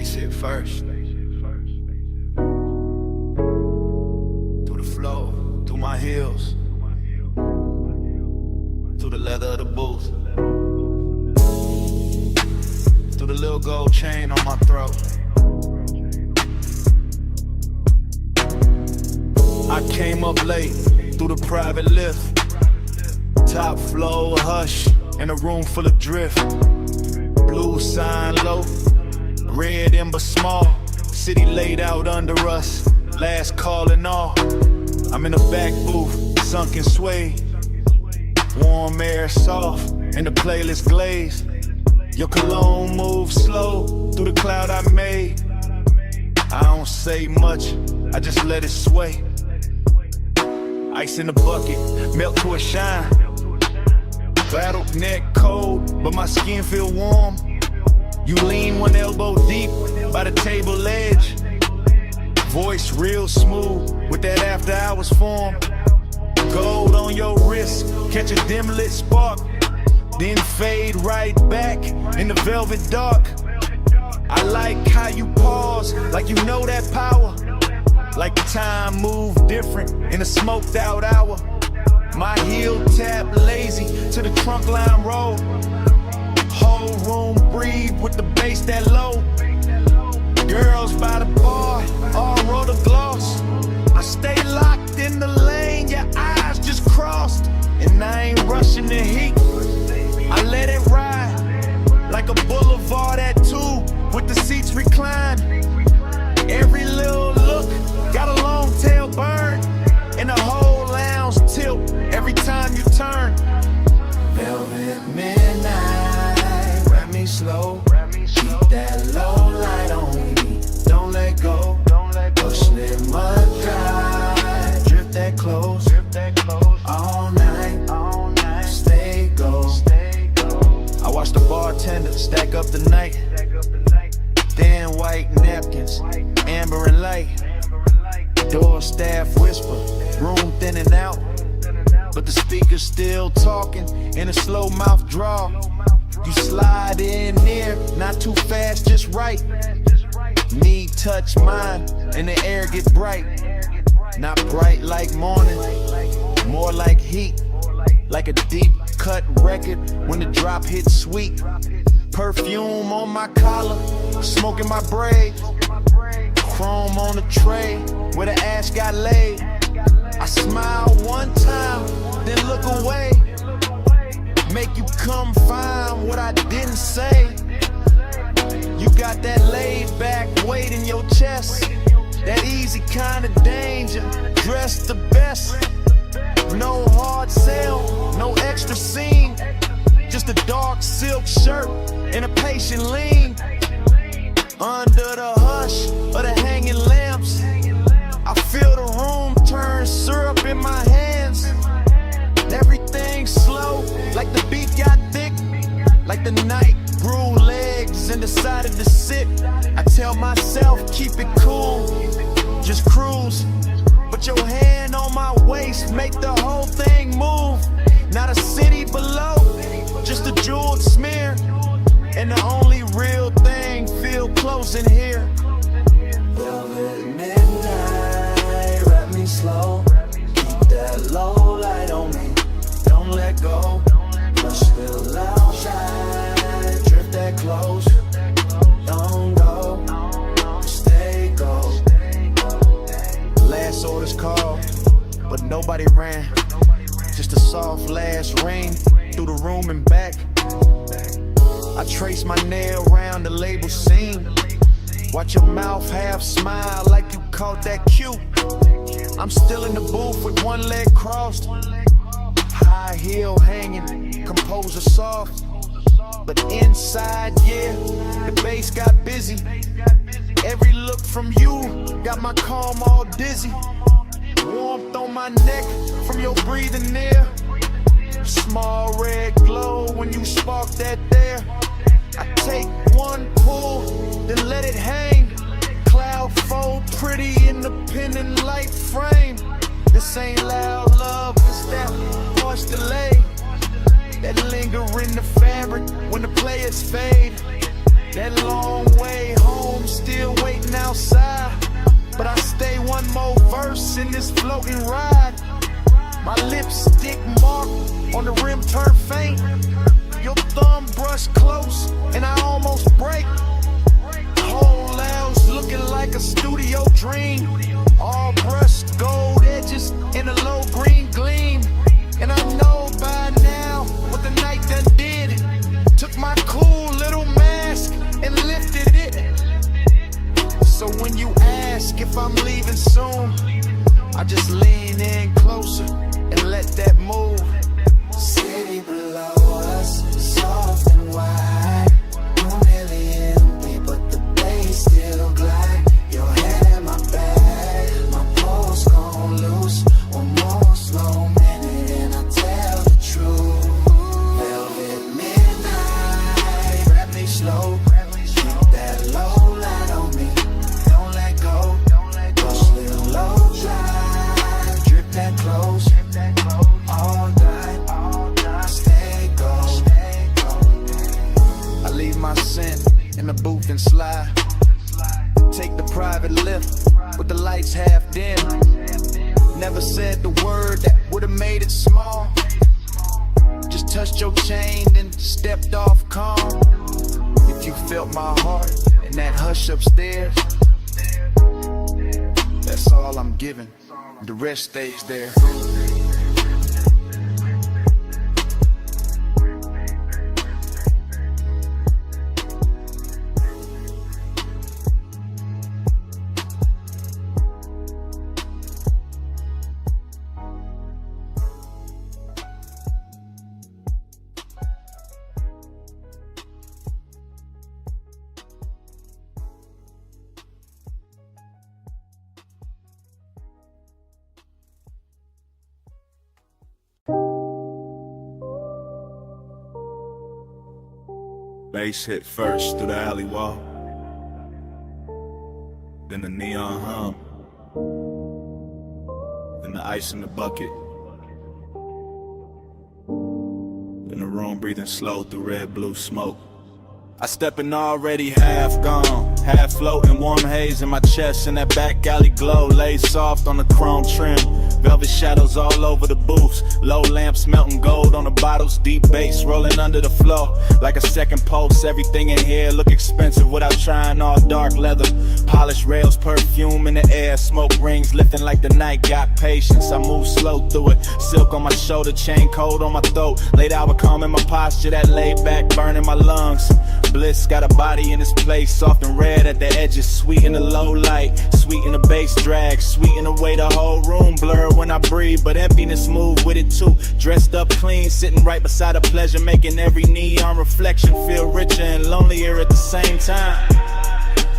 Spaceship first. Through the flow, through my heels, through the leather of the booth, through the little gold chain on my throat. I came up late through the private lift, top floor hush in a room full of drift. Blue sign low, red ember small, city laid out under us, last call and all. I'm in the back booth, sunken sway, warm air soft, and the playlist glaze. Your cologne moves slow through the cloud I made. I don't say much, I just let it sway. Ice in the bucket, melt to a shine. Battle neck cold, but my skin feel warm. You lean one elbow deep by the table edge. Voice real smooth with that after hours form. Gold on your wrist, catch a dim lit spark, then fade right back in the velvet dark. I like how you pause, like you know that power. Like time moved different in a smoked out hour. My heel tap lazy to the trunk line roll. Whole room breathe with the bass that low. Girls by the bar, all roll the gloss. I stay locked in the lane, your eyes just crossed. And I ain't rushing the heat, I let it ride. Like a boulevard at 2 with the seats reclined. Every little look got a long tail burn, and the whole lounge tilt every time you turn. Velvet midnight, wrap me slow, keep that low light on me, don't let go. Push limit dry, drip that close, all night, stay go. I watch the bartender stack up the night, thin white napkins, amber and light. Door staff whisper, room thinning out, but the speaker's still talking in a slow mouth draw. You slide in near, not too fast, just right. Knee touch mine, and the air get bright. Not bright like morning, more like heat. Like a deep cut record when the drop hits sweet. Perfume on my collar, smoke in my braids. Chrome on the tray where the ash got laid. I smile one time, then look away. Make you come find what I didn't say. You got that laid back weight in your chest, that easy kind of danger, dressed the best. No hard sell, no extra scene, just a dark silk shirt and a patient lean. Under the hush of the hanging lamps, I feel the room turn syrup in my hands. Everything slow, like the beat got thick, like the night grew legs and decided to sit. I tell myself, keep it cool, just cruise. Put your hand on my waist, make the whole thing move. Not a city below, just a jeweled smear. And the only real thing feel close in here. Velvet midnight, wrap me slow, keep that low light on me, don't let go. Push the loud shine, drip that close, don't go, stay go. Last orders called, but nobody ran. Just a soft last ring through the room and back. I trace my nail around the label seam. Watch your mouth half smile like you caught that cue. I'm still in the booth with one leg crossed, high heel hanging, composer soft. But inside, yeah, the bass got busy. Every look from you got my calm all dizzy. Warmth on my neck from your breathing near. Small red glow when you spark that there. I take one pull, then let it hang. Cloud fold pretty in the pendant light frame. This ain't loud love, it's that harsh delay that linger in the fabric when the players fade. That long way home outside, but I stay one more verse in this floating ride. My lipstick mark on the rim turn faint. Your thumb brush close and I almost break. Whole house looking like a studio dream. All brushed gold edges in a low green gleam. And I know by now what the night done did. Took my cool little mask and lifted it. So when you ask if I'm leaving soon, I just lean in closer and let that move. City below us, soft and wide. Room nearly empty, but the bass still glide. Your head in my bag, my pulse gon' loose. One more slow minute and I tell the truth. Velvet midnight, grab me slow. Keep that low light on me, don't let go. Push little low drive, drip that close. All night, stay gold. I leave my scent in the booth and slide. Take the private lift with the lights half dim. Never said the word that would've made it small. Just touched your chain and stepped off calm. If you felt my heart in that hush upstairs, that's all I'm giving. The rest stays there. Bass hit first through the alley wall, then the neon hum, then the ice in the bucket, then the room breathing slow through red blue smoke. I step in already half gone, half floating, warm haze in my chest, and that back alley glow lays soft on the chrome trim. Velvet shadows all over the booths, low lamps melting gold on the bottles, deep bass rolling under the floor like a second pulse. Everything in here look expensive without trying, all dark leather, polished rails, perfume in the air, smoke rings lifting like the night got patience. I move slow through it, silk on my shoulder, chain cold on my throat, late hour calm in my posture, that laid back burning my lungs. Bliss got a body in this place, soft and red at the edges, sweet in the low light, sweet in the bass drag, sweet in the way the whole room blur when I breathe, but emptiness move with it too. Dressed up clean, sitting right beside a pleasure, making every neon reflection feel richer and lonelier at the same time.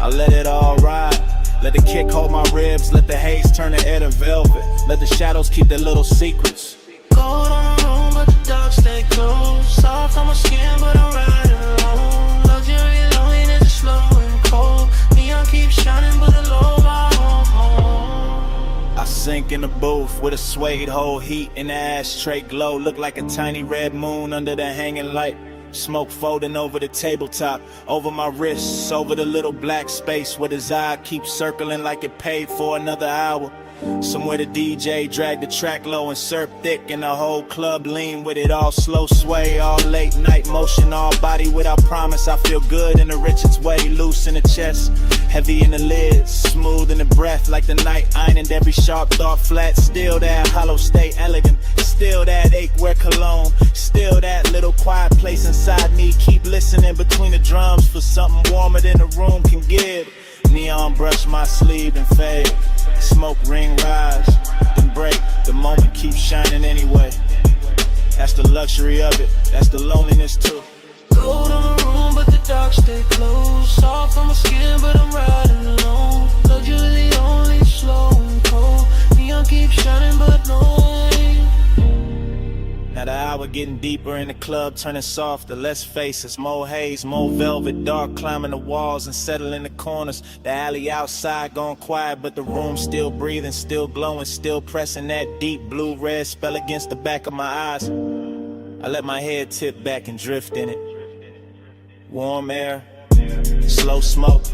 I let it all ride, let the kick hold my ribs, let the haze turn the air to velvet, let the shadows keep their little secrets. Gold on the room, but the dark stay close. Soft on my skin, but I'm riding alone. Luxury loneliness is slow and cold. Neon keeps shining, but the low bar home. I sink in the booth with a suede hole, heat in the ashtray glow. Look like a tiny red moon under the hanging light. Smoke folding over the tabletop, over my wrists, over the little black space where his eye keeps circling like it paid for another hour. Somewhere the DJ dragged the track low and surf thick, and the whole club lean with it, all slow sway, all late night motion, all body without promise. I feel good in the richest way, loose in the chest, heavy in the lids, smooth in the breath, like the night ironed every sharp thought flat. Still that hollow stay elegant, still that ache wear cologne, still that little quiet place inside me. Keep listening between the drums for something warmer than the room can give. Neon brush my sleeve and fade, smoke ring rise, then break. The moment keeps shining anyway. That's the luxury of it, that's the loneliness too. Gold on the room, but the dark stay close. Soft on my skin, but I'm riding alone. Luxury only slow and cold. Neon keeps shining, but no way. Now the hour getting deeper in the club, turning softer, less faces, more haze, more velvet, dark climbing the walls and settling the corners. The alley outside gone quiet, but the room still breathing, still glowing, still pressing that deep blue-red spell against the back of my eyes. I let my head tip back and drift in it. Warm air, slow smoke,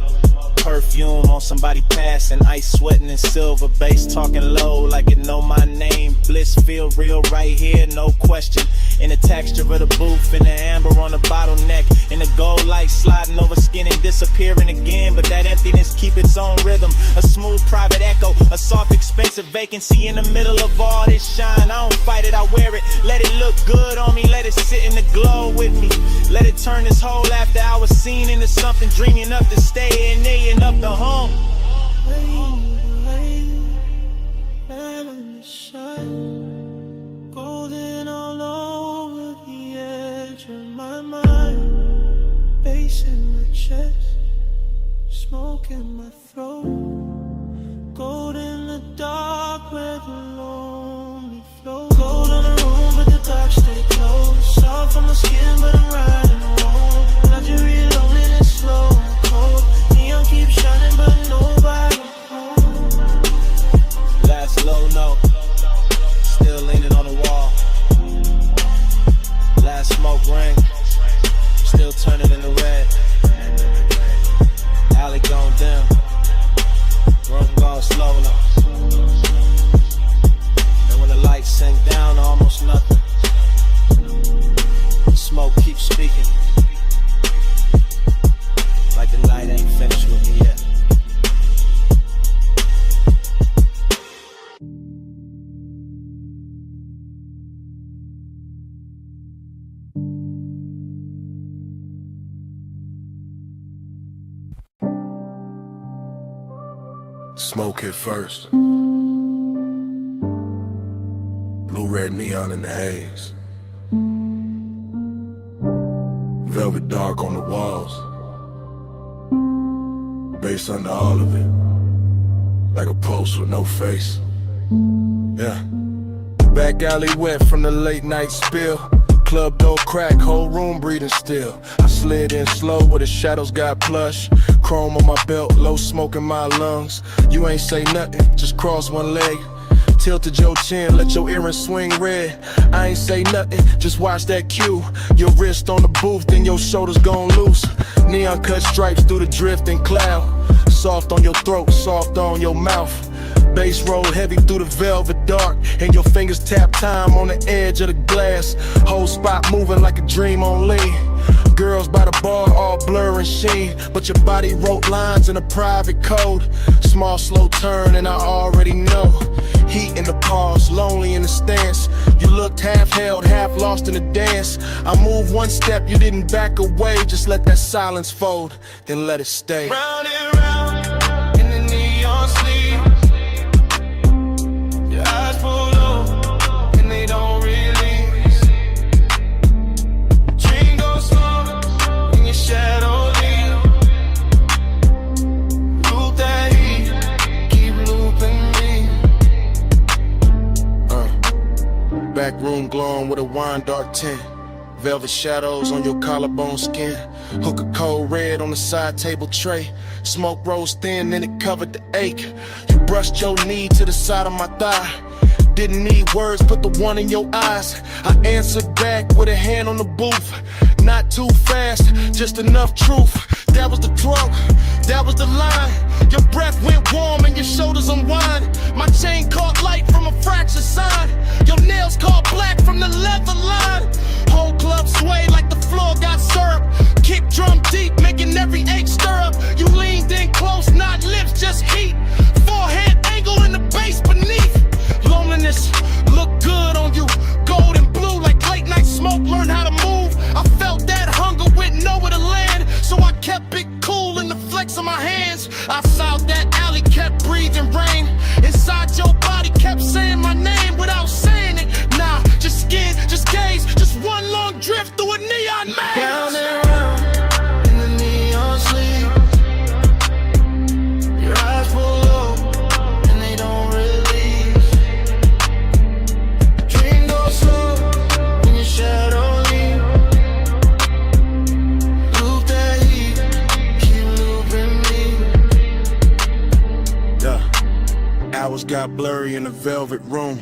perfume on somebody passing, ice sweating in silver bass, talking low like it know my name. Bliss feel real right here, no question. In the texture of the booth, in the amber on the bottleneck, in the gold light sliding over skin and disappearing again. But that emptiness keep its own rhythm, a smooth private echo, a soft expensive vacancy in the middle of all this shine. I don't fight it, I wear it, let it look good on me, let it sit in the glow with me. Let it turn this whole after hours scene into something, dreaming up to stay and laying up the home. Golden all over the edge of my mind, bass in my chest, smoke in my throat, gold in the dark where the lonely flow. Gold on the room but the dark stay close, soft on my skin but I'm riding home. Luxury loneliness slow and cold, neon keeps shining but nobody home. Last low note, still leaning on the wall. Last smoke ring, still turning into red. Alley gone dim, room gone slowly. And when the lights sink down to almost nothing, the smoke keeps speaking, like the night ain't finished with me yet. Smoke hit first. Blue red neon in the haze. Velvet dark on the walls. Bass under all of it, like a post with no face. Yeah. Back alley wet from the late night spill. Club door crack, whole room breathing still. I slid in slow where the shadows got plush. Chrome on my belt, low smoke in my lungs. You ain't say nothing, just cross one leg. Tilted your chin, let your earrings swing red. I ain't say nothing, just watch that cue. Your wrist on the booth, then your shoulders gon' loose. Neon cut stripes through the drifting cloud. Soft on your throat, soft on your mouth. Bass roll heavy through the velvet dark, and your fingers tap time on the edge of the glass. Whole spot moving like a dream on lean. Girls by the bar all blur and sheen, but your body wrote lines in a private code. Small slow turn and I already know. Heat in the pause, lonely in the stance. You looked half held, half lost in the dance. I moved one step, you didn't back away. Just let that silence fold, then let it stay. Round and round in the neon sleep. Your eyes pull low and they don't release. Dream goes slow in your shadow leave. Loop that heat, keep looping me. Back room glowing with a wine dark tint. Velvet shadows on your collarbone skin. Hook a cold red on the side table tray. Smoke rose thin and it covered the ache. You brushed your knee to the side of my thigh. Didn't need words, put the one in your eyes. I answered back with a hand on the booth. Not too fast, just enough truth. That was the drunk, that was the line. Your breath went warm and your shoulders unwind. My chain caught light from a fractured sign. Your nails caught black from the leather line. Whole club swayed like the floor got syrup. Kick drum deep, making every ache stir up. You leaned in close, not lips, just heat. Forehead angle in the bass beneath. Loneliness looked good on you. Gold and blue like late night smoke. Learn how to move. I felt that hunger with nowhere to land, so I kept it cool in the flex of my hands. I saw that alley, kept breathing rain. Inside your body kept saying my name without saying it. Nah, just skin, just gaze, just one long drift through a neon maze. Round and round in the neon sleep. Your eyes pull low and they don't release. Dream goes slow in your shadow leave. Loop that heat, keep looping me. Yeah. Hours got blurry in the velvet room.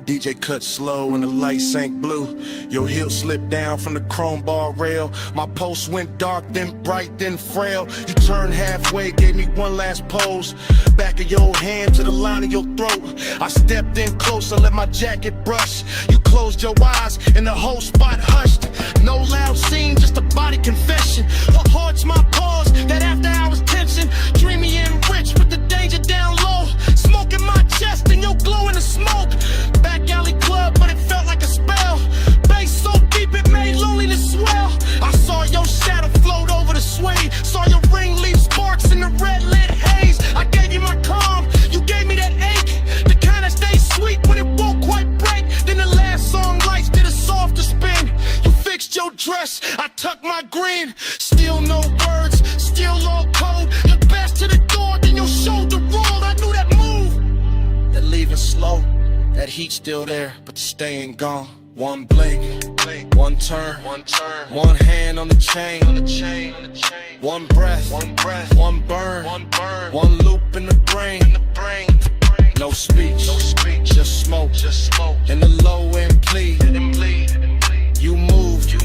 DJ cut slow and the light sank blue. Your heel slipped down from the chrome bar rail. My pulse went dark, then bright, then frail. You turned halfway, gave me one last pose. Back of your hand to the line of your throat. I stepped in closer, let my jacket brush. You closed your eyes and the whole spot hushed. No loud scene, just a body confession. What haunts my pause, that after hours tension. Dreamy and rich with the danger down low. Smoke in my chest and your glow in the smoke. Back alley club, but it felt like a spell. Bass so deep it made loneliness swell. I saw your shadow float over the sway. Saw your ring leave sparks in the red lit haze. I gave you my calm, you gave me that ache. The kind that stays sweet when it won't quite break. Then the last song lights did a softer spin. You fixed your dress, I tucked my green. Still no words, still all cold. Your best to the door, then your shoulder rolled. I knew that move, that leaving slow. That heat still there, but the staying gone. One blink, one turn, one hand on the chain, one breath, one burn, one loop in the brain. No speech, just smoke, and the low end plead. You moved,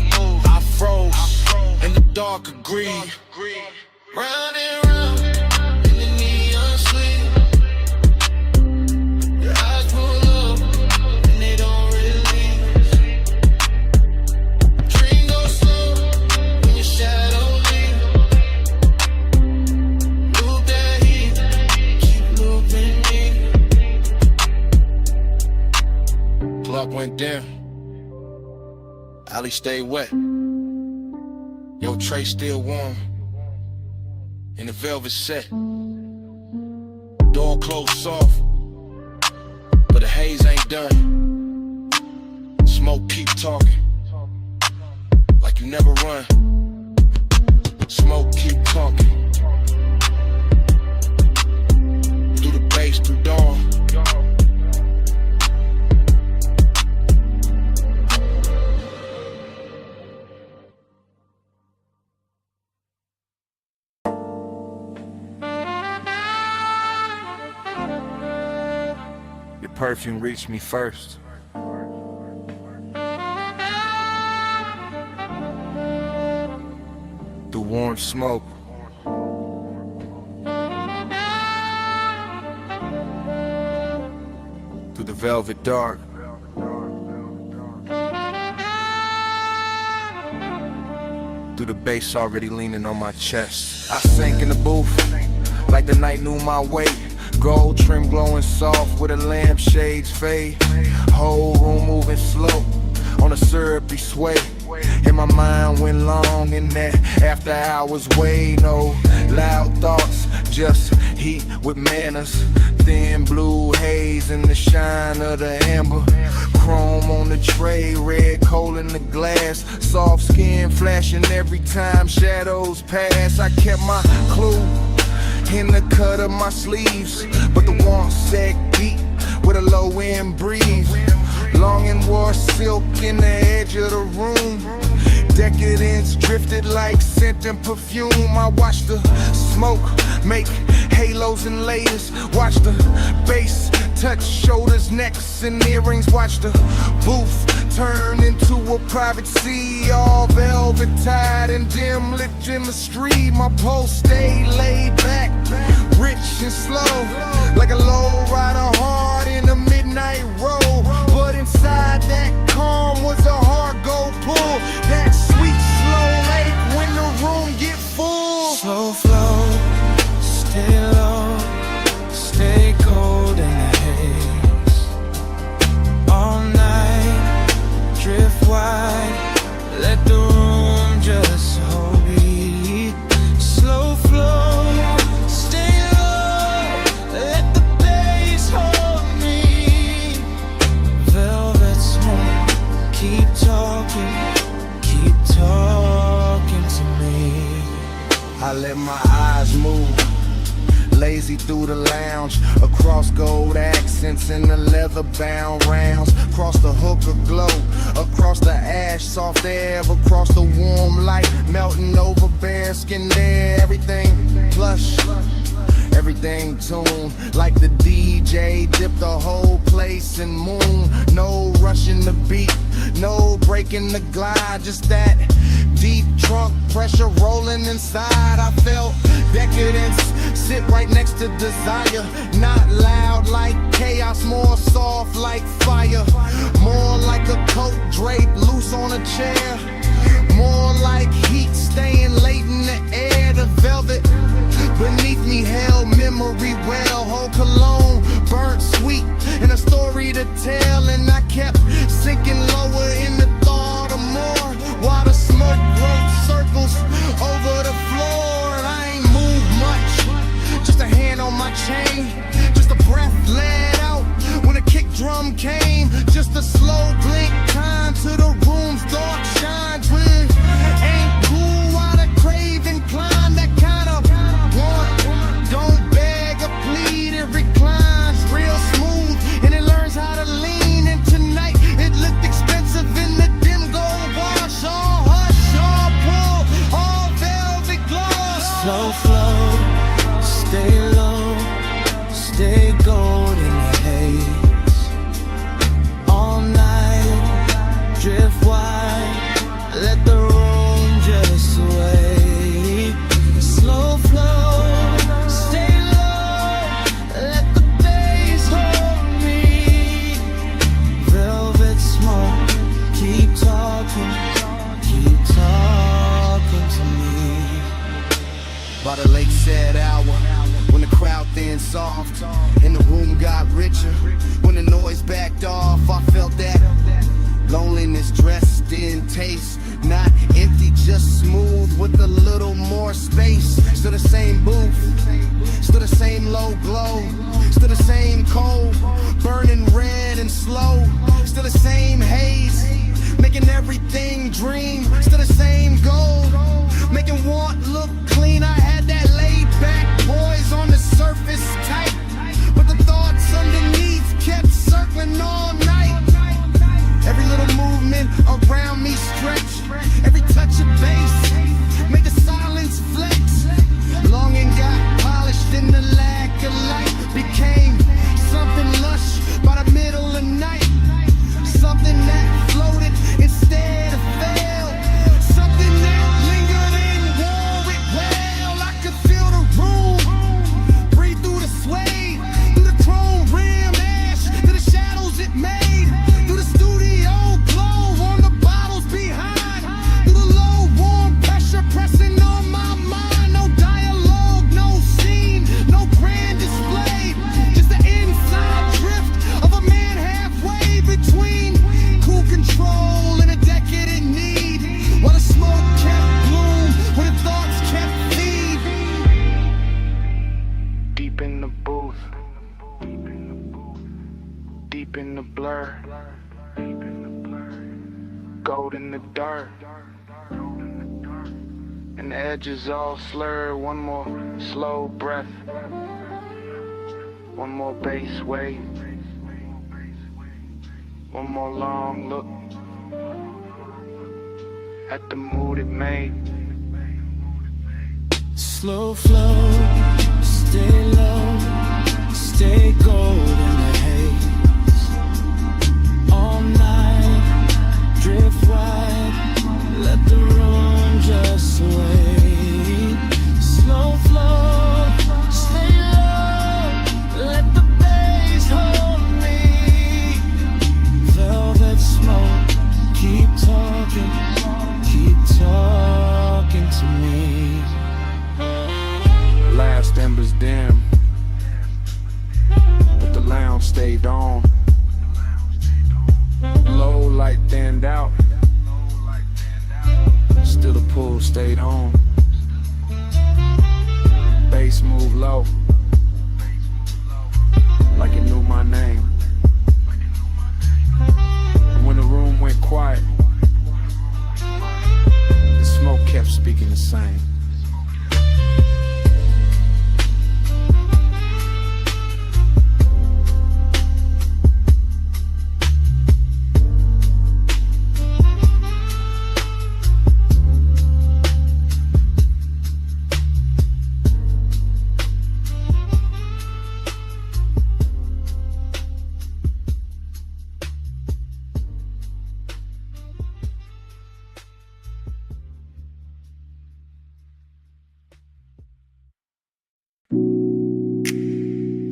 I froze, and the dark agreed. Round and round in the neon sleep. Your eyes pull up and they don't really leave. Dream goes slow when your shadow leave. Loop that heat, keep looping me. Clock went down, alley stayed wet. Your tray still warm in the velvet set. Door closed soft, but the haze ain't done. Smoke keep talking, like you never run. Smoke keep talking, through the bass, through dawn. Your perfume reached me first. Through warm smoke. Through the velvet dark. Through the bass already leaning on my chest. I sank in the booth like the night knew my weight. Gold trim glowing soft with a lampshade's fade. Whole room moving slow on a syrupy sway. And my mind went long in that after hours way. No loud thoughts, just heat with manners. Thin blue haze in the shine of the amber. Chrome on the tray, red coal in the glass. Soft skin flashing every time shadows pass. I kept my clue in the cut of my sleeves, but the warmth sagged deep with a low end breeze. Long and wore silk in the edge of the room. Decadence drifted like scent and perfume. I watched the smoke make halos and layers. Watch the bass touch shoulders, necks, and earrings. Watch the booth turn into a private sea, all velvet tied and dim lit chemistry. My pulse stayed laid back, rich and slow, like a low rider hard in a midnight roll. But inside that calm was a hard gold pull. That sweet slow lake when the room get full. Slow flow, stay low, stay cold in the haze. All night, drift wide, let the room just hold me. Slow flow, stay low, let the bass hold me. Velvet smoke, keep talking to me. I let my eyes move, lazy through the lounge, across gold accents and the leather-bound rounds, across the hookah glow, across the ash, soft air, across the warm light, melting over bare skin there. Everything plush, every everything tuned. Like the DJ dipped the whole place in moon. No rushing the beat, no breaking the glide. Just that deep trunk pressure rolling inside. I felt decadence sit right next to desire. Not loud like chaos, more soft like fire. More like a coat draped loose on a chair. More like heat staying late in the air. The velvet beneath me held memory well. Whole cologne burnt sweet and a story to tell. And I kept sinking lower in the thought of more, while the smoke wrote circles over the floor. And I ain't moved much, just a hand on my chain, just a breath let out when a kick drum came. Just a slow blink time to the room's dark shine. Twin ain't cool while the craving climb. That kind of want don't beg or plead, it reclines real smooth and it learns how to lean. And tonight it looked expensive in the dim gold wash. All hush, all pull, all velvet gloss. Slow flow, stay low, stay gold in the haze. All night, drift wide, let the room just sway. Slow flow, stay low, let the bass hold me. Velvet smoke, keep talking to me. By the lake said hour, when the crowd thinned soft and the room got richer, when the noise backed off, I felt that loneliness dressed in taste. Not empty, just smooth with a little more space. Still the same booth, still the same low glow, still the same cold, burning red and slow. Still the same haze, making everything dream. Still the same gold, making want look clean. I had that laid back poise on the surface tight, but the thoughts underneath kept circling all night. Every little movement around me stretch, every touch of bass made the silence flex. Longing got polished and the lack of light became something lush by the middle of night. Something that floated instead of fell, something that lingered and wore it well. I could feel the room breathe through the sway, through the chrome rim ash, through the shadows it made, through the studio glow on the bottles behind, through the low warm pressure pressing on my mind. No dialogue, no scene, no grand display, just the inside drift of a man halfway between cool control and a decadent need. While the smoke kept bloom, while the thoughts kept feed. Deep in the booth, deep in the blur, gold in the dirt, and the edges all slur. One more slow breath, one more bass wave, one more long look at the mood it made. Slow flow, stay low, stay gold in the haze. All night, drift wide, let the room just sway. Slow flow, stay low, let the bass hold me. Velvet smoke, keep talking to me. Last embers dim, but the lounge stayed on. Low light thinned out, still the pool stayed home. Bass moved low, like it knew my name. And when the room went quiet, the smoke kept speaking the same.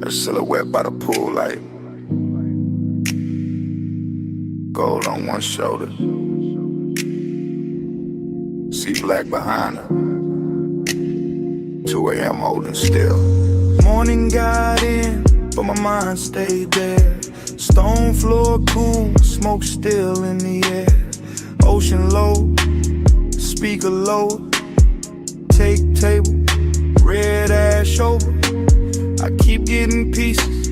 A silhouette by the pool light. Gold on one shoulder. See black behind her. 2 a.m. holding still. Morning got in, but my mind stayed there. Stone floor cool, smoke still in the air. Ocean low, speaker low. Take table, red ash over. I keep getting pieces,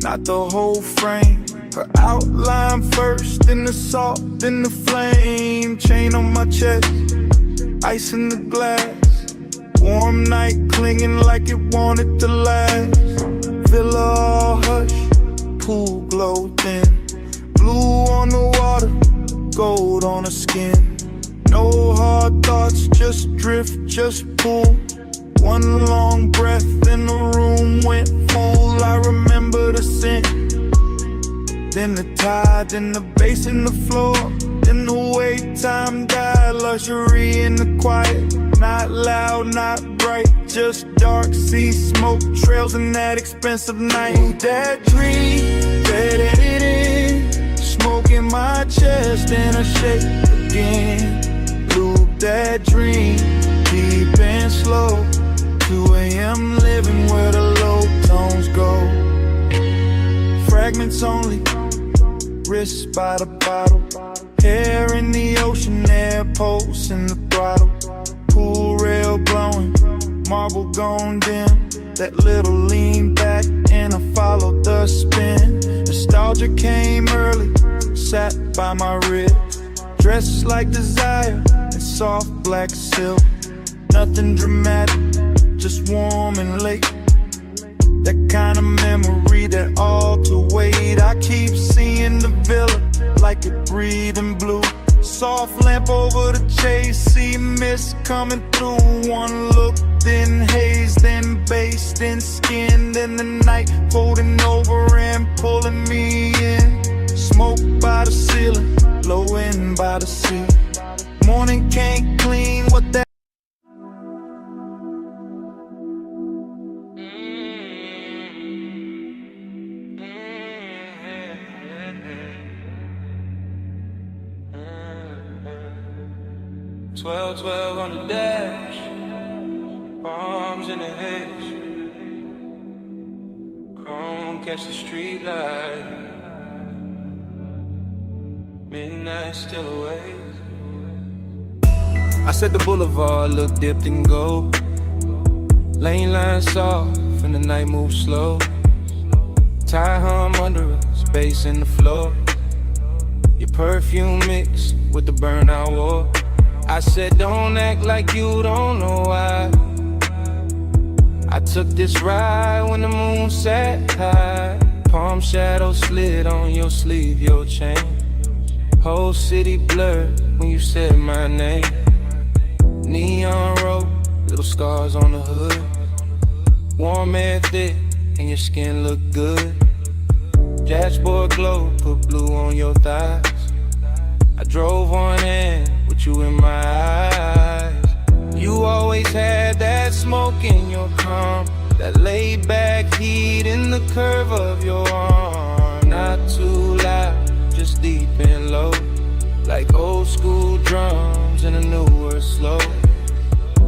not the whole frame. Her outline first, then the salt, then the flame. Chain on my chest, ice in the glass. Warm night clinging like it wanted to last. Villa all hush, pool glow thin. Blue on the water, gold on her skin. No hard thoughts, just drift, just pull. One long breath and the room went full. I remember the scent, then the tide, then the bass in the floor, then the way time died. Luxury in the quiet, not loud, not bright, just dark sea smoke trails in that expensive night. That dream, bedded it in, smoke in my chest and a shake again. Loop that dream, deep and slow. 2 a.m. living where the low tones go. Fragments only, wrist by the bottle. Hair in the ocean, air pulse in the throttle. Pool rail blowing, marble gone dim. That little lean back and I followed the spin. Nostalgia came early, sat by my rib. Dressed like desire in soft black silk. Nothing dramatic, just warm and late. That kind of memory that all to wait. I keep seeing the villa like it breathing blue. Soft lamp over the chase, see mist coming through. One look, then haze, then bass, then skin, then the night folding over and pulling me in. Smoke by the ceiling, blowing by the sea. Morning can't clean what that. 12-12 on the dash, bombs in the hedge. Chrome catch the street light. Midnight still away. I said the boulevard looked dipped in gold. Lane line soft and the night moves slow. Tie hum under us, bass in the floor. Your perfume mixed with the burnout war. I said don't act like you don't know why. I took this ride when the moon sat high. Palm shadow slid on your sleeve, your chain. Whole city blurred when you said my name. Neon road, little scars on the hood. Warm air thick and your skin look good. Dashboard glow, put blue on your thighs. I drove one hand with you in my eyes. You always had that smoke in your calm, that laid back heat in the curve of your arm. Not too loud, just deep and low, like old school drums in a newer slow.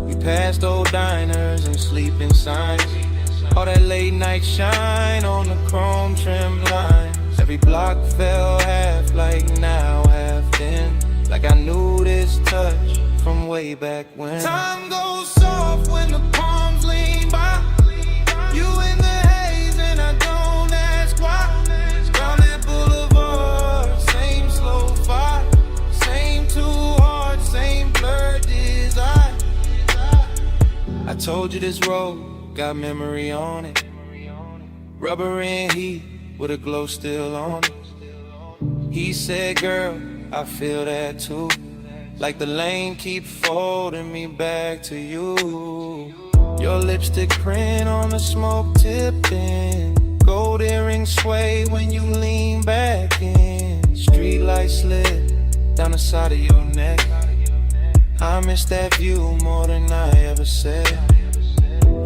We passed old diners and sleeping signs. All that late night shine on the chrome trim lines. Every block fell half like now, half then. Like I knew this touch from way back when. Time goes soft when the palms lean by. You in the haze and I don't ask why. Down that boulevard, same slow fire. Same two hearts, same blurred desire. I told you this road got memory on it. Rubber and heat with a glow still on it. He said, girl, I feel that too. Like the lane keep folding me back to you. Your lipstick print on the smoke tipping. Gold earrings sway when you lean back in. Street light slid down the side of your neck. I miss that view more than I ever said.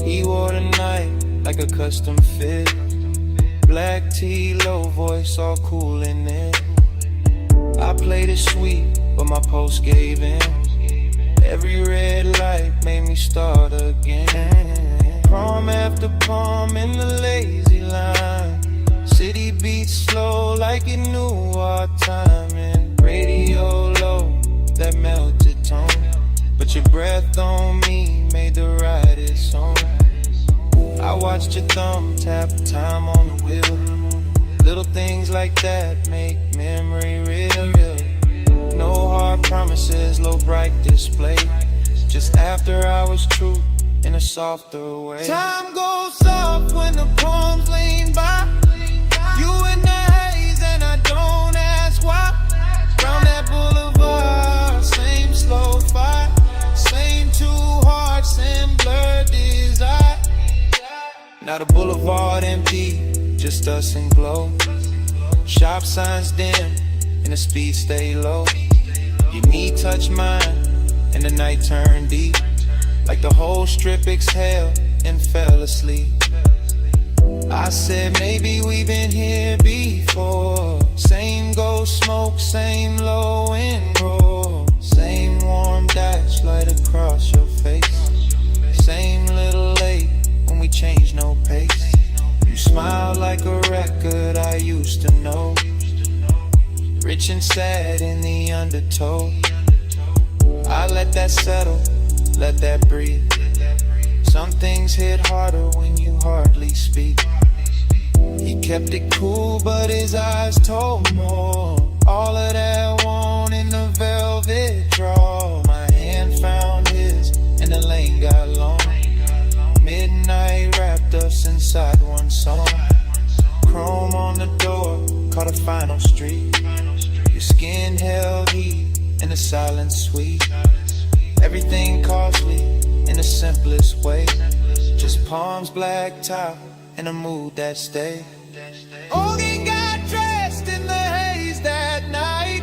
He wore the night like a custom fit. Black tea, low voice, all cool in it. I played it sweet, but my post gave in. Every red light made me start again. Prom after prom in the lazy line. City beats slow like it knew our timing. Radio low, that melted tone. But your breath on me made the ride its own. I watched your thumb tap time on the wheel. Little things like that make memory real. No hard promises, low bright display. Just after hours truth in a softer way. Time goes soft when the palms lean by. You in the haze and I don't ask why. Round that boulevard, same slow fight. Same two hearts and blurred desire. Now the boulevard empty, just us and glow. Shop signs dim and the speed stay low. Your knee touch mine and the night turned deep. Like the whole strip exhaled and fell asleep. I said maybe we've been here before. Same ghost smoke, same low and roll. Same warm dash light across your face. Same little late when we change no pace. You smile like a record I used to know. Rich and sad in the undertow. I let that settle, let that breathe. Some things hit harder when you hardly speak. He kept it cool, but his eyes told more. All of that want in the velvet draw. My hand found his, and the lane got long. Midnight wrapped us inside one song. Chrome on the door, caught a final street. Your skin held heat, and the silence sweet. Everything costly in the simplest way. Just palms, black top, and a mood that stayed. Ogie got dressed in the haze that night.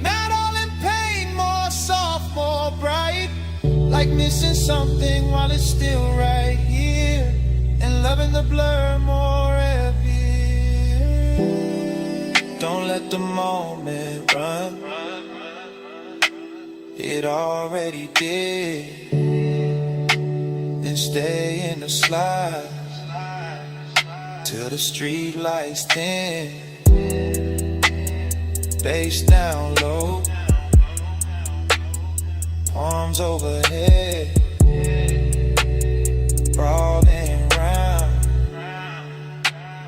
Not all in pain, more soft, more bright. Like missing something while it's still right here. And loving the blur more heavy. Don't let the moment run. It already did. Then stay in the slide till the street lights dim. Bass down low, arms overhead, rolling round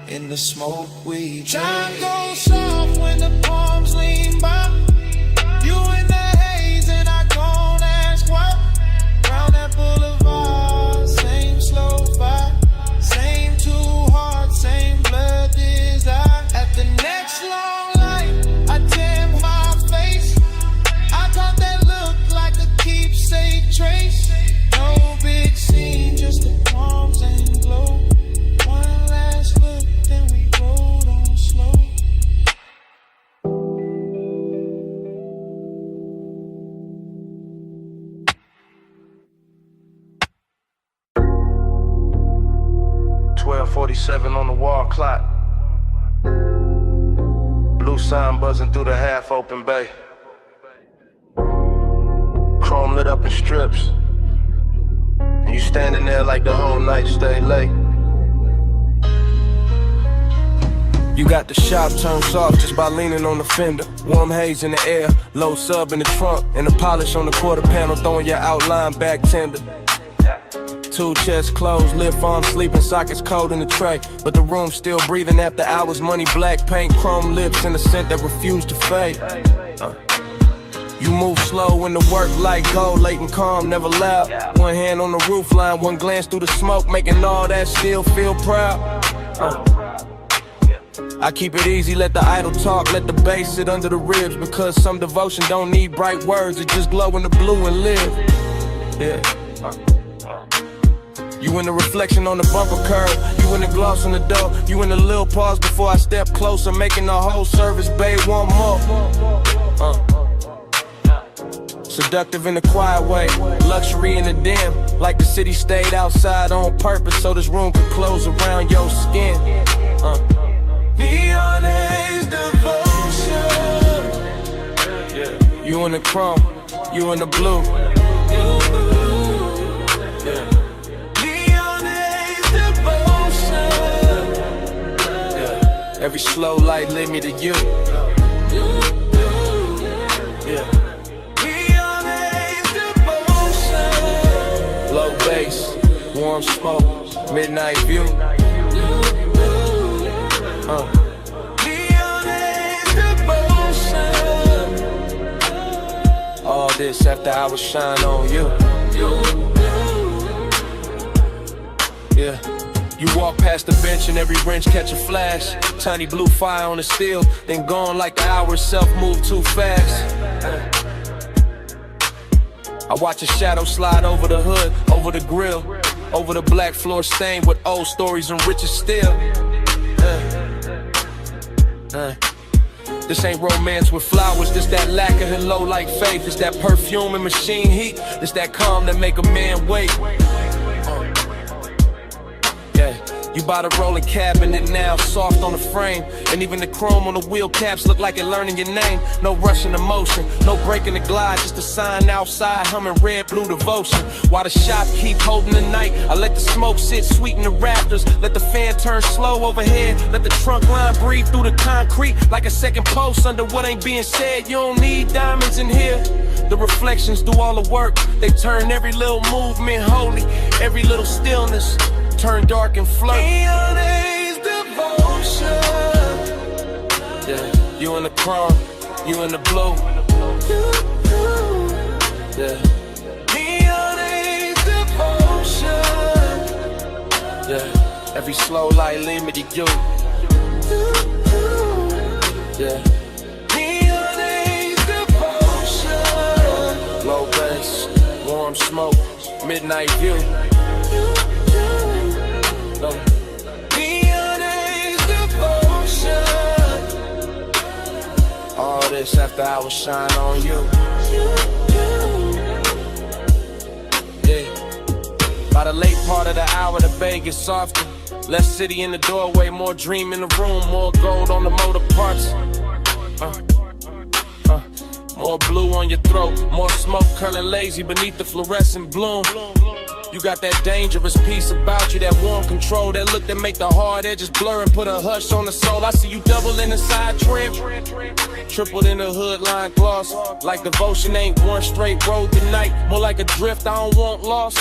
in the smoke we drink. Time goes soft when the palms lean by. You in the haze and I don't ask why. Round that boulevard, same slow fight. Same two hearts, same blood desire. At the next long light, I tan my face. I thought that looked like a keepsake trace. No big scene, just the palms and glow. One last look, then we rolled on slow. .47 on the wall clock. Blue sign buzzing through the half-open bay. Chrome lit up in strips. And you standing there like the whole night stay late. You got the shop turned soft just by leaning on the fender. Warm haze in the air, low sub in the trunk, and the polish on the quarter panel throwing your outline back tender. Two chests closed, lip arms sleeping, sockets cold in the tray. But the room still breathing after hours, money black paint, chrome lips and a scent that refused to fade. You move slow when the work light go, late and calm, never loud. One hand on the roof line, one glance through the smoke, making all that still feel proud. I keep it easy, let the idle talk, let the bass sit under the ribs. Because some devotion don't need bright words, it just glow in the blue and live. Yeah. You in the reflection on the bumper curb, you in the gloss on the door, you in the little pause before I step closer, making the whole service, babe, one more. Seductive in a quiet way, luxury in the dim. Like the city stayed outside on purpose so this room could close around your skin. Neon haze devotion. Yeah. You in the chrome, you in the blue. Yeah. Neon haze devotion. Yeah. Every slow light led me to you. Yeah. Low bass, warm smoke, midnight view. All this after I was shine on you. Yeah. You walk past the bench and every wrench catch a flash. Tiny blue fire on the steel, then gone like the hour itself move too fast. I watch a shadow slide over the hood, over the grill, over the black floor stained with old stories and riches still. This ain't romance with flowers, this that lacquer and low like faith. This that perfume and machine heat, this that calm that make a man wait. Yeah. You bought a rolling cabinet now, soft on the frame. And even the chrome on the wheel caps look like it learning your name. No rushing emotion, no breaking the glide. Just a sign outside, humming red, blue devotion. While the shop keep holding the night, I let the smoke sit sweet in the rafters. Let the fan turn slow overhead. Let the trunk line breathe through the concrete like a second post under what ain't being said. You don't need diamonds in here. The reflections do all the work. They turn every little movement holy, every little stillness turn dark and flirt. Neon haze devotion. Yeah, you in the chrome, you in the blue. Yeah. Neon haze devotion. Yeah, every slow light lead me to you. Yeah. Neon haze devotion. Low bass, warm smoke, midnight view. Neon haze devotion. All this after I was shine on you. Yeah. By the late part of the hour, the bay gets softer. Less city in the doorway, more dream in the room, more gold on the motor parts. More blue on your throat, more smoke curling lazy beneath the fluorescent bloom. You got that dangerous piece about you, that warm control, that look that make the hard edges blur and put a hush on the soul. I see you double in the side trim, tripled in the hood line gloss. Like devotion ain't one straight road tonight, more like a drift I don't want lost.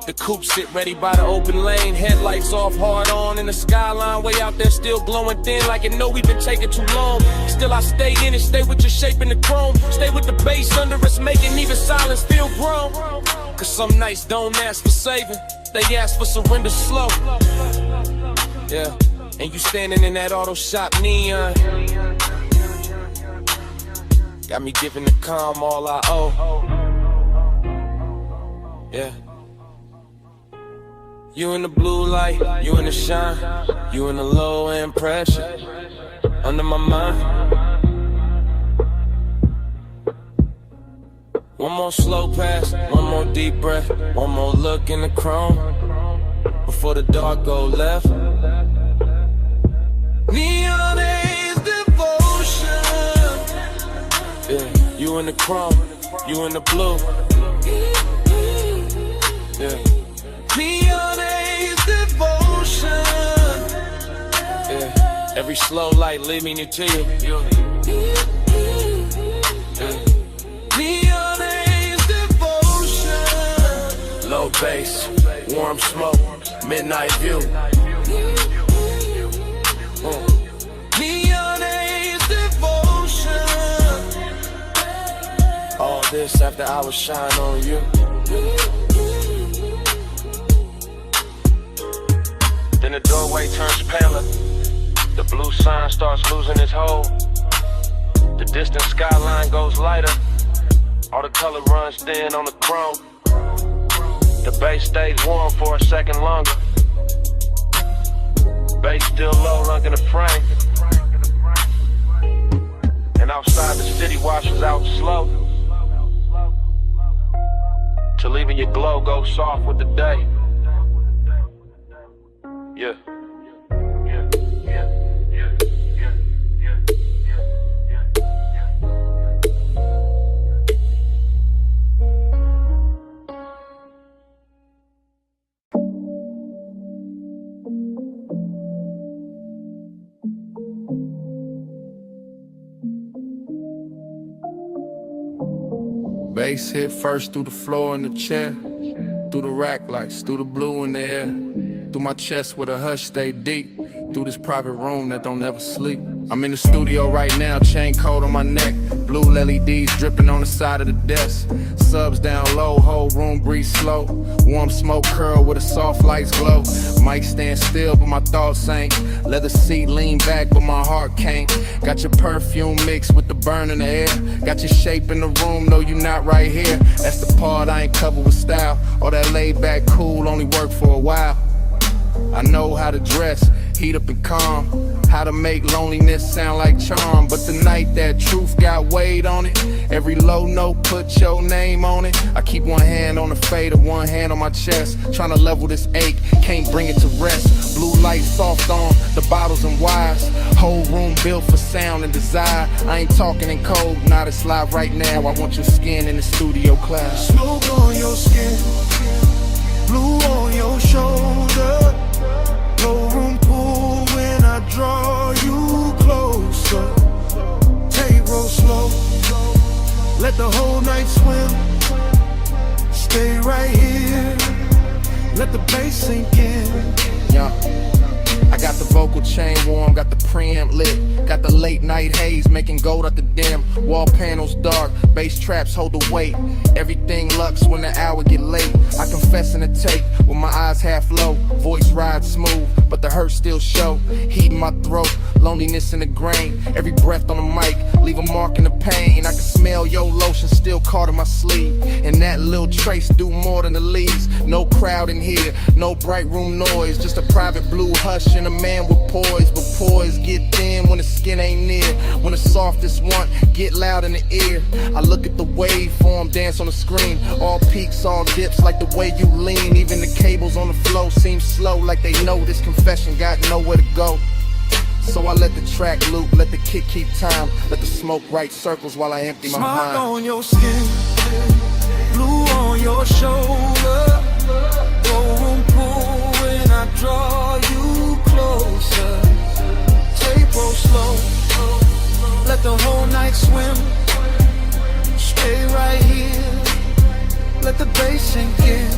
The coupe sit ready by the open lane, headlights off, hard on in the skyline, way out there still glowing thin like it know we've been taking too long. Still I stay in it, stay with your shape in the chrome, stay with the bass under us, making even silence feel grown. Cause some nights don't ask for saving, they ask for surrender slow. Yeah, and you standing in that auto shop neon, got me giving the calm all I owe. Yeah. You in the blue light, you in the shine, you in the low end pressure, under my mind. One more slow pass, one more deep breath, one more look in the chrome, before the dark go left. Neon haze devotion. Yeah, you in the chrome, you in the blue. Yeah. Neon haze devotion. Yeah, every slow light lead me to you. Yeah. Neon haze devotion. Low bass, warm smoke, midnight view. Neon haze devotion. All this after I was shine on you. Then the doorway turns paler, the blue sign starts losing its hold. The distant skyline goes lighter, all the color runs thin on the chrome. The bass stays warm for a second longer. Bass still low, rocking the frame. And outside the city washes out slow. till even your glow goes soft with the day. Yeah. Bass hit first through the floor in the chair, through the rack lights, through the blue in the air, through my chest where the hush stay deep, through this private room that don't ever sleep. I'm in the studio right now, chain coat on my neck, blue LEDs dripping on the side of the desk, subs down low, whole room breathe slow, warm smoke curl with the soft lights glow. Mic stand still but my thoughts ain't, leather seat lean back but my heart can't. Got your perfume mixed with the burn in the air, got your shape in the room, no you not right here. That's the part I ain't covered with style, all that laid back cool only work for a while. I know how to dress, heat up and calm, how to make loneliness sound like charm. But the night that truth got weight on it, every low note put your name on it. I keep one hand on the fader, one hand on my chest, trying to level this ache, can't bring it to rest. Blue light soft on the bottles and wires, whole room built for sound and desire. I ain't talking in code, not it's live right now. I want your skin in the studio cloud. Smoke on your skin, blue on your shoulder, no room pool when I draw you closer. Tape roll slow, let the whole night swim. Stay right here, let the bass sink in. Yeah. I got the vocal chain warm, got the preamp lit, got the late night haze making gold out the dim. Wall panels dark, bass traps hold the weight. Everything lux when the hour get late. I confess in the tape with my eyes half low, voice rides smooth, but the hurt still show. Heat in my throat, loneliness in the grain. Every breath on the mic, leave a mark in the pain. I can smell your lotion still caught in my sleeve, and that little trace do more than the leaves. No crowd in here, no bright room noise, just a private blue hush and a man with poise. But poise get thin when the skin ain't near, when the softest one get loud in the ear. I look at the waveform dance on the screen, all peaks, all dips like the way you lean. Even the cables on the flow seem slow, like they know this confession got nowhere to go. So I let the track loop, let the kick keep time, let the smoke write circles while I empty my Smoke mind. on your skin, blue on your shoulder, no room pool when I draw you closer. Tape roll slow, let the whole night swim. Stay right here, let the bass sink in.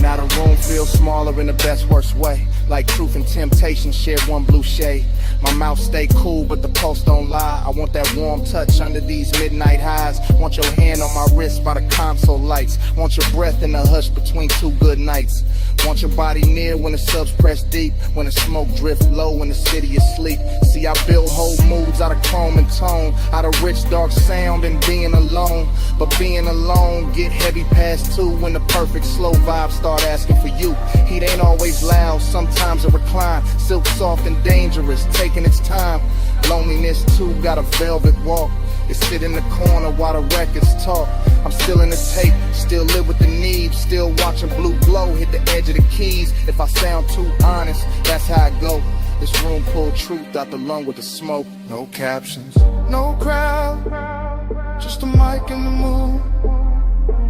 Now the room feels smaller in the best worst way, like truth and temptation share one blue shade. My mouth stay cool but the pulse don't lie. I want that warm touch under these midnight highs. Want your hand on my wrist by the console lights. Want your breath in the hush between two good nights. Want your body near when the subs press deep, when the smoke drift low when the city is asleep. See, I build whole moods out of chrome and tone, out of rich dark sound and being alone. But being alone get heavy past 2 when the perfect slow vibes start asking for you. Heat ain't always loud, sometimes it recline, silk soft and dangerous, taking its time. Loneliness too got a velvet walk, it sit in the corner while the records talk. I'm still in the tape, still live with the need, still watching blue glow hit the edge of the keys. If I sound too honest, that's how I go. This room pulled truth out the lung with the smoke. No captions, No crowd, just a mic and the moon,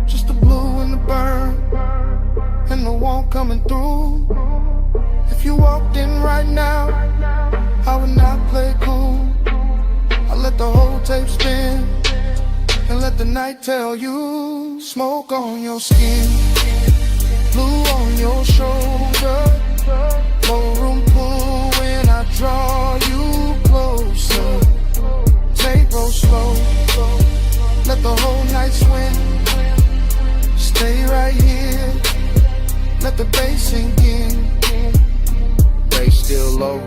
just the blue and the burn, and the warmth coming through. If you walked in right now, I would not play cool. I let the whole tape spin, and let the night tell you. Smoke on your skin, blue on your shoulder, no room pool when I draw you closer. Tape roll slow, let the whole night swim. Stay right here, let the bass sink in. bass still low,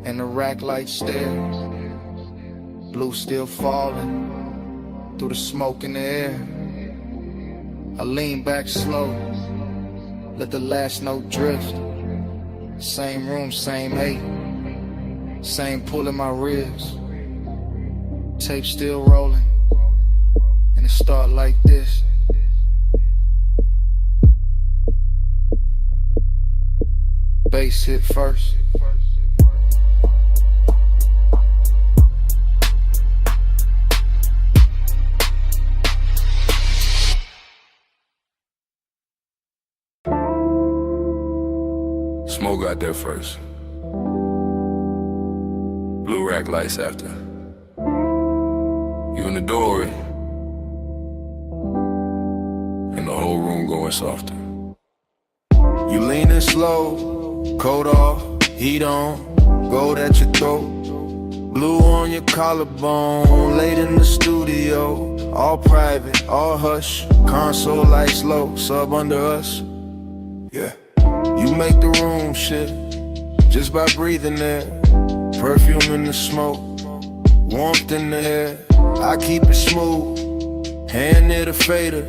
and the rack light stare. Blue still falling through the smoke in the air. I lean back slow, let the last note drift. Same room, same hate, same pull in my ribs. Tape still rolling, and it start like this. bass hit first. Smoke got there first. Blue rack lights after. You in the doorway, and the whole room going softer. You leaning slow, coat off, heat on, gold at your throat. Blue on your collarbone, late in the studio. All private, all hush, console lights low, sub under us. Yeah. You make the room shift just by breathing there. Perfume in the smoke, warmth in the air. I keep it smooth, hand near the fader.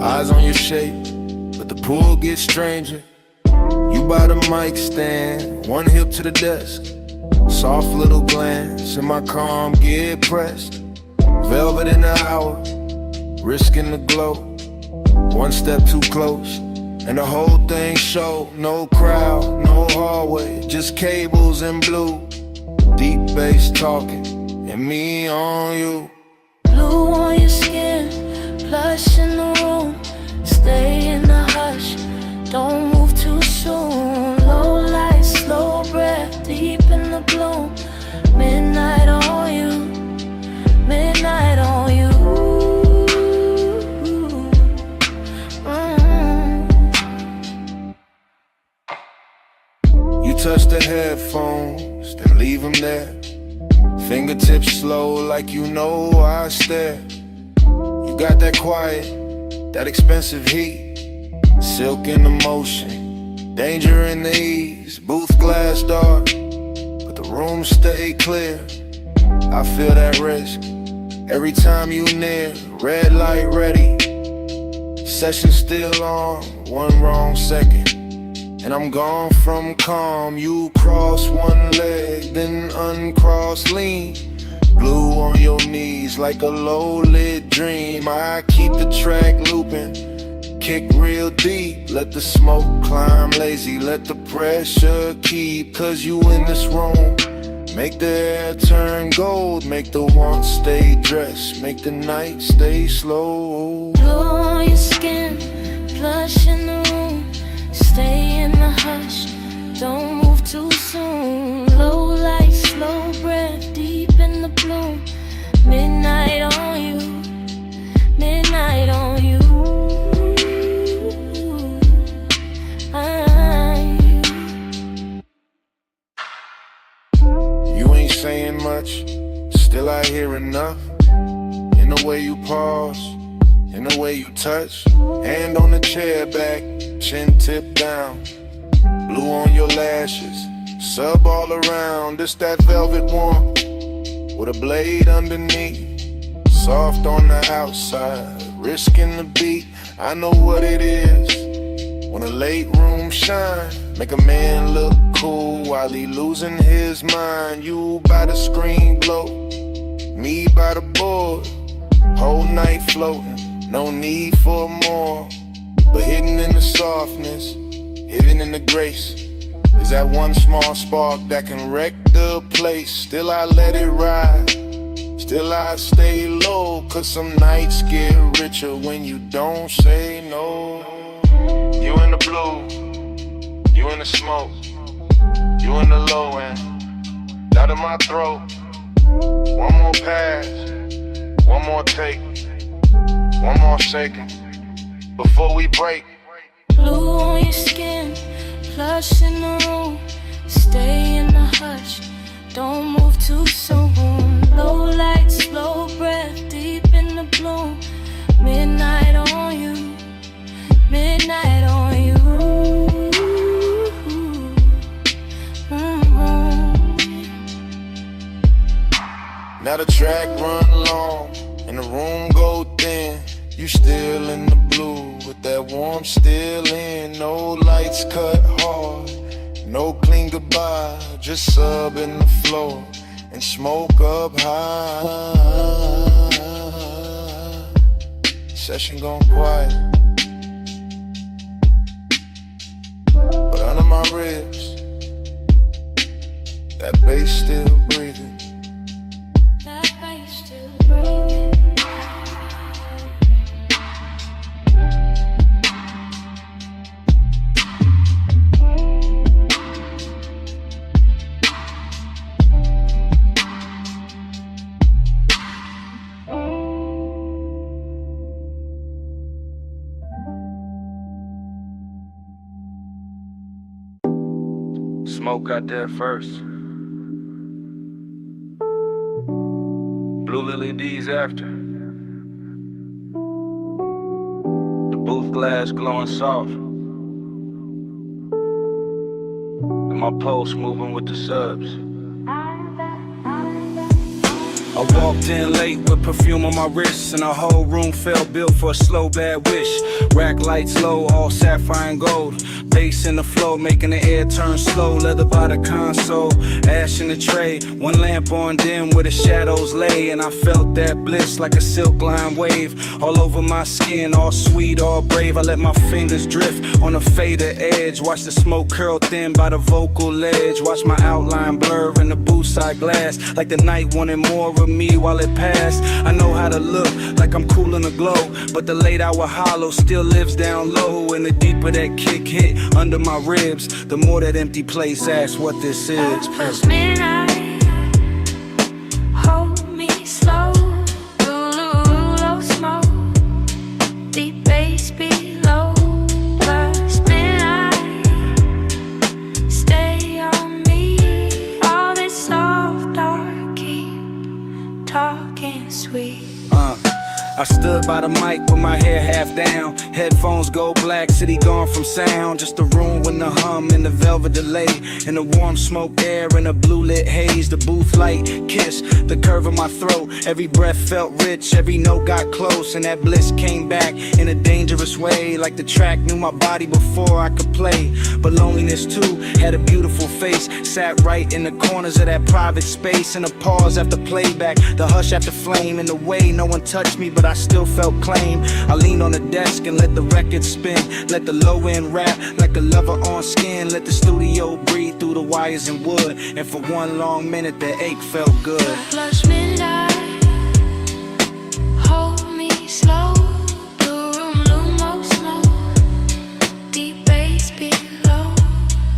Eyes on your shape, but the pool gets stranger. You by the mic stand, one hip to the desk. Soft little glance, and my calm get pressed. Velvet in the hour, risking the glow. One step too close, and the whole thing show. No crowd, no hallway, just cables and blue. Deep bass talking, and me on you. Blue on your skin, plush in the room. Stay in the hush, don't move too soon. Low light, slow breath, deep in the gloom. Midnight on you, midnight on you. You touch the headphones, then leave them there. Fingertips slow like you know I stare. You got that quiet, that expensive heat. Silk in the motion, danger in the ease. Booth glass dark, but the room stay clear. I feel that risk every time you near. Red light ready, session still on. One wrong second, and I'm gone from calm. You cross one leg, then uncross lean. Blue on your knees like a low-lit dream. I keep the track looping, kick real deep. Let the smoke climb lazy, let the pressure keep. Cause you in this room, make the air turn gold. Make the want stay dressed, make the night stay slow. Blue on your skin, plush in the room. Stay in the hush, don't move too soon. Low light, slow breath, deep in the bloom. Midnight on you, midnight on you. You ain't saying much, still I hear enough. In the way you pause, in the way you touch. Hand on the chair back, chin tip down. Blue on your lashes, sub all around. This that velvet warmth, with a blade underneath. Soft on the outside, risking the beat. I know what it is when a late room shine. Make a man look cool while he losing his mind. You by the screen glow, me by the board. Whole night floating, no need for more. But hidden in the softness, hidden in the grace, is that one small spark that can wreck the place. Still I let it ride, still I stay low. Cause some nights get richer when you don't say no. You in the blue, you in the smoke, you in the low end, out of my throat. One more pass, one more take, one more second before we break. Blue on your skin, plush in the room. Stay in the hush, don't move too soon. Low light, slow breath, deep in the bloom. Midnight on you, midnight on you. Now the track run long and the room go thin. You still in the blue with that warmth still in. No lights cut hard, no clean goodbye. Just sub in the floor and smoke up high. Session gone quiet, but under my ribs Smoke got there first. Blue Lily D's after. The booth glass glowing soft. And my pulse moving with the subs. I walked in late with perfume on my wrists, and the whole room felt built for a slow bad wish. Rack lights low, all sapphire and gold. Bass in the flow, making the air turn slow. Leather by the console, ash in the tray. One lamp on dim where the shadows lay, and I felt that bliss like a silk line wave all over my skin, all sweet, all brave. I let my fingers drift on the fader edge. Watch the smoke curl thin by the vocal ledge. Watch my outline blur in the booth side glass, like the night wanted more of me while it passed. I know how to look like I'm cool in the glow, but the late hour hollow still lives down low. And the deeper that kick hit under my ribs, the more that empty place asks what this is. Plus midnight, hold me slow. Low smoke, deep bass below. Plus midnight, stay on me. All this soft dark keep talking sweet. I stood by the mic with my hair half down. Headphones go black, city gone from sound. Just a room with the hum and the velvet delay, and the warm smoke air and the blue lit haze. The booth light kiss the curve of my throat. Every breath felt rich, every note got close, and that bliss came back in a dangerous way. Like the track knew my body before I could play. But loneliness too had a beautiful face. Sat right in the corners of that private space. And a pause after playback, the hush after flame. In the way no one touched me, but I still felt claim. I leaned on the desk and let the record spin. Let the low end rap like a lover on skin. Let the studio breathe through the wires and wood. And for one long minute the ache felt good. Plus midnight, hold me slow. The room low smoke, deep bass below.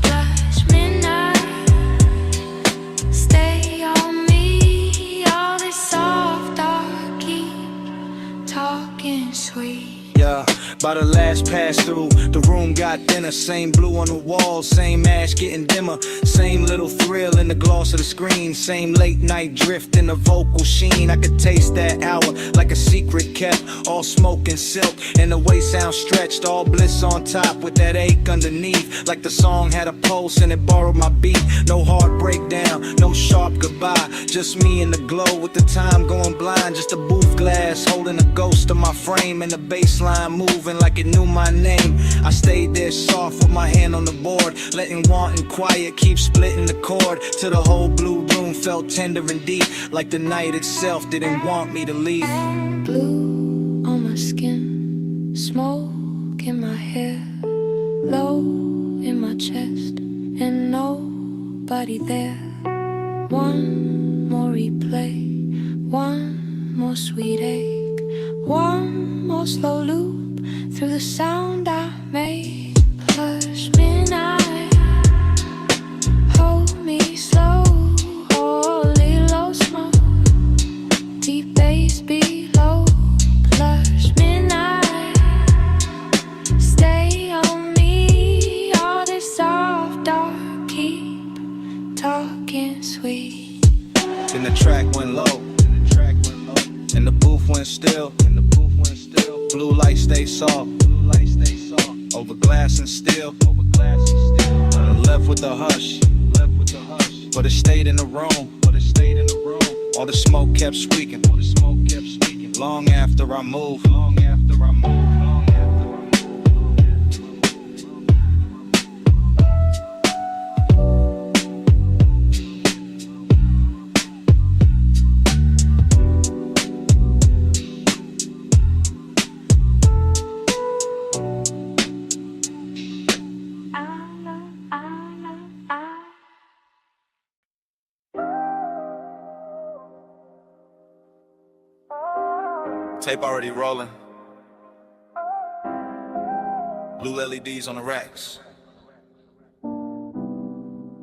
Plus midnight, stay on me. All this soft dark keep talking sweet. Yeah, by the last pass through, the room got thinner. Same blue on the walls, same ash getting dimmer. Same little thrill in the gloss of the screen. Same late night drift in the vocal sheen. I could taste that hour like a secret kept. All smoke and silk, and the way sound stretched. All bliss on top with that ache underneath. Like the song had a pulse and it borrowed my beat. No heart breakdown, no sharp goodbye. Just me in the glow with the time going blind. Just a booth glass holding a ghost of my frame. And the baseline moving like it knew my name. I stayed there soft with my hand on the board, letting want and quiet keep splitting the chord. Till the whole blue room felt tender and deep, like the night itself didn't want me to leave. Blue on my skin, smoke in my hair, low in my chest, and nobody there. One more replay, one more sweet ache, one more slow loop through the sound I made. Plus midnight, hold me slow. Holy low smoke, deep bass below. Plus midnight, stay on me. All this soft dark keep talking sweet. Then the track went low, and the booth went still. Blue light stay soft, over glass and steel. Left with the hush, but it stayed in the room. All the smoke kept squeaking, long after I moved. Tape already rolling. Blue LEDs on the racks.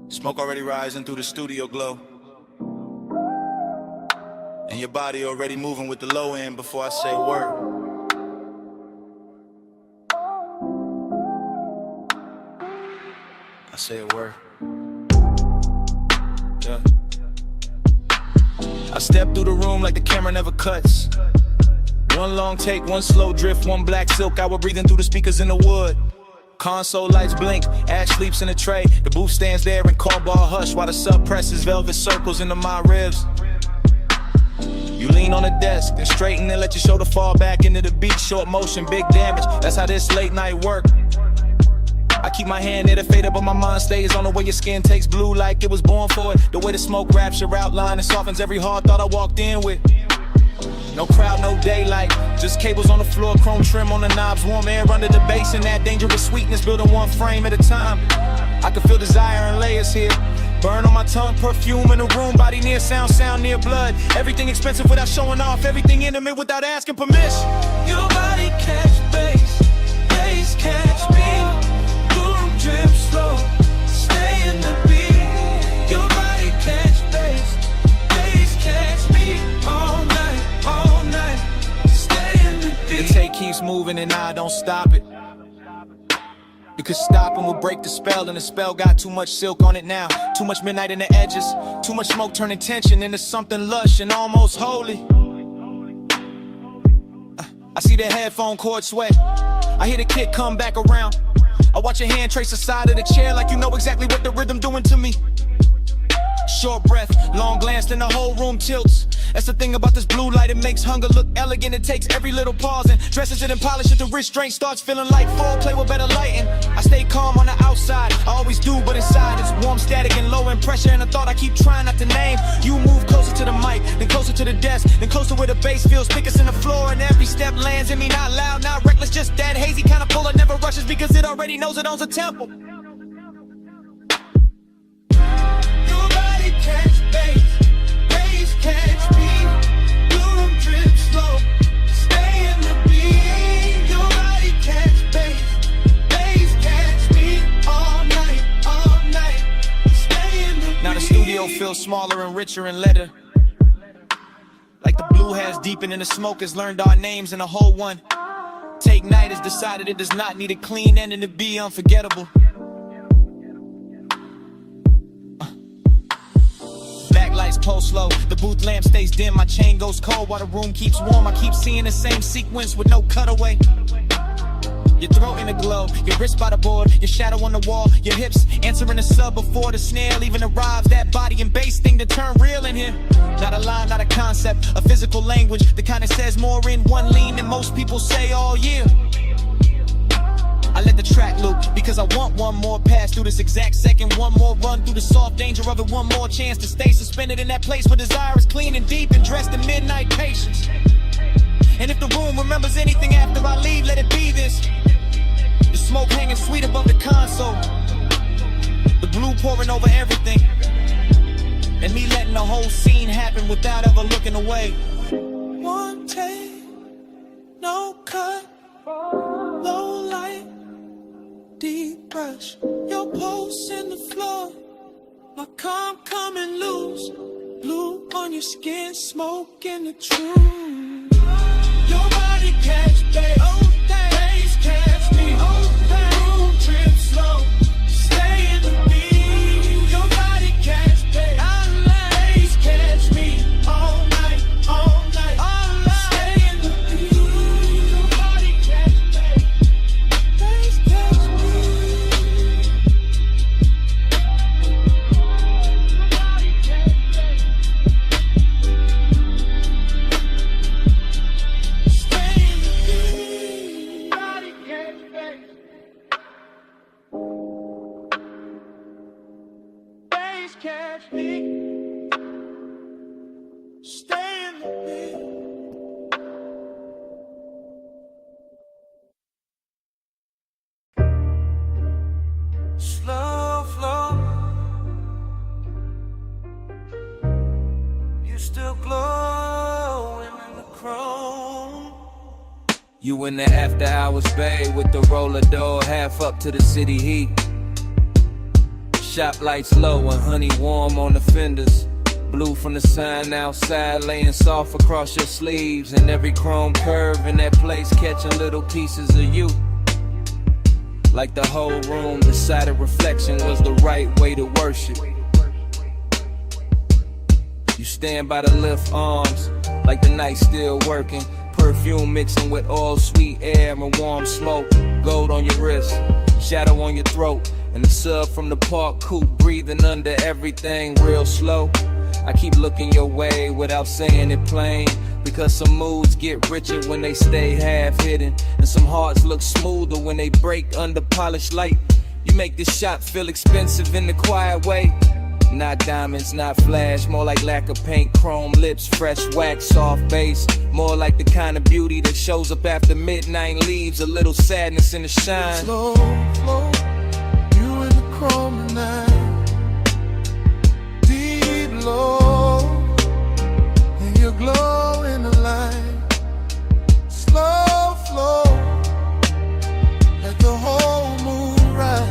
Smoke already rising through the studio glow. And your body already moving with the low end before I say a word. I say a word. step through the room like the camera never cuts. One long take, one slow drift, one black silk hour breathing through the speakers in the wood. Console lights blink, Ash sleeps in a tray. The booth stands there in cardboard hush while the sub presses velvet circles into my ribs. You lean on the desk, then straighten and let your shoulder fall back into the beat. Short motion, big damage, that's how this late night work. I keep my hand near the fader, but my mind stays on the way your skin takes blue like it was born for it. The way the smoke wraps your outline and softens every hard thought I walked in with. No crowd, no daylight, just cables on the floor, chrome trim on the knobs, warm air under the bass, and that dangerous sweetness building one frame at a time. I can feel desire in layers here. Burn on my tongue, perfume in the room, body near sound, sound near blood. Everything expensive without showing off, everything intimate without asking permission. Your body catch bass, bass catch me. Boom, drip slow, stay in the beat. Your body catch bass, bass catch me. All night, stay in the beat. The tape keeps moving and I don't stop it. Because stopping will break the spell, and the spell got too much silk on it now. Too much midnight in the edges, too much smoke turning tension into something lush and almost holy. I see the headphone cord sweat, I hear the kick come back around. I watch your hand trace the side of the chair like you know exactly what the rhythm doing to me. Short breath, long glance, then the whole room tilts. That's the thing about this blue light, it makes hunger look elegant. It takes every little pause and dresses it and polishes the restraint starts feeling like foreplay with better lighting. I stay calm on the outside, I always do, but inside it's warm, static, and low in pressure. And a thought I keep trying not to name. You move closer to the mic, then closer to the desk, then closer where the bass feels thickest in the floor. And every step lands in me, not loud, not reckless, just that hazy kind of pull that never rushes because it already knows it owns a tempo. Catch bass, bass catch me. Boom, drip slow, stay in the beat. Your body catch bass, bass catch me. All night, stay in the beat. Now the studio feels smaller and richer in letter. Like the blue has deepened and the smoke has learned our names and a whole one. Take Night has decided it does not need a clean ending to be unforgettable. Lights pulse slow, the booth lamp stays dim, my chain goes cold while the room keeps warm. I keep seeing the same sequence with no cutaway. Your throat in a glow, your wrist by the board, your shadow on the wall, your hips answering the sub before the snare even arrives. That body and bass thing to turn real in here. Not a line, not a concept, a physical language, the kind that says more in one lean than most people say all year. I let the track loop because I want one more pass through this exact second, one more run through the soft danger of it, one more chance to stay suspended in that place where desire is clean and deep and dressed in midnight patience. And if the room remembers anything after I leave, let it be this. The smoke hanging sweet above the console, the blue pouring over everything, and me letting the whole scene happen without ever looking away. One take, no cut, low light, deep brush, your pulse in the floor, like I'm coming loose. Blue on your skin, smoke in the truth. Your body catch bass, bass catch me. Boom, trip slow, stay in the beat. Your body catch bass, bass catch me. All night, stay in the beat. Your body catch bass, bass catch me. Catch me, stay in the beat. Slow flow, you still glowing in the chrome. You in the after hours bay with the roller door half up to the city heat. Shop lights low and honey warm on the fenders. Blue from the sign outside laying soft across your sleeves. And every chrome curve in that place catching little pieces of you. Like the whole room decided reflection was the right way to worship. You stand by the lift arms, like the night still working. Perfume mixing with all sweet air and warm smoke. Gold on your wrist, shadow on your throat. And the sub from the park coupe breathing under everything real slow. I keep looking your way without saying it plain, because some moods get richer when they stay half hidden, and some hearts look smoother when they break under polished light. You make this shop feel expensive in the quiet way. Not diamonds, not flash, more like lack of paint, chrome lips, fresh wax, soft bass. More like the kind of beauty that shows up after midnight and leaves a little sadness in the shine. Slow, slow, you in the chrome tonight. Deep low, and you glow in the light. Slow flow, let the whole moon ride.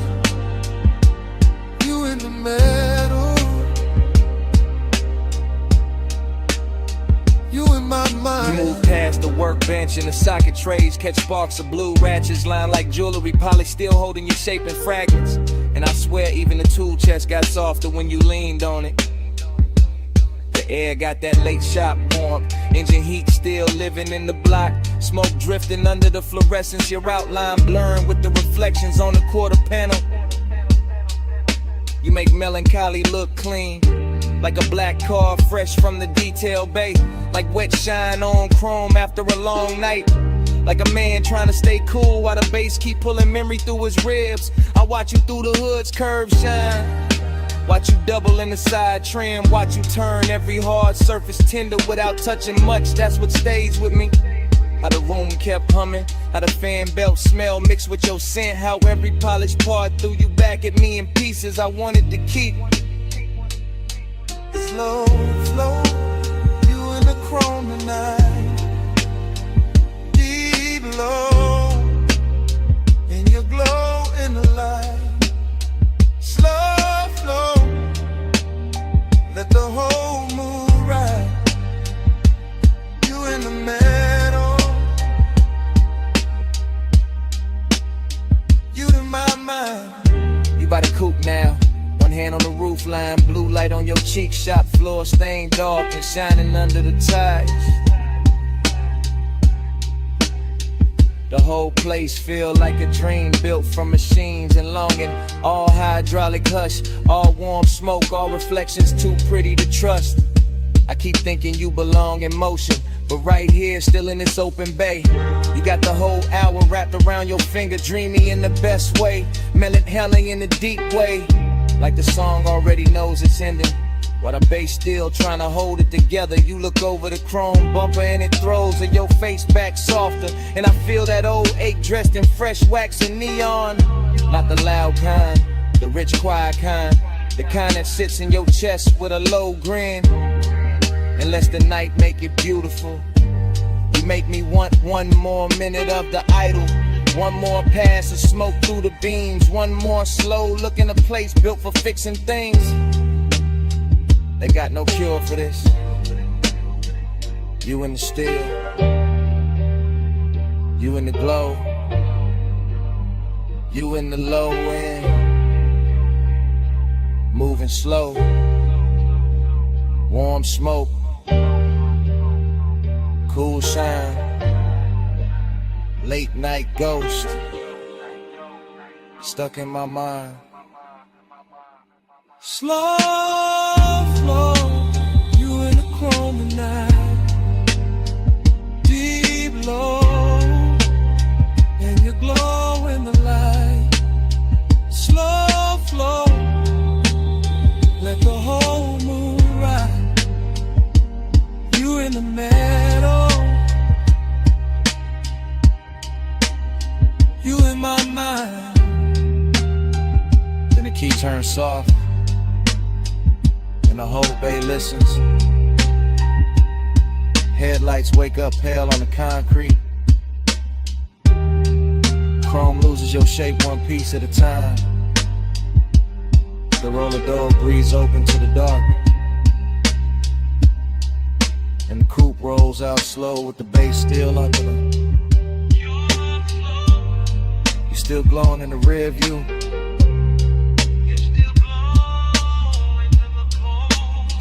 You in the middle, you in my mind. You move past the workbench and the socket trays, catch sparks of blue ratchets lined like jewelry, polished, still holding your shape in fragments. And I swear even the tool chest got softer when you leaned on it. The air got that late shop warmth, engine heat still living in the block. Smoke drifting under the fluorescence, your outline blurring with the reflections on the quarter panel. You make melancholy look clean, like a black car fresh from the detail bay. Like wet shine on chrome after a long night. Like a man trying to stay cool while the bass keep pulling memory through his ribs. I watch you through the hood's curved shine. Watch you double in the side trim. Watch you turn every hard surface tender without touching much. That's what stays with me. How the room kept humming, how the fan belt smell mixed with your scent. How every polished part threw you back at me in pieces I wanted to keep. Slow, slow, you in the chrome tonight. Deep low, and you glow in the light. Slow flow, let the whole moon ride. You in the middle, you in my mind. You by the coupe now, one hand on the roof line, blue light on your cheek, shop floor stained dark and shining under the tires. The whole place feel like a dream built from machines and longing. All hydraulic hush, all warm smoke, all reflections too pretty to trust. I keep thinking you belong in motion, but right here, still in this open bay. You got the whole hour wrapped around your finger, dreamy in the best way, melancholy in a deep way. Like the song already knows it's ending, while the bass still trying to hold it together. You look over the chrome bumper and it throws your face back softer. And I feel that old ache dressed in fresh wax and neon. Not the loud kind, the rich quiet kind, the kind that sits in your chest with a low grin. And lets the night make it beautiful. You make me want one more minute of the idol. One more pass of smoke through the beams. One more slow look in a place built for fixing things. They got no cure for this. You in the still, you in the glow, you in the low end, moving slow, warm smoke, cool shine, late night ghost, stuck in my mind. Slow flow, you in the chrome tonight. Deep low, and you glow in the light. Slow flow, let the whole moon ride. You in the middle, you in my mind. Then the key turns soft, and the whole bay listens. Headlights wake up pale on the concrete. Chrome loses your shape one piece at a time. The roller door breathes open to the dark, and the coupe rolls out slow with the bass still under them. You still glowing in the rear view.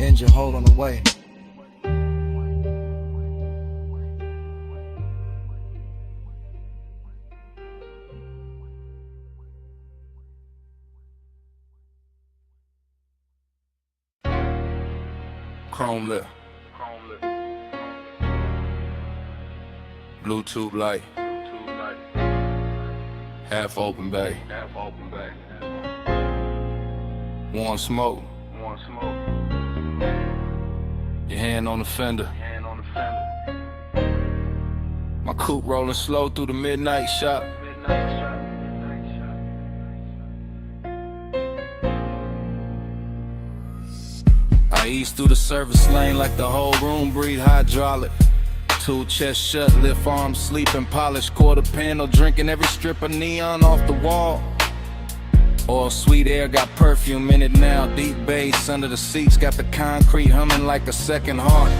Engine hold on the way. chrome lip. Bluetooth light. Half open bay. Warm smoke. Your hand on the fender. My coupe rolling slow through the midnight shop. I ease through the service lane like the whole room breathe hydraulic. Two chest shut, lift arms, sleeping, polished quarter panel, drinking every strip of neon off the wall. All sweet air, got perfume in it now. Deep bass under the seats, got the concrete humming like a second heart.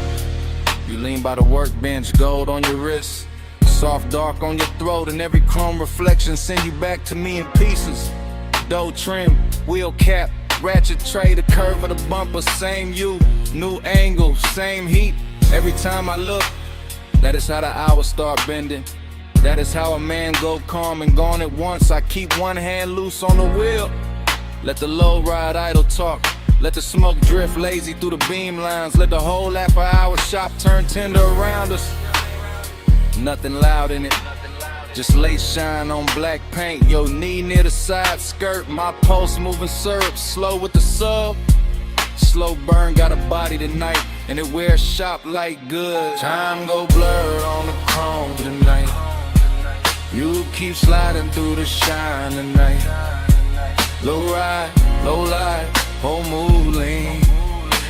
You lean by the workbench, gold on your wrist, soft dark on your throat, and every chrome reflection send you back to me in pieces. Dough trim, wheel cap, ratchet tray, the curve of the bumper, same you, new angle, same heat. Every time I look, that is how the hours start bending. That is how a man go calm and gone at once. I keep one hand loose on the wheel. Let the low ride idle talk. Let the smoke drift lazy through the beam lines. Let the whole after hour shop turn tender around us. Nothing loud in it, just lace shine on black paint. Your knee near the side skirt. My pulse moving syrup, slow with the sub. Slow burn, got a body tonight, and it wears shop like good. Time go blurred on the chrome tonight. You keep sliding through the shine tonight. Low ride, low light, whole move lean.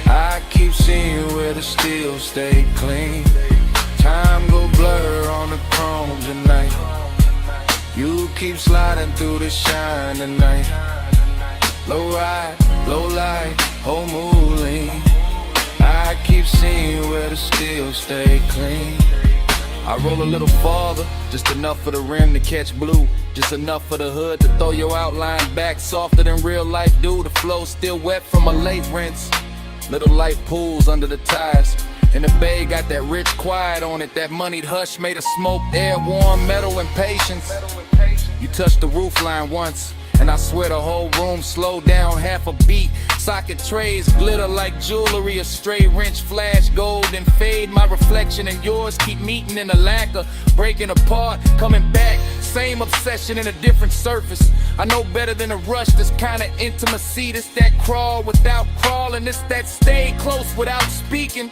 I keep seeing where the steel stay clean. Time go blur on the chrome tonight. You keep sliding through the shine tonight. Low ride, low light, whole move lean. I keep seeing where the steel stay clean. I roll a little farther, just enough for the rim to catch blue. Just enough for the hood to throw your outline back softer than real life do. The flow still wet from a late rinse. Little light pools under the tires. And the bay got that rich quiet on it. That moneyed hush made of smoke, air, warm metal and patience. You touched the roof line once, and I swear the whole room slowed down half a beat. Socket trays glitter like jewelry, a stray wrench flash gold and fade. My reflection and yours keep meeting in a lacquer, breaking apart, coming back. Same obsession in a different surface. I know better than a rush, this kind of intimacy. This that crawl without crawling, this that stay close without speaking.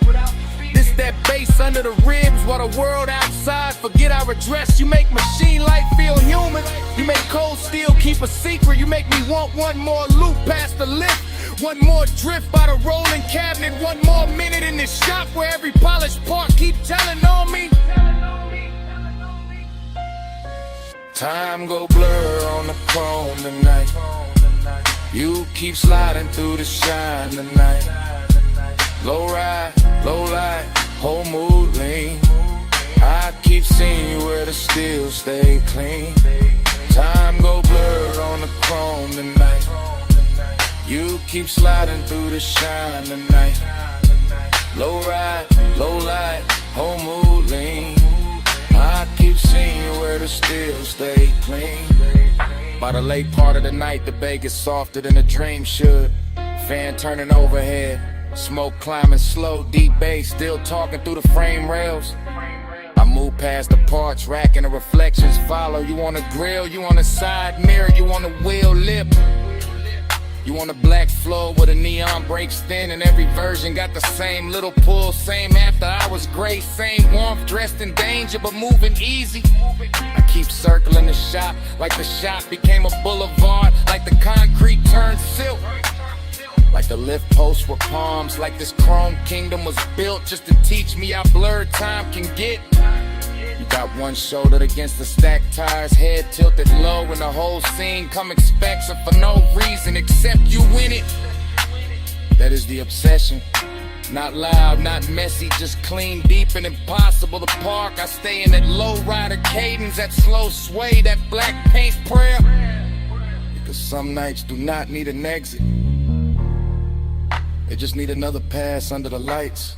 This that bass under the ribs while the world outside forget our address. You make machine life feel human. You make cold steel keep a secret. You make me want one more loop past the lift. One more drift by the rolling cabinet. One more minute in this shop where every polished part keep telling on me. Time go blur on the chrome tonight. You keep sliding through the shine tonight. Low ride, low light, whole mood lean. I keep seeing where the steel stay clean. Time go blur on the chrome tonight. You keep sliding through the shine tonight. Low ride, low light, whole mood lean. I keep seeing where the steel stay clean. By the late part of the night, the bay gets softer than a dream should. Fan turning overhead, smoke climbing slow, deep bass still talking through the frame rails. I move past the parts, rack and the reflections follow. You on the grill, you on the side mirror, you on the wheel lip. You on the black floor where the neon breaks thin, and every version got the same little pull, same after hours grace, same warmth, dressed in danger but moving easy. I keep circling the shop like the shop became a boulevard, like the concrete turned silk, like the lift posts were palms, like this chrome kingdom was built just to teach me how blurred time can get. You got one shoulder against the stacked tires, head tilted low, and the whole scene come expects it for no reason except you in it. That is the obsession. Not loud, not messy, just clean, deep, and impossible to park. I stay in that low rider cadence, that slow sway, that black paint prayer. Because some nights do not need an exit. They just need another pass under the lights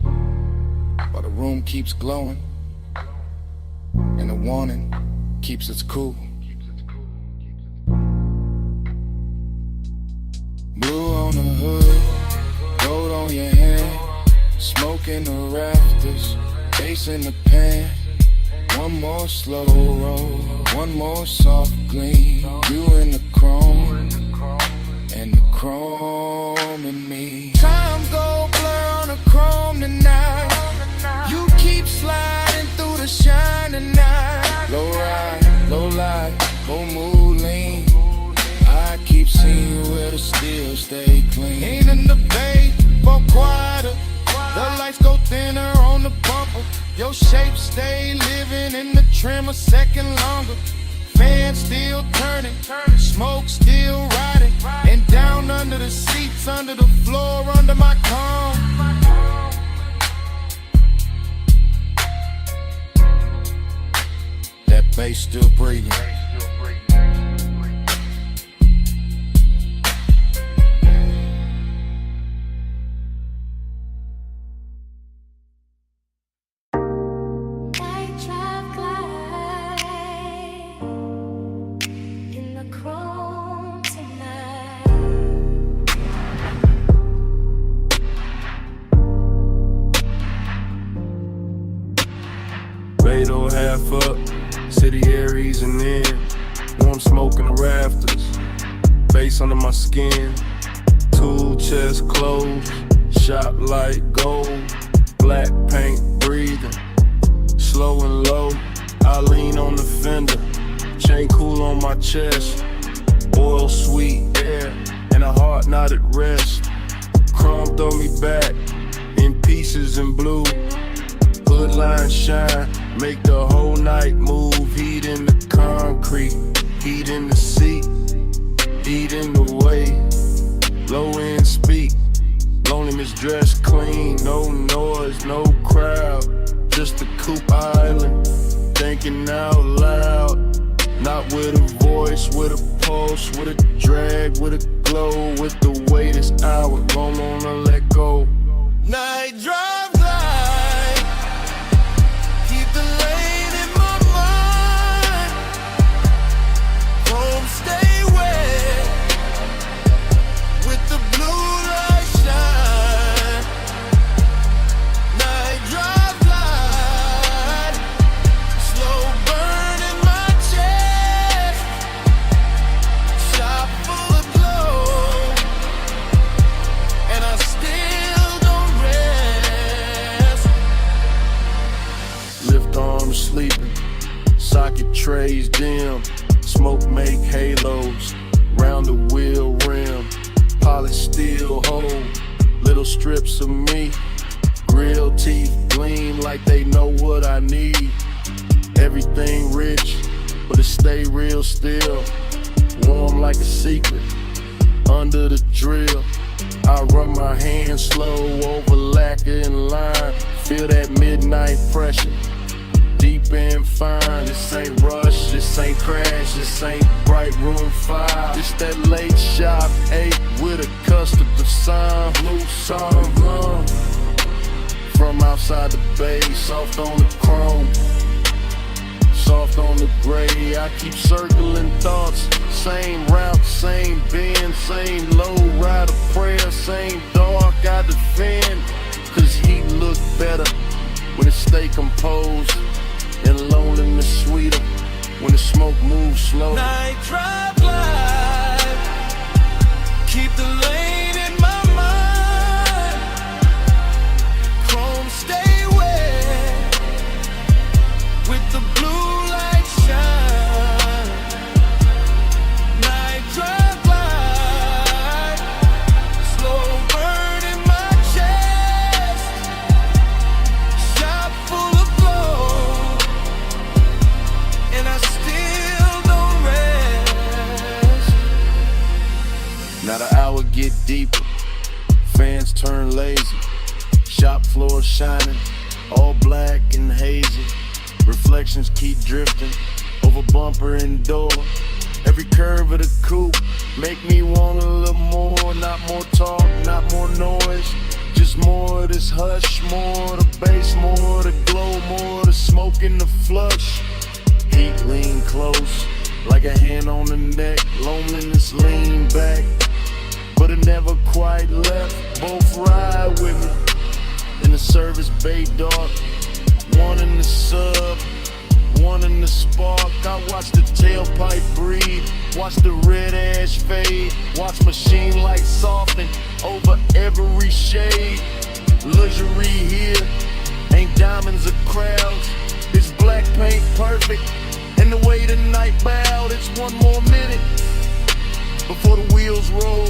while the room keeps glowing and the warning keeps its cool. Blue on the hood, gold on your hand. Smoke in the rafters, bass in the pan. One more slow roll, one more soft gleam. You in the chrome, and the chrome in me. Time go blur on the chrome tonight. You keep sliding through the shining night. Low ride, low light, whole mood lean. I keep seeing where the steel stay clean. Ain't in the bay, but quieter. The lights go thinner on the bumper. Your shape stay living in the trim a second longer. Fan still turning, smoke still riding. And down under the seats, under the floor, under my comb. That bass still breathing. Beto half up, city air easing in. Warm smoke in the rafters, bass under my skin. Tool chest closed, shop light gold. Black paint breathing, slow and low. I lean on the fender, chain cool on my chest. Oil sweet air, and a heart not at rest. Chrome throw me back, in pieces in blue. Hood line shine, make the whole night move. Heat in the concrete, heat in the seat, heat in the way. Low end speak, loneliness dressed clean. No noise, no crowd, just a coupe island. Thinking out loud, not with a voice, with a pulse, with a drag, with a glow. With the weight this hour, don't wanna let go. Night drive light, keep the lane in my mind. Home stay wet, with the blue light shine. Night drive light, slow burn in my chest. Shop full of glow, and I still don't rest. Lift arms sleeping, socket trays dim. Smoke make halos, round the wheel rim. Polished steel hold, little strips of me. Grill teeth gleam like they know what I need. Everything rich, but it stay real still. Warm like a secret, under the drill. I run my hands slow over lacquer and lime. Feel that midnight pressure, deep and fine. This ain't rush, this ain't crash, this ain't bright room 5. This that late shop 8 with a customer sign. Blue song from outside the bay, soft on the chrome, soft on the gray. I keep circling thoughts, same route, same bend, same low rider prayer, same dark I defend. Cause heat look better when it stay composed, and loneliness sweeter when the smoke moves slow. Night drive light, keep the lane in my mind. Chrome stay wet, with the blue light shine. Night drive light, slow burn in my chest. Shop full of glow, and I still don't rest. Now the hour get deeper, fans turn lazy. Shop floor shining, all black and hazy. Reflections keep drifting over bumper and door. Every curve of the coupe make me want a little more. Not more talk, not more noise, just more of this hush. More of the bass, more of the glow, more of the smoke in the flush. Heat lean close, like a hand on the neck. Loneliness lean back, but it never quite left. Both ride with me, in the service bay dark. One in the sub, one in the spark. I watch the tailpipe breathe, watch the red ash fade, watch machine lights soften over every shade. Luxury here, ain't diamonds or crowds. It's black paint perfect, and the way the night bowed. It's one more minute before the wheels roll.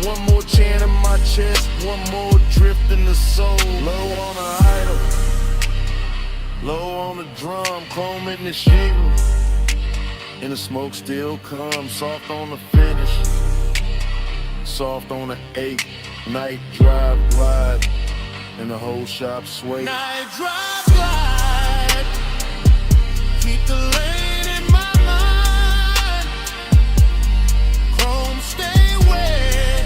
One more chant in my chest, one more drift in the soul. Low on the idol, low on the drum, chrome in the shingles, and the smoke still comes. Soft on the finish, soft on the 8. Night drive glide, and the whole shop sway. Night drive glide, keep the lane in my mind. Chrome stay wet,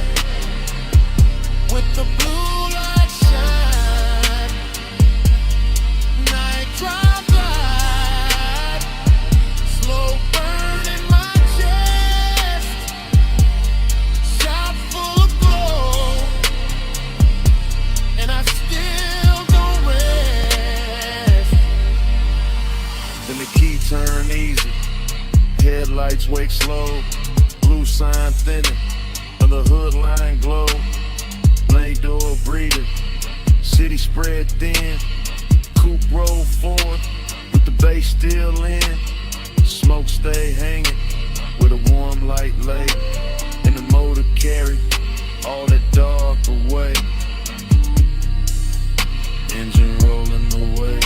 with the blue light shine. Night drive glide, slow burn in my chest. Shot full of glow, and I still don't rest. Then the key turn easy, headlights wake slow. Blue sign thinning, and the hood line glow. Blade door breathing, city spread thin. Coupe roll forward, with the bass still in. Smoke stay hanging, with a warm light lay. And the motor carry all that dark away. Engine rolling away,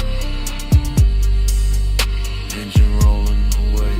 engine rolling away.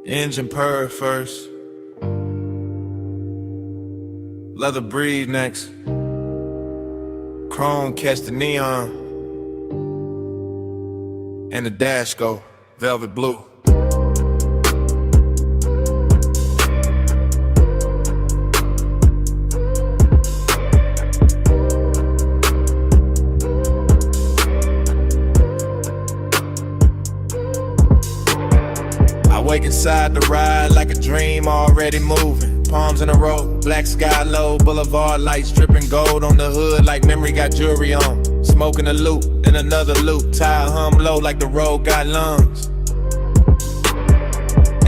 Engine purr first, leather breathe next, chrome catch the neon, and the dash go velvet blue. Wake inside the ride like a dream already moving. Palms in a row, black sky low, boulevard lights dripping gold on the hood like memory got jewelry on. Smoking a loop, then another loop, tire hum low like the road got lungs.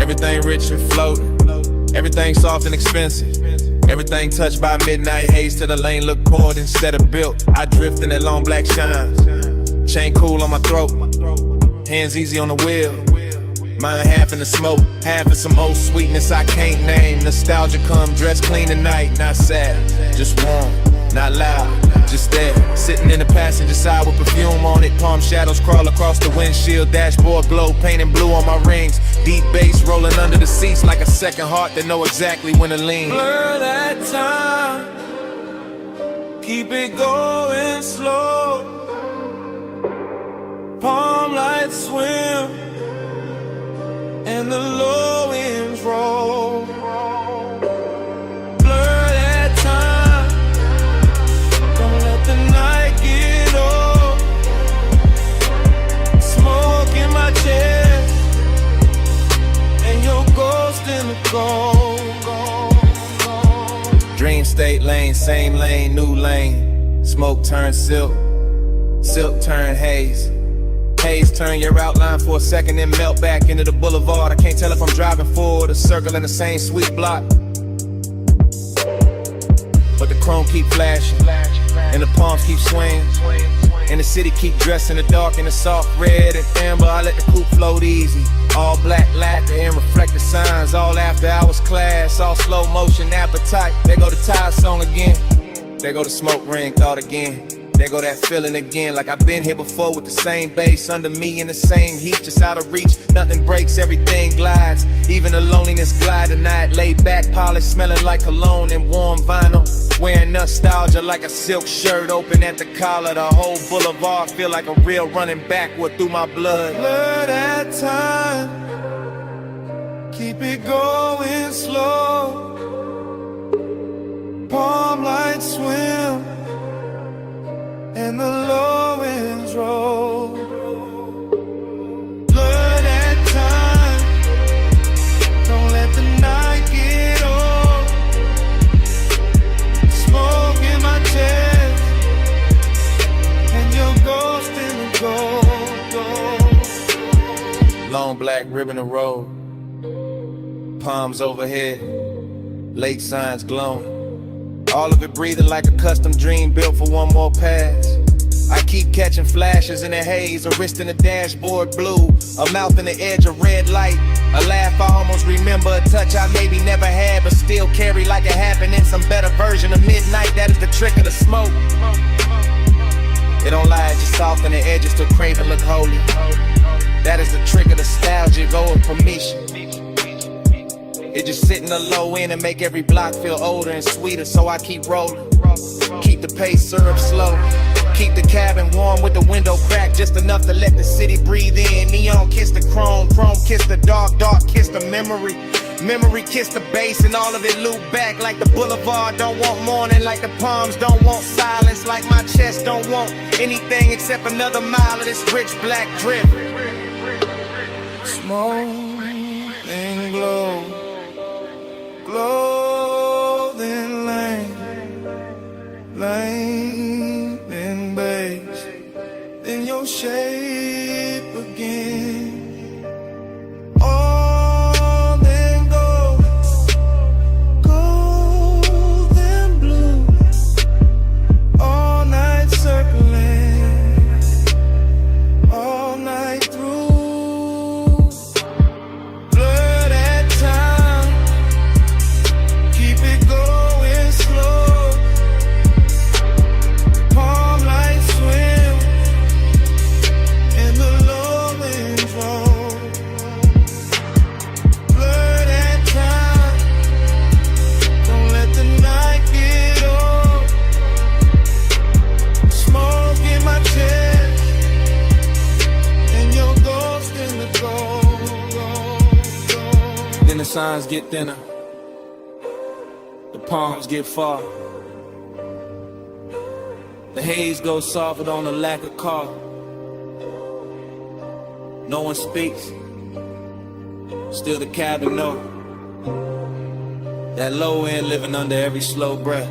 Everything rich and floating, everything soft and expensive. Everything touched by midnight haze till the lane look poured instead of built. I drift in that long black shine, chain cool on my throat, hands easy on the wheel. Mine half in the smoke, half in some old sweetness I can't name. Nostalgia come dressed clean tonight, not sad, just warm, not loud, just there. Sitting in the passenger side with perfume on it. Palm shadows crawl across the windshield, dashboard glow, painting blue on my rings. Deep bass rolling under the seats like a second heart that know exactly when to lean. Blur that time, keep it going slow. Palm lights swim, and the low winds roll. Blur that time, don't let the night get old. Smoke in my chest, and your ghost in the gold. Dream state lane, same lane, new lane. Smoke turns silk, Silk turn haze. Haze turn your outline for a second, then melt back into the boulevard. I can't tell if I'm driving forward or circling the same sweet block. But the chrome keep flashing, and the palms keep swinging, and the city keep dressed in the dark in the soft red and amber. I let the coupe float easy. All black lacquer and reflective signs. All after hours class, all slow motion appetite. There go the Tide song again. There go the smoke ring thought again. There go that feeling again, like I've been here before with the same bass under me in the same heat, just out of reach. Nothing breaks, everything glides. Even the loneliness glide tonight. Laid back, polished, smelling like cologne and warm vinyl. Wearing nostalgia like a silk shirt open at the collar. The whole boulevard feel like a real running backward through my blood. Blur that time, keep it going slow. Palm lights swim and the low winds roll. Blur that time, don't let the night get old. Smoke in my chest, and your ghost in the gold. Long black ribbon of road, palms overhead, lake signs glowing. All of it breathing like a custom dream built for one more pass. I keep catching flashes in the haze, a wrist in the dashboard blue, a mouth in the edge of red light, a laugh I almost remember, a touch I maybe never had but still carry like it happened in some better version of midnight. That is the trick of the smoke. It don't lie, it just soften the edges till craving look holy. That is the trick of nostalgia, go with permission. It just sit in the low end and make every block feel older and sweeter. So I keep rolling, keep the pace syrup slow, keep the cabin warm with the window cracked just enough to let the city breathe in. Neon kiss the chrome, chrome kiss the dark, dark kiss the memory. Memory kiss the bass and all of it loop back like the boulevard don't want morning, like the palms don't want silence, like my chest don't want anything except another mile of this rich black drip. Smoke and glow, clothing lane, lane and base, then your shape again. All then gold, gold and blue, all night circling, all night through. Blur that time, keep it going slow. Palm lights swim and the low winds roll. Blur that time, don't let the night get old. Smoke in my chest and your ghost in the gold. Then the signs get thinner, the palms get far. The haze goes softer on the lack of car. No one speaks, still the cabin know. That low end living under every slow breath.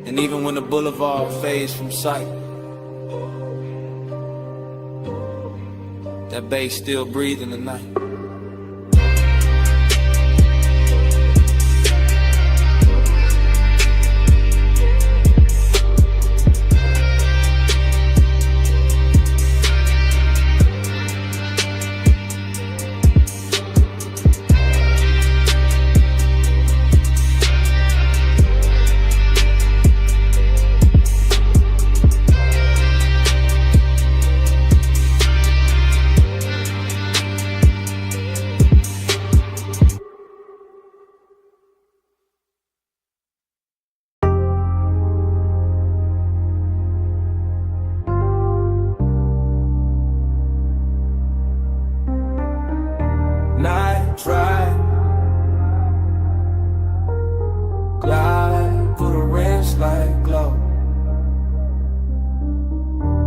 And even when the boulevard fades from sight, that bass still breathing the night. Night drive, glide through the wrist like glow.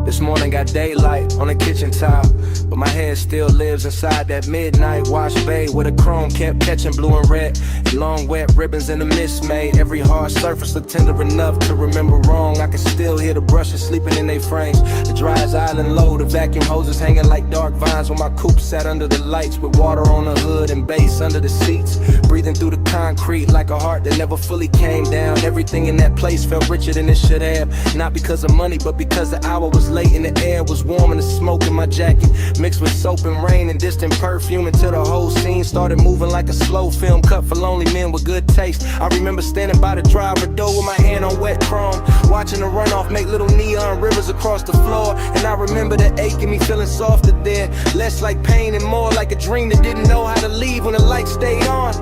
This morning got daylight on the kitchen tile. but my head still lives inside that midnight wash bay where the chrome kept catching blue and red. And long wet ribbons in the mist made every hard surface look tender enough to remember wrong. I can still hear the brushes sleeping in their frames. The dry's island low, the vacuum hoses hanging like dark vines when my coupe sat under the lights with water on the hood and bass under the seats. Breathing through the concrete like a heart that never fully came down. Everything in that place felt richer than it should have. Not because of money, but because the hour was late and the air was warm and the smoke in my jacket mixed with soap and rain and distant perfume until the whole scene started moving like a slow film cut for lonely men with good taste. I remember standing by the driver door with my hand on wet chrome, watching the runoff make little neon rivers across the floor. And I remember the ache in me feeling softer there, less like pain and more like a dream that didn't know how to leave when the lights stayed on.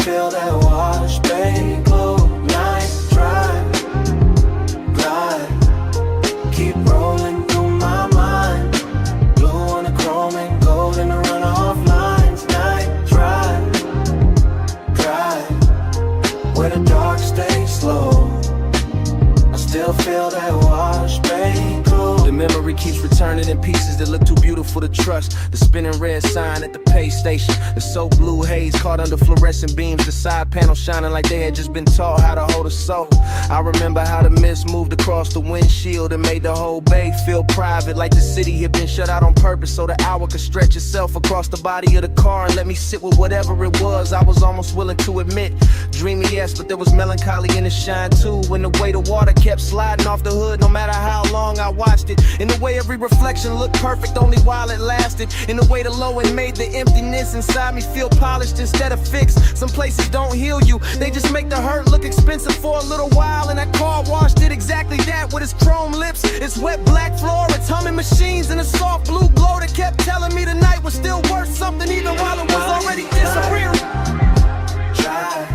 Feel that wash, bay glow. Night drive, glide, keep rolling through my mind. Blue on the chrome and gold in the runoff lines. Night drive, where the dark stays slow. I still feel that wash, bay glow. The memory keeps returning in pieces that look too beautiful to trust. The spinning red sign at the pay station, the soap blue haze caught under fluorescent beams, the side panel shining like they had just been taught how to hold a soul. I remember how the mist moved across the windshield and made the whole bay feel private, like the city had been shut out on purpose so the hour could stretch itself across the body of the car and let me sit with whatever it was I was almost willing to admit. Dreamy, yes, but there was melancholy in the shine too, when the way the water kept sliding off the hood no matter how long I watched it. In the way every reflection looked perfect only while it lasted. In the way the low end made the emptiness inside me feel polished instead of fixed. Some places don't heal you, they just make the hurt look expensive for a little while. And that car wash did exactly that with its chrome lips, its wet black floor, its humming machines, and a soft blue glow that kept telling me the night was still worth something even while it was already disappearing. Drive,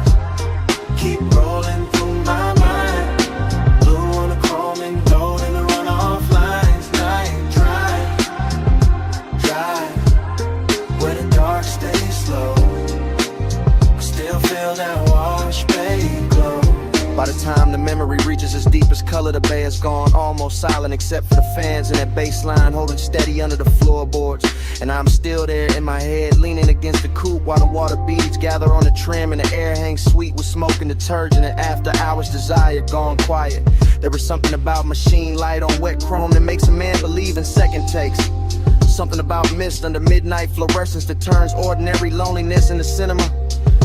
keep rolling through my mind. Blue on the chrome and gold in the runoff lines. Night drive, where the dark stays slow. I still feel that wash, bay glow. By the time the memory reaches its deepest color, the bay is gone, almost silent except for the fans and that bass line holding steady under the floorboards. And I'm still there in my head, leaning against the coupe while the water beads gather on the trim and the air hangs sweet with smoke and detergent and after hours desire gone quiet. There was something about machine light on wet chrome that makes a man believe in second takes. Something about mist under midnight fluorescence that turns ordinary loneliness into cinema.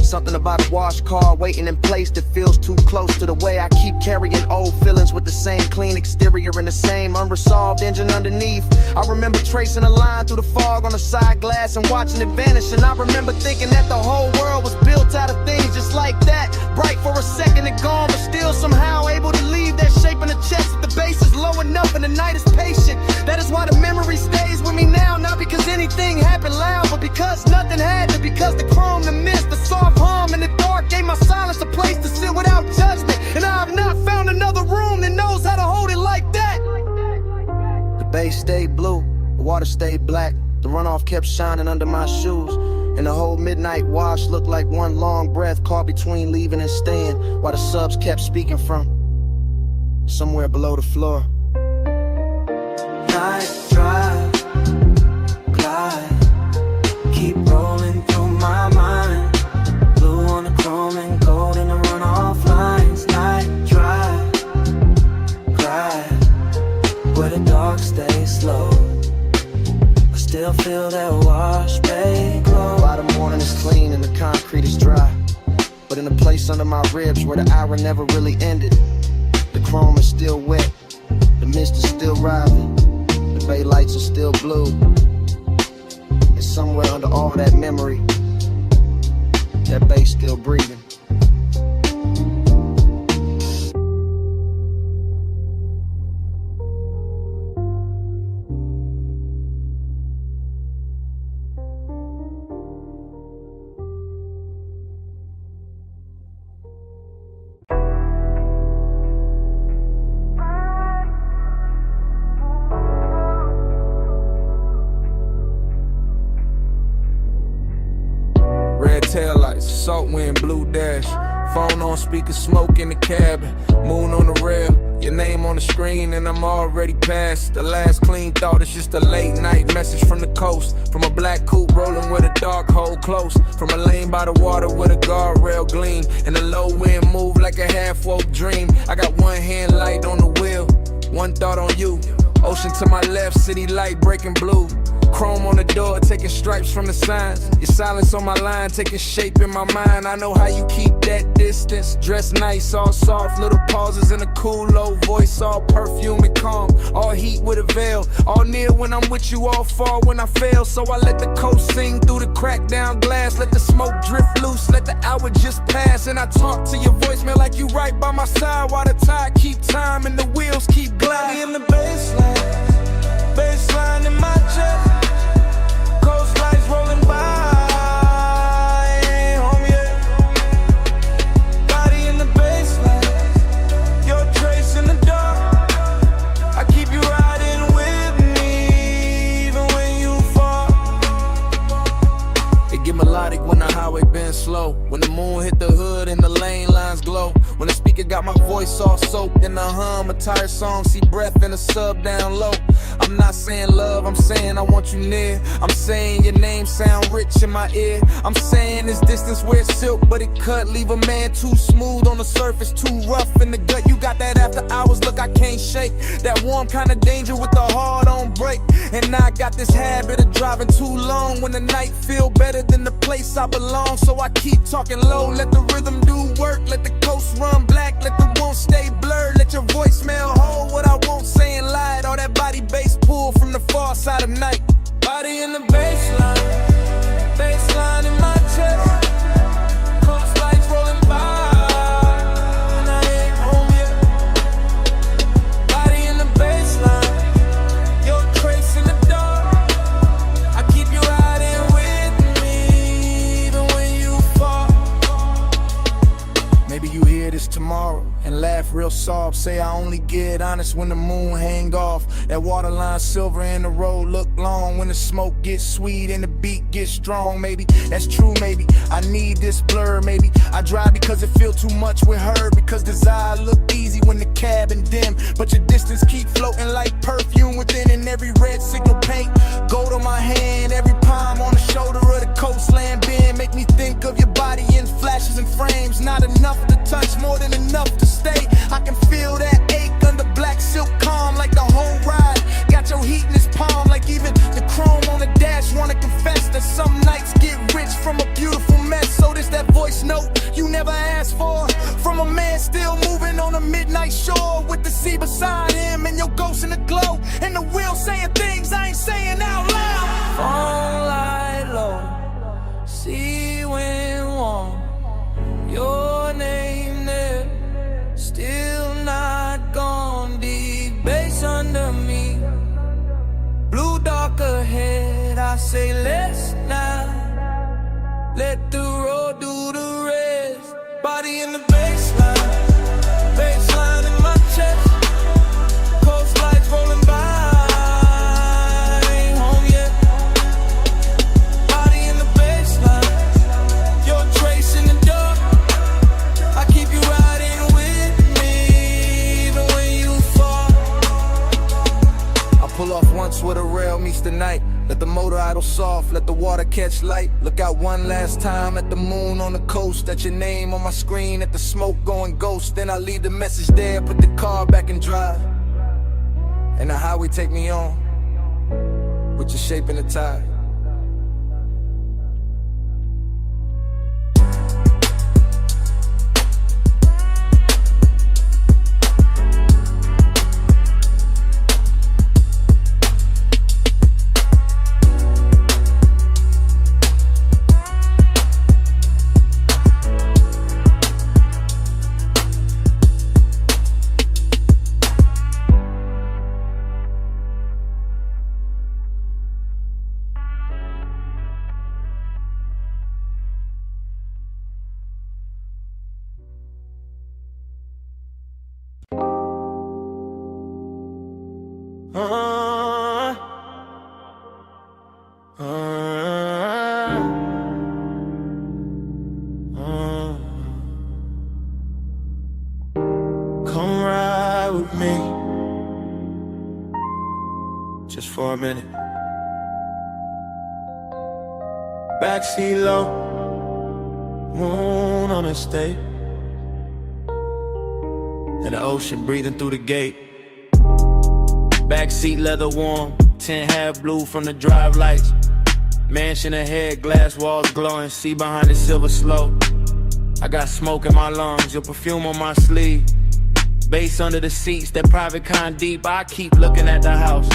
Something about a wash car waiting in place that feels too close to the way I keep carrying old feelings with the same clean exterior and the same unresolved engine underneath. I remember tracing a line through the fog on the side glass and watching it vanish. And I remember thinking that the whole world was built out of things just like that. Bright for a second and gone, but still somehow able to leave that shape in the chest if the bass is low enough and the night is patient. That is why the memory stays with me now, not because anything happened loud, but because nothing had to. Because the chrome, the mist, the soft hum in the dark gave my silence a place to sit without judgment. And I have not found another room that knows how to hold it like that. The bay stayed blue, the water stayed black, the runoff kept shining under my shoes, and the whole midnight wash looked like one long breath caught between leaving and staying, while the subs kept speaking from somewhere below the floor. Night drive, glide, keep rolling through my mind. Blue on the chrome and gold in the runoff lines. Night drive, glide, where the dark stays slow. I still feel that wash, bay glow. By the morning is clean and the concrete is dry, but in the place under my ribs where the hour never really ended, the chrome is still wet, the mist is still rising, the bay lights are still blue. And somewhere under all that memory, that bay still breathing. wind, blue dash. Phone on speaker, smoke in the cabin. Moon on the rail, your name on the screen, and I'm already past the last clean thought. It's just a late night message from the coast. From a black coupe rolling with a dark hole close. From a lane by the water with a guardrail gleam. And the low wind move like a half-woke dream. I got one hand light on the wheel, one thought on you. Ocean to my left, city light breaking blue. Chrome on the door, taking stripes from the signs. Your silence on my line, taking shape in my mind. I know how you keep that distance. Dress nice, all soft, little pauses in a cool low voice. All perfume and calm, all heat with a veil. All near when I'm with you, all far when I fail. So I let the coast sing through the cracked down glass. Let the smoke drift loose, let the hour just pass. And I talk to your voicemail like you right by my side. While the tide keep time and the wheels keep gliding. In the baseline in my chest. Coastline's rolling by, ain't home yet. Body in the baseline, your trace in the dark. I keep you riding with me, even when you fall. It get melodic when the highway bends slow. When the moon hit the hood and the lane lines glow. When the speaker got my voice all soaked in the hum, a tired song, see breath in a sub down low. I'm not saying love, I'm saying I want you near. I'm saying your name sound rich in my ear. I'm saying this distance where it's silk, but it cut. Leave a man too smooth on the surface, too rough in the gut. You got that after hours look I can't shake. That warm kind of danger with the heart on break. And now I got this habit of driving too long when the night feel better than the place I belong. So I keep talking low, let the rhythm do work. Let the coast run black, let the won't stay blurred. Let your voicemail hold what I won't say and lie. All that body bass pull from the far side of night. Body in the baseline in my chest. Coast lights rolling by, and I ain't home yet. Body in the baseline, your trace in the dark. I keep you riding with me, even when you fall. Maybe you hear this tomorrow and laugh real soft. Say I only get honest when the moon hang off. That waterline silver and the road look long. When the smoke gets sweet and the beat gets strong. Maybe that's true, maybe I need this blur. Maybe I drive because it feel too much with her. Because desire look easy when the cabin dim. But your distance keep floating like perfume within. And every red signal paint gold on my hand. Every palm on the shoulder of the coastland bend. Make me think of your body in flashes and frames. Not enough to touch, more than enough to stay. I can feel that ache under black silk calm. Like the whole ride got your heat in his palm. Like even the chrome on the dash. Wanna confess that some nights get rich from a beautiful mess. So this that voice note you never asked for, from a man still moving on a midnight shore. With the sea beside him and your ghost in the glow. And the wheel saying things I ain't saying out loud. Phone light low, sea wind warm. Your name there, still not gone. Deep bass under me, blue dark ahead. I say let's not let the road do the rest. Body in the baseline in my chest. Coast lights rolling by, ain't home yet. Body in the baseline, your trace in the dark. I keep you riding with me, even when you fall. I pull off once where the rail meets the night. Let the motor idle soft, let the water catch light. Look out one last time at the moon on the coast. At your name on my screen, at the smoke going ghost. Then I leave the message there, put the car back in drive. And the highway take me on, with your shape in the tide. with me? Just for a minute. Backseat low, moon on the state, and the ocean breathing through the gate. Backseat leather warm, 10 half blue from the drive lights. Mansion ahead, glass walls glowing, see behind the silver slope. I got smoke in my lungs, your perfume on my sleeve. Bass under the seats, that private kind deep. I keep looking at the house,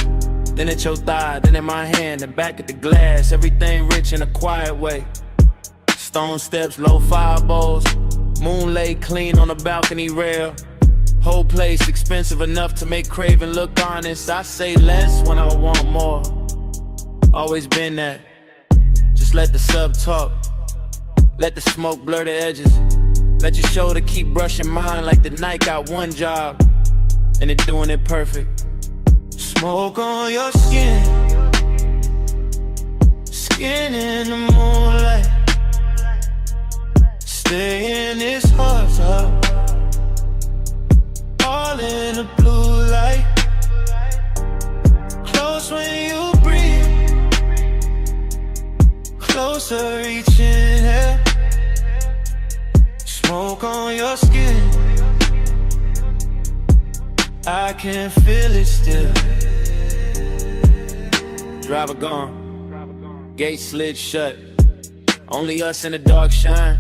then at your thigh, then in my hand, the back of the glass. Everything rich in a quiet way. Stone steps, low fire bowls, moon laid clean on the balcony rail. Whole place expensive enough to make craving look honest. I say less when I want more. Always been that. Just let the sub talk. Let the smoke blur the edges. Let your shoulder keep brushing mine like the night got one job, and it doing it perfect. Smoke on your skin, skin in the moonlight. Stay in this heart up, all in the blue light. Close when you breathe, closer reaching here. Smoke on your skin, I can feel it still. Driver gone, gate slid shut, only us in the dark shine.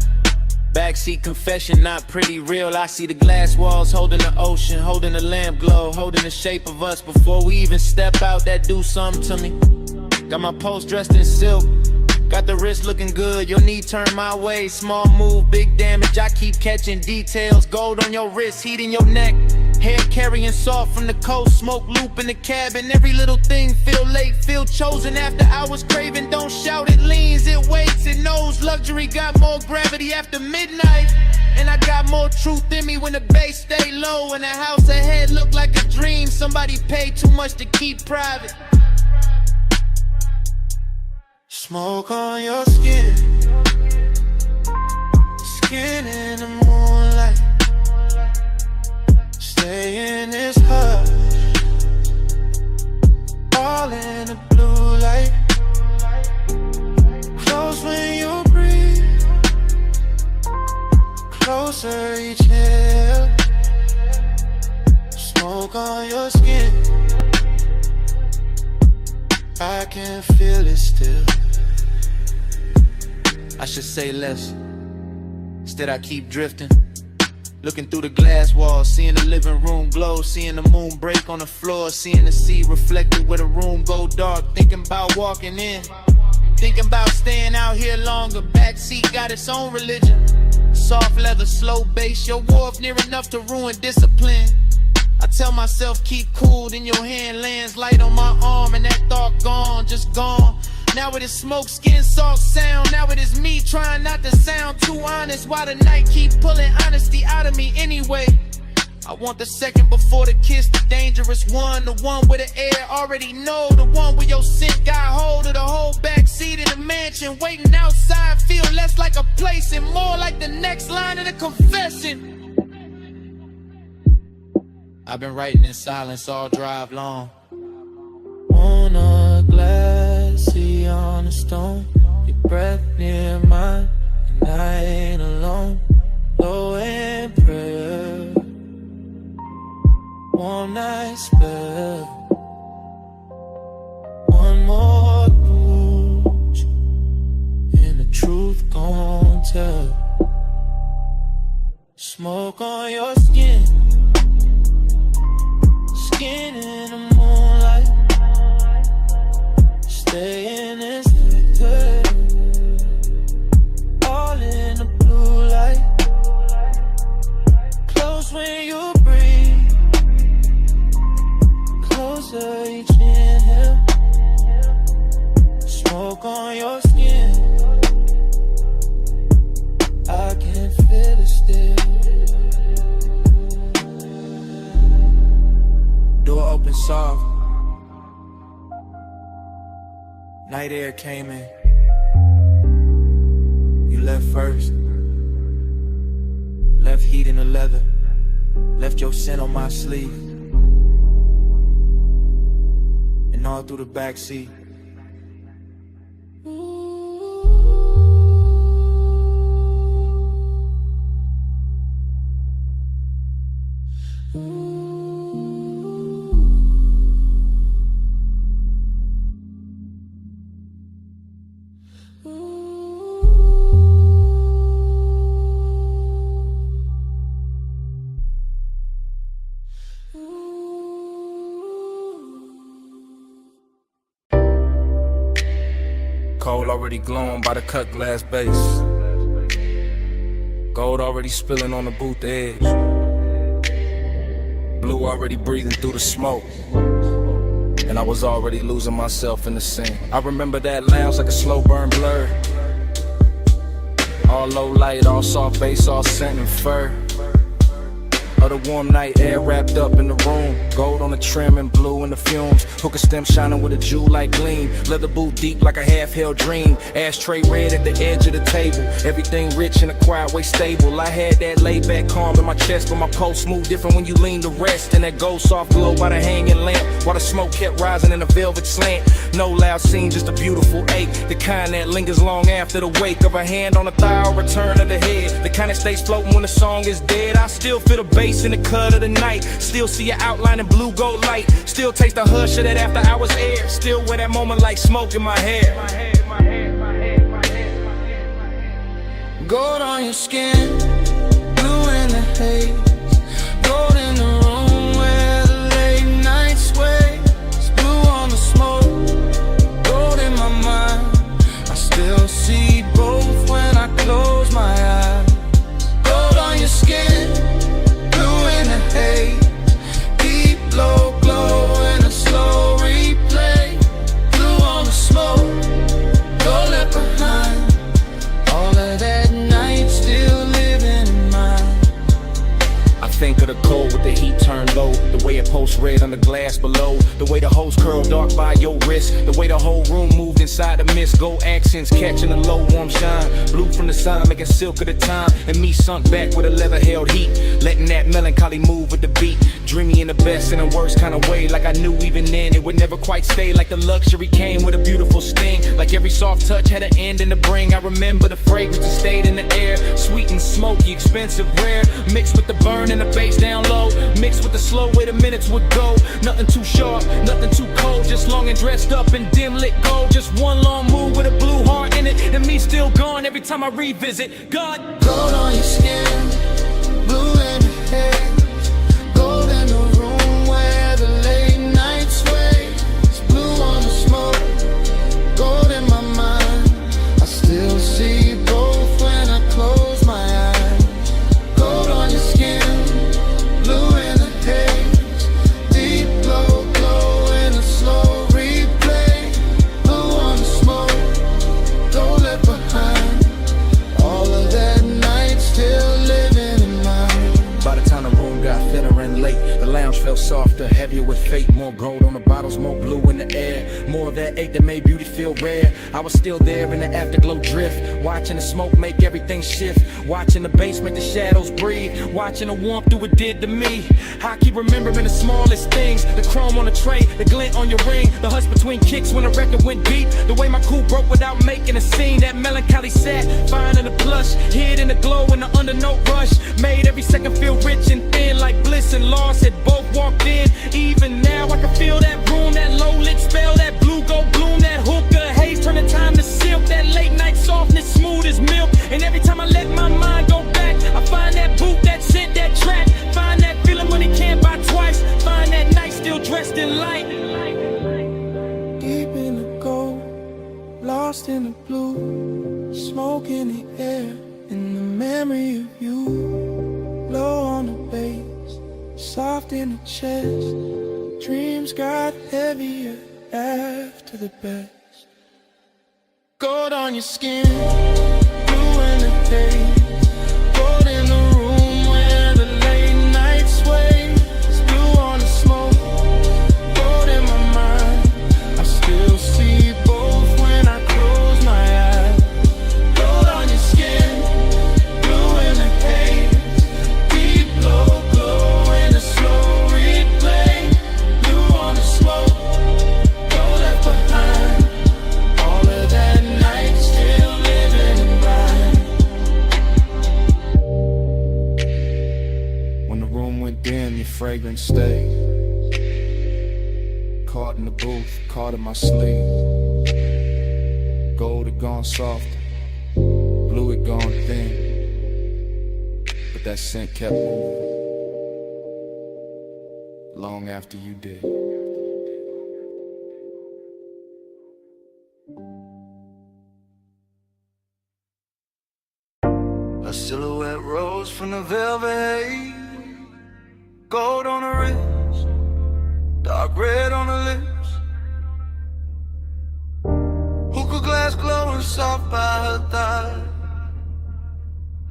Backseat confession, not pretty real. I see the glass walls holding the ocean, holding the lamp glow, holding the shape of us before we even step out. That do something to me. Got my post dressed in silk, got the wrist looking good, your knee turned my way. Small move, big damage, I keep catching details. Gold on your wrist, heat in your neck. Hair carrying soft from the coast, smoke loop in the cabin. Every little thing feel late, feel chosen. After hours craving, don't shout, it leans, it waits, it knows. Luxury got more gravity after midnight. And I got more truth in me when the bass stay low. And the house ahead look like a dream somebody paid too much to keep private. Smoke on your skin, skin in the moonlight. Stay in this hush, all in the blue light. Close when you breathe, closer each inhale. Smoke on your skin, I can feel it still. I should say less, instead I keep drifting. Looking through the glass walls, seeing the living room glow, seeing the moon break on the floor, seeing the sea reflected where the room go dark. Thinking about walking in, thinking about staying out here longer. Backseat got its own religion. Soft leather, slow bass, your wharf near enough to ruin discipline. I tell myself keep cool, then your hand lands light on my arm, and that thought gone, just gone. Now it is smoke, skin, salt, sound. Now it is me trying not to sound too honest, while the night keep pulling honesty out of me anyway. I want the second before the kiss, the dangerous one, the one where the air already know, the one where your scent got hold of the whole backseat of the mansion. Waiting outside feel less like a place and more like the next line of the confession. I've been writing in silence all drive long. On a glassy on a stone, your breath near mine, and I ain't alone. Low in prayer, one night spell, one more push, and the truth gon' tell. Smoke on your skin, skin in the moonlight. Stay in this picture, all in the blue light. Close when you breathe, closer each inhale. Smoke on your skin, I can feel it still. Door open soft, night air came in. You left first, left heat in the leather, left your scent on my sleeve. all through the backseat. Cold already glowing by the cut glass base. Gold already spilling on the booth edge. Blue already breathing through the smoke. And I was already losing myself in the scene. I remember that lounge like a slow burn blur. All low light, all soft bass, all scent and fur. Of the warm night air wrapped up in the room. Gold on the trim and blue in the fumes. Hookah stem shining with a jewel-like gleam. Leather boot deep like a half-held dream. Ashtray red at the edge of the table. Everything rich and a quiet way stable. I had that laid-back calm in my chest, but my pulse moved different when you lean to rest. And that gold soft glow by the hanging lamp, while the smoke kept rising in a velvet slant. No loud scene, just a beautiful ache. The kind that lingers long after the wake of a hand on the thigh or return of the head. The kind that stays floating when the song is dead. I still feel the bass in the cut of the night. Still see your outline in blue gold light. Still taste the hush of that after hours air. Still wear that moment like smoke in my hair. Gold on your skin, blue in the haze. Gold in the room where the late night sways. Blue on the smoke, gold in my mind. I still see both when I close my eyes. Gold on your skin, haze, deep low glow in a slow replay. Blue on the smoke, go left behind. All of that night still living in mine. I think of the cold with the heat turned low. The way it pulsed red on the glass below. The way the hose curled dark by your wrist. The way the whole room moved inside the mist. Gold accents catching the low warm shine. Blue from the sun making silk of the time. And me sunk back with a leather held heat. Letting that melancholy move with the beat. Dreamy in the best and the worst kind of way. Like I knew even then it would never quite stay. Like the luxury came with a beautiful sting. Like every soft touch had an end in the bring. I remember the fragrance that stayed in the air. Sweet and smoky, expensive, rare. Mixed with the burn and the bass down low. Mixed with the slow way the minutes would go. Nothing too sharp, nothing too cold. Just long and dressed up in dim lit gold. Just one long move with a blue heart in it. And me still gone every time I revisit. God, gold on your skin, blue in the haze. Gold in the room where the late night sways. Blue on the smoke, gold in my mind. I still see both when I close my eyes. Gold on your skin, blue in the haze. Deep glow, glow in a slow replay. Blue on the smoke, go left behind. All of that night still living in mine. by the time the room got thinner and late, the lounge felt softer, heavier with fate. More gold on the bottles, more blue in the air. More of that ache that made beauty feel rare. I was still there in the afterglow drift, watching the smoke make everything shift. Watching the bass make the shadows breathe. Watching the warmth do what it did to me. I keep remembering the smallest things. The chrome on the tray, the glint on your ring. The hush between kicks when the record went deep. The way my cool broke without making a scene. That melancholy sat, fine in the plush. Hid in the glow in the undernote rush. Made every second feel rich and thin. Like bliss and loss had both walked in. Even now I can feel that room. That low lit spell. That blue gold bloom. That hookah haze turn the time to silk. That late night softness smooth as milk. And every time I let my mind go back, I find that boot, that scent, that track. Find that feeling when it can't buy twice. Find that night still dressed in light. Deep in the gold, lost in the blue. Smoke in the air, in the memory of you. Low on the bass, soft in the chest. Dreams got heavier after the best. Gold on your skin, blue in the haze. Gold in the room where the late night sways. Blue on the smoke, gold in my mind. I still see both when I close my eyes. Gold on your skin, blue in the haze. Deep low glow in a slow replay. Blue on the smoke, gold and stay. Caught in the booth, caught in my sleeve. Gold had gone soft, blue had gone thin, but that scent kept moving long after you did. A silhouette rose from the velvet haze, gold on the wrist, dark red on the lips, hookah glass glowing soft by her thigh,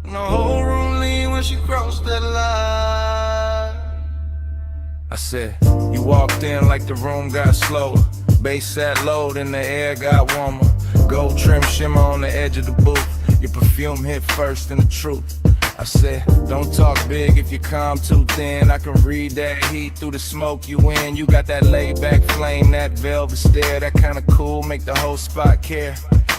and the whole room leaned when she crossed that line. I said, you walked in like the room got slower. Bass sat low, then the air got warmer. Gold trim shimmer on the edge of the booth. Your perfume hit first in the truth. I said, don't talk big if you calm too thin. I can read that heat through the smoke you in. You got that laid back flame, that velvet stare, that kinda cool, make the whole spot care.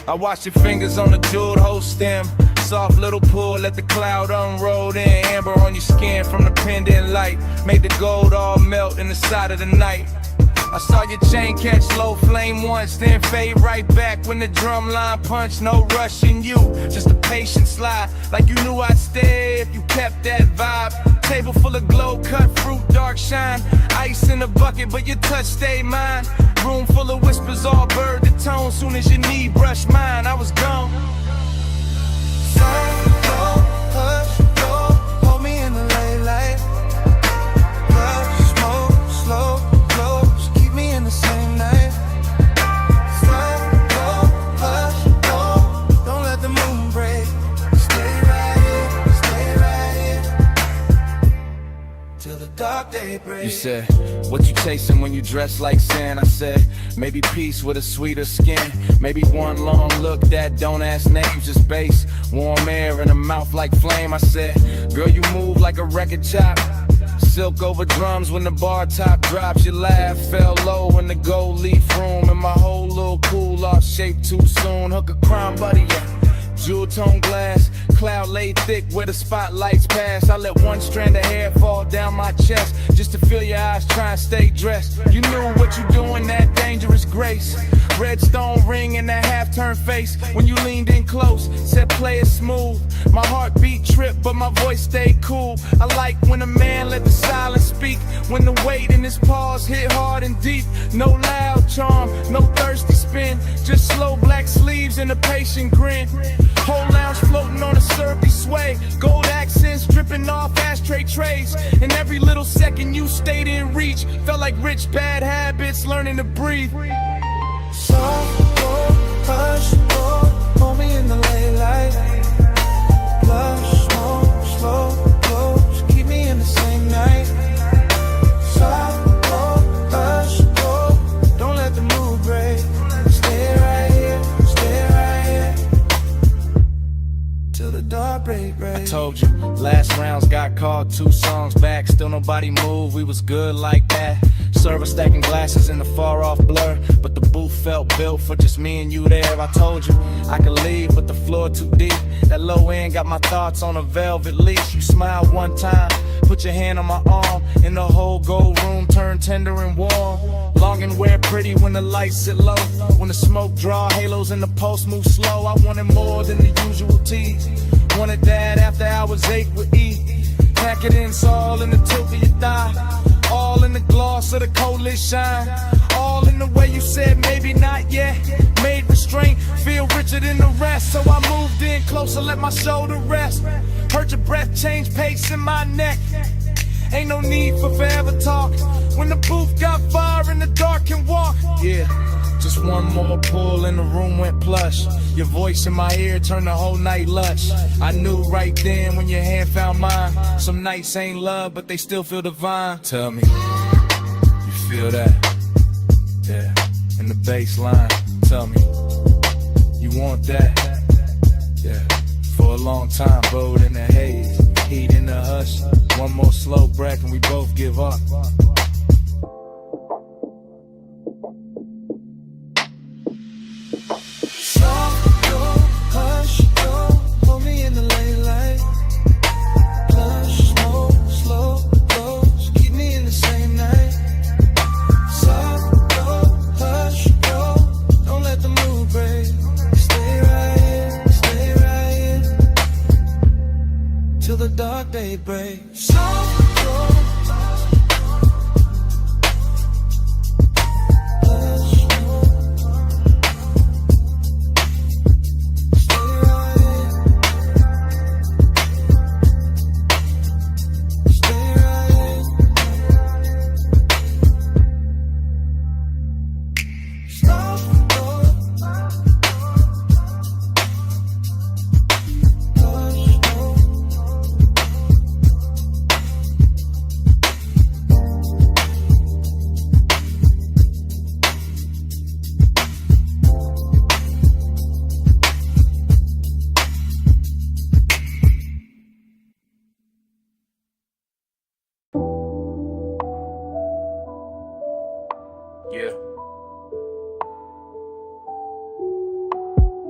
I watch your fingers on the jeweled whole stem. Soft little pull, let the cloud unroll in. Amber on your skin from the pendant light. Made the gold all melt in the side of the night. I saw your chain catch low flame once, then fade right back when the drum line punched. No rushing you, just a patient slide. Like you knew I'd stay if you kept that vibe. Table full of glow, cut fruit, dark shine. Ice in the bucket, but your touch stayed mine. Room full of whispers, all bird to tone. Soon as your knee brushed mine, I was gone. Soft, low, hush, low, hold me in the late light. Love, smoke, slow, close, keep me in the same night. Soft, low, hush, low, don't let the moon break. Stay right here, till the dark day breaks. You said, what you chasing when you dress like sand? I said, maybe peace with a sweeter skin. Maybe one long look that don't ask names, just bass. Warm air in a mouth like flame. I said, girl, you move like a record chop. Silk over drums when the bar top drops. Your laugh fell low in the gold leaf room. And my whole little cool lost shape too soon. Hook a crown buddy, yeah. Jewel tone glass, cloud laid thick where the spotlights pass. I let one strand of hair fall down my chest just to feel your eyes try and stay dressed. You knew what you doing, that dangerous grace. Red stone ring and that half-turn face. When you leaned in close, said play it smooth. My heartbeat tripped, but my voice stayed cool. I like when a man let the silence speak. When the weight in his pause hit hard and deep. No loud charm, no thirsty spin. Just slow black sleeves and a patient grin. Whole lounge floating on a syrupy sway. Gold accents dripping off ashtray trays. And every little second you stayed in reach. Felt like rich bad habits learning to breathe. Soft, low, hush, low, hold me in the late light. Blush, smoke, slow, close, keep me in the same night. Soft, low, hush, low, don't let the mood break. Stay right here, till the dark break. I told you, last rounds got called 2 songs back. Still nobody moved, we was good like that. Server stacking glasses in the far off blur, but the booth felt built for just me and you there. I told you I could leave, but the floor too deep. That low end got my thoughts on a velvet leash. You smiled one time, put your hand on my arm, and the whole gold room turned tender and warm. Long and wear pretty when the lights sit low. When the smoke draw halos and the pulse move slow. I wanted more than the usual tease. Wanted that after hours 8 with E. Pack it in, it's all in the tilt of your thigh. All in the gloss of the coalish shine. All in the way you said maybe not yet. Made restraint feel richer than the rest. So I moved in closer, let my shoulder rest. Heard your breath change pace in my neck. Ain't no need for forever talk. When the booth got fire in the dark can walk. Yeah, just one more pull and the room went plush. Your voice in my ear turned the whole night lush. I knew right then when your hand found mine. Some nights ain't love, but they still feel divine. Tell me, you feel that? Yeah, in the bass line. Tell me, you want that? Yeah, for a long time, bowed in the haze, heat in the hush. One more slow breath and we both give up. Hold me in the late light. Blush, smoke, slow, close, keep me in the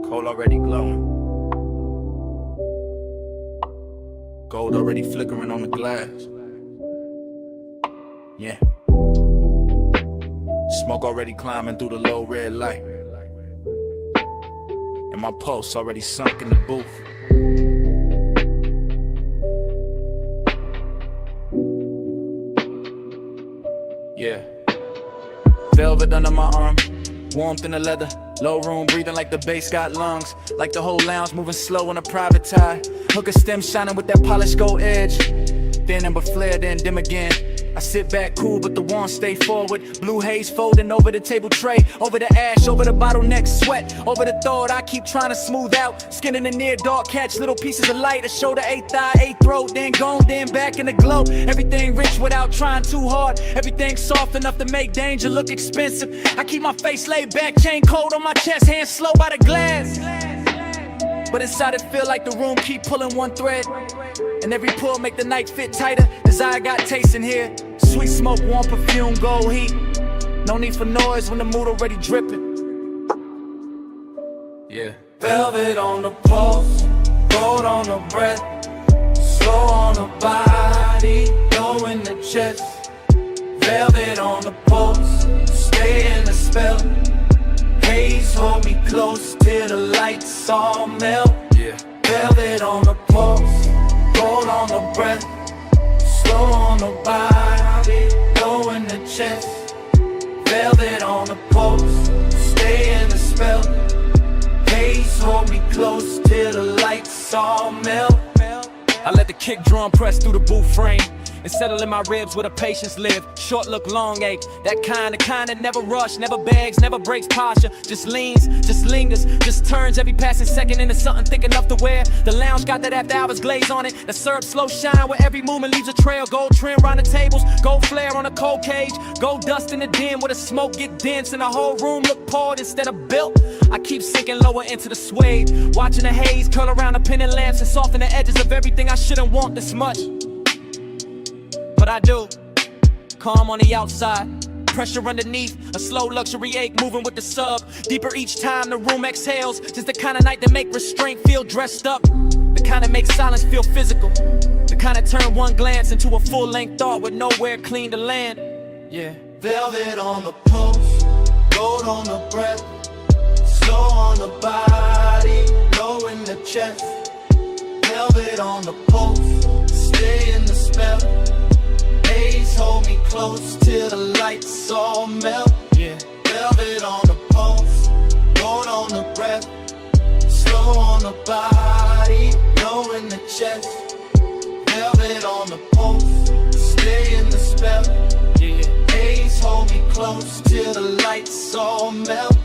Coal already glowing. Gold already flickering on the glass. Yeah. Smoke already climbing through the low red light. And my pulse already sunk in the booth. Yeah. Velvet under my arm, warmth in the leather. Low room breathing like the bass got lungs. Like the whole lounge moving slow on a private tie. Hooker stem shining with that polished gold edge. Thin amber flare, then dim again. I sit back cool, but the warmth stay forward. Blue haze folding over the table tray. Over the ash, over the bottleneck sweat. Over the thought I keep trying to smooth out. Skin in the near dark, catch little pieces of light. A shoulder, eighth thigh, eighth throat. Then gone, then back in the glow. Everything rich without trying too hard. Everything soft enough to make danger look expensive. I keep my face laid back, chain cold on my chest. Hands slow by the glass. But inside it feel like the room keep pulling one thread. And every pull make the night fit tighter. Desire got taste in here. Sweet smoke, warm perfume, gold heat. No need for noise when the mood already dripping. Yeah. Velvet on the pulse, gold on the breath, slow on the body, low in the chest. Velvet on the pulse, stay in the spell. Haze hold me close till the lights all melt. Yeah. Velvet on the pulse, gold on the breath, slow on the body, low in the chest. Velvet on the pulse, stay in the spell. Haze hold me close till the lights all melt. I let the kick drum press through the booth frame and settle in my ribs where the patience live. Short look, long ache. That kind that never rush, never begs, never breaks posture. Just leans, just lingers, just turns every passing second into something thick enough to wear. The lounge got that after hours glaze on it. The syrup slow shine where every movement leaves a trail. Gold trim round the tables, gold flare on a cold cage. Gold dust in the den where the smoke get dense and the whole room look poured instead of built. I keep sinking lower into the suede, watching the haze curl around the pendant lamps and soften the edges of everything I shouldn't want this much. But I do. Calm on the outside, pressure underneath, a slow luxury ache moving with the sub. Deeper each time the room exhales, just the kind of night that make restraint feel dressed up. The kind that makes silence feel physical. The kind that turn one glance into a full-length thought with nowhere clean to land. Yeah. Velvet on the pulse, gold on the breath, slow on the body, low in the chest. Velvet on the pulse, stay in the spell. Haze hold me close till the lights all melt. Yeah. Velvet on the pulse, gold on the breath, slow on the body, low in the chest. Velvet on the pulse, stay in the spell. Yeah. Haze hold me close till the lights all melt.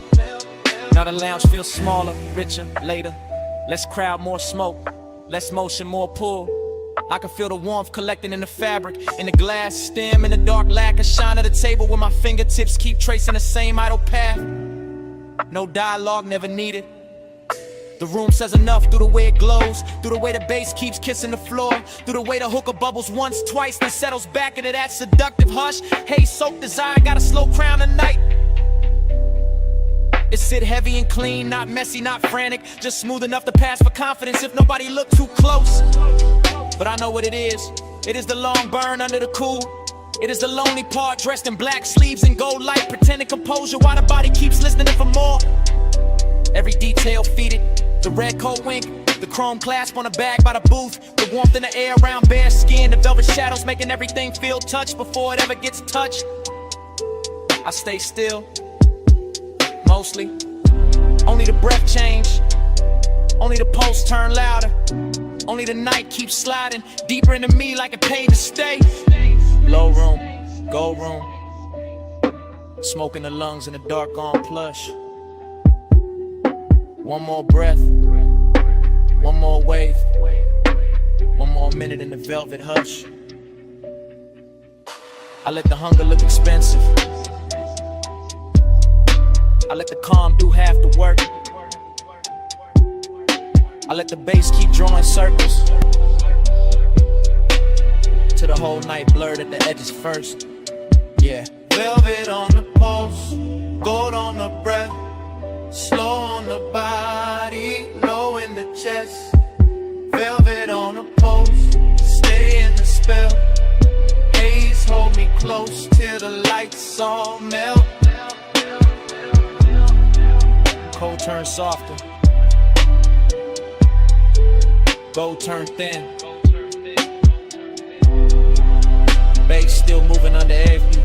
Now the lounge feels smaller, richer, later. Less crowd, more smoke. Less motion, more pull. I can feel the warmth collecting in the fabric, in the glass stem, in the dark lacquer shine of the table where my fingertips keep tracing the same idle path. No dialogue, never needed. The room says enough through the way it glows, through the way the bass keeps kissing the floor, through the way the hookah bubbles once, twice, then settles back into that seductive hush. Hey, soaked desire, got a slow crown tonight. It sit heavy and clean, not messy, not frantic, just smooth enough to pass for confidence if nobody look too close. But I know what it is. It is the long burn under the cool. It is the lonely part dressed in black sleeves and gold light, pretending composure while the body keeps listening for more. Every detail feeded, the red coat wink, the chrome clasp on the bag by the booth, the warmth in the air around bare skin, the velvet shadows making everything feel touched before it ever gets touched. I stay still, mostly. Only the breath change, only the pulse turn louder. Only the night keeps sliding deeper into me like it paid to stay. Low room, gold room, smoke in the lungs in the dark on plush. One more breath, one more wave, one more minute in the velvet hush. I let the hunger look expensive. I let the calm do half the work. I let the bass keep drawing circles till the whole night blurred at the edges first. Yeah. Velvet on the pulse, gold on the breath, slow on the body, chest. Velvet on a post, stay in the spell. Haze hold me close till the lights all melt. Cold turn softer, gold turn thin. Bass still moving under every.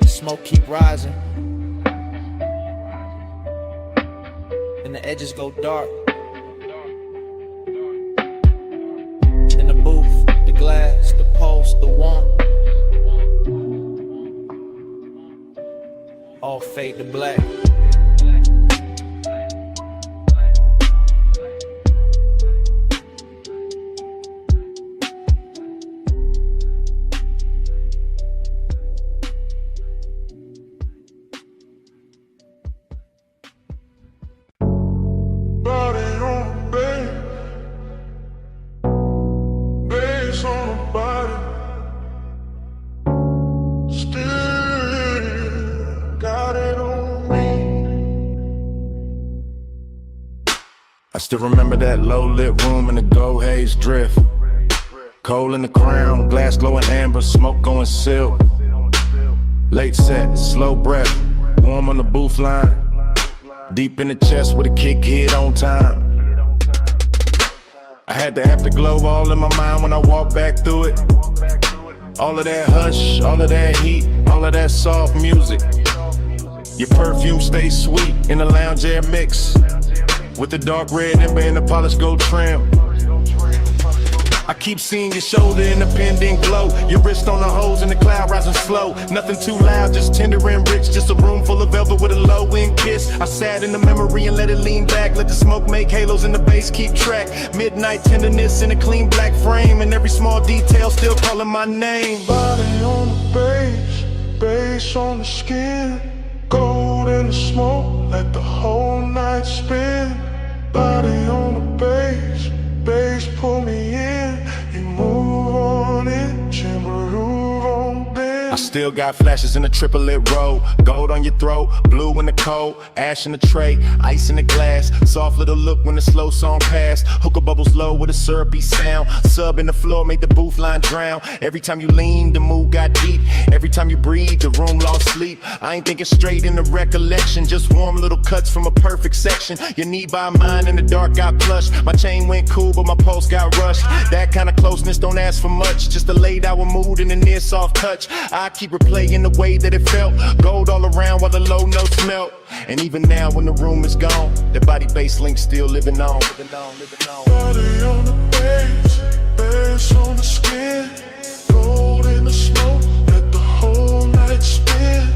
Smoke keep rising, and the edges go dark. In the booth, the glass, the pulse, the warmth, all fade to black. Body on the bed, bass on the body. Still got it on me. I still remember that low lit room in the gold haze drift. Coal in the crown, glass glowing amber, smoke going silk. Late set, slow breath, warm on the booth line. Deep in the chest with a kick hit on time. I had the afterglow all in my mind when I walked back through it. All of that hush, all of that heat, all of that soft music. Your perfume stays sweet in the lounge air mix, with the dark red ember and the polished gold trim. I keep seeing your shoulder in the pendant glow, your wrist on the hose and the cloud rising slow. Nothing too loud, just tender and rich, just a room full of velvet with a low-end kiss. I sat in the memory and let it lean back, let the smoke make halos and the bass keep track. Midnight tenderness in a clean black frame, and every small detail still calling my name. Body on the bass, bass on the skin, gold in the smoke, let the whole night spin. Body on the bass, bass pull me in, you move on it, groove on then. I still got flashes in the triplet row, gold on your throat, blue in the cold, ash in the tray, ice in the glass, soft little look when the slow song passed. Hookah bubbles low with a syrupy sound, sub in the floor made the booth line drown. Every time you lean, the mood got deep, every time you breathe, the room lost sleep. I ain't thinking straight in the recollection, just warm little cuts from a perfect section. Your knee by mine in the dark got plush, my chain went cool but my pulse got rushed. That kind of closeness don't ask for much, just a late hour mood and a near soft touch. I keep replaying the way that it felt, gold all around while the low notes melt. And even now when the room is gone, the body bass link still living on. Body on the bass, bass on the skin, gold in the smoke, let the whole night spin.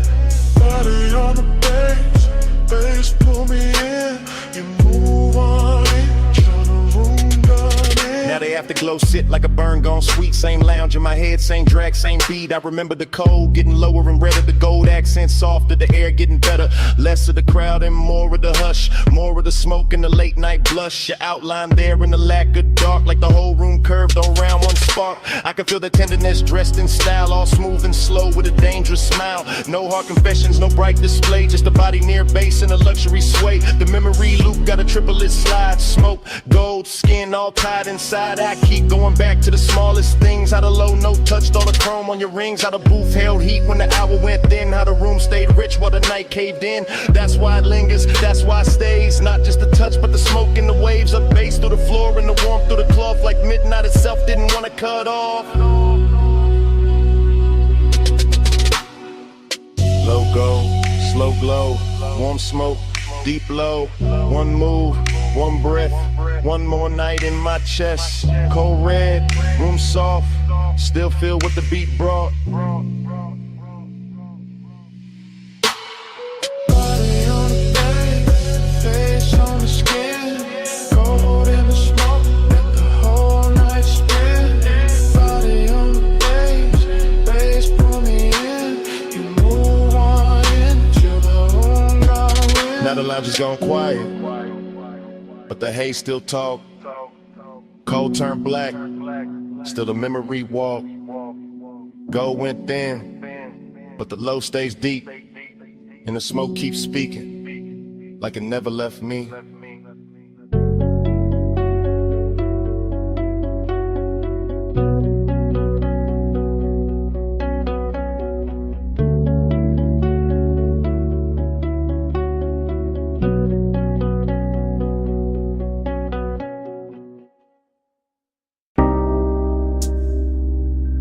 Body on the bass, bass pull me in, you move on it, turn the room done in. Now the afterglow sit like a burn gone sweet, same lounge in my head, same drag, same beat. I remember the cold getting lower and redder, the gold accent softer, the air getting better. Less of the crowd and more of the hush, more of the smoke and the late night blush. Your outline there in the lack of dark, like the whole room curved around one spark. I can feel the tenderness dressed in style, all smooth and slow with a dangerous smile. No hard confessions, no bright display, just a body near base and a luxury sway. The memory loop got a triplet slide, smoke, gold, skin all tied inside. I keep going back to the smallest things, how the low note touched all the chrome on your rings, how the booth held heat when the hour went thin, how the room stayed rich while the night caved in. That's why it lingers, that's why it stays, not just the touch but the smoke and the waves up bass through the floor and the warmth through the cloth, like midnight itself didn't want to cut off. Low gold, slow glow, warm smoke, deep low, one move, one breath, one more night in my chest. Cold red, room soft, still feel what the beat brought. Body on the bass, face on the skin, gold in the smoke, let the whole night spin. Body on the bass, bass pull me in, you move on in till the room got in. Now the lounge is gone quiet, but the haze still talk. Cold turned black, still the memory walk. Gold went thin, but the low stays deep, and the smoke keeps speaking. like it never left me.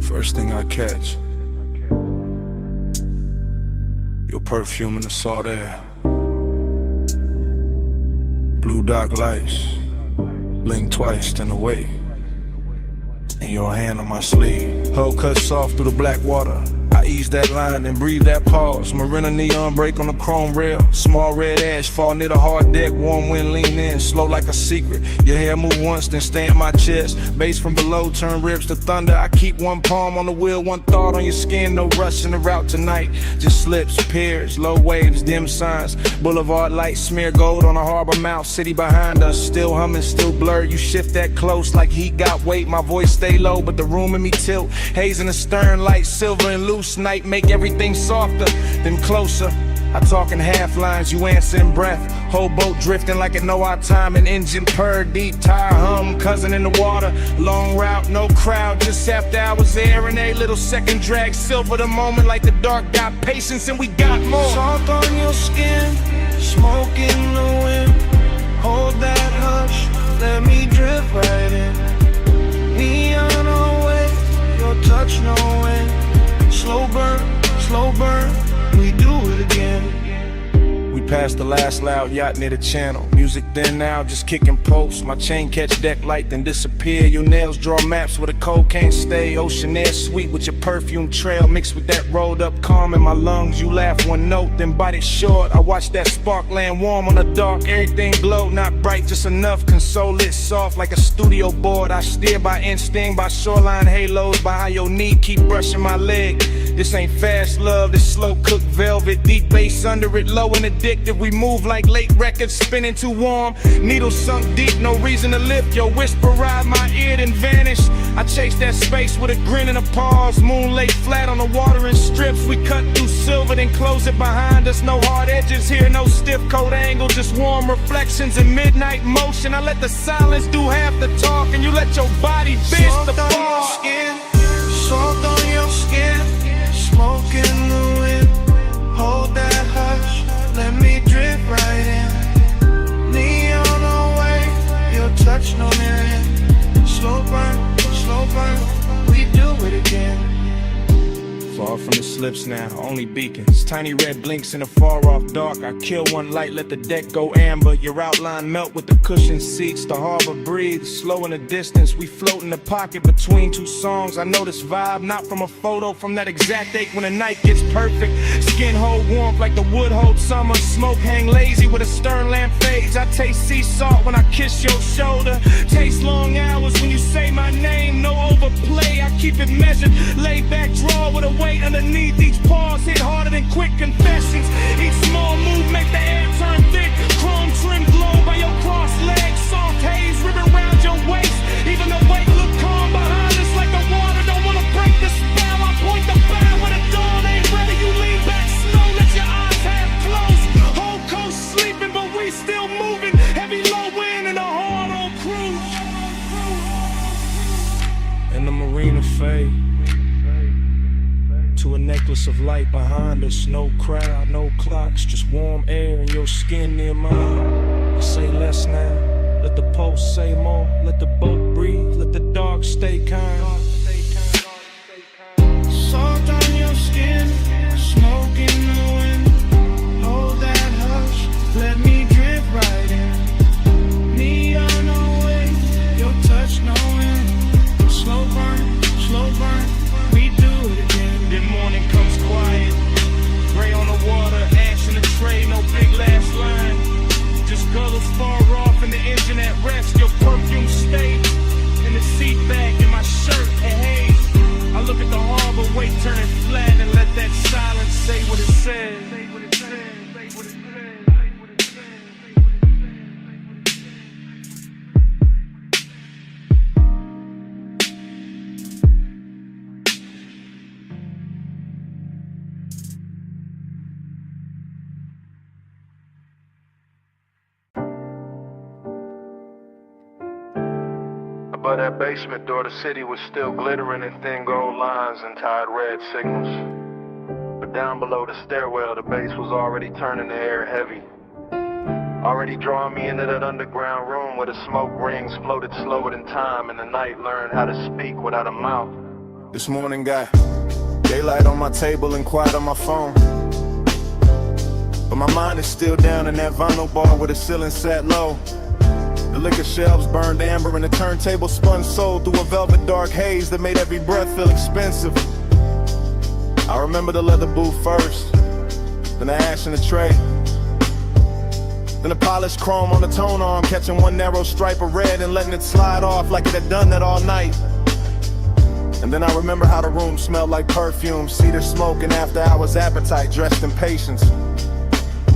First thing I catch, your perfume in the salt air. Blue dark lights, blink twice, then away. And your hand on my sleeve. Hull cut soft through the black water. I ease that line and breathe that pause. Marina neon break on the chrome rail. Small red ash fall near the hard deck. Warm wind lean in, slow like a secret. Your hair move once, then stay in my chest. Bass from below turn ribs to thunder. I keep one palm on the wheel, one thought on your skin. No rush in the route tonight. Just slips, piers, low waves, dim signs. Boulevard lights smear gold on a harbor mouth. City behind us, still humming, still blurred. You shift that close like heat got weight. My voice stay low, but the room in me tilt. Haze in the stern, light silver and loose. Night make everything softer, then closer. I talk in half lines, you answer in breath. Whole boat drifting like it know our time. An engine purr, deep tire hum, cousin in the water. Long route, no crowd, just after hours there. And a little second drag, silver the moment like the dark got patience and we got more. Salt on your skin, smoke in the wind. Hold that hush, let me drift right in. Neon away, your touch no end. Slow burn, we do it again. We passed the last loud yacht near the channel. Music then now, just kicking posts. My chain catch deck light, then disappear. Your nails draw maps where the cold can't stay. Ocean air sweet with your perfume trail. Mixed with that rolled up calm in my lungs. You laugh one note, then bite it short. I watch that spark land warm on the dark. Everything glow, not bright, just enough. Console lit soft like a studio board. I steer by instinct, by shoreline halos. By how your knee keep brushing my leg. This ain't fast love, this slow cooked velvet. Deep bass under it, low and addictive. We move like late records, spinning too warm. Needles sunk deep, no reason to lift. Your whisper ride my ear, then vanish. I chase that space with a grin and a pause. Moon lay flat on the water in strips. We cut through silver, then close it behind us. No hard edges here, no stiff coat angle. Just warm reflections in midnight motion. I let the silence do half the talk, and you let your body bitch the ball. Salt on your skin, smoke in the wind. Hold that hush, let me drift right in. Neon away, your touch no end. Slow burn, we do it again. Far from the slips now, only beacons. Tiny red blinks in the far off dark. I kill one light, let the deck go amber. Your outline melt with the cushioned seats. The harbor breathes, slow in the distance. We float in the pocket between two songs. I know this vibe, not from a photo, from that exact ache when the night gets perfect. Skin hold warmth like the wood hold summer. Smoke hang lazy with a stern lamp fades. I taste sea salt when I kiss your shoulder. Taste long hours when you say my name. No overplay, I keep it measured. Lay back, draw with a weight underneath. Each pause hit harder than quick confessions. Each small move make the air turn thick. Chrome trim glow by your crossed legs. Soft haze ribbon round your waist. Even the weight look calm behind us like the water don't wanna break the spell. I point the bow when the dawn ain't ready. You lean back slow, let your eyes half closed. Whole coast sleeping, but we still moving. Heavy low wind and a hard on cruise. And the marina fade to a necklace of light behind us. No crowd, no clocks, just warm air and your skin near mine. Say less now, let the pulse say more. Let the boat breathe, let the dark stay kind. Salt on your skin, smoke in the wind. Hold that hush, let me drift right in. Neon away, your touch no end. Slow burn, we do it again. Then morning comes quiet, gray on the water, ash in the tray, no big last line. Just colors far off in the engine at rest. Your perfume stayed in the seat back and my shirt of that basement door, the city was still glittering in thin gold lines and tied red signals. But down below the stairwell, the bass was already turning the air heavy. Already drawing me into that underground room where the smoke rings floated slower than time, and the night learned how to speak without a mouth. This morning got daylight on my table and quiet on my phone, but my mind is still down in that vinyl bar where the ceiling sat low. The liquor shelves burned amber and the turntable spun soul through a velvet dark haze that made every breath feel expensive. I remember the leather booth first, then the ash in the tray, then the polished chrome on the tone arm, catching one narrow stripe of red and letting it slide off like it had done that all night. And then I remember how the room smelled like perfume, cedar smoke and after hours appetite dressed in patience.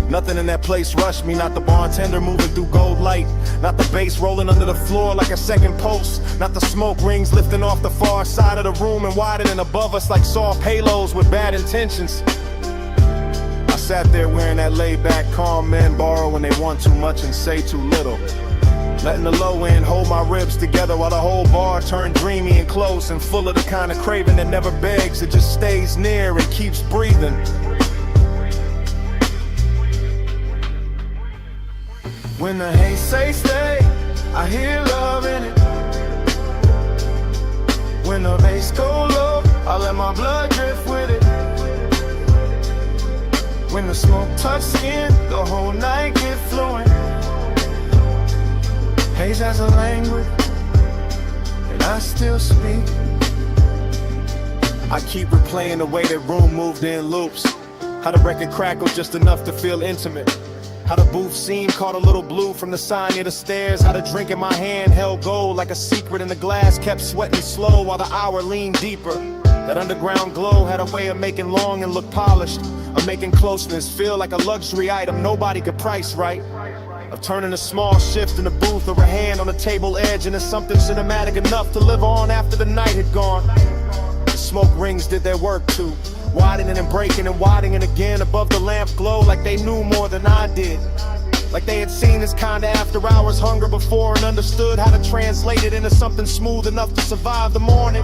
Nothing in that place rushed me, not the bartender moving through gold light, not the bass rolling under the floor like a second pulse, not the smoke rings lifting off the far side of the room and widening above us like soft halos with bad intentions. I sat there wearing that laid-back calm men borrow when they want too much and say too little, letting the low end hold my ribs together while the whole bar turned dreamy and close and full of the kind of craving that never begs, it just stays near and keeps breathing. When the haze say stay, I hear love in it. When the bass go low, I let my blood drift with it. When the smoke touch skin, the whole night get fluent. Haze has a language, and I still speak. I keep replaying the way that room moved in loops, how the record crackled just enough to feel intimate, how the booth scene caught a little blue from the sign near the stairs, how the drink in my hand held gold like a secret in the glass kept sweating slow while the hour leaned deeper. That underground glow had a way of making long and look polished, of making closeness feel like a luxury item nobody could price right, of turning a small shift in the booth or a hand on the table edge into something cinematic enough to live on after the night had gone. The smoke rings did their work too, widening and breaking and widening again above the lamp glow like they knew more than I did. Like they had seen this kind of after hours hunger before and understood how to translate it into something smooth enough to survive the morning.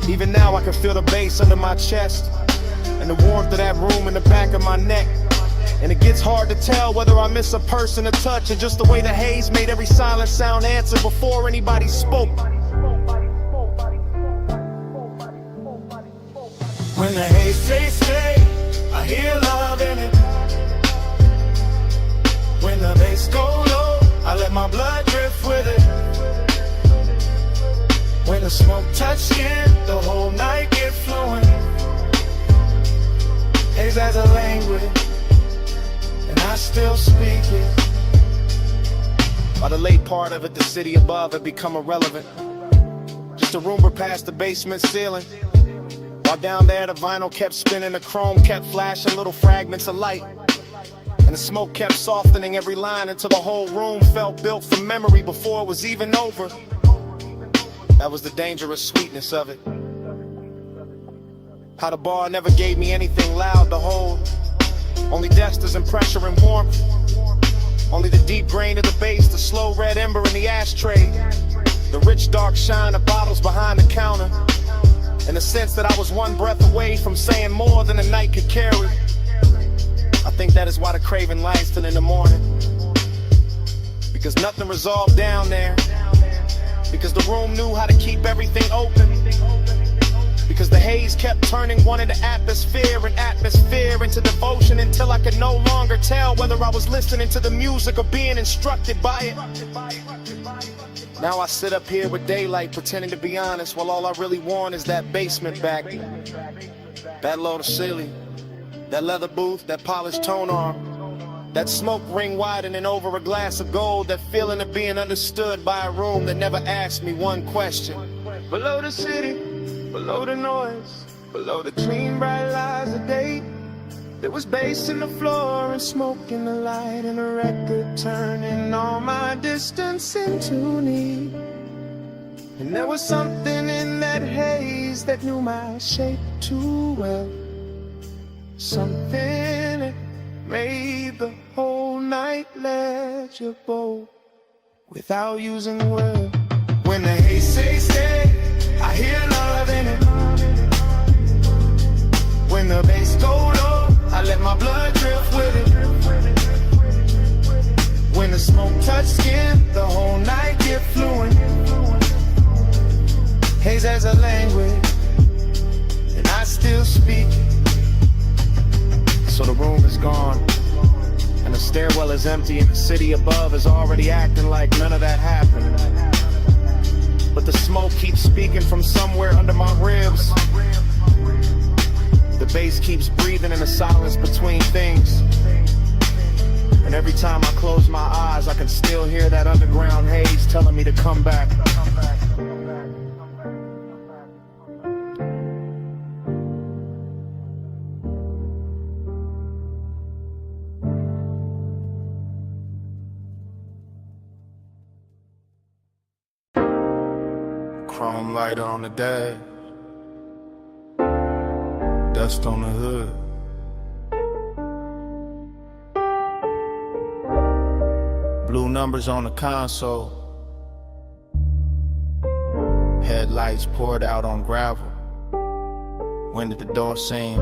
Even now I can feel the bass under my chest and the warmth of that room in the back of my neck. And it gets hard to tell whether I miss a person, a touch, or just the way the haze made every silent sound answer before anybody spoke. When the haze say stay, I hear love in it. When the bass go low, I let my blood drift with it. When the smoke touch skin, the whole night get fluent. Haze has a language, and I still speak it. By the late part of it, the city above had become irrelevant, just a rumor past the basement ceiling. While down there the vinyl kept spinning, the chrome kept flashing little fragments of light, and the smoke kept softening every line until the whole room felt built from memory before it was even over. That was the dangerous sweetness of it. How the bar never gave me anything loud to hold, only dusters and pressure and warmth, only the deep grain of the bass, the slow red ember in the ashtray, the rich dark shine of bottles behind the counter, and the sense that I was one breath away from saying more than the night could carry. I think that is why the craving lies till in the morning, because nothing resolved down there, because the room knew how to keep everything open, because the haze kept turning one into atmosphere and atmosphere into devotion until I could no longer tell whether I was listening to the music or being instructed by it. Now I sit up here with daylight pretending to be honest, while all I really want is that basement back, that low to ceiling, that leather booth, that polished tone arm, that smoke ring widening over a glass of gold, that feeling of being understood by a room that never asked me one question. Below the city, below the noise, below the clean bright lies of day, there was bass in the floor and smoke in the light and a record turning all my distance into need. And there was something in that haze that knew my shape too well, something that made the whole night legible. without using words. When the hate say stay, I hear love in it. When the bass go low, I let my blood drift with it. When the smoke touch skin, the whole night get fluent. Haze as a language, and I still speak it. So the room is gone, and the stairwell is empty, and the city above is already acting like none of that happened. But the smoke keeps speaking from somewhere under my ribs. The bass keeps breathing in the silence between things. And every time I close my eyes, I can still hear that underground haze telling me to come back. Chrome lighter on the dash, dust on the hood. Blue numbers on the console, headlights poured out on gravel. When did the door seem?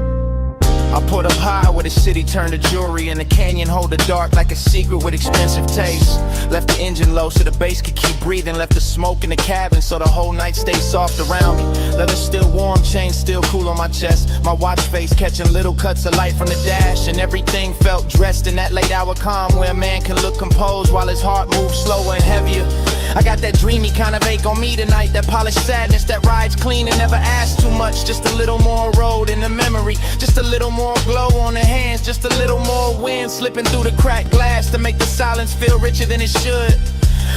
I put up high where the city turned to jewelry, and the canyon hold the dark like a secret with expensive taste. Left the engine low so the bass could keep breathing. Left the smoke in the cabin so the whole night stays soft around me. Leather still warm, chain still cool on my chest. My watch face catching little cuts of light from the dash, and everything felt dressed in that late hour calm where a man can look composed while his heart moves slower and heavier. I got that dreamy kind of ache on me tonight, that polished sadness that rides clean and never asks too much. Just a little more road in the memory, just a little more glow on the hands, just a little more wind slipping through the cracked glass to make the silence feel richer than it should.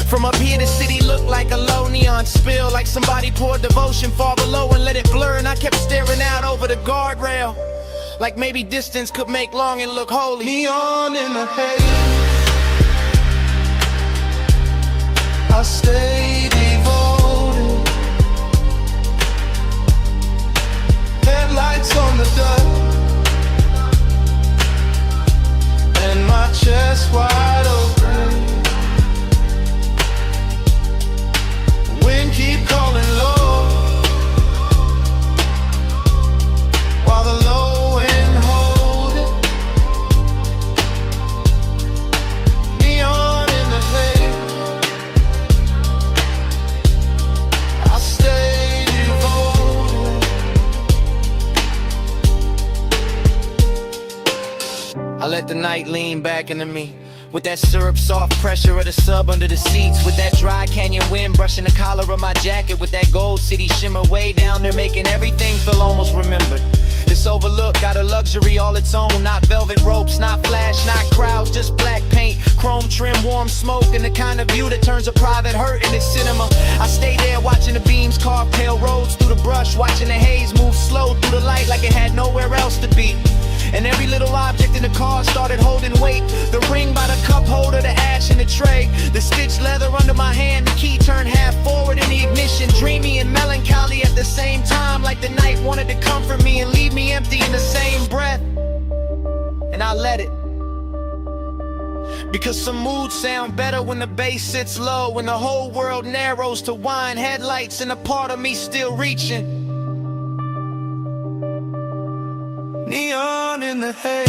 From up here the city looked like a low neon spill, like somebody poured devotion far below and let it blur. And I kept staring out over the guardrail, like maybe distance could make longing look holy. Neon in the haze, I stay devoted. Headlights on the dust, and my chest wide open. Wind keep calling low, while the low end hold it. Neon in the haze, I stay devoted. I let the night lean back into me, with that syrup soft pressure of the sub under the seats, with that dry canyon wind brushing the collar of my jacket, with that gold city shimmer way down there making everything feel almost remembered. This overlook got a luxury all its own, not velvet ropes, not flash, not crowds, just black paint, chrome trim, warm smoke, and the kind of view that turns a private hurt into cinema. I stay there watching the beams carve pale roads through the brush, watching the haze move slow through the light like it had nowhere else to be. And every little object in the car started holding weight. The ring by the cup holder, the ash in the tray, the stitched leather under my hand, the key turned half forward in the ignition. Dreamy and melancholy at the same time, like the night wanted to comfort me and leave me empty in the same breath. And I let it, because some moods sound better when the bass sits low, when the whole world narrows to wine headlights and a part of me still reaching. Neon in the haze,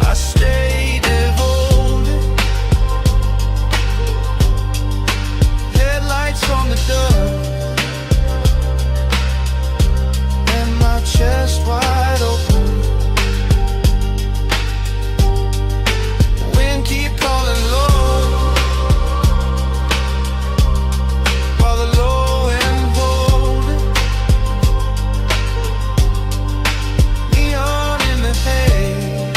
I stay devoted. Headlights on the dust, and my chest wide open. Wind keep calling low, while the low end hold it. Neon in the haze,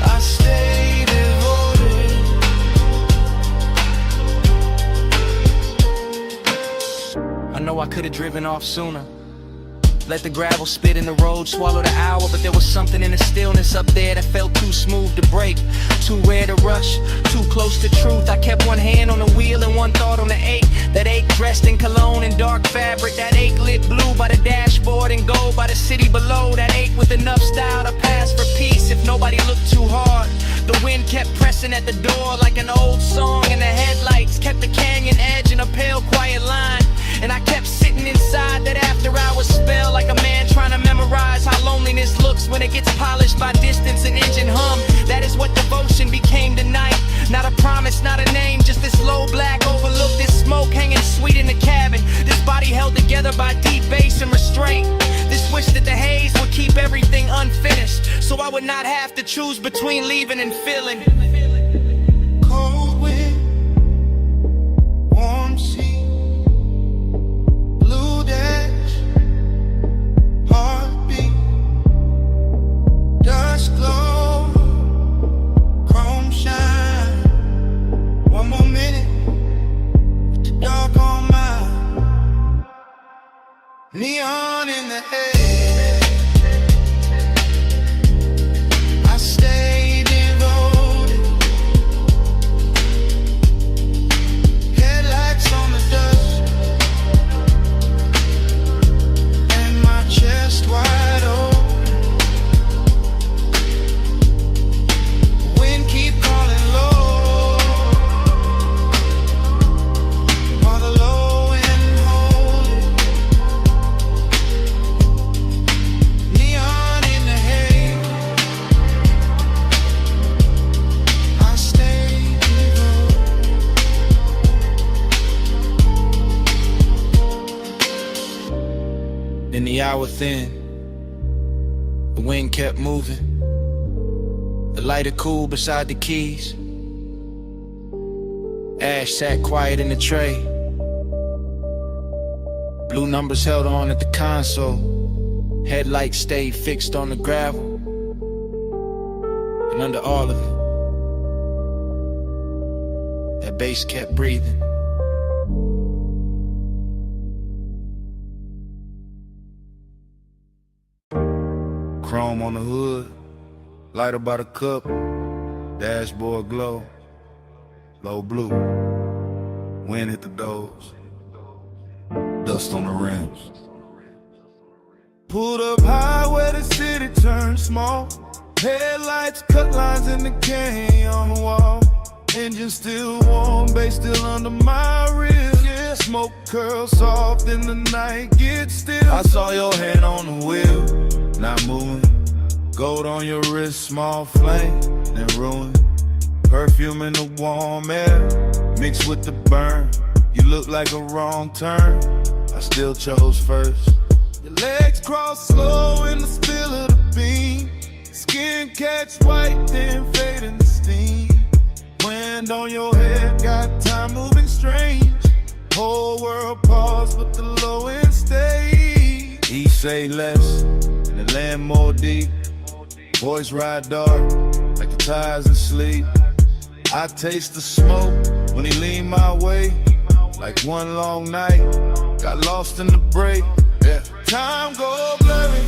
I stay devoted. I know I could've driven off sooner, Let the gravel spit in the road, swallow the hour. But there was something in the stillness up there that felt too smooth to break, too rare to rush, too close to truth. I kept one hand on the wheel and one thought on the ache. That ache dressed in cologne and dark fabric. That ache lit blue by the dashboard and gold by the city below. That ache with enough style to pass for peace if nobody looked too hard. The wind kept pressing at the door like an old song, and the headlights kept the canyon edge in a pale quiet line. And I kept sitting inside that after hours spell, like a man trying to memorize how loneliness looks when it gets polished by distance and engine hum. That is what devotion became tonight. Not a promise, not a name, just this low black overlook, this smoke hanging sweet in the cabin. This body held together by deep bass and restraint. This wish that the haze would keep everything unfinished, so I would not have to choose between leaving and feeling. Cold wind, warm sea, blue dash, heartbeat, dust glow, chrome shine. One more minute with the dark on my neon in the head. I stay devoted. Headlights on the dust, and my chest wide open. Wind keep calling low, while the low end hold it. Neon in the haze, I stay devoted. Then the hour thin, the wind kept moving. The lighter cool beside the keys. Ash sat quiet in the tray. Blue numbers held on at the console. Headlights stayed fixed on the gravel. And under all of it, that bass kept breathing. Chrome on the hood, lighter by the cup, dashboard glow, low blue, wind hit the doors, dust on the rims. Pulled up high where the city turned small. Headlights cut lines in the canyon wall. Engine still warm, bass still under my ribs. Yeah, smoke curls soft in the night, get still. I saw your hand on the wheel, not moving. Gold on your wrist, small flame, then ruin. Perfume in the warm air, mixed with the burn. You look like a wrong turn, I still chose first. Your legs cross slow in the spill of the beam. Skin catch white, then fade into steam. Wind on your head, got time moving strange. Whole world pause, but the low end stays. He say less, and the land more deep. Boys ride dark, like the tires in sleep. I taste the smoke when he lean my way. Like one long night, got lost in the break. Yeah. Time go blurry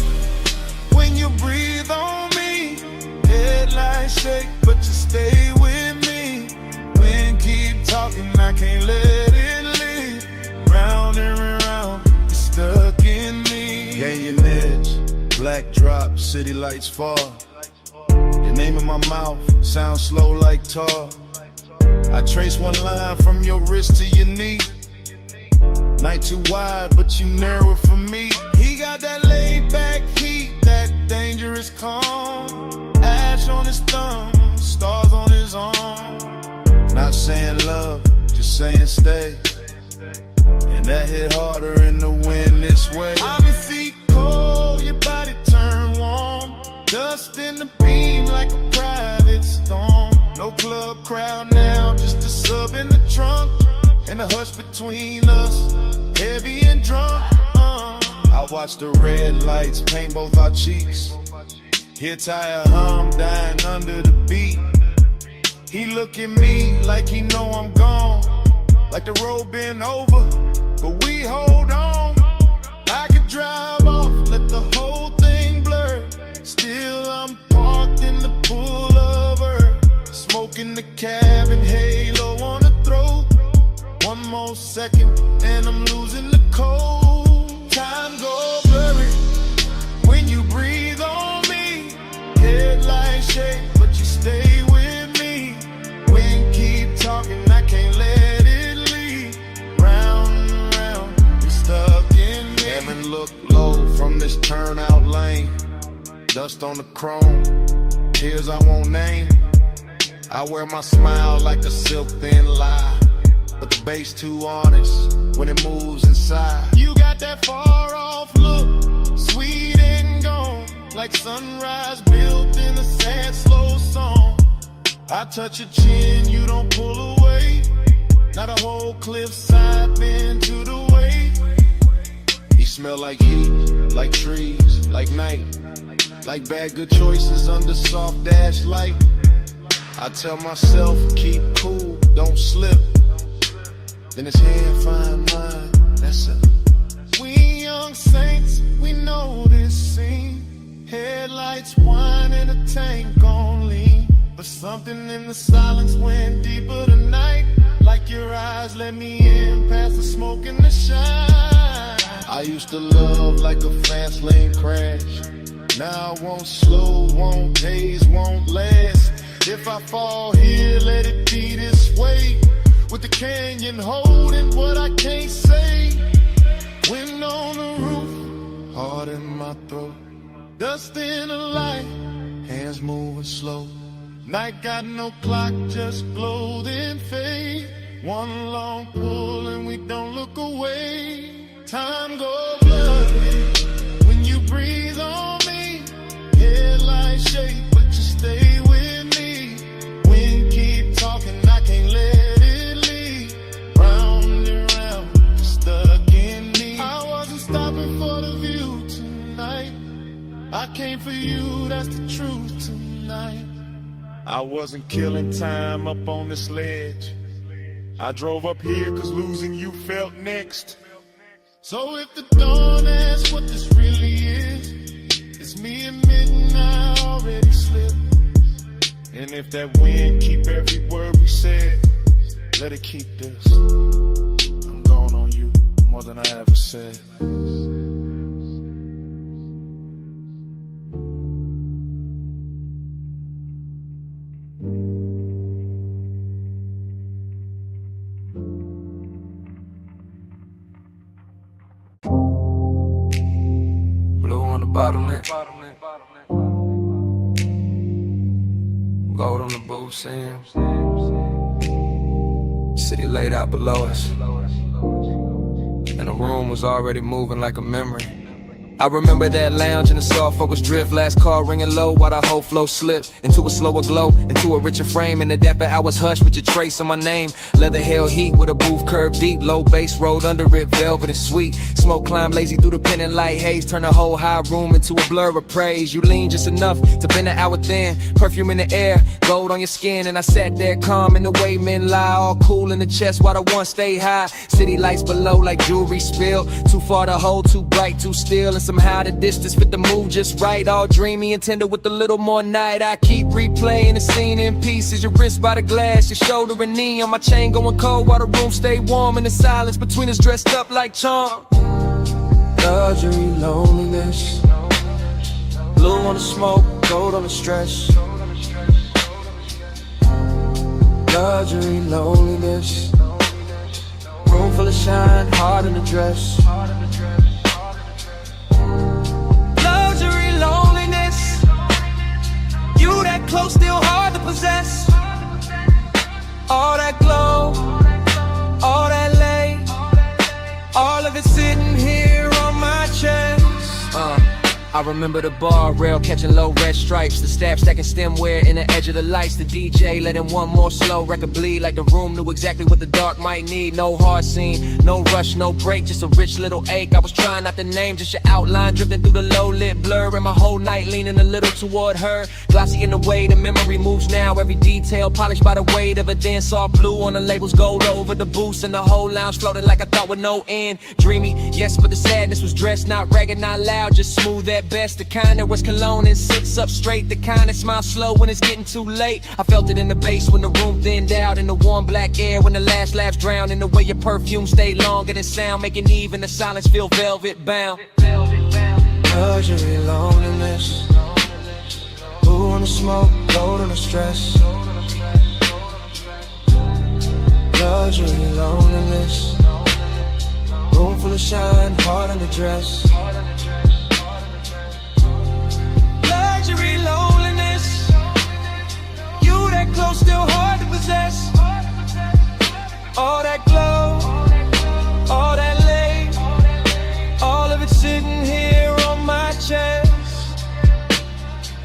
when you breathe on me. Headlights shake, but you stay with me. Wind keep talking, I can't let it leave. Round and round, you're stuck in me. Canyon edge, black drop, city lights fall. Your name in my mouth, sound slow like tar. I trace one line from your wrist to your knee. Night too wide, but you narrow it for me. He got that laid back heat, that dangerous calm. Ash on his thumb, stars on his arm. Not saying love, just saying stay. And that hit harder in the wind this way. I'm your feet cold, your body turn warm. Dust in the beam like a private storm. No club crowd now, just a sub in the trunk. And the hush between us, heavy and drunk. I watch the red lights paint both our cheeks. Hear tire hum dying under the beat. He look at me like he know I'm gone. Like the road been over, but we hold on. I could drive off, the cabin, halo on the throat. One more second and I'm losing the cold. Time go blurry when you breathe on me. Headlights shake, but you stay with me. Wind keep talking, I can't let it leave. Round and round, you're stuck in me. Heaven look low from this turnout lane. Dust on the chrome, tears I won't name. I wear my smile like a silk thin lie, but the bass too honest when it moves inside. You got that far off look, sweet and gone, like sunrise built in a sad slow song. I touch your chin, you don't pull away. Not a whole cliffside bend to the way. You smell like heat, like trees, like night, like bad good choices under soft dash light. I tell myself, keep cool, don't slip. Then it's hand find mine, that's it. We young saints, we know this scene. Headlights whine and a tank on lean. But something in the silence went deeper tonight. Like your eyes let me in past the smoke and the shine. I used to love like a fast lane crash. Now I won't slow, won't haze, won't last. If I fall here, let it be this way. With the canyon holding what I can't say. Wind on the roof, heart in my throat. Dust in the light, hands moving slow. Night got no clock, just glow then fade. One long pull and we don't look away. Time go blurry when you breathe on me. Headlights shake, but you stay with me. Wind keep talking, I can't let it leave. Round and round, you're stuck in me. I wasn't stopping for the view tonight. I came for you, that's the truth tonight. I wasn't killing time up on this ledge. I drove up here cause losing you felt next. So if the dawn asks what this really is, it's me admitting I already slipped. And if that wind keep every word we said, let it keep this. I'm going on you more than I ever said. Bottleneck. Gold on the booth, Sam. City laid out below us, and the room was already moving like a memory. I remember that lounge in the soft focus drift. Last call ringing low while the whole flow slipped into a slower glow, into a richer frame. In the dapper hours hushed with your trace on my name. Leather held heat with a booth curved deep. Low bass rolled under it, velvet and sweet. Smoke climbed lazy through the pendant light haze. Turn the whole high room into a blur of praise. You lean just enough to bend the hour thin. Perfume in the air, gold on your skin. And I sat there calm in the way men lie. All cool in the chest while the one stay high. City lights below like jewelry spilled. Too far to hold, too bright, too still. And somehow the distance fit the mood just right. All dreamy and tender with a little more night. I keep replaying the scene in pieces. Your wrist by the glass, your shoulder and knee. On my chain going cold while the room stay warm. And the silence between us dressed up like charm. Luxury, loneliness. Blue on the smoke, gold on the stress. Luxury, loneliness. Room full of shine, heart in the dress. Luxury, loneliness. You that close, still hard to possess. All that glow, all that lay, all of it sitting here on my chest. I remember the bar rail catching low red stripes. The staff stacking stemware in the edge of the lights. The DJ letting one more slow record bleed. Like the room knew exactly what the dark might need. No hard scene, no rush, no break. Just a rich little ache. I was trying not to name, just your outline drifting through the low lit blur. And my whole night leaning a little toward her. Glossy in the way the memory moves now. Every detail polished by the weight of a dance. All blue on the labels, gold over the boost. And the whole lounge floating like I thought with no end. Dreamy, yes, but the sadness was dressed. Not ragged, not loud, just smooth that best, the kind that wears cologne and sits up straight, the kind that smiles slow when it's getting too late. I felt it in the bass when the room thinned out, in the warm black air when the last laughs drowned, in the way your perfume stayed longer than sound, making even the silence feel velvet bound. Luxury, loneliness, blue on the smoke, gold on the stress. Luxury, loneliness, room full of shine, heart on the dress. Luxury, loneliness, you that close, still hard to possess. All that glow, all that lay, all of it sitting here on my chest.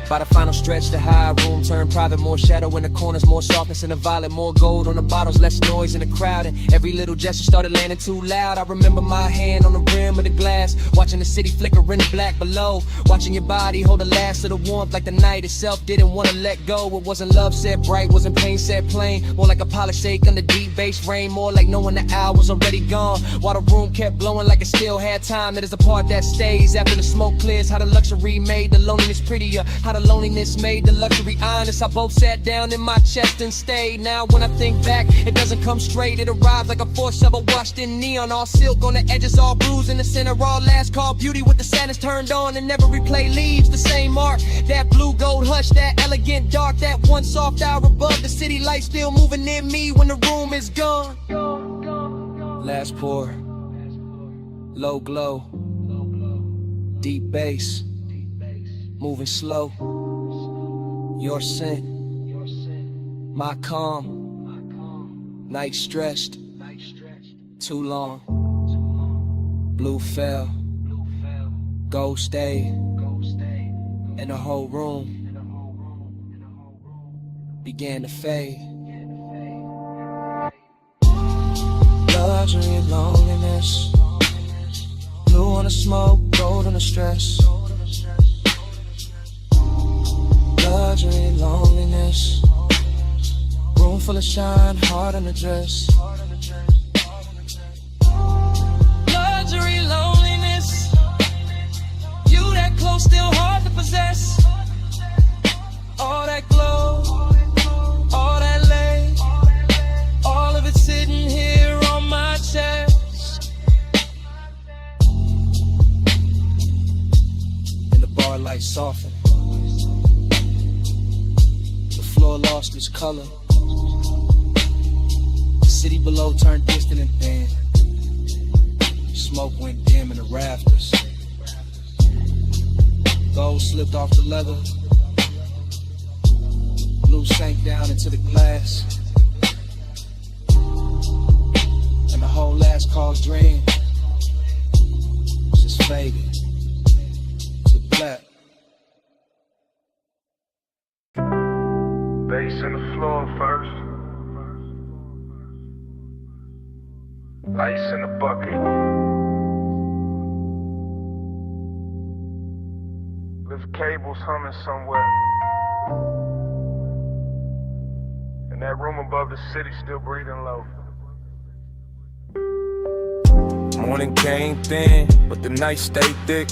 By the final stretch, the high room turned private, more shadow in the corners, more softness in the violet, more gold on the bottles, less noise in the crowd, and every little gesture started landing too loud. I remember my hand on the rim of the glass, watching the city flicker in the black below, watching your body hold the last of the warmth like the night itself didn't want to let go. It wasn't love set bright, wasn't pain set plain, more like a polished shake under deep bass rain, more like knowing the hour was already gone, while the room kept blowing like it still had time. That is the part that stays after the smoke clears, how the luxury made the loneliness prettier, how the loneliness made the luxury honest. I both sat down in my chest and stayed. Now when I think back, it doesn't come straight. It arrives like a force shovel washed in neon, all silk on the edges, all bruised in the center, all last call beauty with the sadness turned on, and never replay leaves the same mark. That blue gold hush, that elegant dark, that one soft hour above the city light still moving in me when the room is gone. Last pour, low glow, deep bass, moving slow. Your scent, my calm, night stretched, too long. Blue fell, gold stayed, and the whole room began to fade. Luxury, loneliness, blue on the smoke, gold on the stress. Luxury, loneliness, room full of shine, heart on the dress. Luxury, loneliness, you that close, still hard to possess. All that glow, all that lay, all of it sitting here on my chest. And the bar light softened, floor lost its color. The city below turned distant and thin. Smoke went dim in the rafters. Gold slipped off the leather. Blue sank down into the glass. And the whole last call dream just faded to black. Bass in the floor first. Ice in the bucket. Lift cables humming somewhere. And that room above the city still breathing low. Morning came thin, but the night stayed thick.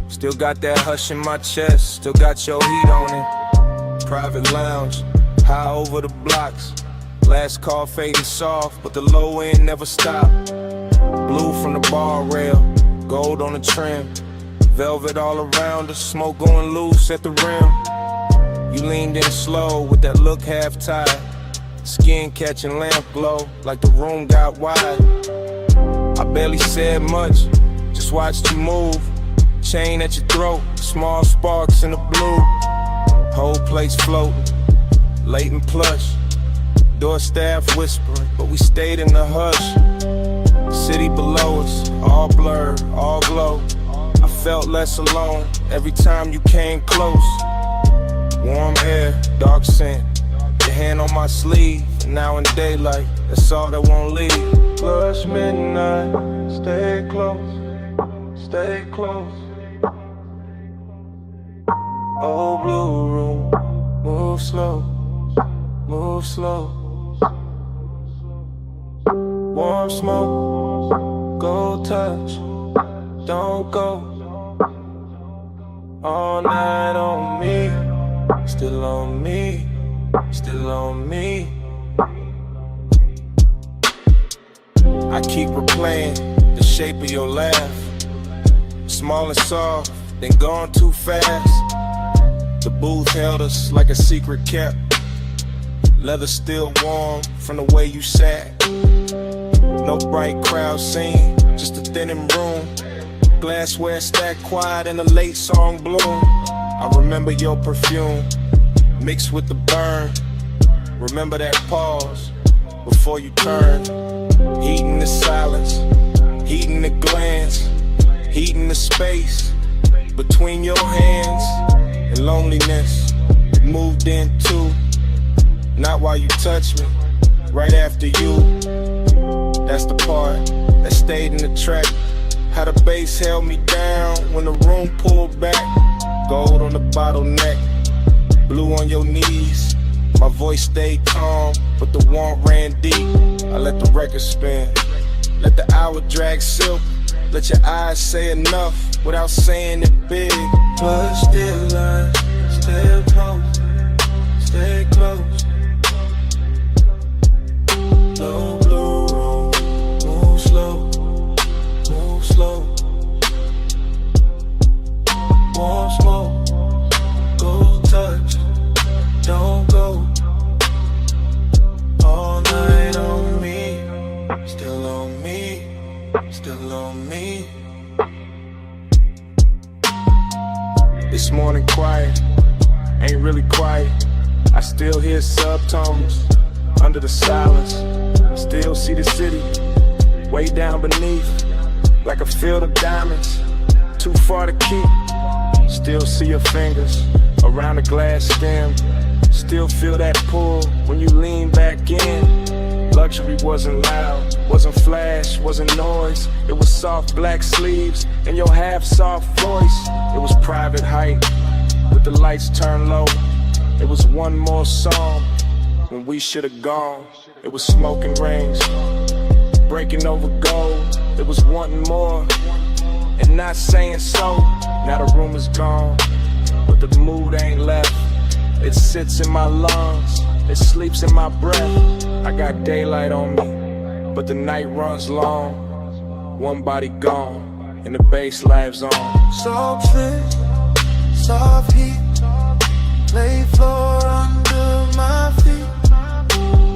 Still got that hush in my chest, still got your heat on it. Private lounge, high over the blocks. Last call fading soft, but the low end never stopped. Blue from the bar rail, gold on the trim. Velvet all around us, smoke going loose at the rim. You leaned in slow with that look half tied. Skin catching lamp glow, like the room got wide. I barely said much, just watched you move. Chain at your throat, small sparks in the blue. Whole place floating, late and plush. Door staff whispering, but we stayed in the hush. City below us, all blurred, all glow. I felt less alone every time you came close. Warm air, dark scent, your hand on my sleeve. And now in daylight, that's all that won't leave. Plus midnight, stay close, stay close. Old blue room, move slow, move slow. Warm smoke, gold touch, don't go. All night on me, still on me, still on me. I keep replaying the shape of your laugh. Small and soft, then gone too fast. The booth held us like a secret kept. Leather still warm from the way you sat. No bright crowd scene, just a thinning room. Glassware stacked quiet in a late song bloom. I remember your perfume mixed with the burn. Remember that pause before you turned. Heating the silence, heating the glance, heating the space between your hands. And loneliness moved in too. Not while you touch me, right after you. That's the part that stayed in the track. How the bass held me down when the room pulled back. Gold on the bottleneck, blue on your knees. My voice stayed calm, but the warmth ran deep. I let the record spin, let the hour drag silk. Let your eyes say enough without saying it big. But still I stay close, stay close. Low blue room, move slow, move slow. Warm smoke, go touch, don't go. All night on me, still on me, still on me. This morning quiet, ain't really quiet. I still hear subtones under the silence. Still see the city way down beneath, like a field of diamonds, too far to keep. Still see your fingers around the glass stem. Still feel that pull when you lean back in. Luxury wasn't loud, wasn't flash, wasn't noise. It was soft black sleeves and your half-soft voice. It was private height with the lights turned low. It was one more song when we should have gone. It was smoking rings, breaking over gold. It was wanting more and not saying so. Now the room is gone, but the mood ain't left. It sits in my lungs, it sleeps in my breath. I got daylight on me, but the night runs long. One body gone, and the bass lives on. Soft fit, soft heat, lay floor under my feet.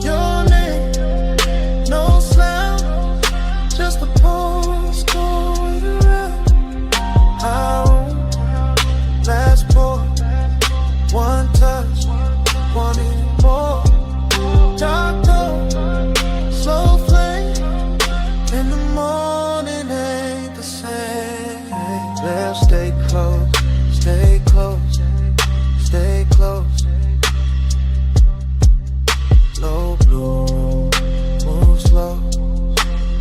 Your name, no slam, just a postcode around. I won't last for one touch, wanting more. Dark door, slow flame, in the morning ain't the same. Let's stay close, stay close, stay close. Low blue room, move slow,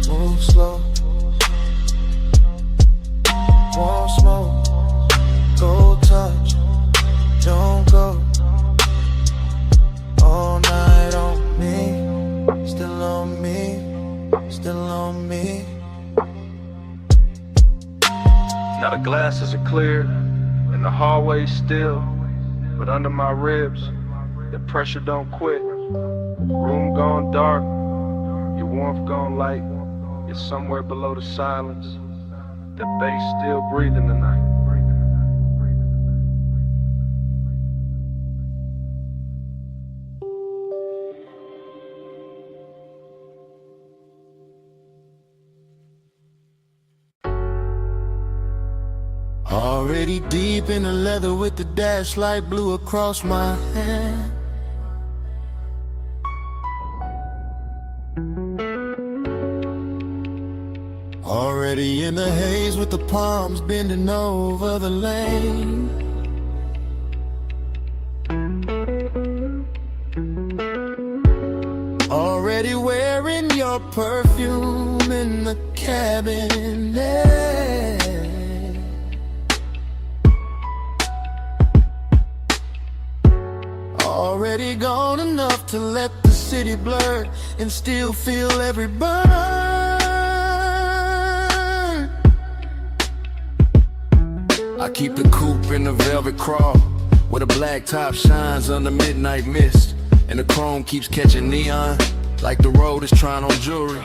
move slow. Warm smoke, go touch, don't go. All night on me, still on me, still on me. Now the glasses are clear and the hallway's still, but under my ribs, the pressure don't quit. Room gone dark, your warmth gone light. You're somewhere below the silence. The bass still breathing tonight. Already deep in the leather with the dash light blue across my hand. Already in the haze with the palms bending over the lane. Already wearing your perfume in the cabinet. Already gone enough to let the city blur and still feel every burn. I I keep the coupe in the velvet crawl, where the black top shines under midnight mist, and the chrome keeps catching neon, like the road is trying on jewelry.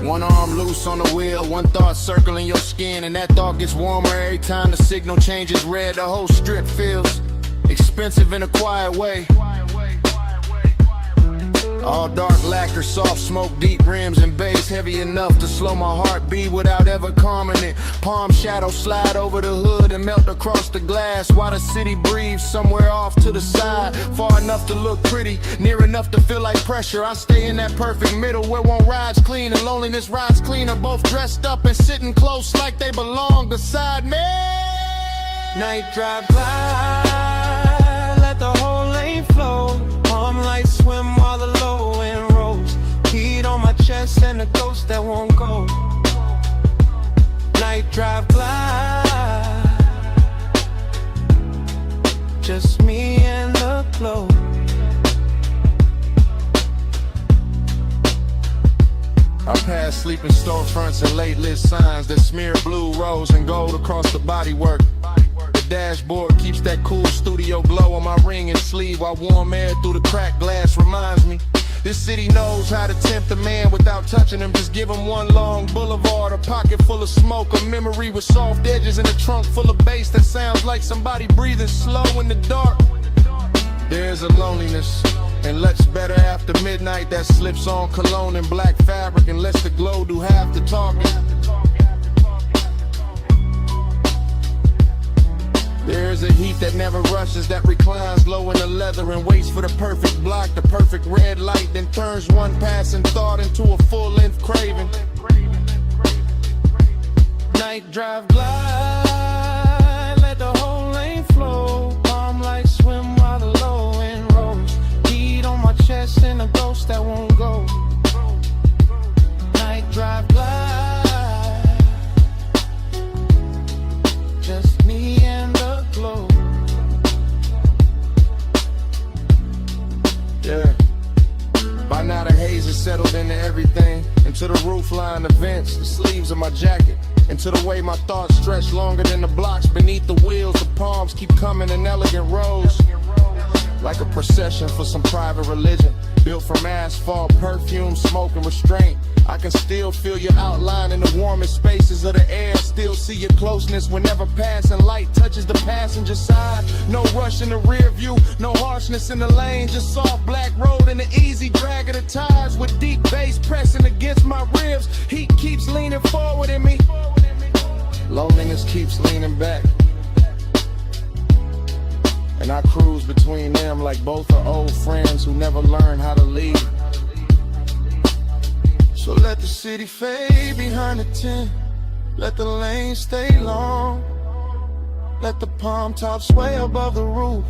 One arm loose on the wheel, one thought circling your skin, and that thought gets warmer every time the signal changes red. The whole strip feels expensive in a quiet way. All dark lacquer, soft smoke, deep rims and bass, heavy enough to slow my heartbeat without ever calming it. Palm shadows slide over the hood and melt across the glass, while the city breathes somewhere off to the side, far enough to look pretty, near enough to feel like pressure. I stay in that perfect middle where one ride's clean and loneliness rides cleaner, both dressed up and sitting close like they belong beside me. Night drive glide, let the whole lane flow. Palm lights swim while the low end rolls. Heat on my chest and a ghost that won't go. Night drive glide, just me and the glow. I pass sleeping storefronts and late lit signs that smear blue, rose, and gold across the bodywork. The dashboard keeps that cool studio glow on my ring and sleeve, while warm air through the cracked glass reminds me this city knows how to tempt a man without touching him. Just give him one long boulevard, a pocket full of smoke, a memory with soft edges, and a trunk full of bass that sounds like somebody breathing slow in the dark. There's a loneliness and lets better after midnight that slips on cologne and black fabric and lets the glow do half the talking. There's a heat that never rushes, that reclines low in the leather and waits for the perfect block, the perfect red light, then turns one passing thought into a full-length craving. Night drive glide, let the whole lane flow. Palm lights swim while the low end rolls. Heat on my chest and a ghost that won't go. Night drive glide, just me and the glow. Yeah. By now the haze is settled into everything, into the roofline, the vents, the sleeves of my jacket, into the way my thoughts stretch longer than the blocks beneath the wheels. The palms keep coming in elegant rows, like a procession for some private religion, built from asphalt, perfume, smoke, and restraint. I can still feel your outline in the warmest spaces of the air, still see your closeness whenever passing light touches the passenger side. No rush in the rear view, no harshness in the lane, just soft black road and the easy drag of the tires with deep bass pressing against my ribs. Heat keeps leaning forward in me, loneliness keeps leaning back, and I cruise between them like both are old friends who never learned how to leave. So let the city fade behind the tent, let the lane stay long, let the palm tops sway above the roof,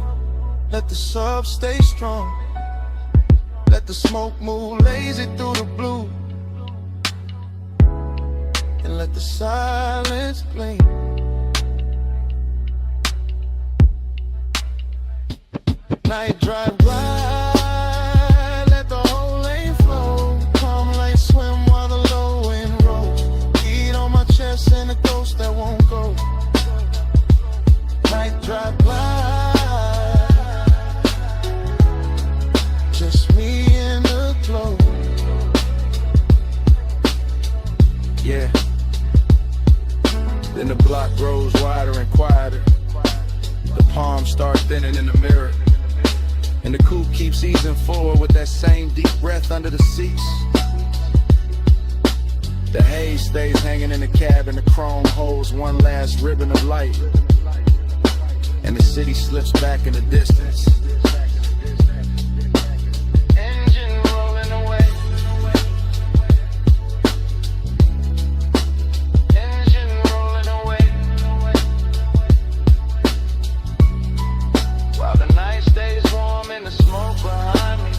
let the sub stay strong, let the smoke move lazy through the blue, and let the silence gleam. Night drive glide, let the whole lane flow. Palm lights swim while the low end rolls. Heat on my chest and a ghost that won't go. Night drive glide, just me and the glow. Yeah. Then the block grows wider and quieter. The palms start thinning in the mirror, and the coupe keeps easing forward with that same deep breath under the seats. The haze stays hanging in the cab, and the chrome holds one last ribbon of light, and the city slips back in the distance. Engine rolling away. Engine rolling away. While the night stays warm and the smoke behind me.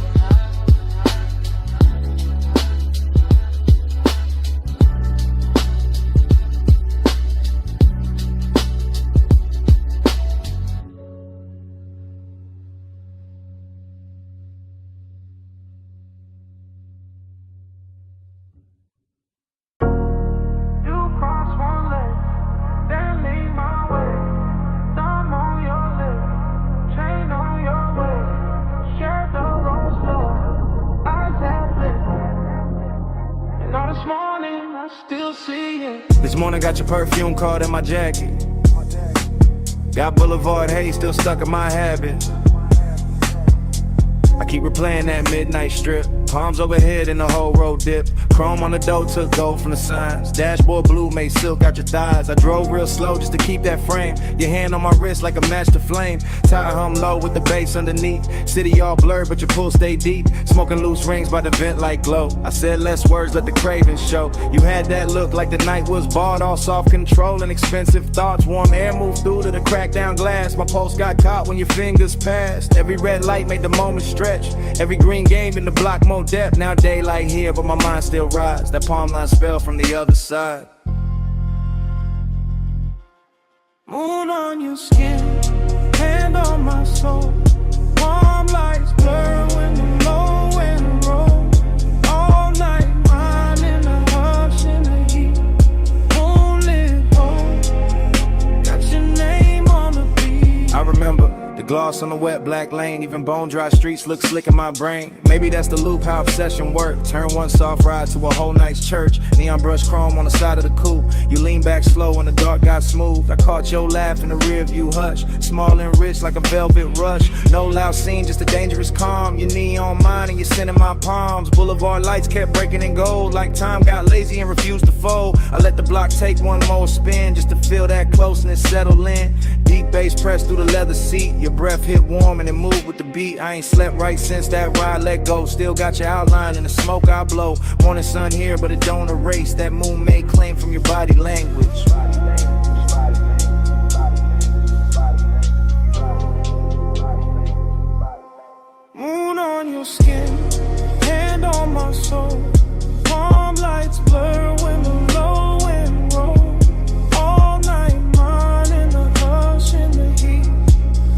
still see it. This morning got your perfume caught in my jacket. Got Boulevard haze still stuck in my habits. I keep replaying that midnight strip. Palms overhead in the whole road dip. Chrome on the door took gold from the signs. Dashboard blue made silk out your thighs. I drove real slow just to keep that frame. Your hand on my wrist like a match to flame. Tie hum low with the bass underneath. City all blurred but your pool stay deep. Smoking loose rings by the vent like glow. I said less words, let the cravings show. You had that look like the night was bought. All soft control and expensive thoughts. Warm air moved through to the cracked down glass. My pulse got caught when your fingers passed. Every red light made the moment stretch. Every green game in the block more depth. Now daylight here but my mind still rides. That palm line spell from the other side. Moon on your skin, hand on my soul. Warm lights blur when the low and roll. All night mine in the hush in the heat. Moonlit hole, got your name on the beat. I remember the gloss on the wet black lane. Even bone dry streets look slick in my brain. Maybe that's the loop, how obsession work. Turn one soft ride to a whole night's church. Neon brush chrome on the side of the coupe. You lean back slow and the dark got smooth. I caught your laugh in the rear view hush. Small and rich like a velvet rush. No loud scene, just a dangerous calm. Your knee on mine and you're sending my palms. Boulevard lights kept breaking in gold. Like time got lazy and refused to fold. I let the block take one more spin just to feel that closeness settle in. Deep bass pressed through the leather seat. Your breath hit warm and it moved with the beat. I ain't slept right since that ride let go. Still got your outline in the smoke I blow. Morning sun here but it don't erase that moon made claim from your body language. Moon on your skin, hand on my soul. Palm lights blur when the low and roll. All night mine in the hush in the heat.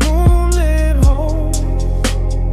Moonlit hole,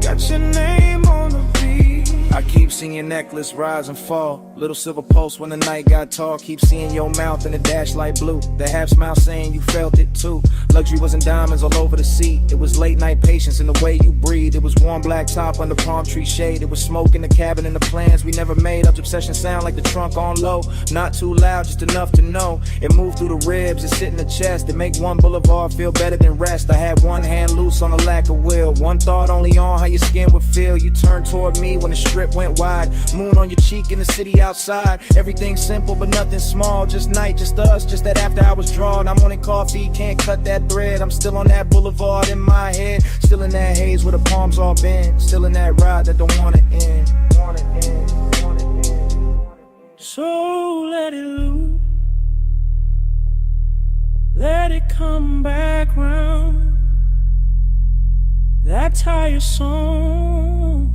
got your name on the beat. I keep seeing your necklace rise and fall. Little silver pulse when the night got tall. Keep seeing your mouth in the dash light blue. The half smile saying you felt it too. Luxury wasn't diamonds all over the seat. It was late night patience in the way you breathe. It was warm black top under palm tree shade. It was smoke in the cabin and the plans we never made. Up obsession sound like the trunk on low. Not too loud, just enough to know. It moved through the ribs, it sit in the chest. It make one boulevard feel better than rest. I had one hand loose on the lack of will. One thought only on how your skin would feel. You turned toward me when the strip went wide. Moon on your cheek in the city outside. Everything simple but nothing small. Just night, just us, just that after I was drawn. I'm on coffee, can't cut that thread. I'm still on that boulevard in my head. Still in that haze where the palms all bend. Still in that ride that don't wanna end. So let it loose. Let it come back round. That tired song,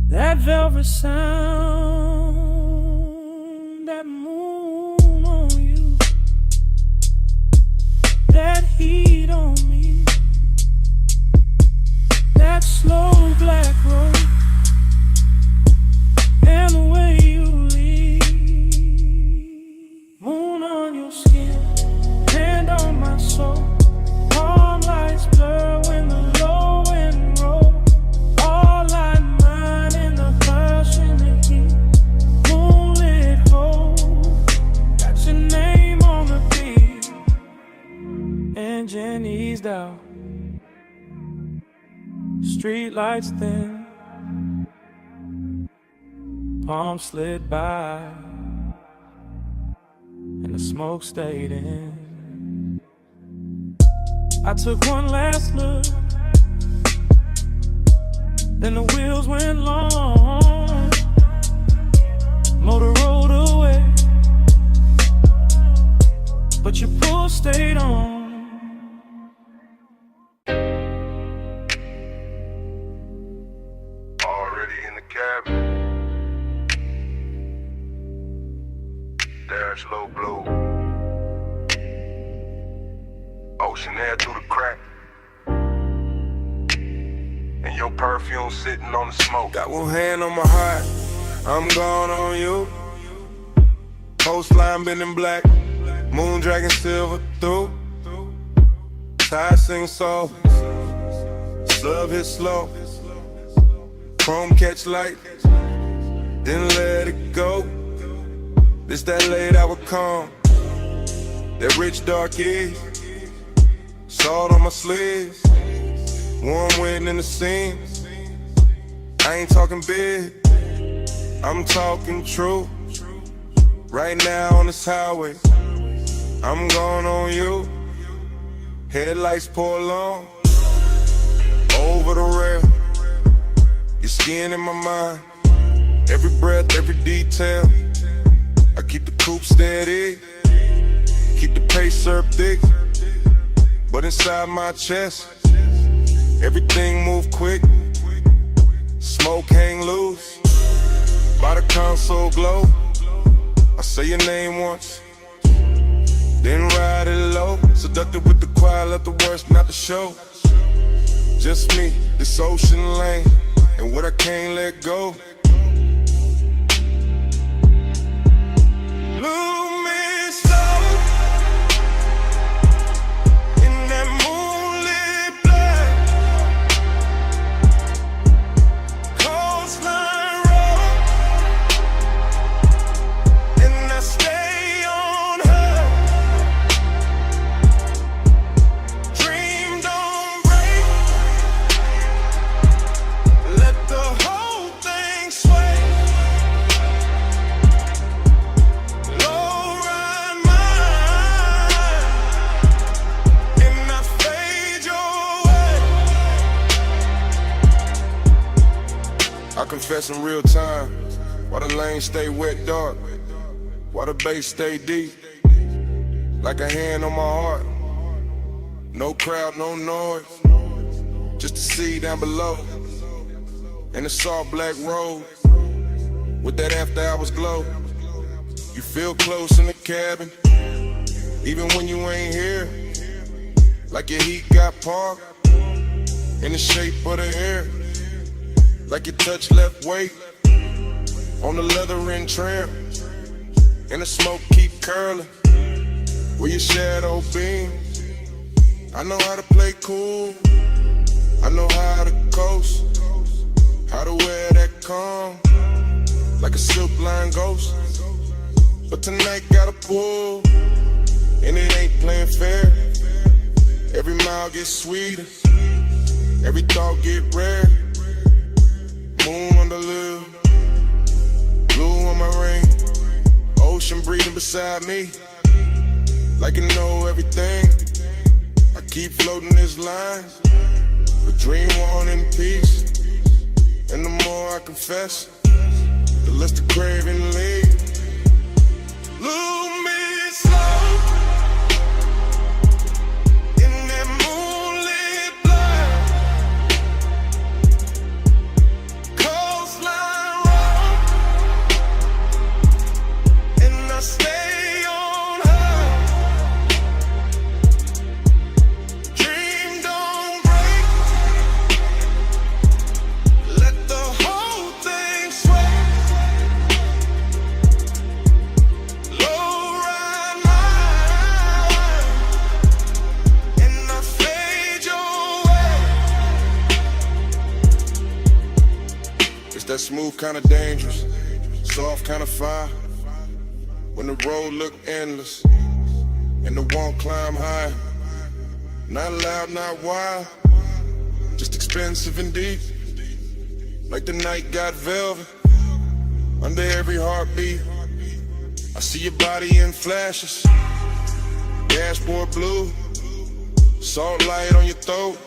that velvet sound, that moon on you, that heat on me, that slow black road, and the way you leave. Moon on your skin, hand on my soul. Palm lights blur when the low end roll. All light mine in the hush in the heat. Moonlit hole, got your name on the beat. Engine eased out, street lights thin. Palm slid by, and the smoke stayed in. I took one last look, then the wheels went long. Motor rolled away, but your pull stayed on. Already in the cabin. Dash low blue. Ocean air through the crack. And your perfume sitting on the smoke. Got one hand on my heart, I'm gone on you. Coastline been in black, moon dragging silver through. Tide sing soft, sub hit slow. Chrome catch light, then let it go. This that laid out with calm, that rich dark east, salt on my sleeves, warm wind in the seams. I ain't talking big, I'm talking true. Right now on this highway, I'm going on you. Headlights pour long, over the rail. Your skin in my mind, every breath, every detail. I keep the coupe steady, keep the pace up thick. But inside my chest, everything move quick. Smoke hang loose, by the console glow. I say your name once, then ride it low. Seductive with the quiet, let the worst not the show. Just me, this ocean lane, and what I can't let go. Move me slow in that moonlit black coastline road, and I stay on her. Dream don't break, let the whole thing sway. I confess in real time, why the lane stay wet dark, why the bass stay deep, like a hand on my heart. No crowd, no noise, just the sea down below, and the soft black road, with that after hours glow. You feel close in the cabin, even when you ain't here, like your heat got parked, in the shape of the air. Like your touch left weight on the leather and trim, and the smoke keep curling where your shadow beams. I know how to play cool, I know how to coast, how to wear that calm like a silk line ghost. But tonight got a pull, and it ain't playing fair. Every mile gets sweeter, every thought get rare. Moon on the lip, blue on my ring, ocean breathing beside me, like you know everything. I keep floating this line, but dream on in peace. And the more I confess, the less the craving leaves. Lose me slow in that moonlit black coastline road, and I stay on her. Dream don't break, let the whole thing sway. Low ride mine, and I fade your way. It's that smooth kind of dangerous, soft kind of fire. When the road look endless, and the want climb high. Not loud, not wild, just expensive and deep. Like the night got velvet under every heartbeat. I see your body in flashes, dashboard blue, salt light on your throat.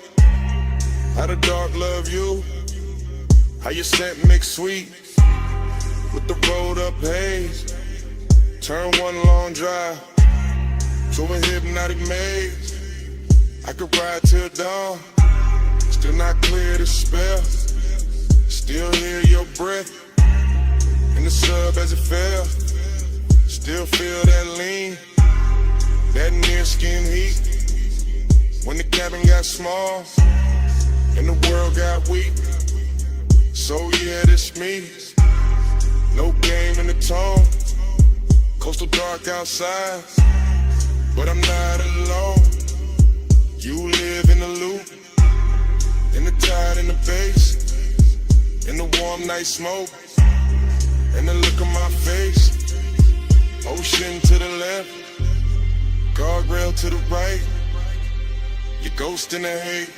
How the dark love you, how your scent mix sweet with the rolled up haze. Turn one long drive to a hypnotic maze. I could ride till dawn, still not clear the spell. Still hear your breath in the sub as it fell. Still feel that lean, that near skin heat. When the cabin got small and the world got weak. So yeah, this me, no game in the tone. Coastal dark outside, but I'm not alone. You live in the loop, in the tide, in the bass, in the warm night smoke, and the look on my face. Ocean to the left, guardrail to the right. Your ghost in the hate,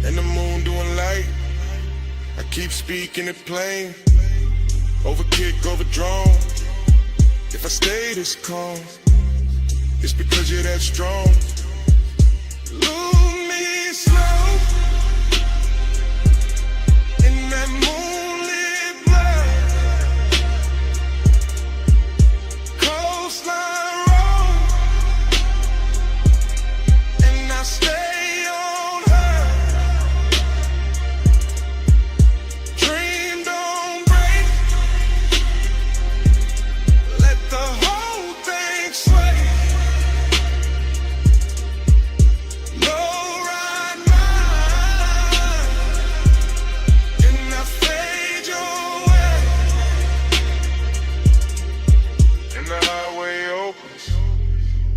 and the moon doing light. I keep speaking it plain, overkick, overdrawn. If I stay this calm, it's because you're that strong. Lose me slow in that moonlit light. Coastline roll, and I stay on her. Dream don't break, let the whole thing sway. Low ride mine, and I fade your way. And the highway opens,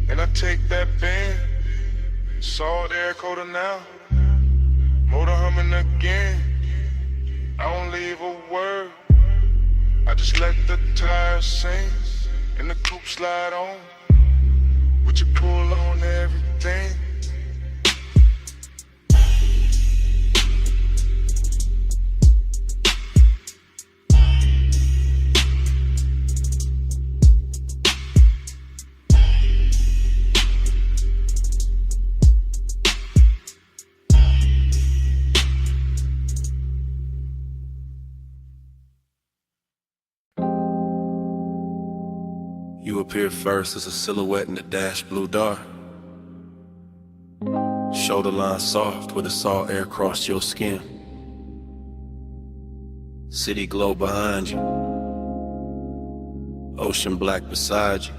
and I take that bend. Salt air coater now, motor humming again. I don't leave a word, I just let the tires sing, and the coupe slide on. Would you pull on everything? You appear first as a silhouette in the dash blue dark. Shoulder line soft where the salt air crossed your skin. City glow behind you, ocean black beside you,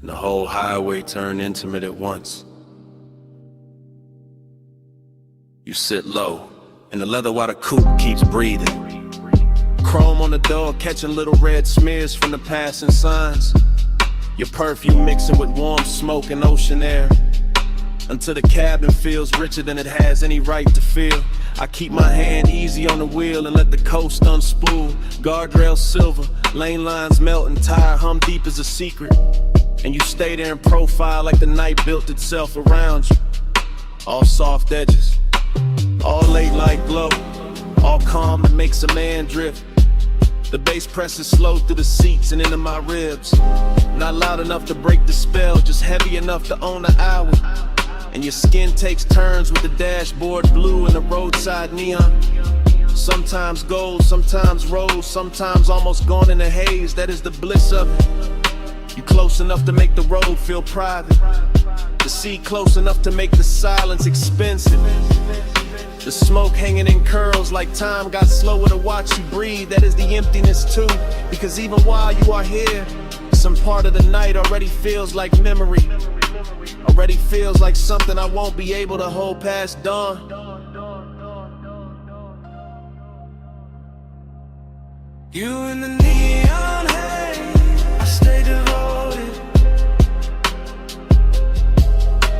and the whole highway turned intimate at once. You sit low, and the leather water coupe keeps breathing. Chrome on the door, catching little red smears from the passing signs. Your perfume mixing with warm smoke and ocean air, until the cabin feels richer than it has any right to feel. I keep my hand easy on the wheel and let the coast unspool. Guardrail silver, lane lines melt and tire hum deep as a secret. And you stay there in profile like the night built itself around you. All soft edges, all late light glow, all calm that makes a man drift. The bass presses slow through the seats and into my ribs. Not loud enough to break the spell, just heavy enough to own the hour. And your skin takes turns with the dashboard blue and the roadside neon. Sometimes gold, sometimes rose, sometimes almost gone in the haze. That is the bliss of it. You close enough to make the road feel private. The sea close enough to make the silence expensive. The smoke hanging in curls like time got slower to watch you breathe. That is the emptiness too, because even while you are here, some part of the night already feels like memory. Already feels like something I won't be able to hold past dawn. You in the neon haze, I stay devoted.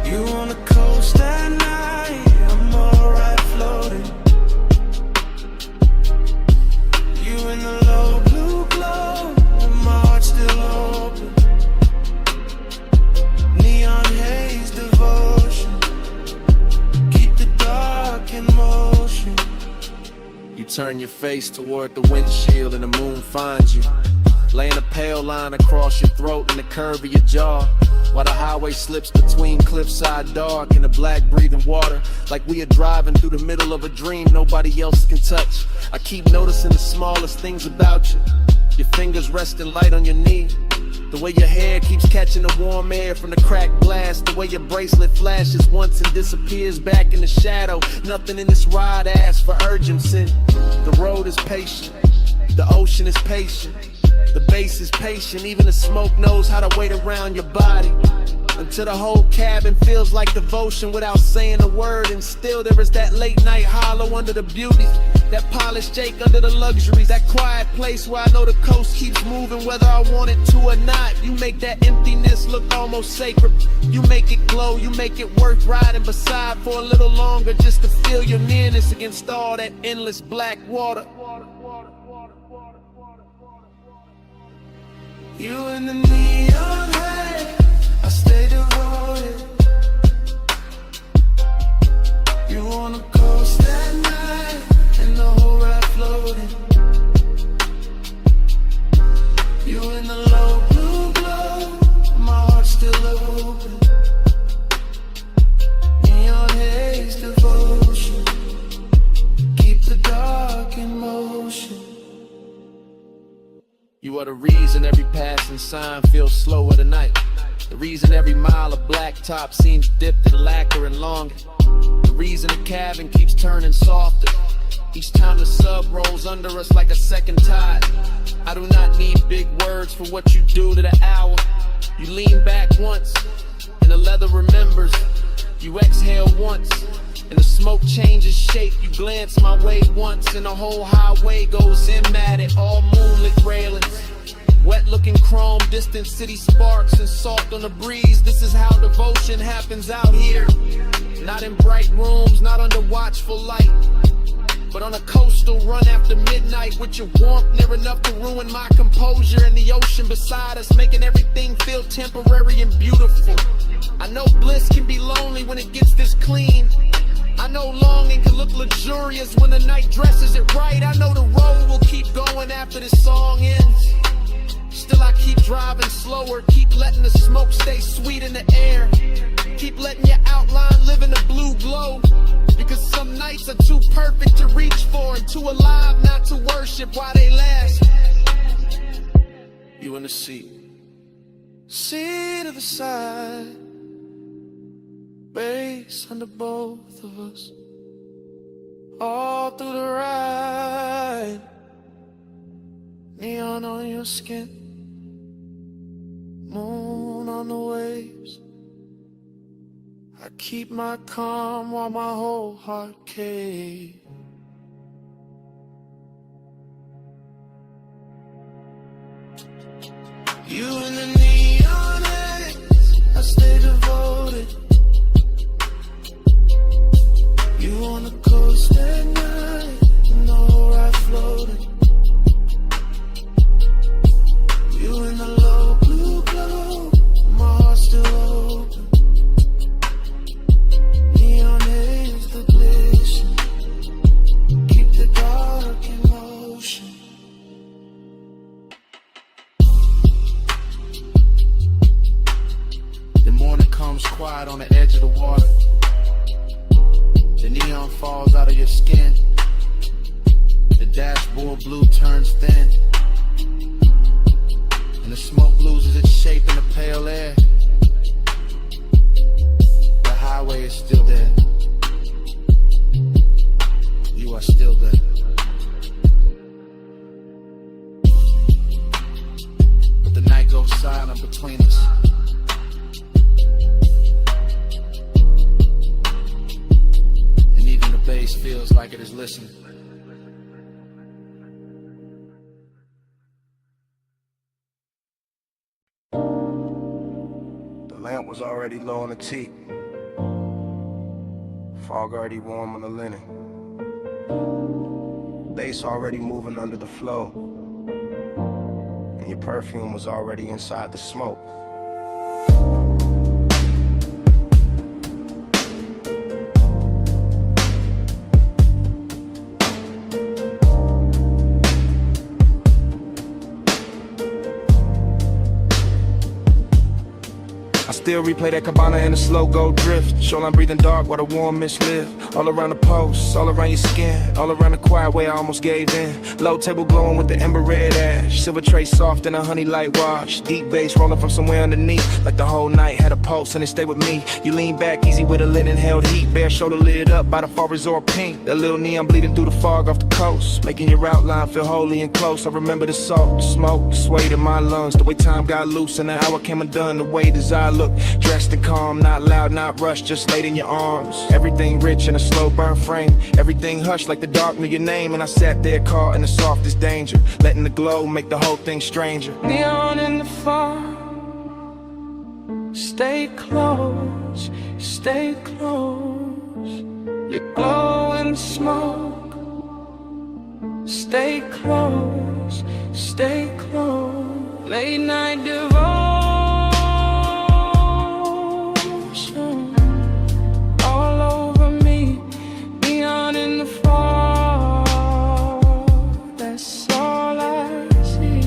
You on the coast at night, I'm alright floating. You in the low blue glow, and my heart still open. Neon haze devotion, keep the dark in motion. You turn your face toward the windshield and the moon finds you, laying a pale line across your throat and the curve of your jaw, while the highway slips between cliffside dark and the black breathing water, like we are driving through the middle of a dream nobody else can touch. I keep noticing the smallest things about you. Your fingers resting light on your knee, the way your hair keeps catching the warm air from the cracked glass, the way your bracelet flashes once and disappears back in the shadow. Nothing in this ride asks for urgency. The road is patient, the ocean is patient, the bass is patient, even the smoke knows how to wait around your body. Until the whole cabin feels like devotion without saying a word. And still there is that late night hollow under the beauty, that polished Jake under the luxuries, that quiet place where I know the coast keeps moving whether I want it to or not. You make that emptiness look almost sacred. You make it glow, you make it worth riding beside for a little longer, just to feel your nearness against all that endless black water. You in the neon light, I stay devoted. You on the coast at night, and the whole ride floating. You in the low blue glow, my heart's still open. Neon haze devotion, keep the dark in motion. You are the reason every passing sign feels slower tonight. The reason every mile of blacktop seems dipped in lacquer and longer. The reason the cabin keeps turning softer each time the sub rolls under us like a second tide. I do not need big words for what you do to the hour. You lean back once, and the leather remembers. You exhale once, and the smoke changes shape. You glance my way once, and the whole highway goes in at it. All moonlit railings, wet looking chrome, distant city sparks and salt on the breeze. This is how devotion happens out here. Not in bright rooms, not under watchful light, but on a coastal run after midnight, with your warmth near enough to ruin my composure, and the ocean beside us making everything feel temporary and beautiful. I know bliss can be lonely when it gets this clean. I know longing can look luxurious when the night dresses it right. I know the road will keep going after this song ends. Still I keep driving slower, keep letting the smoke stay sweet in the air. Keep letting your outline live in the blue glow. Because some nights are too perfect to reach for, and too alive not to worship while they last. You in the seat, seat of the side, base under both of us, all through the ride. Neon on your skin, moon on the waves. I keep my calm while my whole heart caves. You in the neon haze, I stay devoted. You on the coast at night, and the whole ride floating. You in the low blue glow, my heart's still open. Neon haze the glisten, keep the dark in motion. The morning comes quiet on the edge of the water. The neon falls out of your skin. The dashboard blue turns thin, and the smoke loses its shape in the pale air. The highway is still there. You are still there. But the night goes silent between us. And even the bass feels like it is listening. The lamp was already low on the teak. Fog already warm on the linen. Bass already moving under the flow. And your perfume was already inside the smoke. Still replay that cabana in a slow go drift. Shoreline breathing dark while the warm mist live. All around the post, all around your skin, all around the quiet way I almost gave in. Low table glowing with the ember red ash. Silver tray soft in a honey light wash. Deep bass rolling from somewhere underneath. Like the whole night had a pulse and it stayed with me. You lean back easy with a linen held heat. Bare shoulder lit up by the far resort pink. That little neon bleeding through the fog off the coast, making your outline feel holy and close. I remember the salt, the smoke, the sway in my lungs. The way time got loose and the hour came undone. The way desire looked, dressed and calm, not loud, not rushed, just laid in your arms. Everything rich in a slow burn frame. Everything hushed like the dark knew your name. And I sat there caught in the softest danger, letting the glow make the whole thing stranger. Neon in the fog, stay close, stay close. You glow in the smoke, stay close, stay close. late night devotion, all over me, neon in the fall. That's all I see.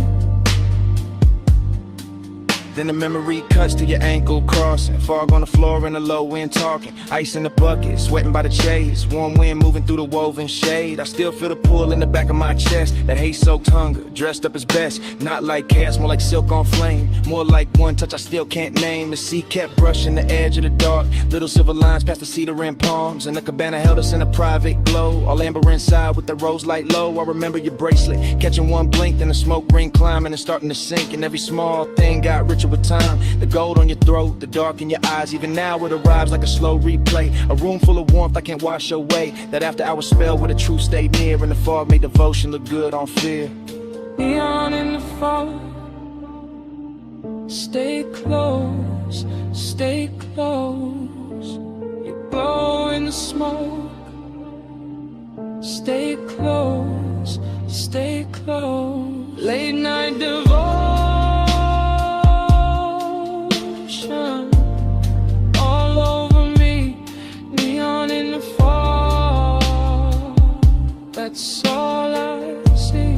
Then the memory cuts to your ankle crossing. Fog on the floor in the low wind talking. Ice in the bucket, sweating by the chase. Warm wind moving through the woven shade. I still feel the pull in the back of my chest. That hay-soaked hunger, dressed up as best. Not like chaos, more like silk on flame. More like one touch I still can't name. The sea kept brushing the edge of the dark. Little silver lines past the cedar and palms. And the cabana held us in a private glow. All amber inside with the rose light low. I remember your bracelet, catching one blink. Then the smoke ring climbing and starting to sink. And every small thing got richer with time. The gold on your throat, the dark in your eyes. Even now it arrives like a slow replay. A room full of warmth I can't wash away. That after hour spell where the truth stayed near. And the fog made devotion look good on fear. Neon in the fall. Stay close, stay close. You glow in the smoke. Stay close, stay close. Late night devotion, all over me, neon in the fall. That's all I see.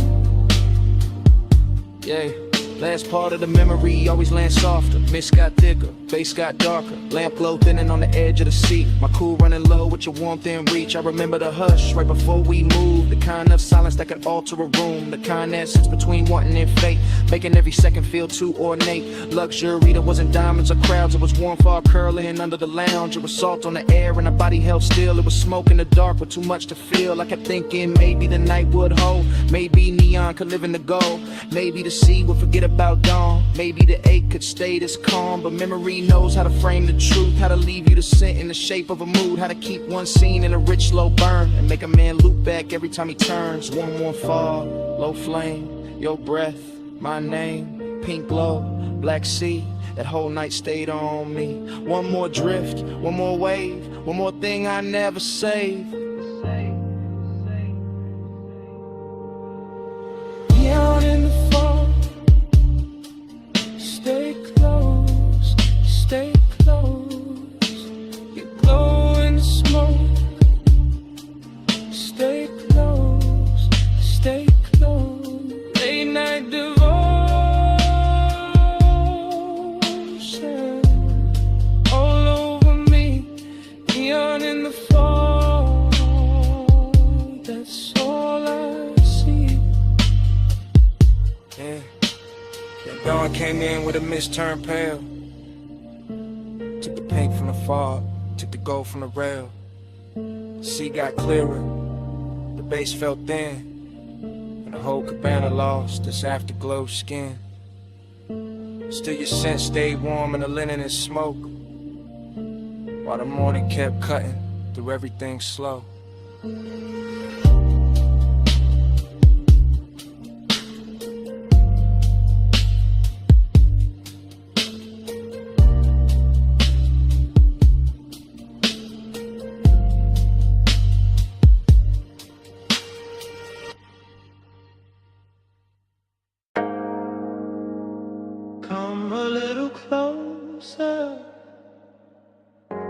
Yeah. Last part of the memory always lands softer. Mist got thicker, face got darker. Lamp glow thinning on the edge of the seat. My cool running low with your warmth in reach. I remember the hush right before we moved. The kind of silence that could alter a room. The kind that sits between wanting and fate, making every second feel too ornate. Luxury that wasn't diamonds or crowds. It was warm fog curling under the lounge. It was salt on the air and our body held still. It was smoke in the dark with too much to feel. I kept thinking maybe the night would hold. Maybe neon could live in the gold. Maybe the sea would forget about dawn. Maybe the ache could stay this calm. But memory knows how to frame the truth, how to leave you the scent in the shape of a mood, how to keep one scene in a rich slow burn and make a man loop back every time he turns. One fall, low flame, your breath, my name, pink glow, black sea. That whole night stayed on me. One more drift, one more wave, one more thing I never saved. Neon in the fall. Stay close, stay close. You glow in the smoke. Stay close, stay close. Late night devotion, all over me, neon in the fall. That's all I see. Yeah. Then dawn came in with a mist turned pale. Took the pink from the fog, took the gold from the rail. The sea got clearer, the base felt thin, and the whole cabana lost its afterglow skin. Still your scent stayed warm in the linen and smoke, while the morning kept cutting through everything slow. Come a little closer,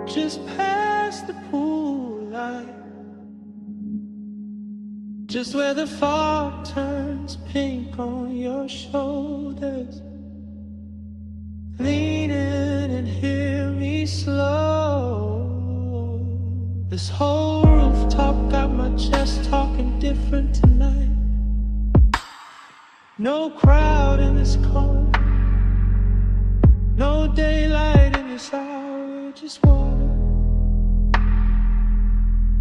just past the pool light, just where the fog turns pink on your shoulders. Lean in and hear me slow. This whole rooftop got my chest talking different tonight. No crowd in this corner, no daylight in this hour, just water,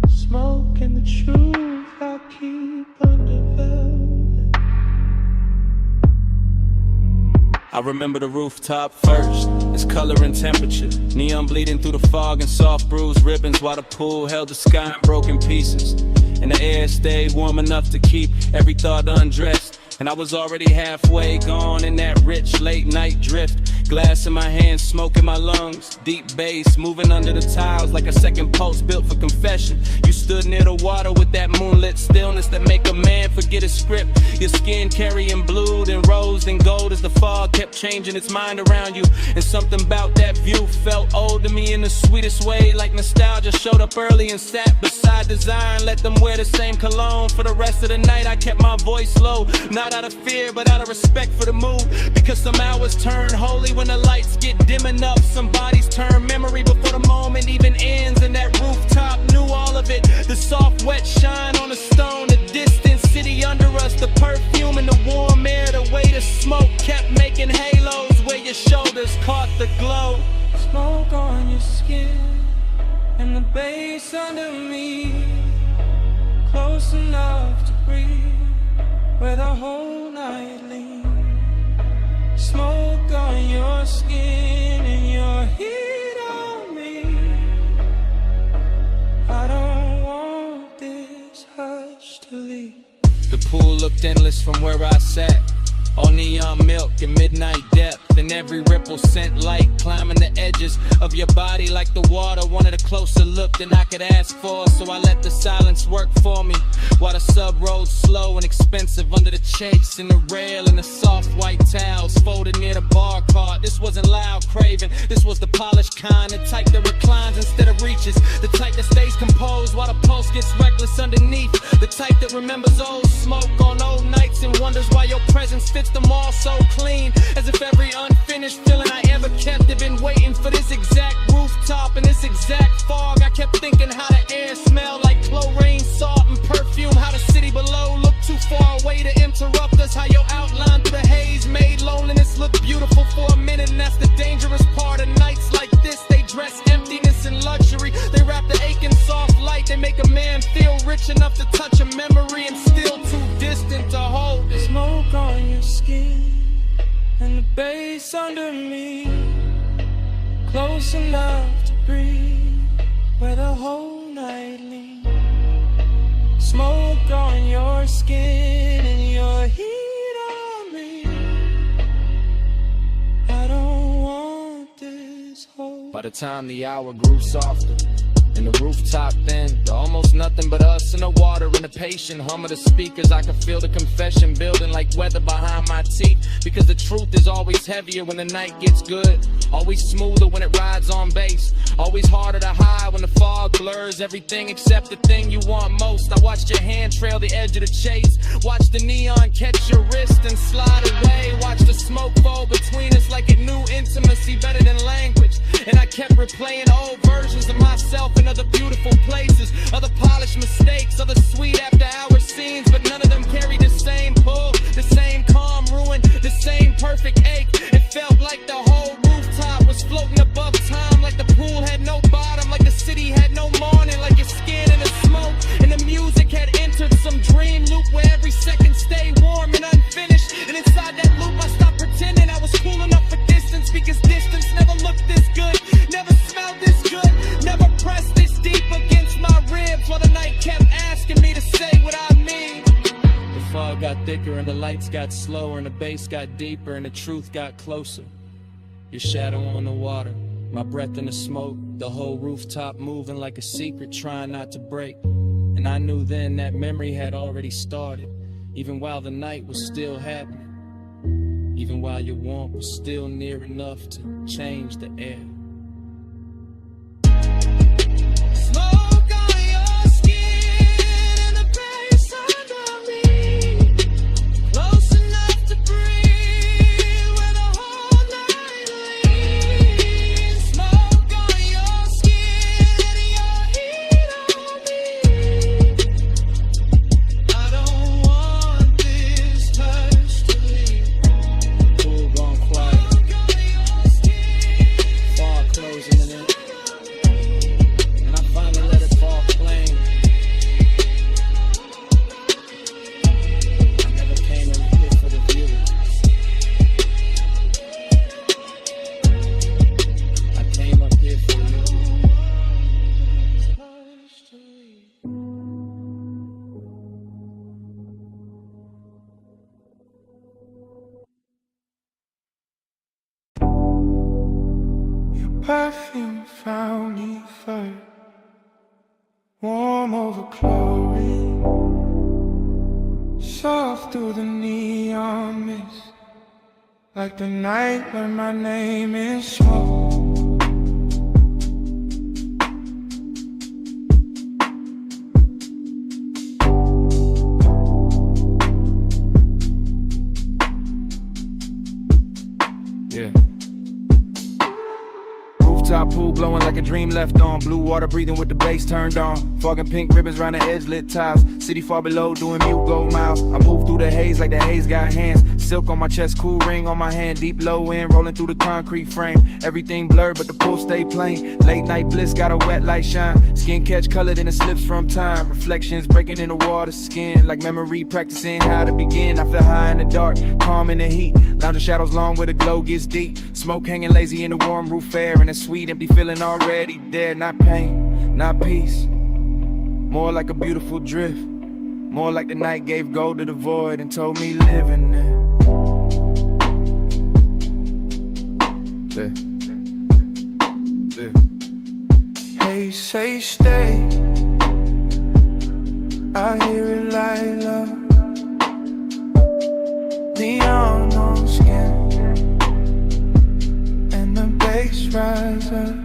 smoke, and the truth I keep under velvet. I remember the rooftop first, its color and temperature. Neon bleeding through the fog and soft bruised ribbons, while the pool held the sky in broken pieces. And the air stayed warm enough to keep every thought undressed. and I was already halfway gone in that rich late night drift. Glass in my hand, smoke in my lungs, deep bass moving under the tiles like a second pulse built for confession. You stood near the water with that moonlit stillness that make a man forget his script. Your skin carrying blue, then rose, then gold as the fog kept changing its mind around you. And something about that view felt old to me in the sweetest way, like nostalgia showed up early and sat beside desire and let them wear the same cologne. For the rest of the night I kept my voice low, not out of fear but out of respect for the mood, because some hours turn holy when the lights get dim enough. Some bodies turn memory before the moment even ends, and that rooftop knew all of it. The soft wet shine on the stone, the distant city under us, the perfume and the warm air, the way the smoke kept making halos where your shoulders caught the glow. Smoke on your skin and the bass under me, close enough to breathe where the whole night leans. Smoke on your skin and your heat on me. I don't want this hush to leave. The pool looked endless from where I sat, all neon milk and midnight depth, and every ripple sent light climbing the edges of your body like the water wanted a closer look than I could ask for. So I let the silence work for me while the sub rolled slow and expensive under the chase and the rail and the soft white towels folded near the bar cart. This wasn't loud craving, this was the polished kind, the type that reclines instead of reaches, the type that stays composed while the pulse gets reckless underneath, the type that remembers old smoke on old nights and wonders why your presence fits them all so clean, as if every unfinished feeling I ever kept had been waiting for this exact rooftop and this exact fog. I kept thinking how the air smelled like chlorine, salt and perfume, how the city below looked too far away to interrupt us, how your outline through the haze made loneliness look beautiful for a minute. And that's the dangerous part of nights like this, they dress emptiness and luxury, they wrap the aching soft light, they make a man feel rich enough to touch a memory and still too distant to hold it. Smoke on your skin and the bass under me, close enough to breathe where the whole night leans. Smoke on your skin and your heat on me. I don't want this whole. By the time the hour grew softer and the rooftop thinned, almost nothing but us and the water and the patient hum of the speakers, I could feel the confession building like weather behind my teeth. Because the truth is always heavier when the night gets good, always smoother when it rides on bass, always harder to hide when the fog blurs everything except the thing you want most. I watched your hand trail the edge of the chase, watch the neon catch your wrist and slide away, watch the smoke fall between us like it knew intimacy better than language. And I kept replaying old versions of myself in other beautiful places, other polished mistakes, other sweet after hour scenes, but none of them carried the same pull, the same calm ruin, the same perfect ache. It felt like the whole rooftop was floating above time, like the pool had no bottom, like the city had no morning, like your skin in the smoke, and the music had entered some dream loop where every second stayed warm and unfinished. And inside that loop I stopped pretending I was cool enough for distance, because distance never looked this good, never smelled this good, never pressed this deep against my ribs, while the night kept asking me to say what I mean. The fog got thicker and the lights got slower and the bass got deeper and the truth got closer. Your shadow on the water, my breath in the smoke, the whole rooftop moving like a secret trying not to break. And I knew then that memory had already started, even while the night was still happening, even while your warmth was still near enough to change the air. Smoke on your skin and the bass under me, close enough to breathe where the whole night leans. Smoke on your skin and your heat on me. I don't want this hush to leave. Pool gone quiet, Smoke on your skin. fog perfume found me first, warm over chlorine, soft through the neon mist, like the night when my name is smoke. Yeah. Rooftop pool blowing like a dream left on. Blue water breathing with the bass turned on. Fog and pink ribbons round the edge, lit tiles. City far below doing mute gold miles. I move through the haze like the haze got hands. Silk on my chest, cool ring on my hand. Deep low end, rolling through the concrete frame. Everything blurred but the pool stay plain. Late night bliss got a wet light shine. Skin catch colored in the slips from time. Reflections breaking in the water skin. Like memory practicing how to begin. I feel high in the dark, calm in the heat. Lounge in shadows long where the glow gets deep. Smoke hanging lazy in the warm roof air. And a sweet empty feeling already there. Not pain, not peace. More like a beautiful drift. More like the night gave gold to the void and told me live in there. Hey, say stay. I hear it like love. Neon on skin, and the bass rise up.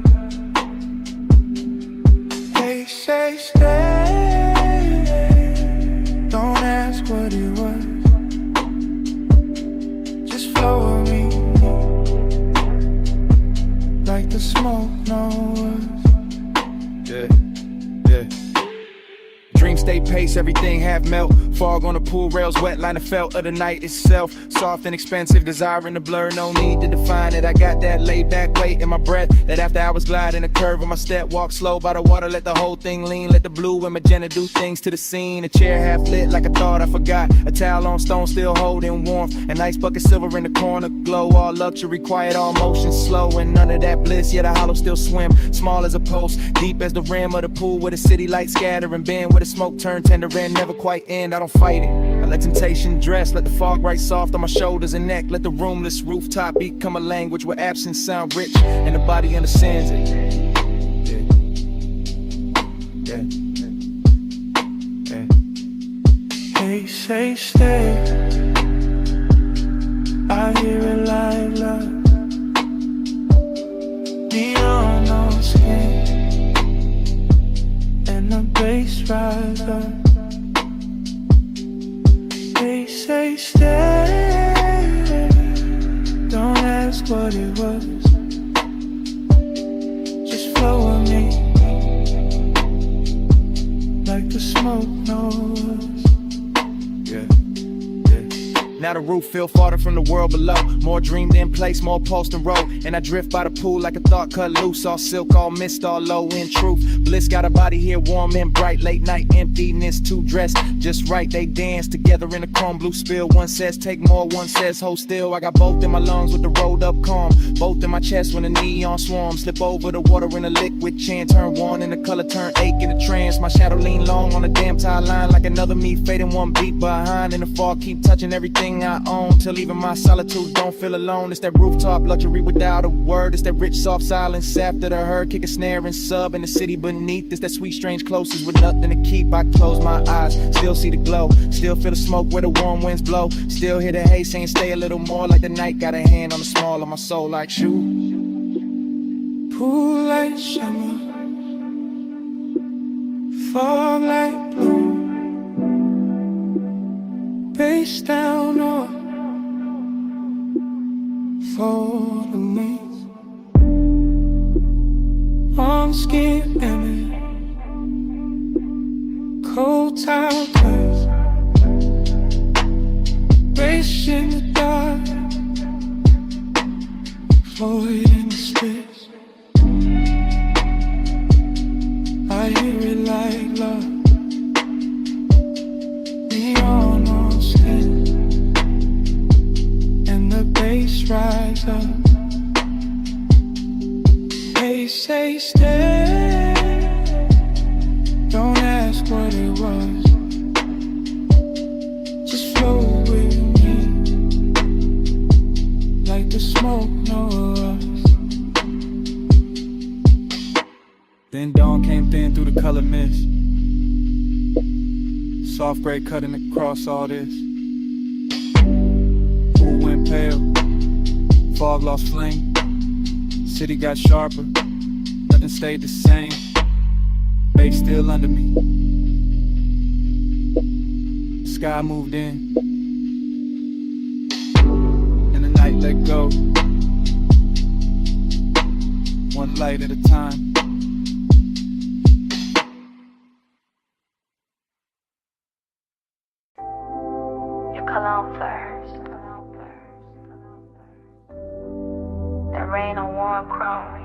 They say stay. Don't ask what it was. Just flow with me, like the smoke knows. Yeah, yeah. Dream stay pace, everything half melt. Fog on the pool rails, wet line of felt of the night itself. Soft and expensive, desire in the blur, no need to define it. I got that laid back weight in my breath. That after hours glide in a curve of my step. Walk slow by the water, let the whole thing lean. Let the blue and magenta do things to the scene. A chair half lit like I thought I forgot. A towel on stone still holding warmth. An ice bucket silver in the corner glow. All luxury, quiet, all motion slow. And none of that bliss, yet a hollow still swim. Small as a post, deep as the rim of the pool. Where the city lights scatter and bend. Where the smoke turn tender and never quite end. I don't fight it. I let temptation dress. Let the fog right soft on my shoulders and neck. Let the roomless rooftop become a language where absence sound rich and the body understands it. Yeah. Yeah. Yeah. They say stay. I hear it like love. Neon on skin, and the bass rise up. They say stay. Don't ask what it was. Just flow with me, like the smoke knows. Yeah. Now the roof feel farther from the world below. More dreamed in place, more pulsed and roll. And I drift by the pool like a thought cut loose. All silk, all mist, all low in truth. Bliss got a body here warm and bright. Late night emptiness, two dressed just right. They dance together in a chrome blue spill. One says take more, one says hold still. I got both in my lungs with the rolled up calm. Both in my chest when the neon swarm. Slip over the water in a liquid chin. Turn one and the color turn ache in a trance. My shadow lean long on the damn tie line. Like another me fading one beat behind. In the fog keep touching everything I own, till even my solitude don't feel alone. It's that rooftop luxury without a word. It's that rich soft silence after the herd. Kick a snare and sub in the city beneath. It's that sweet strange closest with nothing to keep. I close my eyes, still see the glow. Still feel the smoke where the warm winds blow. Still hear the haze saying stay a little more. Like the night got a hand on the small of my soul like shoe. Pool like summer, fog like blue. Face down or for the knees. On skin and cold towel place. Race in the dark, floating in the space. I hear it like love. Neon on skin, and the bass rise up. They say stay. Don't ask what it was. Just flow with me, like the smoke knows. Soft gray cutting across all this. Pool went pale, fog lost flame. City got sharper, nothing stayed the same. Bay still under me. Sky moved in, and the night let go. One light at a time. Your cologne first. That rain on warm chrome.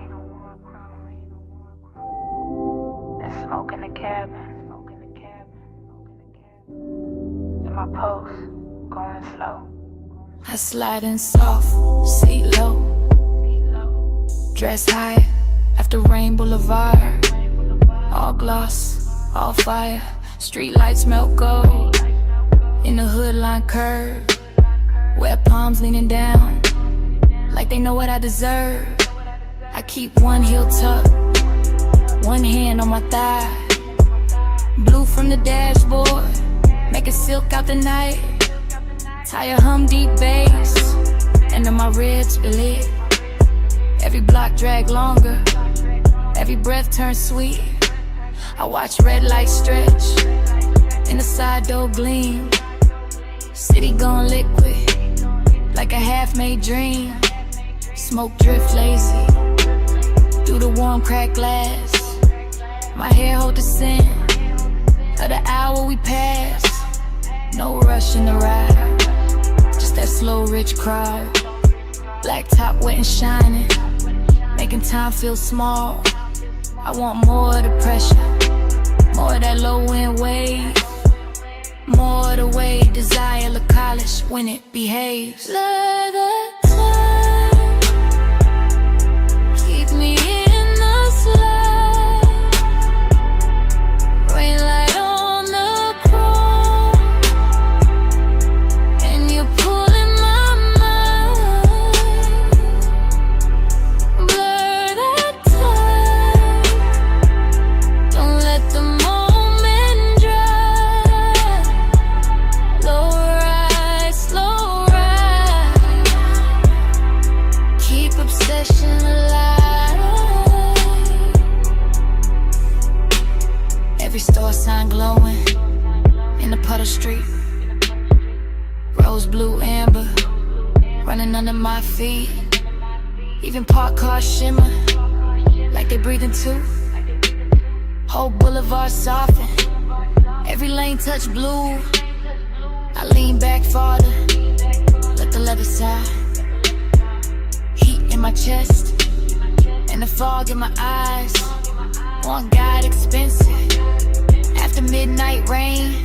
That smoke in the cabin. And my pulse going slow. I slide in soft, seat low. Dress high after Rain Boulevard. All gloss, all fire. Street lights melt gold. In the hood line curve. Wet palms leaning down, like they know what I deserve. I keep one heel tucked, one hand on my thigh. Blue from the dashboard, make it silk out the night. Tire hum deep bass, and then my ribs be lit. Every block drag longer, every breath turns sweet. I watch red lights stretch, in the side door gleam. City gone liquid, like a half-made dream. Smoke drift lazy, through the warm cracked glass. My hair hold the scent of the hour we pass. No rush in the ride, just that slow rich crowd. Black top wet and shining, making time feel small. I want more of the pressure, more of that low end wave. More of the way desire look college when it behaves. Let the time keep me in the slide. Rain light on the chrome, and you're pulling my mind. Blur that time, don't let the moment dry. Slow ride, slow ride. Keep obsession alive. Every store sign glowing in the puddle street. Rose, blue, amber, running under my feet. Even parked cars shimmer like they breathing too. Whole boulevard soften, every lane touch blue. I lean back farther, let the leather side. Heat in my chest, and the fog in my eyes. One guide expensive, after midnight rain.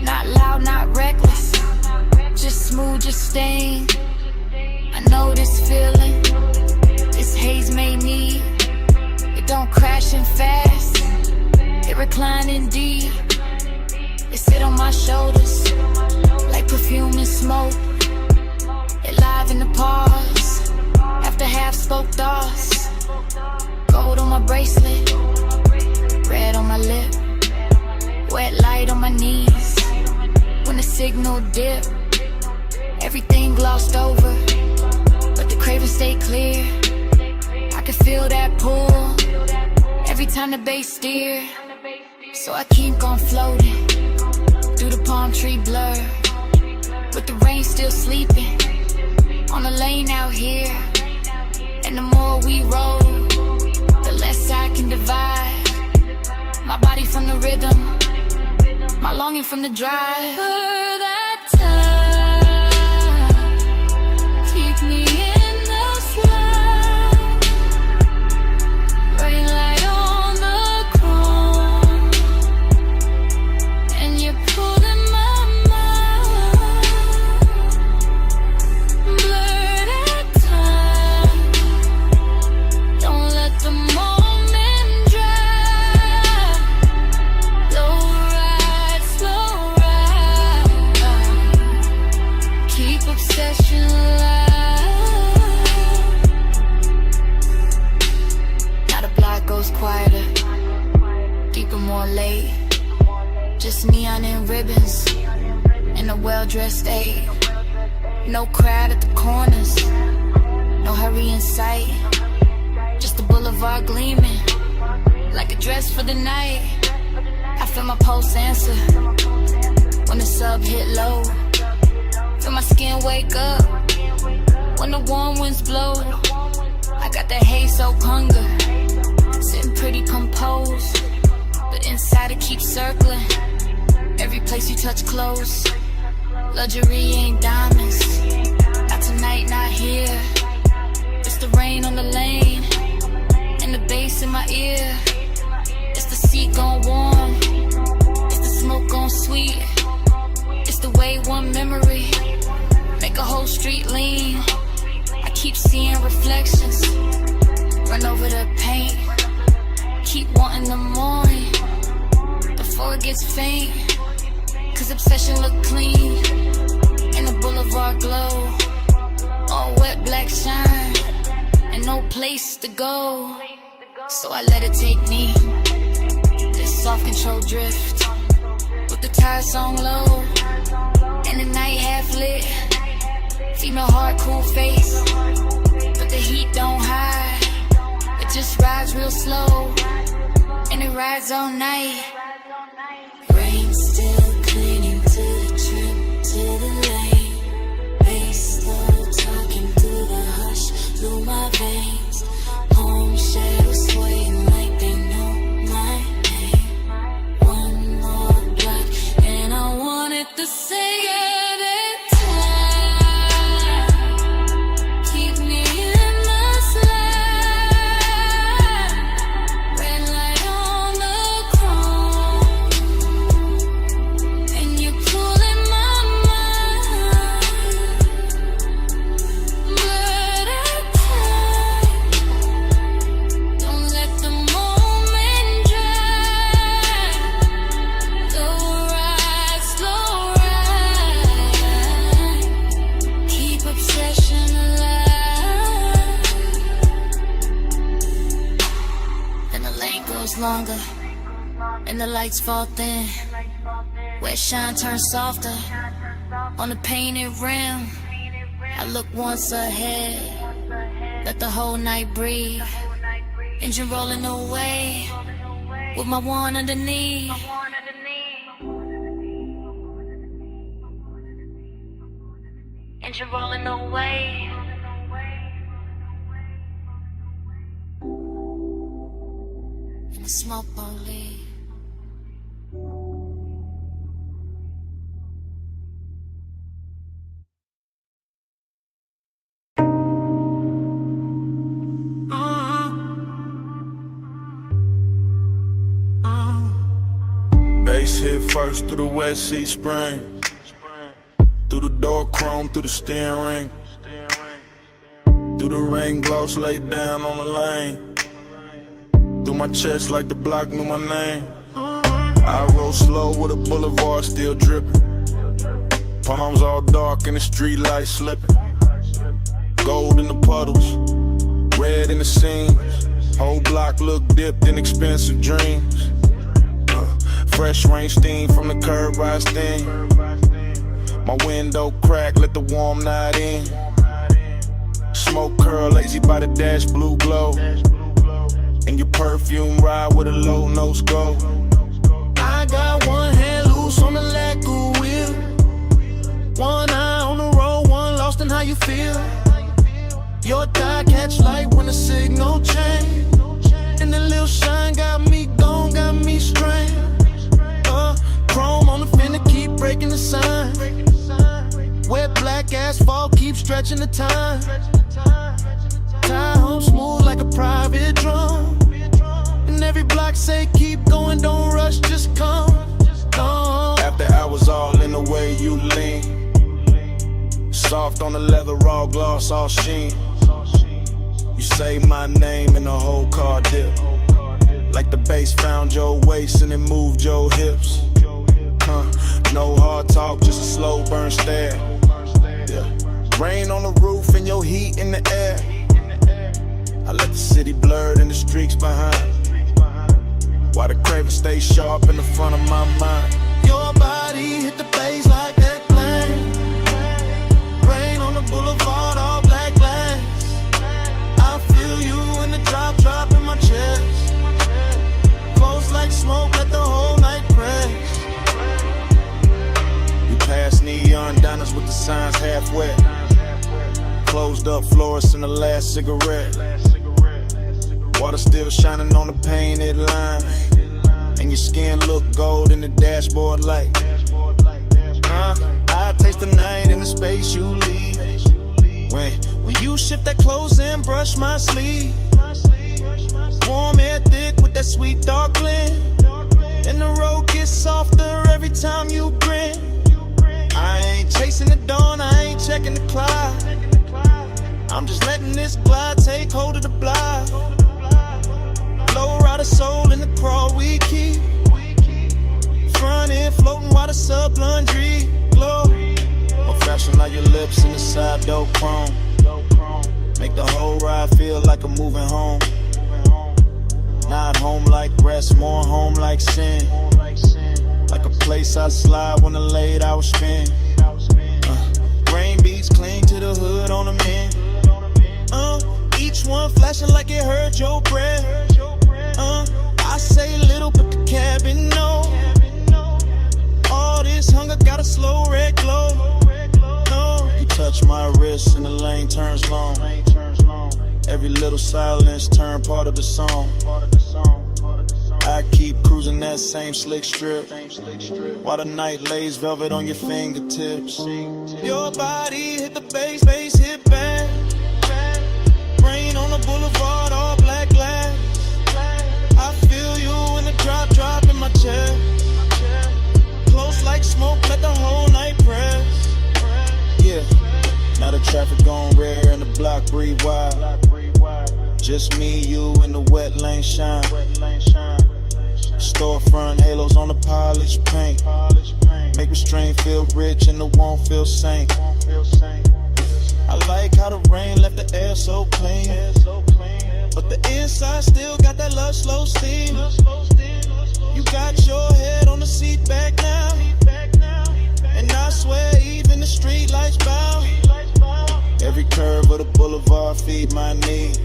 Not loud, not reckless, just smooth, just staying. I know this feeling, this haze made me. It don't crash in fast, it reclining deep. It sit on my shoulders, like perfume and smoke. It live in the pause, after half spoke thoughts. Gold on my bracelet, red on my lip. Wet light on my knees, when the signal dip. Everything glossed over, but the craving stay clear. I can feel that pull, every time the bass steer. So I keep on floating, through the palm tree blur, with the rain still sleeping, on the lane out here. And the more we roll, the less I can divide my body from the rhythm, my longing from the drive. For that time, keep me in the slide. Rain light on the chrome, and you're pulling my mind. Blur that time, don't let the moment dry. Slow ride, slow ride. Keep obsession alive. Now the block goes quieter, deeper, more late. just neon and ribbons in a well-dressed state. No crowd at the corners, no hurry in sight. Just the boulevard gleaming like a dress for the night. I feel my pulse answer when the sub hit low. Feel my skin wake up when the warm winds blow. I got that hay-soaked hunger, sitting pretty composed, but inside it keeps circling. Every place you touch close. Luxury ain't diamonds, not tonight, not here. It's the rain on the lane, and the bass in my ear. It's the seat gone warm, it's the smoke gone sweet. It's the way one memory make a whole street lean. I keep seeing reflections, run over the paint. Keep wanting the morning before it gets faint. Cause obsession look clean in the boulevard glow. All wet black shine and no place to go. So I let it take me, this soft control drift, with the tires on low and the night half lit. Female heart, cool face, but the heat don't hide. It just rides real slow and it rides all night. Rain still clinging to the trim, to the lane. Bass slow talking through the hush, through my veins. Home shadows swaying like they know my name. One more block and I wanted to say it. Longer and the lights fall thin, where shine turns softer on the painted rim. I look once ahead, let the whole night breathe. Engine rolling away with my one underneath. Engine rolling away. Smoke only. Bass hit first through the West Sea Spring, through the door chrome, through the steering ring, through the rain gloss laid down on the lane. Through my chest like the block knew my name. I roll slow with a boulevard still dripping. Palms all dark and the street lights slipping. Gold in the puddles, red in the seams. Whole block look dipped in expensive dreams. Fresh rain steam from the curb rise steam. My window crack, let the warm night in. Smoke curl, lazy by the dash, blue glow. And your perfume ride with a low nose go. I got one hand loose on the lacquer wheel, one eye on the road, one lost in how you feel. Your thigh catch light when the signal change, and the little shine got me gone, got me strained. Chrome on the fender keep breaking the sign. Wet black asphalt keep stretching the time. Tie home smooth like a private drum. And every block say keep going, don't rush, just come. After hours all in the way you lean, soft on the leather, raw gloss, all sheen. You say my name and the whole car dip, like the bass found your waist and it moved your hips. No hard talk, just a slow burn stare. Yeah. Rain on the roof and your heat in the air. I let the city blur and the streaks behind, while the craven stay sharp in the front of my mind. body hit the bass like that plane. Rain on the boulevard, all black glass. I feel you in the drop in my chest. Close like smoke, let the whole night press. We passed neon diners with the signs half wet. Closed up florists in the last cigarette. Water still shining on the painted line. And your skin look gold in the dashboard light. I taste the night in the space you leave. When you shift that clothes and brush my sleeve. Warm air thick with that sweet dark blend. And the road gets softer every time you grin. I ain't chasing the dawn, I ain't checking the clock. I'm just letting this glide take hold of the block. Low rider soul in the crawl we keep. Front end floating while the sub laundry glow. More fashion like your lips in the side door chrome. Make the whole ride feel like I'm moving home. Not home like rest, more home like sin. Like a place I slide when the late hours spend. Rain beats cling to the hood on the men. Each one flashing like it heard your breath. I say little but the cabin know. All this hunger got a slow red glow. No. You touch my wrist and the lane turns long. Every little silence turn part of the song. I keep cruising that same slick strip while the night lays velvet on your fingertips. Your body hit the bass hit back. Rain on the boulevard, all black glass. I feel you in the drop in my chest. Close like smoke, let the whole night press. Yeah, now the traffic gone rare and the block breathe wide. Just me, you, and the wet lane shine. Storefront halos on the polished paint. Make restraint feel rich and the won't feel sank. I like how the rain left the air so clean. But the inside still got that love slow steam. You got your head on the seat back now. And I swear even the street lights bow. Every curve of the boulevard feed my need.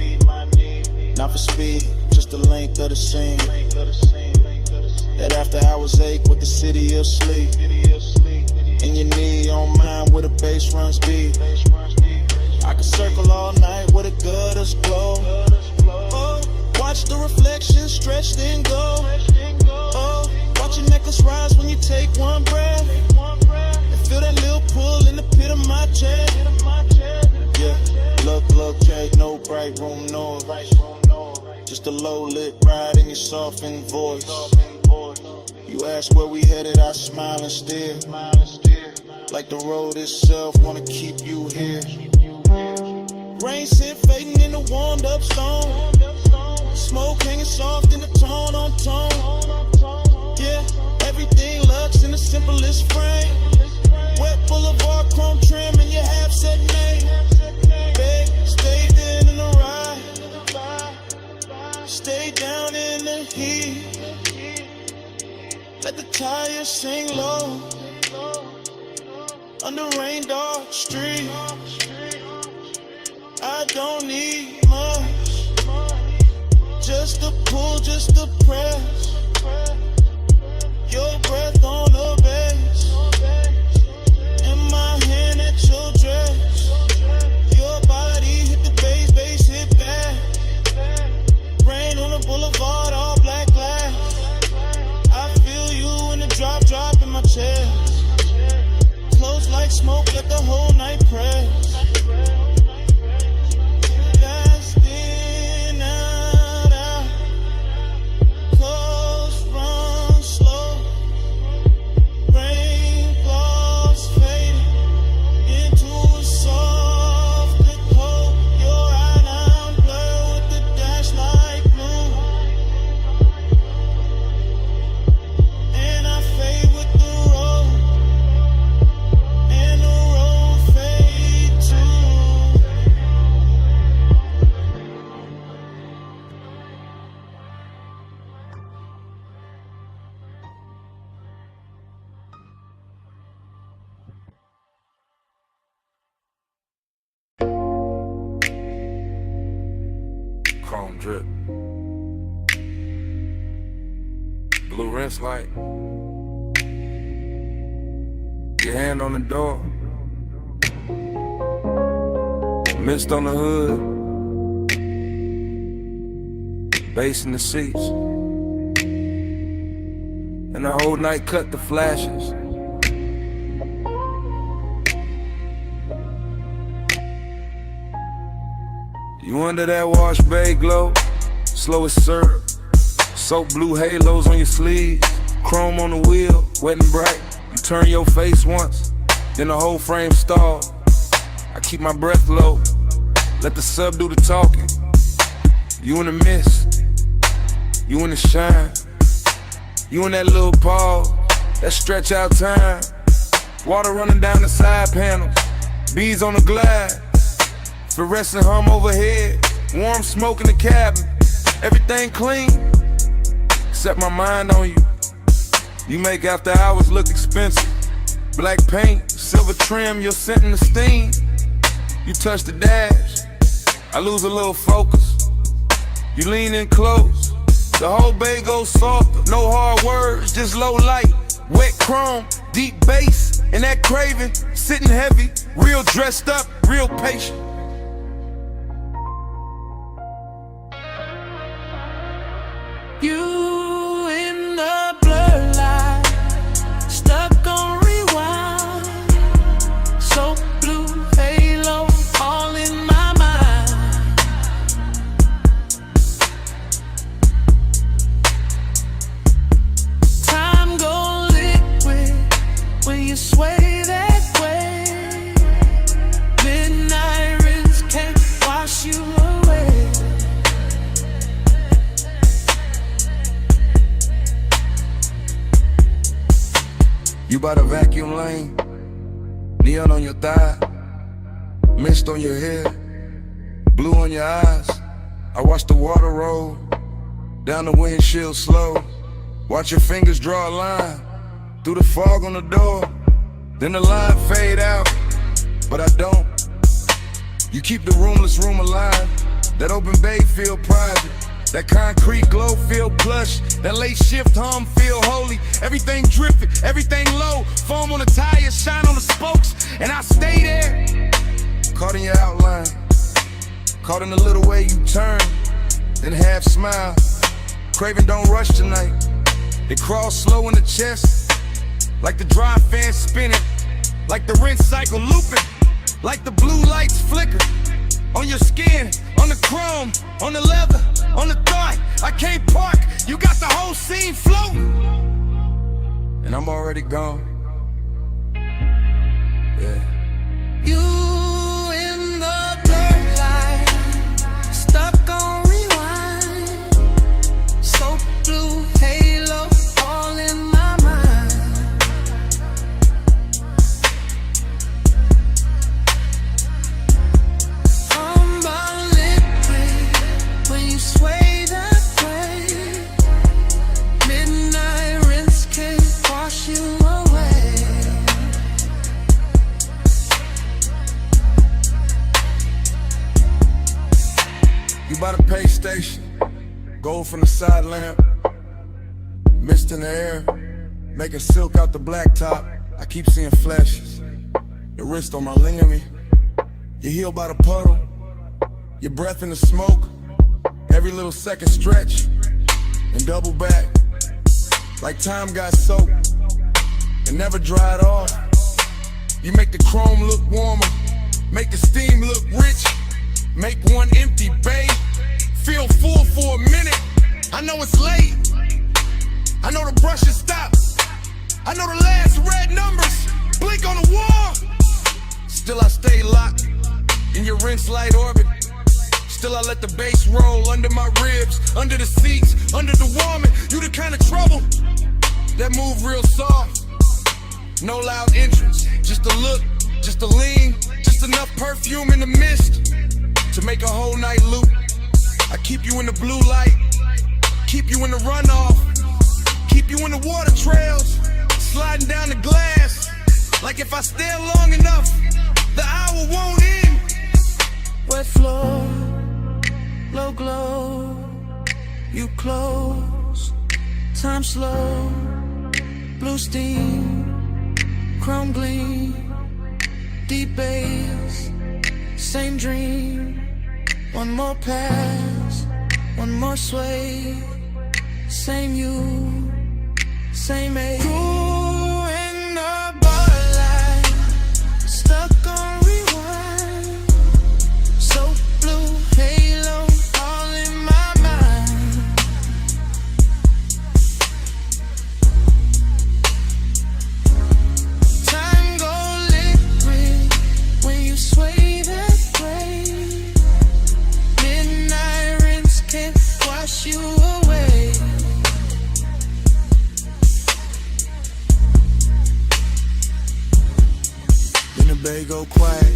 Not for speed, just the length of the scene. That after hours ache with the city of sleep. And your knee on mine where the bass runs deep. I can circle all night with a gutters glow. Oh, watch the reflection stretch then go. Oh, watch your necklace rise when you take one breath. And feel that little pull in the pit of my chest. Yeah, look, check, no bright room noise. Just a low lit ride in your softened voice. You ask where we headed, I smile and stare. Like the road itself wanna keep you here. Rain scent fading in the warmed up stone. Smoke hanging soft in the tone on tone. Yeah, everything looks in the simplest frame. Wet boulevard chrome trim and your half set name. Babe, stay there in the ride. Stay down in the heat. Let the tires sing low. Under rain dark street. I don't need much. Just a pull, just a press. Your breath on the bass. In my hand at your dress. Your body hit the bass hit back. Rain on the boulevard, all black glass. I feel you in the drop in my chest. Close like smoke, let the whole night press. Fade drip. Blue rinse light. Your hand on the door. Mist on the hood. Bass in the seats. And the whole night cut the flashes. You under that wash bay glow, slow as syrup. Soap blue halos on your sleeves, chrome on the wheel, wet and bright. You turn your face once, then the whole frame stall. I keep my breath low, let the sub do the talking. You in the mist, you in the shine. You in that little pause, that stretch out time. Water running down the side panels, bees on the glass. Fluorescent hum overhead, warm smoke in the cabin. Everything clean, except my mind on you. You make after hours look expensive. Black paint, silver trim, your scent and the steam. You touch the dash, I lose a little focus. You lean in close, the whole bay goes softer. No hard words, just low light. Wet chrome, deep bass, and that craving, sitting heavy. Real dressed up, real patient. You in the blur light, stuck on rewind. So blue halo, all in my mind. Time go liquid when you sway that way. Midnight rinse can't wash you away. You by the vacuum lane, neon on your thigh, mist on your hair, blue on your eyes. I watch the water roll down the windshield slow. Watch your fingers draw a line through the fog on the door. Then the line fade out, but I don't. You keep the roomless room alive. That open bay feel private. That concrete glow feel plush. That late shift hum feel holy. Everything dripping, everything low. Foam on the tires, shine on the spokes. And I stay there. Caught in your outline. Caught in the little way you turn. Then half smile. Craving don't rush tonight. It crawls slow in the chest. Like the dry fan spinning. Like the rinse cycle looping. Like the blue lights flicker. On your skin, on the chrome, on the leather, on the thigh. I can't park, you got the whole scene floating. And I'm already gone. Yeah. You in the blur light, stuck on rewind. So blue halo, all in my mind. I'm liquid when you sway that way. Midnight rinse can't wash you away. You by the pay station, gold from the side lamp, mist in the air, making silk out the blacktop. I keep seeing flashes. Your wrist on my ligament, your heel by the puddle, your breath in the smoke. Every little second stretch and double back, like time got soaked and never dried off. You make the chrome look warmer, make the steam look rich. Make one empty bay feel full for a minute. I know it's late, I know the brush has stopped, I know the last red numbers blink on the wall. Still I stay locked in your rinse light orbit. Still I let the bass roll under my ribs, under the seats, under the warming. You the kind of trouble that move real soft. No loud entrance, just a look, just a lean, just enough perfume in the mist to make a whole night loop. I keep you in the blue light, keep you in the runoff, keep you in the water trails, sliding down the glass. Like if I stare long enough, the hour won't end. Wet floor, low glow. you close, time slow, blue steam, chrome gleam, deep bass, same dream. One more pass, one more sway, same you, same age. Ooh, in the borderline, stuck on rewind. So blue, halo, all in my mind. Time go liquid when you sway that way. Midnight rinse can't wash you away. Then the bay go quiet,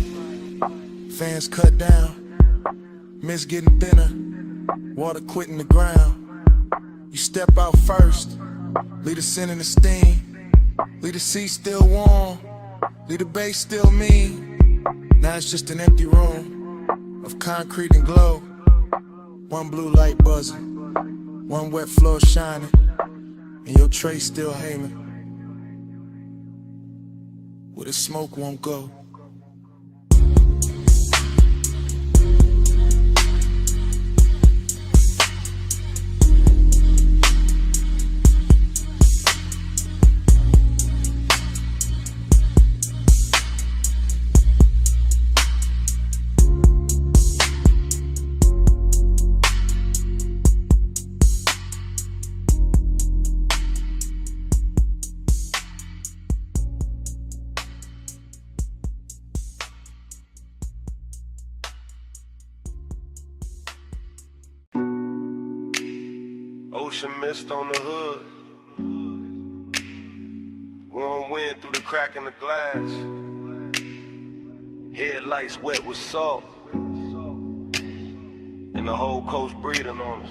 fans cut down, mist getting thinner, water quitting the ground. You step out first, leave the scent and the steam, leave the seat still warm, leave the bass still mean. Now it's just an empty room of concrete and glow. One blue light buzzing, one wet floor shining, and your tray still hanging where the smoke won't go. Ocean mist on the hood. Warm wind through the crack in the glass. Headlights wet with salt. And the whole coast breathing on us.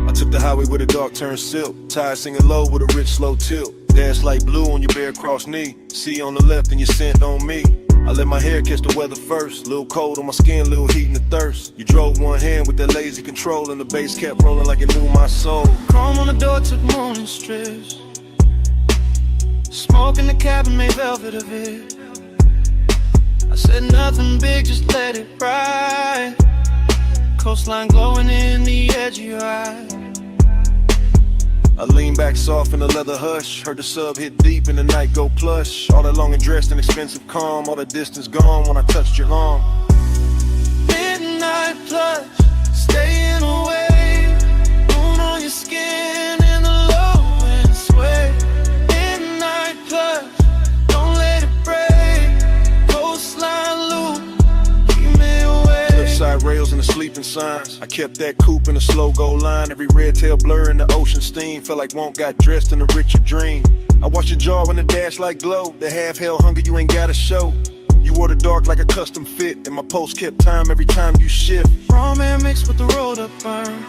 I took the highway with a dark turn silk. Tires singing low with a rich slow tilt. Dance like blue on your bare cross knee. See on the left and your scent on me. I let my hair catch the weather first. Little cold on my skin, little heat in the thirst. You drove one hand with that lazy control, and the bass kept rolling like it knew my soul. Chrome on the door took morning strips. Smoke in the cabin made velvet of it. I said nothing big, just let it ride. Coastline glowing in the edge of your eye. I lean back soft in the leather hush. Heard the sub hit deep and the night go plush. All that long and dressed in expensive calm. All the distance gone when I touched your arm. Midnight plush, staying away. Moon on your skin in the low and sway. Midnight plush, don't let it break. Coastline loop, keep me away. Cliffside rails and the sleeping signs. I kept that coupe in a slow go line. Every red tail blur in the ocean steam. Felt like won't got dressed in a richer dream. I watched your jaw in the dash like glow. The half hell hunger you ain't gotta show. You wore the dark like a custom fit, and my pulse kept time every time you shift. Raw man mixed with the rolled up burn,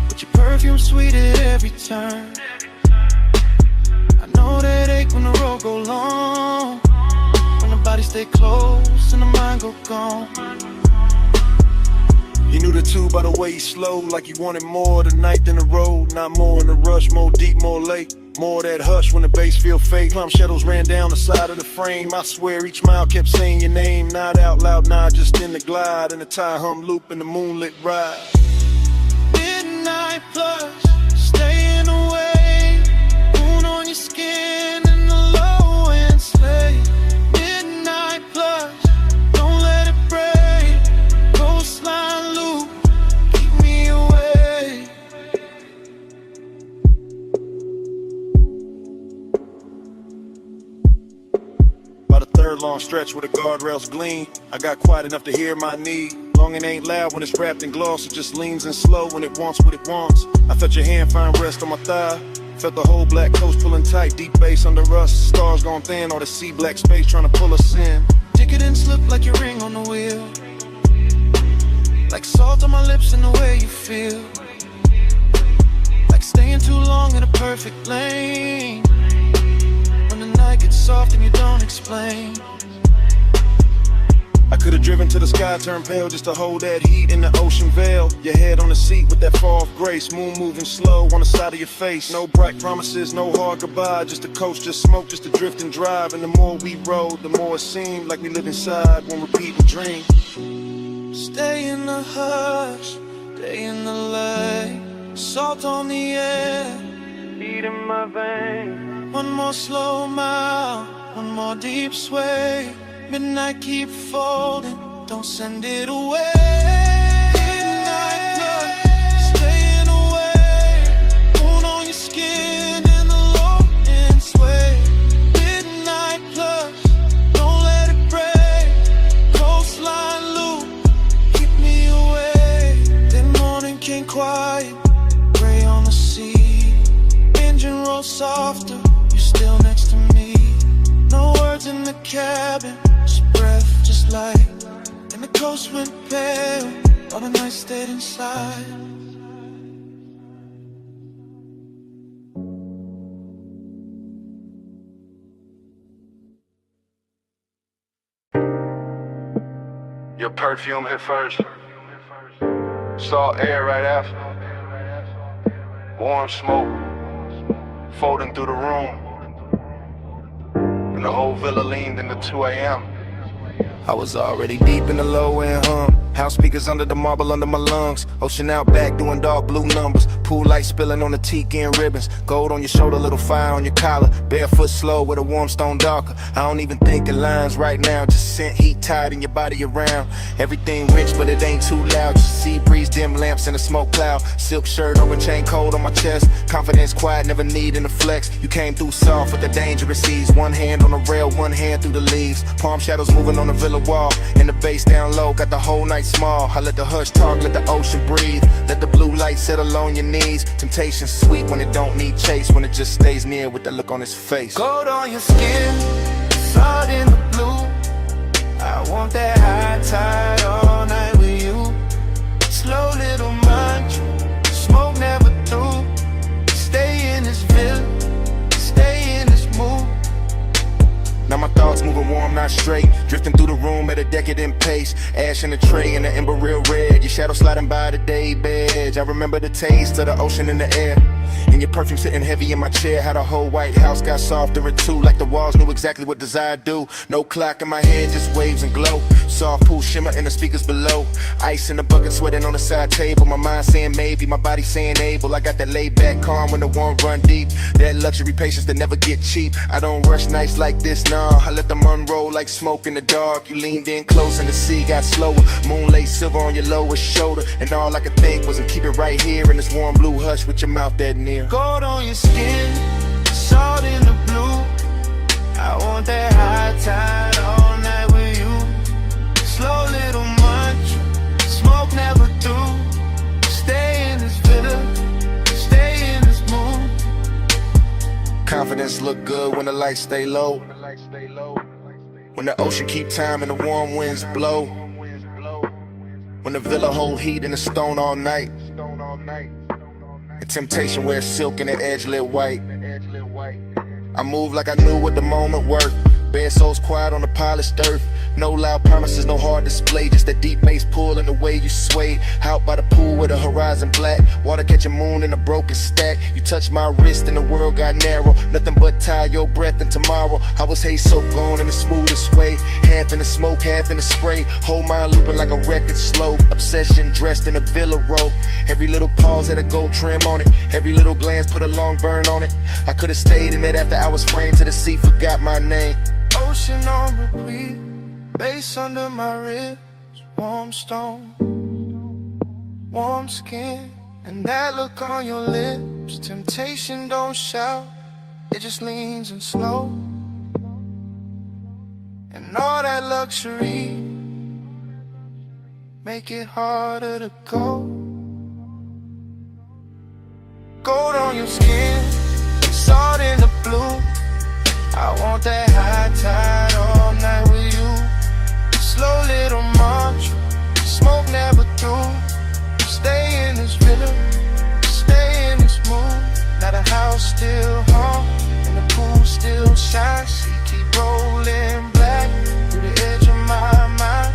but your perfume sweet at every turn. I know that ache when the road go long, when the body stay close and the mind go gone. You knew the two by the way he slowed, like he wanted more tonight than the road. Not more in the rush, more deep, more late. More of that hush when the bass feel fake. Plum shadows ran down the side of the frame. I swear each mile kept saying your name. Not out loud, nah, just in the glide. In the tie hum loop in the moonlit ride. Midnight plush, staying away. Moon on your skin in the low and slay. Midnight plush, don't let it break. Coastline loop, keep me away. By the third long stretch where the guardrails gleam, I got quiet enough to hear my need. Long and ain't loud when it's wrapped in gloss. It just leans in slow when it wants what it wants. I felt your hand find rest on my thigh. Felt the whole black coast pulling tight. Deep bass under us, stars gone thin. All the sea black space trying to pull us in. Decadent slip like your ring on the wheel. Like salt on my lips and the way you feel. Like staying too long in a perfect lane. When the night gets soft and you don't explain. I could've Would've driven to the sky, turned pale just to hold that heat in the ocean veil. Your head on the seat with that fall of grace, moon moving slow on the side of your face. No bright promises, no hard goodbye, just a coast, just smoke, just to drift and drive. And the more we rode, the more it seemed like we lived inside one repeating dream. Stay in the hush, stay in the light, salt on the air, beat in my veins. One more slow mile, one more deep sway. Midnight keep folding, don't send it away. Midnight blood, staying away. Moon on your skin and the low end sway. Midnight plus, don't let it break. Coastline loop, keep me away. Then morning came quiet, gray on the sea. Engine roll softer, you're still next to me. No words in the cabin, just breath, just light. And the coast went pale, all the night stayed inside. Your perfume hit first. Salt air right after. Warm smoke folding through the room. And the whole villa leaned into 2 a.m. I was already deep in the low end hum. House speakers under the marble under my lungs. Ocean out back doing dark blue numbers. Pool light spilling on the tiki and ribbons. Gold on your shoulder, little fire on your collar. Barefoot slow with a warm stone darker. I don't even think in lines right now. Just scent heat tied in your body around. Everything rich but it ain't too loud. Just sea breeze, dim lamps and a smoke cloud. Silk shirt over chain cold on my chest. Confidence quiet, never needing to flex. You came through soft with the dangerous ease. One hand on the rail, one hand through the leaves. Palm shadows moving on the villa wall. And the bass down low, got the whole night small. I let the hush talk, let the ocean breathe. Let the blue light settle on your knees. Temptation sweet when it don't need chase. When it just stays near with that look on his face. Gold on your skin, salt in the blue. I want that high tide all night with you. Slow little munch, smoke never through. Stay in this villa, stay in this mood. Now my thoughts moving warm, not straight. Drifting through the room at a decadent pace. Ash in the tray and the ember real red. Your shadow sliding by the day bed. I remember the taste of the ocean in the air. And your perfume sitting heavy in my chair. How the whole White House got softer and too. Like the walls knew exactly what desire do. No clock in my head, just waves and glow. Soft pool shimmer in the speakers below. Ice in the bucket, sweating on the side table. My mind saying maybe, my body saying able. I got that laid back calm when the warm run deep. That luxury patience that never get cheap. I don't rush nights like this, nah. I let them unroll like smoke in the dark. You leaned in close and the sea got slower. Moonlight silver on your lower shoulder. And all I could think was to keep it right here in this warm blue hush with your mouth that near. Gold on your skin, salt in the blue. I want that high tide all night with you. Slow little munch, smoke never through. Stay in this villa, stay in this mood. Confidence look good when the lights stay low. When the ocean keep time and the warm winds blow. When the villa hold heat in the stone all night. And temptation wears silk and that edge lit white. I move like I knew what the moment worth. Bare souls quiet on the polished earth. No loud promises, no hard display. Just that deep bass pull and the way you sway. Out by the pool with the horizon black. Water catching moon in a broken stack. You touch my wrist and the world got narrow. Nothing but tie your breath and tomorrow. I was hay soaked on in the smoothest way. Half in the smoke, half in the spray. Whole mind looping like a record slow. Obsession dressed in a villa robe. Every little pause had a gold trim on it. Every little glance put a long burn on it. I could have stayed in it after I was framed to the sea. Forgot my name. Ocean on repeat, bass under my ribs, warm stone, warm skin, and that look on your lips. Temptation don't shout, it just leans and slow. And all that luxury make it harder to go. Gold on your skin, salt in the blue. I want that high tide all night with you. Slow little march, smoke never through. Stay in this villa, stay in this mood. Now the house still hum, and the pool still shines. She keep rolling black through the edge of my mind.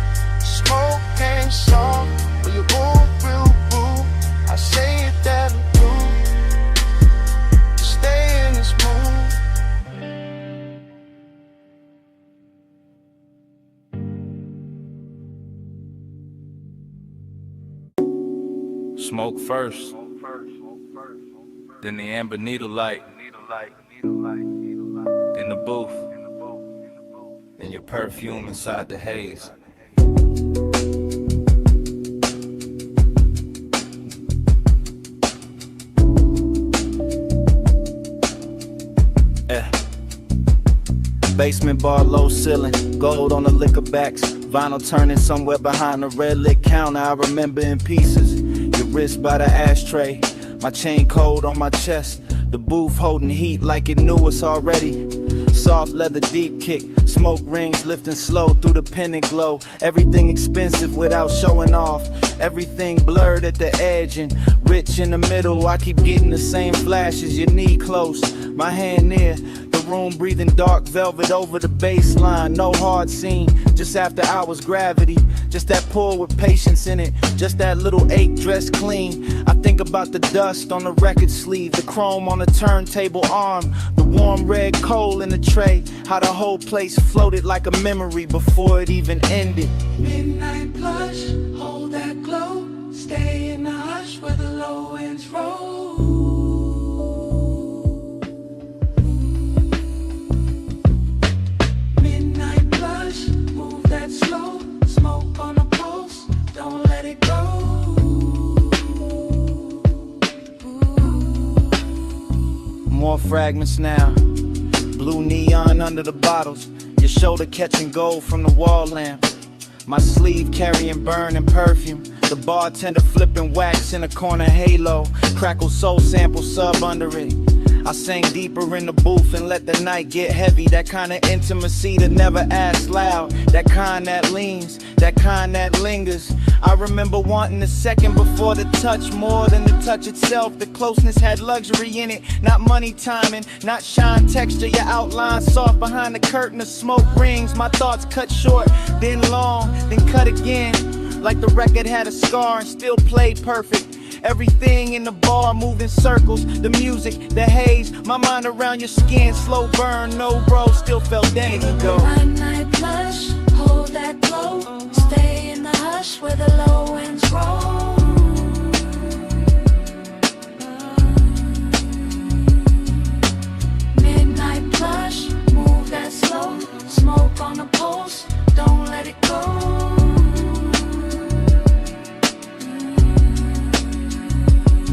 Smoke first, then the amber needle light, in the booth, and your perfume inside the haze. Basement bar, low ceiling, gold on the liquor backs, vinyl turning somewhere behind the red lit counter. I remember in pieces, your wrist by the ashtray, my chain cold on my chest, the booth holding heat like it knew us already. Soft leather deep kick, smoke rings lifting slow through the pendant glow. Everything expensive without showing off, everything blurred at the edge and rich in the middle. I keep getting the same flashes, your knee close, my hand near the room, breathing dark velvet over the baseline. No hard scene, just after hours gravity, just that pull with patience in it, just that little ache dressed clean. I think about the dust on the record sleeve, the chrome on the turntable arm, the warm red coal in the tray, how the whole place floated like a memory before it even ended. Midnight blush, hold that glow, stay in the hush where the low winds roll. Midnight blush, move that slow, smoke on the pulse, don't let it go. More fragments now, blue neon under the bottles, your shoulder catching gold from the wall lamp, my sleeve carrying burning perfume, the bartender flipping wax in a corner halo, crackle soul sample sub under it. I sang deeper in the booth and let the night get heavy. That kind of intimacy that never asks loud, that kind that leans, that kind that lingers. I remember wanting a second before the touch, more than the touch itself. The closeness had luxury in it, not money timing, not shine texture. Your outline soft behind the curtain of smoke rings. My thoughts cut short, then long, then cut again, like the record had a scar and still played perfect. Everything in the bar moved in circles, the music, the haze, my mind around your skin, slow burn, no bro, still felt then ago. Midnight blush, hold that glow, stay in the hush where the low winds roll. Midnight blush, move that slow, smoke on the pulse, don't let it go.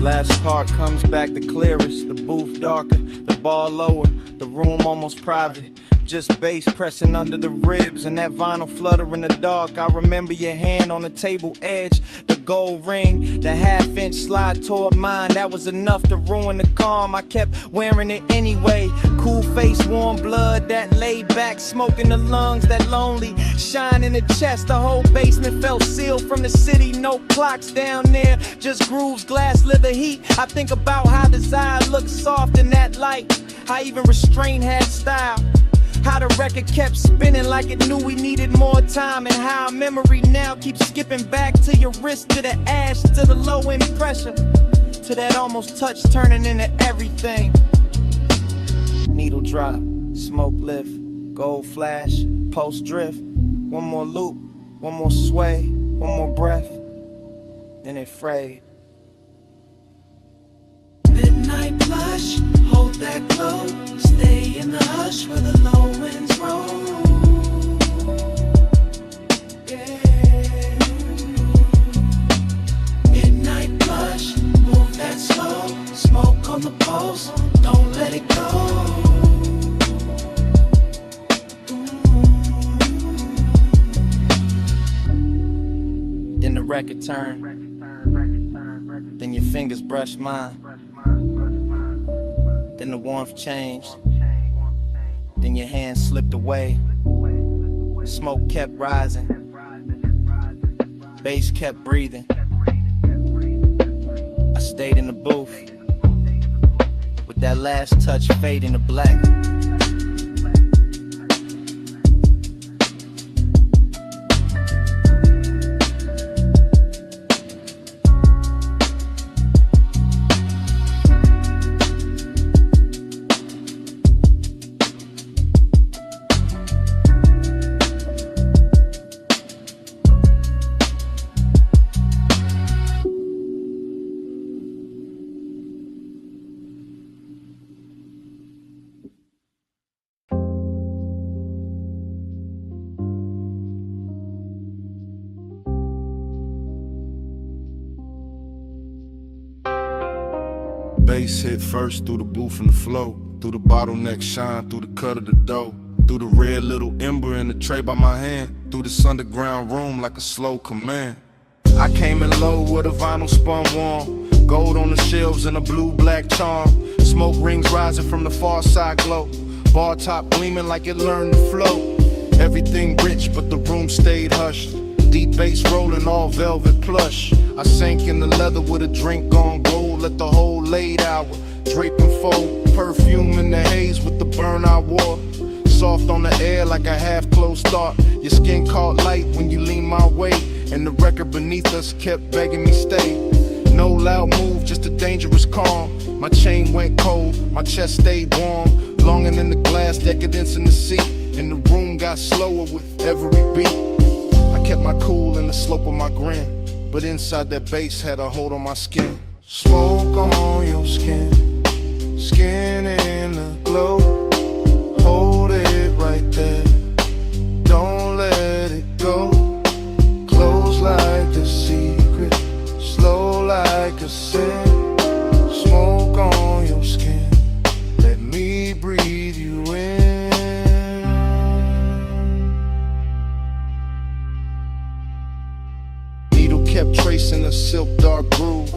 Last part comes back the clearest, the booth darker, the bar lower, the room almost private. Just bass pressing under the ribs and that vinyl flutter in the dark. I remember your hand on the table edge, the gold ring, the half-inch slide toward mine. That was enough to ruin the calm. I kept wearing it anyway. Cool face, warm blood, that laid back smoke in the lungs, that lonely shine in the chest. The whole basement felt sealed from the city. No clocks down there, just grooves, glass, leather heat. I think about how desire looked soft in that light, how even restraint had style, how the record kept spinning like it knew we needed more time, and how memory now keeps skipping back to your wrist, to the ash, to the low end pressure, to that almost touch turning into everything. Needle drop, smoke lift, gold flash, pulse drift. One more loop, one more sway, one more breath, then it frayed. Midnight blush, hold that glow, stay in the hush where the low winds roll. Yeah. Midnight blush, move that slow, smoke on the pulse, don't let it go. Then the record turned, then your fingers brushed mine. Then the warmth changed, then your hand slipped away. Smoke kept rising, bass kept breathing. I stayed in the booth, with that last touch fading to black. bass hit first through the booth and the flow, through the bottleneck shine, through the cut of the dough, through the red little ember in the tray by my hand, through this underground room like a slow command. I came in low with a vinyl spun warm, gold on the shelves and a blue-black charm. Smoke rings rising from the far side glow, bar top gleaming like it learned to flow. Everything rich but the room stayed hushed, deep bass rolling all velvet plush. I sank in the leather with a drink on gold, let the whole late hour drape and fold. Perfume in the haze with the burn I wore, soft on the air like a half-closed thought. Your skin caught light when you leaned my way, and the record beneath us kept begging me stay. No loud move, just a dangerous calm. My chain went cold, my chest stayed warm, longing in the glass, decadence in the seat, and the room got slower with every beat. I kept my cool in the slope of my grin, but inside that bass had a hold on my skin. Smoke on your skin, skin in the glow. Hold it right there, don't let it go. Close like a secret, slow like a sin. Smoke on your skin, let me breathe you in. Needle kept tracing a silk dark groove.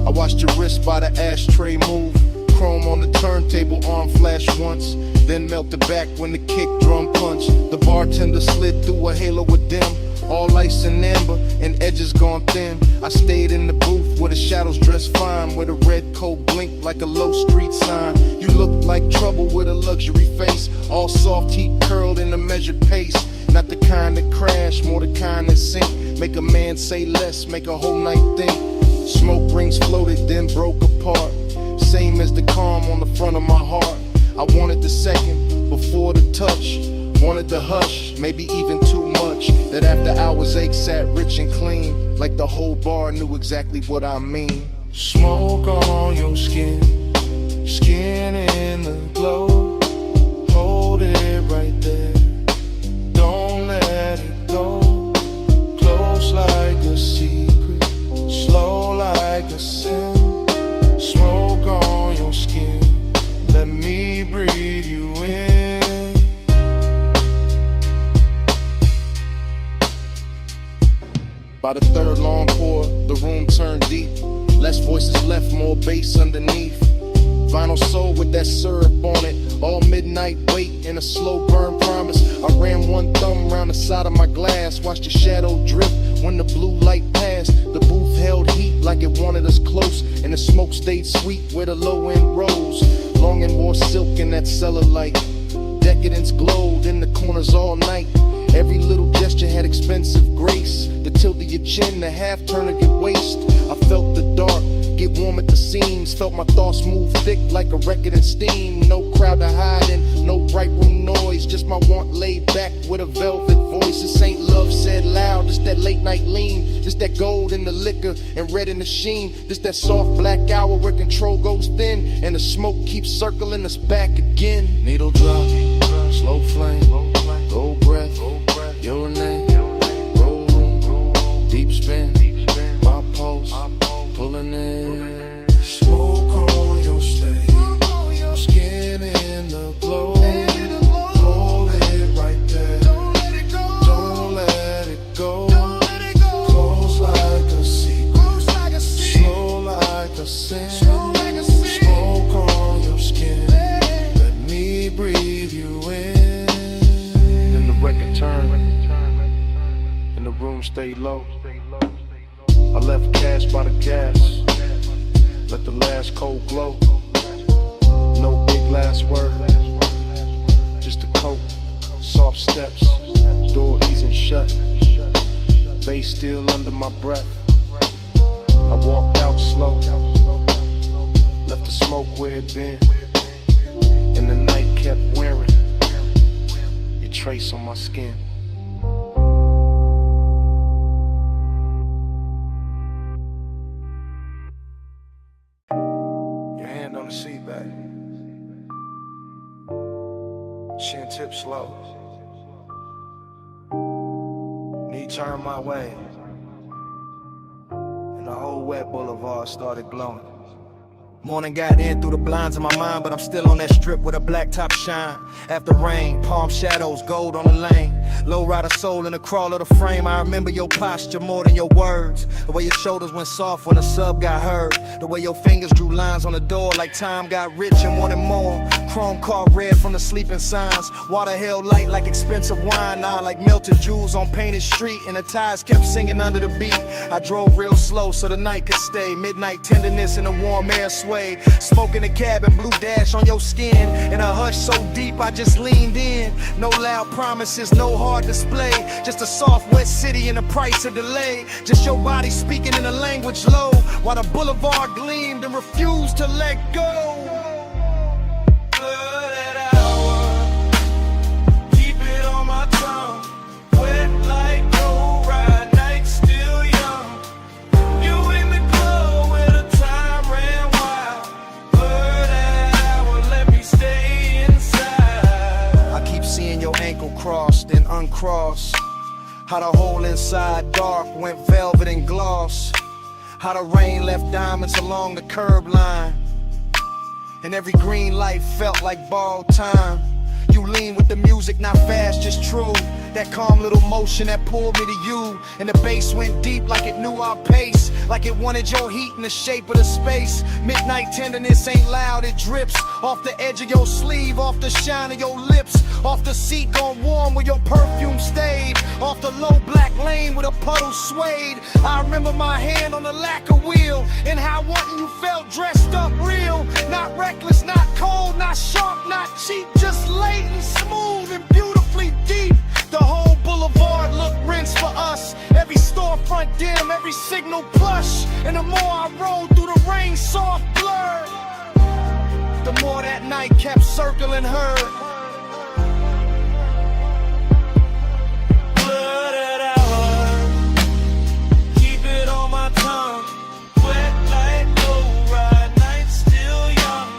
I watched your wrist by the ashtray move. Chrome on the turntable, arm flash once, then melted back when the kick drum punched. The bartender slid through a halo of dim, all ice and amber, and edges gone thin. I stayed in the booth where the shadows dressed fine, where the red coat blinked like a low street sign. You looked like trouble with a luxury face, all soft heat curled in a measured pace. Not the kind that crash, more the kind that sink. Make a man say less, make a whole night think. Smoke rings floated, then broke apart, same as the calm on the front of my heart. I wanted the second before the touch, wanted the hush, maybe even too much. That after hours ache sat rich and clean, like the whole bar knew exactly what I mean. Smoke on your skin, skin in the glow. Hold it right there, don't let it go. Close like a secret, slow like a sin. Smoke on your skin, let me breathe you in. By the third long pour, the room turned deep. Less voices left, more bass underneath. Vinyl soul with that syrup on it. All midnight wait and a slow burn promise. I ran one thumb around the side of my glass, watched the shadow drift when the blue light passed. The booth held heat like it wanted us close, and the smoke stayed sweet where the low end rose. Longing more silk in that cellar light. Decadence glowed in the corners all night. Every little gesture had expensive grace. The tilt of your chin, the half turn of your waist. I felt the dark get warm at the seams. Felt my thoughts move thick like a record in steam. No crowd to hide in, no bright room noise. Just my want laid back with a velvet voice. This ain't love said loud, just that late night lean. Just that gold in the liquor and red in the sheen. Just that soft black hour where control goes thin, and the smoke keeps circling us back again. Needle drop, slow flame, gold breath, your name, roll room, deep spin, my pulse, pulling in. Smoke on your stage, skin in the glow. Hold it right there, don't let it go. Close like a secret, slow like a sin. Smoke on your skin, let me breathe you in. Then the record turned, and the room stayed low. I left cash by the gas, let the last cold glow. No big last word, just a coat, soft steps, door easing shut, bass still under my breath. I walked out slow, left the smoke where it been, and the night kept wearing your trace on my skin. On the seat back, chin tip slow, knee turned my way, and the whole wet boulevard started glowing. Morning got in through the blinds of my mind, but I'm still on that strip with a black top shine. After rain, palm shadows, gold on the lane. Low rider soul in the crawl of the frame. I remember your posture more than your words. The way your shoulders went soft when the sub got heard. The way your fingers drew lines on the door like time got rich and wanted more. Chrome car red from the sleeping signs. Water held light like expensive wine. Now like melted jewels on painted street. And the tires kept singing under the beat. I drove real slow so the night could stay. Midnight tenderness in the warm air sway. Smoke in the cabin, blue dash on your skin. In a hush so deep I just leaned in. No loud promises, no hard display. Just a soft wet city and the price of delay. Just your body speaking in a language low. While the boulevard gleamed and refused to let go. Crossed and uncrossed. How the hole inside dark went velvet and gloss. How the rain left diamonds along the curb line. And every green light felt like borrowed time. You lean with the music, not fast, just true. That calm little motion that pulled me to you. And the bass went deep like it knew our pace. Like it wanted your heat in the shape of the space. Midnight tenderness ain't loud, it drips. Off the edge of your sleeve, off the shine of your lips. Off the seat gone warm where your perfume stayed. Off the low black lane where the puddle swayed. I remember my hand on the lacquer wheel. And how wanting you felt dressed up real. Not reckless, not cold, not sharp, not cheap. Just latent, smooth, and beautifully deep. The whole boulevard looked rinsed for us. Every storefront dim, every signal plush. And the more I rolled through the rain, soft blur, the more that night kept circling her. Blurred hour, keep it on my tongue. Wet like low ride, night still young.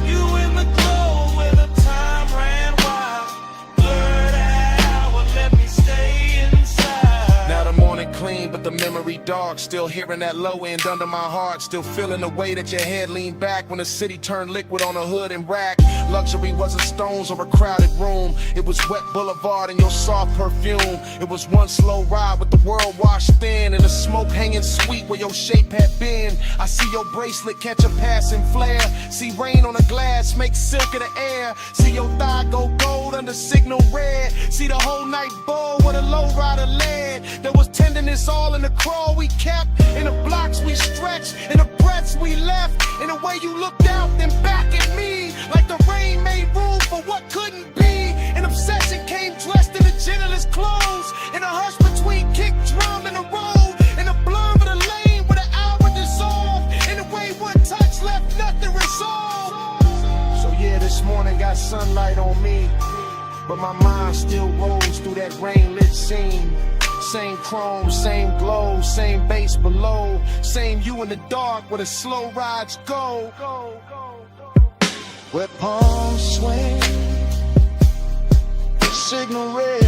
You in the glow where the time ran wild. Blurred hour, let me stay inside. Now the morning clean, but the memory dark. Still hearing that low end under my heart. Still feeling the way that your head leaned back when the city turned liquid on a hood and rack. Luxury wasn't stones or a crowded room. It was wet boulevard and your soft perfume. It was one slow ride with the world washed thin and the smoke hanging sweet where your shape had been. I see your bracelet catch a passing flare. See rain on the glass make silk of the air. See your thigh go gold under signal red. See the whole night bowl where the low rider led. There was tenderness all in the crawl we kept. In the blocks we stretched. In the breaths we left. In the way you looked out then back at me. Like the rain made room for what couldn't be. An obsession came dressed in the gentlest clothes. In a hush between kick drum and the road. In the blur of the lane where the hour dissolved. In the way one touch left nothing resolved. So yeah, this morning got sunlight on me. But my mind still rolls through that rain-lit scene. Same chrome, same glow, same bass below. Same you in the dark where the slow rides go. Where palms swing, signal red.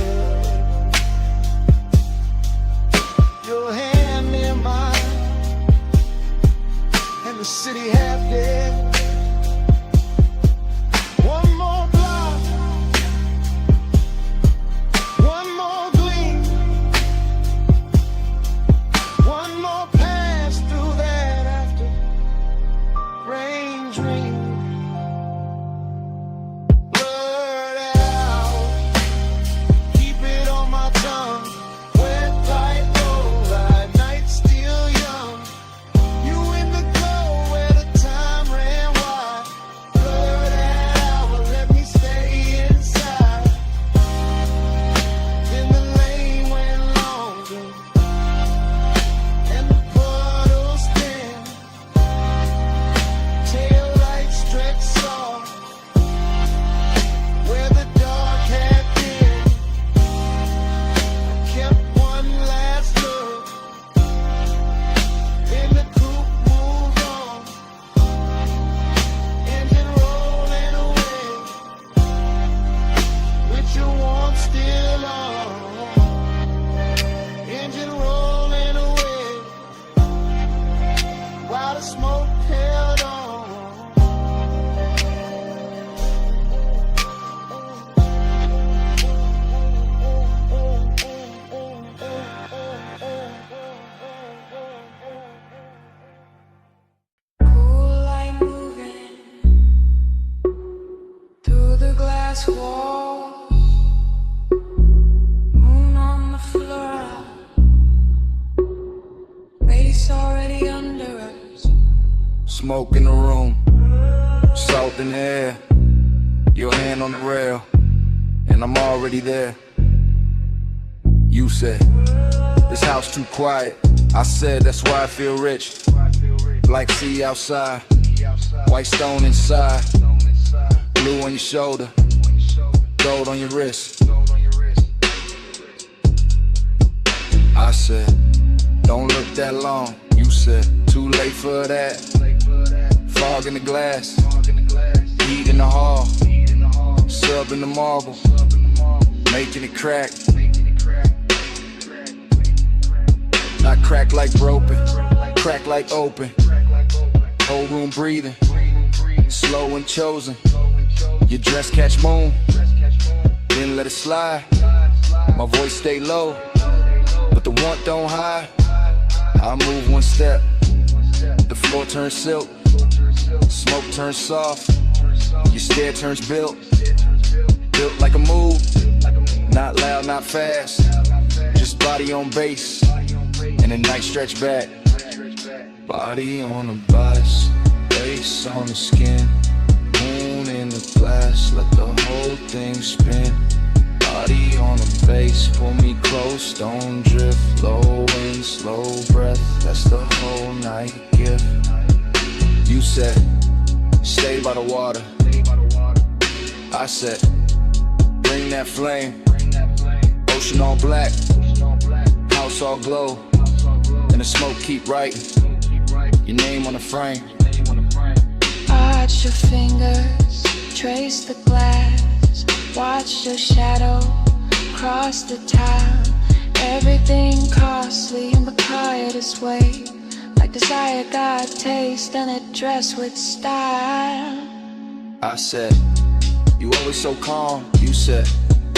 Your hand in mine, and the city half dead. One more block, one more gleam, one more pass through that after rain dream. Ran smoke in the room, salt in the air, your hand on the rail, and I'm already there. You said, this house too quiet. I said, that's why I feel rich. Like sea outside, white stone inside, blue on your shoulder, gold on your wrist. I said, don't look that long. You said, too late for that. Fog in the glass, heat in the hall, sub in the marble, making it crack. Not crack like broken, crack like open. Whole room breathing, slow and chosen. Your dress catch moon, then let it slide. My voice stay low, but the want don't hide. I move one step, the floor turns silk, smoke turns soft, your stare turns built like a move, not loud, not fast, just body on base, and a nice stretch back. Body on the bus, face on the skin, moon in the glass, let the whole thing spin. Body on the base, pull me close, don't drift. Low wind, slow breath, that's the whole night gift. You said, stay by the water. I said, bring that flame. Ocean all black, house all glow, and the smoke keep writing your name on the frame. Arch your fingers, trace the glass, watch your shadow cross the town. Everything costly and become this way, like desire got taste and it dressed with style. I said, you always so calm. You said,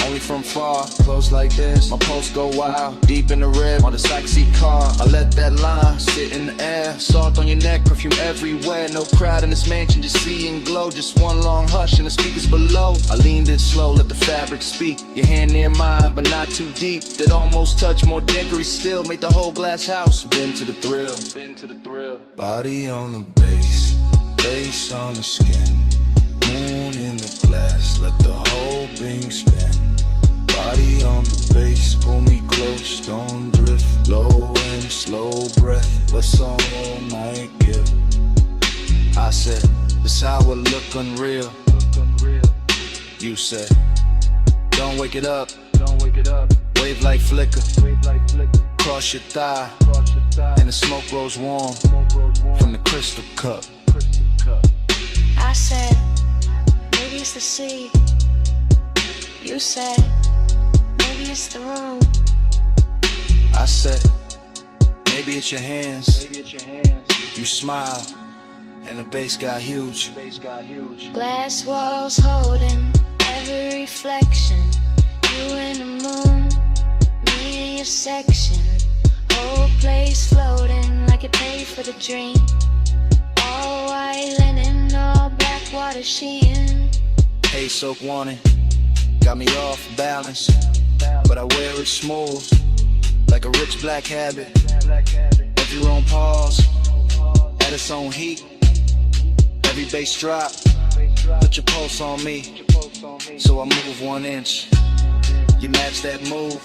only from far, close like this. My pulse go wild, deep in the rib, on the backseat car. I let that line sit in the air, salt on your neck, perfume everywhere. No crowd in this mansion, just see and glow. Just one long hush and the speakers below. I leaned in slow, let the fabric speak. Your hand near mine, but not too deep. That almost touch, more degrees still. Made the whole glass house, been to the thrill. Body on the bass, face on the skin, moon in the glass, let the whole thing spin. Body on the base, pull me close, don't drift. Low and slow breath, let's all night give. I said, this how it look unreal. You said, don't wake it up, wave like flicker, cross your thigh, and the smoke grows warm from the crystal cup. I said, maybe it's the sea. You said, maybe it's the room. I said, maybe it's your hands. You smile, and the bass got huge. Glass walls holding every reflection. You and the moon, me in your section. Whole place floating like it paid for the dream. All white linen, all black water sheen. Hey, soak warning, got me off balance, but I wear it smooth, like a rich black habit. Every room pause, at its own heat. Every bass drop, put your pulse on me, so I move 1 inch. You match that move,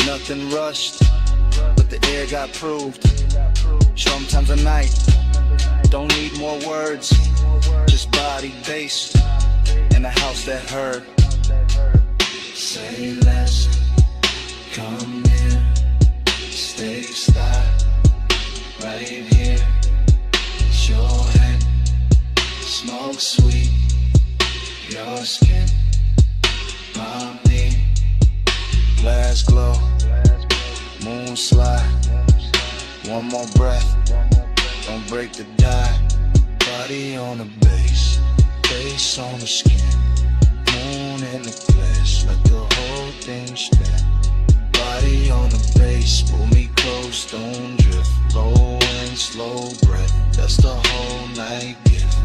nothing rushed, but the air got proved. Sometimes a night, don't need more words, just body based, in a house that heard. Say less, come near, stay style, right here. It's your hand, smoke sweet, your skin, my knee. Glass glow, moon slide, one more breath, don't break the die. Body on the bass, face on the skin, moon in the glass, let the whole thing spin. Body on the bass, pull me close, don't drift. Low and slow breath, that's the whole night gift.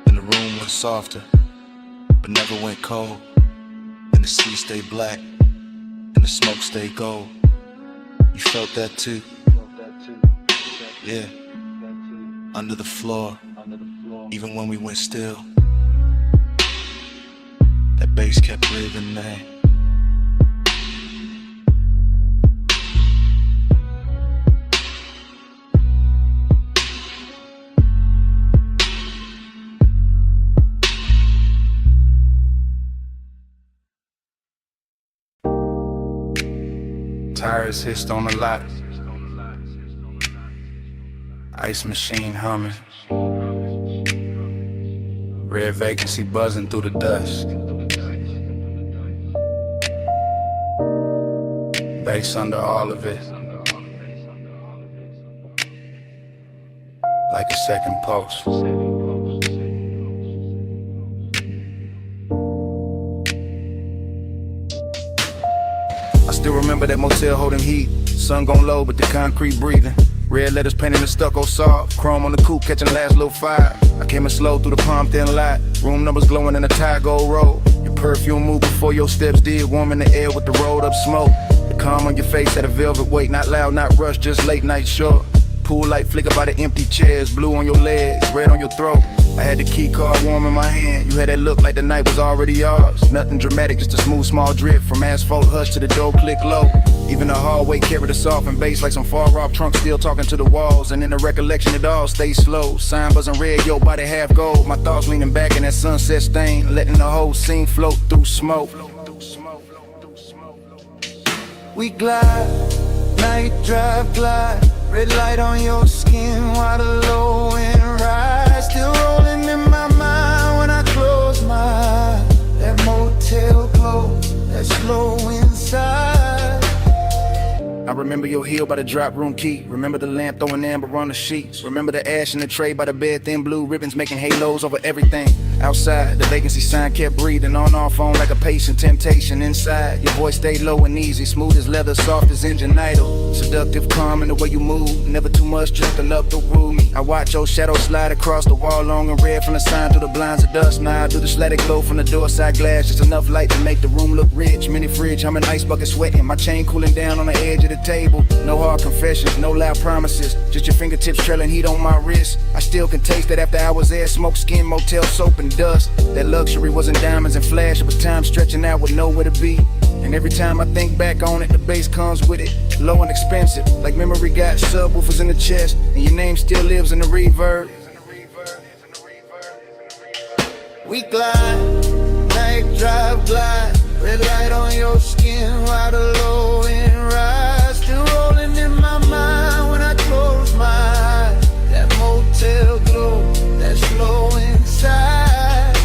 And the room went softer, but never went cold. And the sea stayed black, and the smoke stayed gold. You felt that too? Yeah. under the floor, even when we went still. That bass kept breathing, man. Tires hissed on the lot. Ice machine humming. Red vacancy buzzing through the dust. Bass under all of it. Like a second pulse. I still remember that motel holding heat. Sun gon' low, but the concrete breathing. Red letters painted in stucco soft. Chrome on the coupe catching last little fire. I came in slow through the palm thin light. Room numbers glowing in a tire gold roll. Your perfume moved before your steps did. Warm in the air with the rolled up smoke. The calm on your face had a velvet weight. Not loud, not rushed, just late night short. Pool light flicker by the empty chairs. Blue on your legs, red on your throat. I had the key card warm in my hand. You had that look like the night was already yours. Nothing dramatic, just a smooth small drip. From asphalt hush to the door click low. Even the hallway carried a softened bass like some far off trunk still talking to the walls. And in the recollection it all stays slow. Sign buzzing red, your body half gold. My thoughts leaning back in that sunset stain. Letting the whole scene float through smoke. We glide, night drive glide. Red light on your skin while the low end rise. Still rolling in my mind when I close my eyes. That motel glow, that slow inside. I remember your heel by the drop room key. Remember the lamp throwing amber on the sheets. Remember the ash in the tray by the bed, thin blue ribbons making halos over everything. Outside, the vacancy sign kept breathing. On our phone like a patient, temptation inside. Your voice stayed low and easy, smooth as leather, soft as engine idle. Seductive, calm in the way you move. Never too much, just enough to woo me. I watch your shadow slide across the wall, long and red from the sign through the blinds of dust. Now I do the static glow from the door side glass. Just enough light to make the room look rich. Mini fridge, I'm an ice bucket sweating. My chain cooling down on the edge of the table. No hard confessions, no loud promises. Just your fingertips trailing heat on my wrist. I still can taste that after hours there. Smoke, skin, motel, soap, and dust. That luxury wasn't diamonds and flash, but time stretching out with nowhere to be. And every time I think back on it, the bass comes with it. Low and expensive, like memory got subwoofers in the chest. And your name still lives in the reverb. We glide, night drive glide. Red light on your skin while the low end rise. Still rolling in my mind when I close my eyes. That motel glow, that slow inside.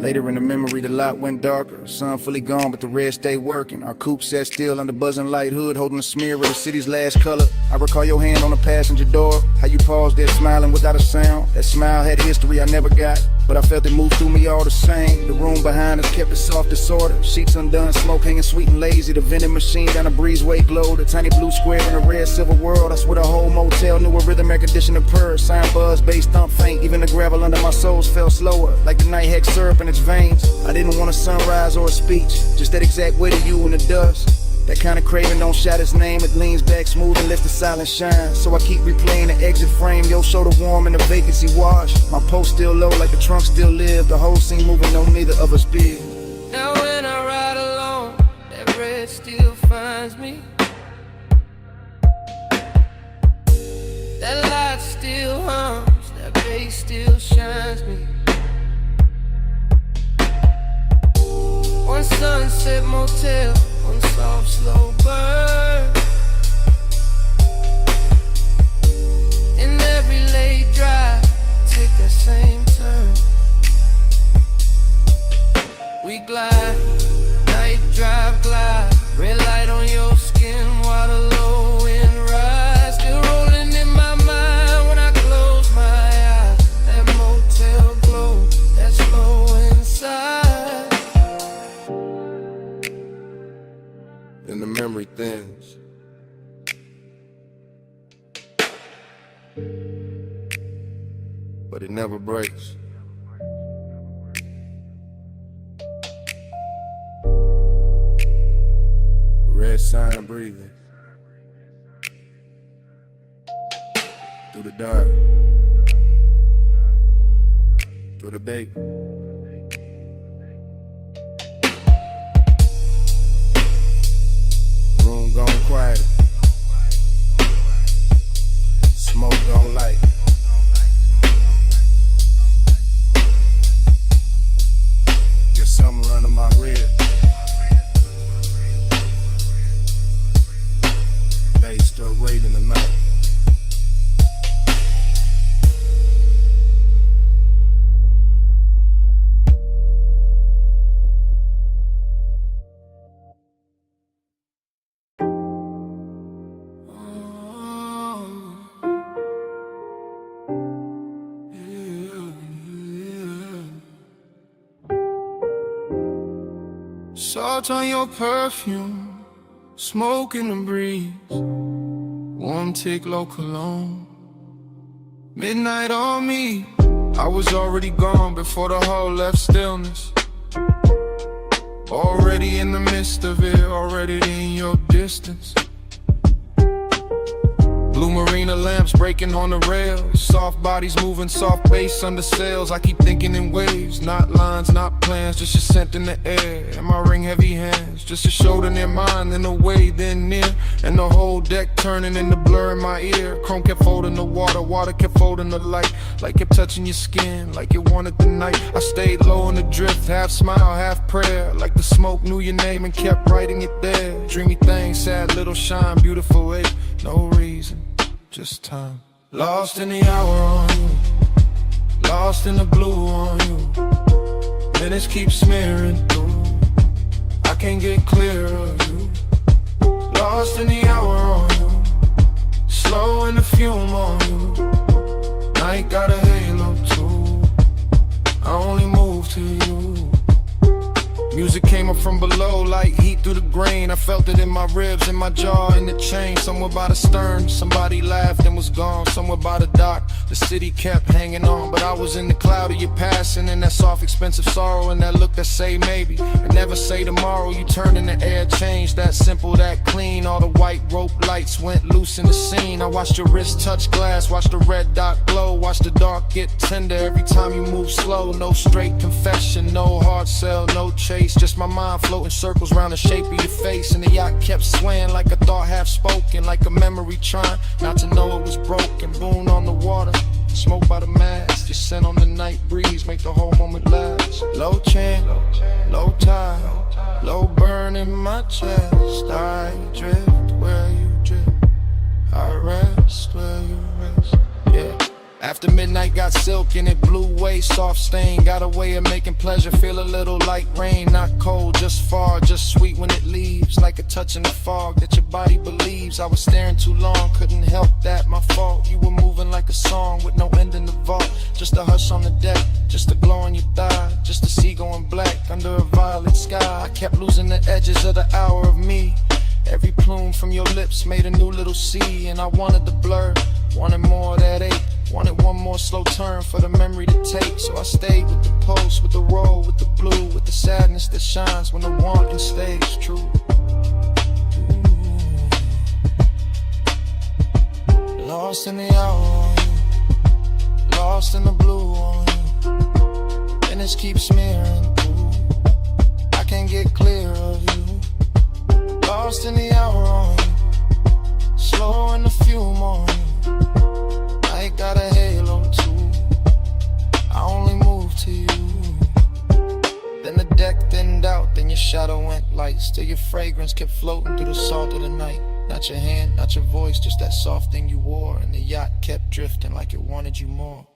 Later in the memory, the lot went darker. Sun fully gone, but the red stayed working. Our coupe sat still under buzzing light hood, holding a smear of the city's last color. I recall your hand on the passenger door, how you paused there smiling without a sound. That smile had history I never got, but I felt it move through me all the same. The room behind us kept it soft disorder. Sheets undone, smoke hanging sweet and lazy. The vending machine down the breezeway glowed. A tiny blue square in a red silver world. I swear the whole motel knew a rhythm air conditioner purr. Sign buzz, bass thump faint. Even the gravel under my soles felt slower, like the night hex syrup in its veins. I didn't want a sunrise or a speech, just that exact weight of you in the dust. That kind of craving don't shout its name. It leans back smooth and lets the silence shine. So I keep replaying the exit frame. Your shoulder warm and the vacancy wash. My post still low like the trunk still live. The whole scene moving, no neither of us big. Now when I ride alone, that red still finds me. That light still hums, that bass still shines me. One sunset motel, one soft slow burn. In every late drive, take that same turn. We glide, night drive glide. Red light on your skin while the low end rise. Still rolling in my mind when I close my eyes. That motel glow, that slow inside. And the memory thins. But it never breaks. Red sign breathing through the dark. through the bay. Room gone quiet. Smoke gone light. Get something running my rib. Bass still raiding the night. Salt on your perfume, smoke in the breeze, warm tick low cologne. Midnight on me, I was already gone before the hall left stillness. Already in the midst of it, already in your distance. Blue marina lamps breaking on the rails, soft bodies moving, soft bass under sails. I keep thinking in waves, not lines, not plans, just your scent in the air. And my ring heavy hands, just a shoulder near mine, in a way then near. And the whole deck turning into blur in my ear. Chrome kept folding the water, water kept folding the light. Like kept touching your skin, like it wanted the night. I stayed low in the drift, half smile, half prayer. Like the smoke knew your name and kept writing it there. Dreamy thing, sad little shine, beautiful way. No reason, just time. Lost in the hour on you, lost in the blue on you. Minutes keep smearing through, I can't get clear of you. Lost in the hour on you, slow in the fume on you. Night got a halo too, I only move to you. Music came up from below like heat through the grain. I felt it in my ribs, in my jaw, in the chain. Somewhere by the stern, somebody laughed and was gone. Somewhere by the dock, the city kept hanging on. But I was in the cloud of your passing, and that soft, expensive sorrow, and that look that say maybe, and never say tomorrow. You turned in the air, changed, that simple, that clean. All the white rope lights went loose in the scene. I watched your wrist touch glass, watched the red dot glow, watched the dark get tender every time you move slow. No straight confession, no hard sell, no chase. Just my mind floating circles around the shape of your face. And the yacht kept swaying like a thought half spoken, like a memory trying not to know it was broken. Boon on the water, smoke by the mast, your scent on the night breeze make the whole moment last. Low chant, low tide, low burn in my chest. I drift where you drift, I rest where you rest. Yeah. After midnight got silk and it blew away, soft stain. Got a way of making pleasure feel a little like rain. Not cold, just far, just sweet when it leaves. Like a touch in the fog that your body believes. I was staring too long, couldn't help that, my fault. You were moving like a song with no end in the vault. Just a hush on the deck, just a glow on your thigh. Just a sea going black under a violet sky. I kept losing the edges of the hour of me. Every plume from your lips made a new little sea. And I wanted the blur, wanted more of that ache. Wanted one more slow turn for the memory to take. So I stayed with the pulse, with the roll, with the blue, with the sadness that shines when the wanting stays true. Ooh. Lost in the hour on you, lost in the blue on you. Minutes keep smearing through, I can't get clear of you. Lost in the hour on you, slow in the fume on you. Got a halo too, I only move to you. Then the deck thinned out, then your shadow went light. Still your fragrance kept floating through the salt of the night. Not your hand, not your voice, just that soft thing you wore. And the yacht kept drifting like it wanted you more.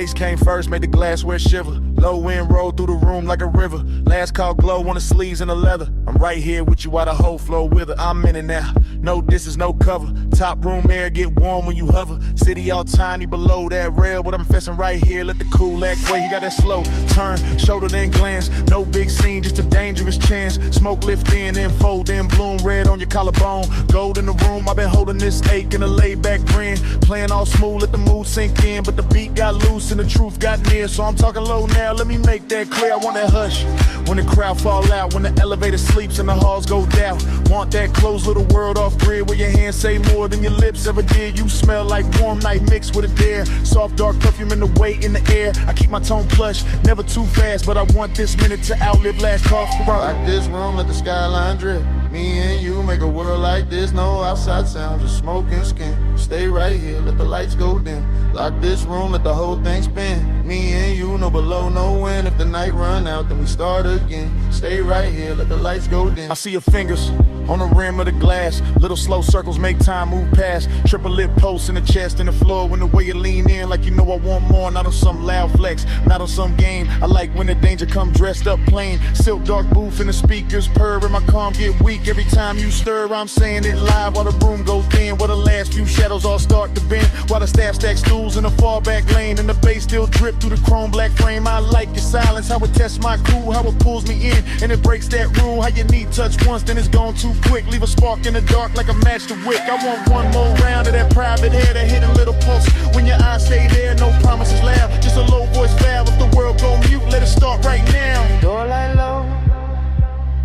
Bass came first, made the glassware shiver. Low wind rolled through the room like a river. Last call glow on the sleeves and the leather. I'm right here with you while the whole flow with her. I'm in it now, no distance, no cover. Top room air get warm when you hover. City all tiny below that rail, but I'm fessing right here. Let the cool act way. You got that slow turn, shoulder then glance. No big scene, just a dangerous chance. Smoke lift in and fold in, bloom red on your collarbone. Gold in the room, I've been holding this ache in a laid back grin. Playing all smooth, let the mood sink in, but the beat got loose and the truth got near. So I'm talking low now, let me make that clear. I want that hush when the crowd fall out, when the elevator sleeps and the halls go down. Want that closed little world off grid where your hands say more than your lips ever did. You smell like warm night mixed with a dare. Soft dark perfume in the weight in the air. I keep my tone plush, never too fast, but I want this minute to outlive last call for rock. Like this room, let the skyline drip. Me and you make a world like this. No outside sound, just smoke and skin. Stay right here, let the lights go dim. Lock this room, let the whole thing spin. Me and you, no below, no wind. If the night run out, then we start again. Stay right here, let the lights go dim. I see your fingers on the rim of the glass. Little slow circles make time move past. Triple lip posts in the chest and the floor. When the way you lean in like you know I want more. Not on some loud flex, not on some game. I like when the danger come dressed up plain. Silk dark booth and the speakers purr and my calm get weak. Every time you stir, I'm saying it live while the room goes thin. While the last few shadows all start to bend. While the staff stacks stools in the far back lane. And the bass still drip through the chrome black frame. I like your silence, how it tests my cool. How it pulls me in and it breaks that rule. How you need touch once, then it's gone too quick. Leave a spark in the dark like a match to wick. I want one more round of that private air, that hidden little pulse. When your eyes stay there, no promises loud. Just a low voice valve. If the world go mute, let it start right now. Door light low,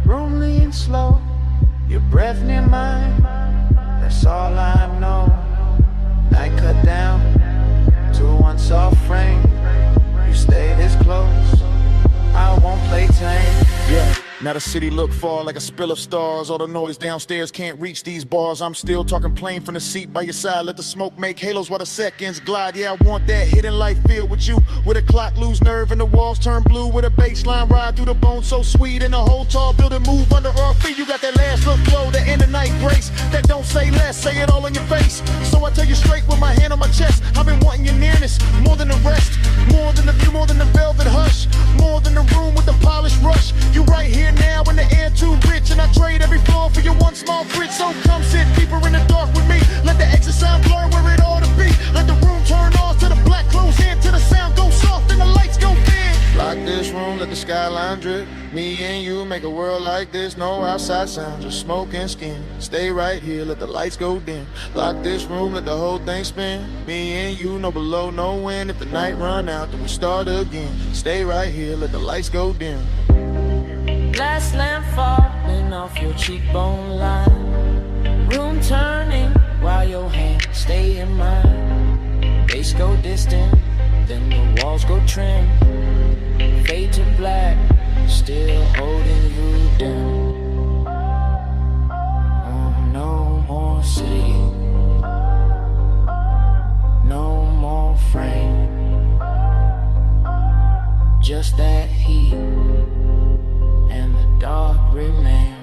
room lean slow. Your breath near mine, that's all I know. Night cut down to one soft frame. You stay this close, I won't play tame. Yeah. Now the city look far like a spill of stars. All the noise downstairs can't reach these bars. I'm still talking plain from the seat by your side. Let the smoke make halos while the seconds glide. Yeah, I want that hidden light filled with you. Where the clock lose nerve and the walls turn blue. Where the baseline ride through the bone so sweet. And the whole tall building move under our feet. You got that last look flow, that end of night grace. That don't say less, say it all in your face. So I tell you straight with my hand on my chest. I've been wanting your nearness, more than the rest. More than the view, more than the velvet hush. More than the room with the polished rush. You right here now in the air too rich. And I trade every floor for your one small fridge. So come sit deeper in the dark with me. Let the exit sound blur where it ought to be. Let the room turn off to the black close in. To the sound go soft and the lights go dim. Lock this room, let the skyline drip. Me and you make a world like this. No outside sound, just smoke and skin. Stay right here, let the lights go dim. Lock this room, let the whole thing spin. Me and you, no below, no wind. If the night run out, then we start again. Stay right here, let the lights go dim. Glass lamp falling off your cheekbone line. Room turning while your hands stay in mine. Bass go distant, then the walls go trim. Fade to black, still holding you down. Oh, no more city, no more frame. Just that heat and the dark remain.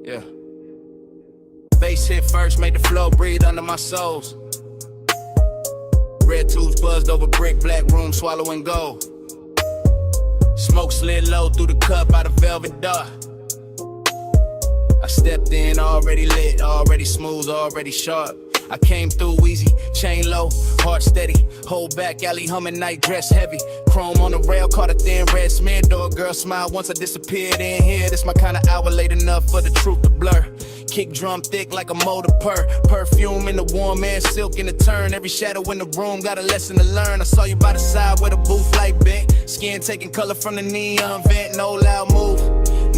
Yeah. Bass hit first, made the flow breathe under my soles. Red tubes buzzed over brick, black room swallowing gold. Smoke slid low through the cup out of velvet dark. I stepped in already lit, already smooth, already sharp. I came through easy, chain low, heart steady. Hold back, alley humming, night dress heavy. Chrome on the rail, caught a thin red smear. Door girl smile once I disappeared in here. This my kind of hour, late enough for the truth to blur. Kick drum thick like a motor purr. Perfume in the warm air, silk in the turn. Every shadow in the room got a lesson to learn. I saw you by the side where the booth light bent. Skin taking color from the neon vent, no loud move.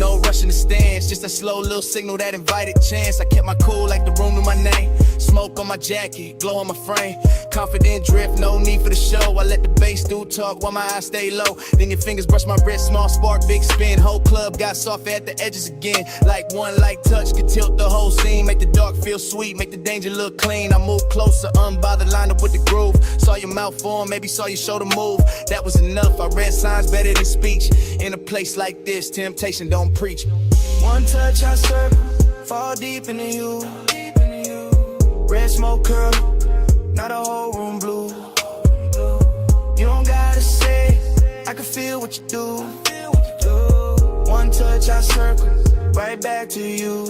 No rushing the stands, just a slow little signal that invited chance. I kept my cool like the room knew my name. Smoke on my jacket, glow on my frame. Confident drift, no need for the show. I let the bass do talk while my eyes stay low. Then your fingers brush my wrist, small spark, big spin. Whole club got soft at the edges again. Like one light touch could tilt the whole scene. Make the dark feel sweet, make the danger look clean. I move closer, unbothered, line up with the groove. Saw your mouth form, maybe saw your shoulder move. That was enough, I read signs better than speech. In a place like this, temptation don't preach. One touch, I circle, fall deep into you. Red smoke curl, not a whole room blue. You don't gotta say, I can feel what you do. One touch, I circle, right back to you.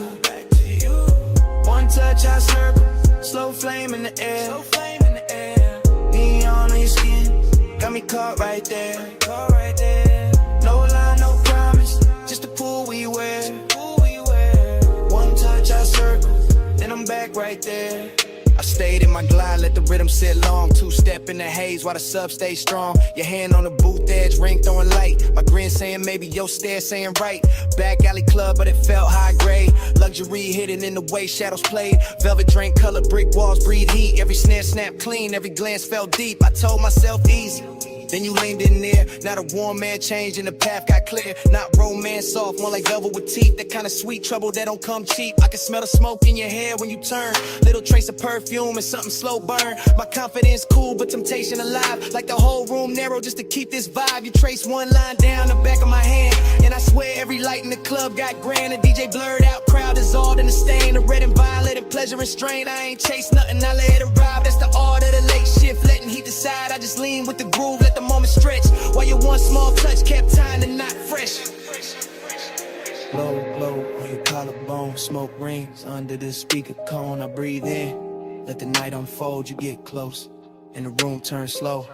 One touch, I circle, slow flame in the air. Neon on your skin, got me caught right there. No lie, no promise, just the pool we wear. One touch, I circle, then I'm back right there. I stayed in my glide, let the rhythm sit long. Two-step in the haze while the sub stay strong. Your hand on the booth edge, ring throwing light. My grin saying maybe, your stare saying right. Back alley club, but it felt high grade. Luxury hidden in the way shadows played. Velvet drink color, brick walls breathe heat. Every snare snapped clean, every glance felt deep. I told myself easy. Then you leaned in there, not a warm man changed and the path got clear. Not romance soft, more like velvet with teeth. That kind of sweet trouble that don't come cheap. I can smell the smoke in your hair when you turn. Little trace of perfume and something slow burn. My confidence cool, but temptation alive. Like the whole room narrow just to keep this vibe. You trace one line down the back of my hand, and I swear every light in the club got grand. The DJ blurred out, crowd dissolved in the stain. The red and violet and pleasure and strain. I ain't chase nothing, I let it arrive. That's the art of the late shift, letting heat decide. I just lean with the groove, let the moment stretch. While your one small touch kept tying the knot fresh. Blow, blow on your collarbone, smoke rings under the speaker cone. I breathe in, let the night unfold. You get close, and the room turns slow.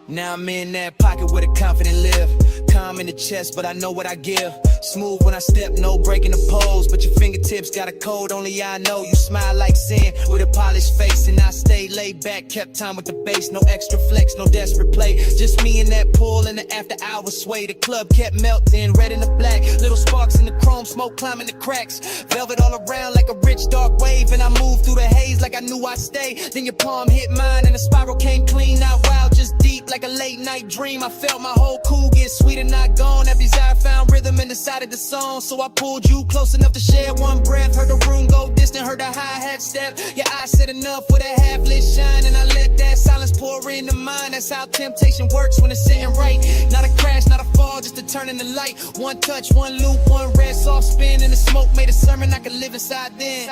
Now I'm in that pocket where the confident live. Calm in the chest, but I know what I give. Smooth when I step, no breaking the pose. But your fingertips got a code, only I know. You smile like sin with a polished face. And I stayed laid back, kept time with the bass. No extra flex, no desperate play. Just me and that pool in the after hours sway. The club kept melting, red and the black. Little sparks in the chrome, smoke climbing the cracks. Velvet all around like a rich dark wave. And I moved through the haze like I knew I'd stay. Then your palm hit mine and the spiral came clean. Not wild, just deep like a late night dream. I felt my whole cool get sweet and not gone. That desire found rhythm in the side of the song. So I pulled you close enough to share one breath. Heard the room go distant, heard the hi-hat step. Your eyes said enough with a half-lit shine. And I let that silence pour into mine. That's how temptation works when it's sitting right. Not a crash, not a fall, just a turn in the light. One touch, one loop, one red soft spin. And the smoke made a sermon I could live inside then.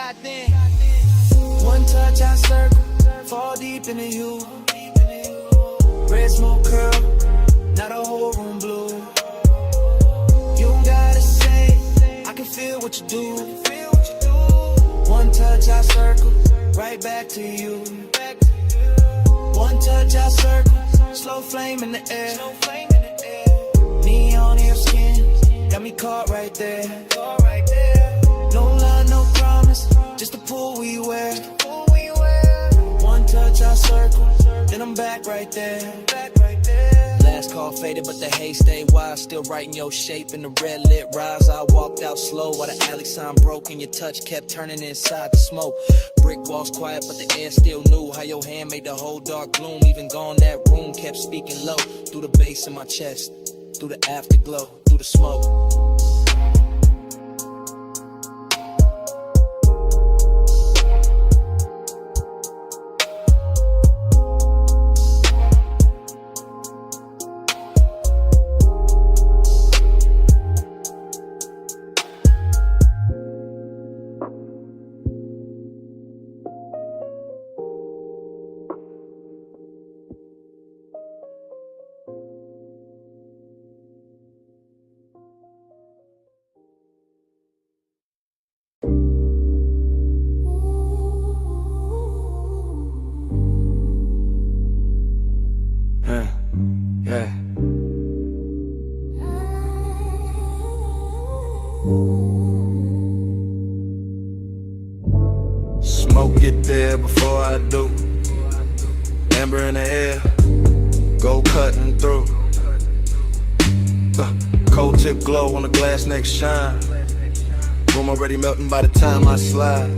One touch, I circle, fall deep into you. Red smoke curl, not a whole room blue. You don't gotta say, I can feel what you do. One touch, I circle, right back to you. One touch, I circle, slow flame in the air. Neon on your skin, got me caught right there. No lie, no promise, just the pool we wear. One touch, I circle, then I'm back right there. Last call faded, but the haze stayed wild. Still writing your shape in the red lit rise. I walked out slow while the alley sign broke and your touch kept turning inside the smoke. Brick walls quiet, but the air still knew how your hand made the whole dark gloom. Even gone, that room kept speaking low. Through the bass in my chest, through the afterglow, through the smoke. Yeah. Smoke get there before I do. Amber in the air, gold cutting through. Cold tip glow on the glass neck shine. Room already melting by the time I slide.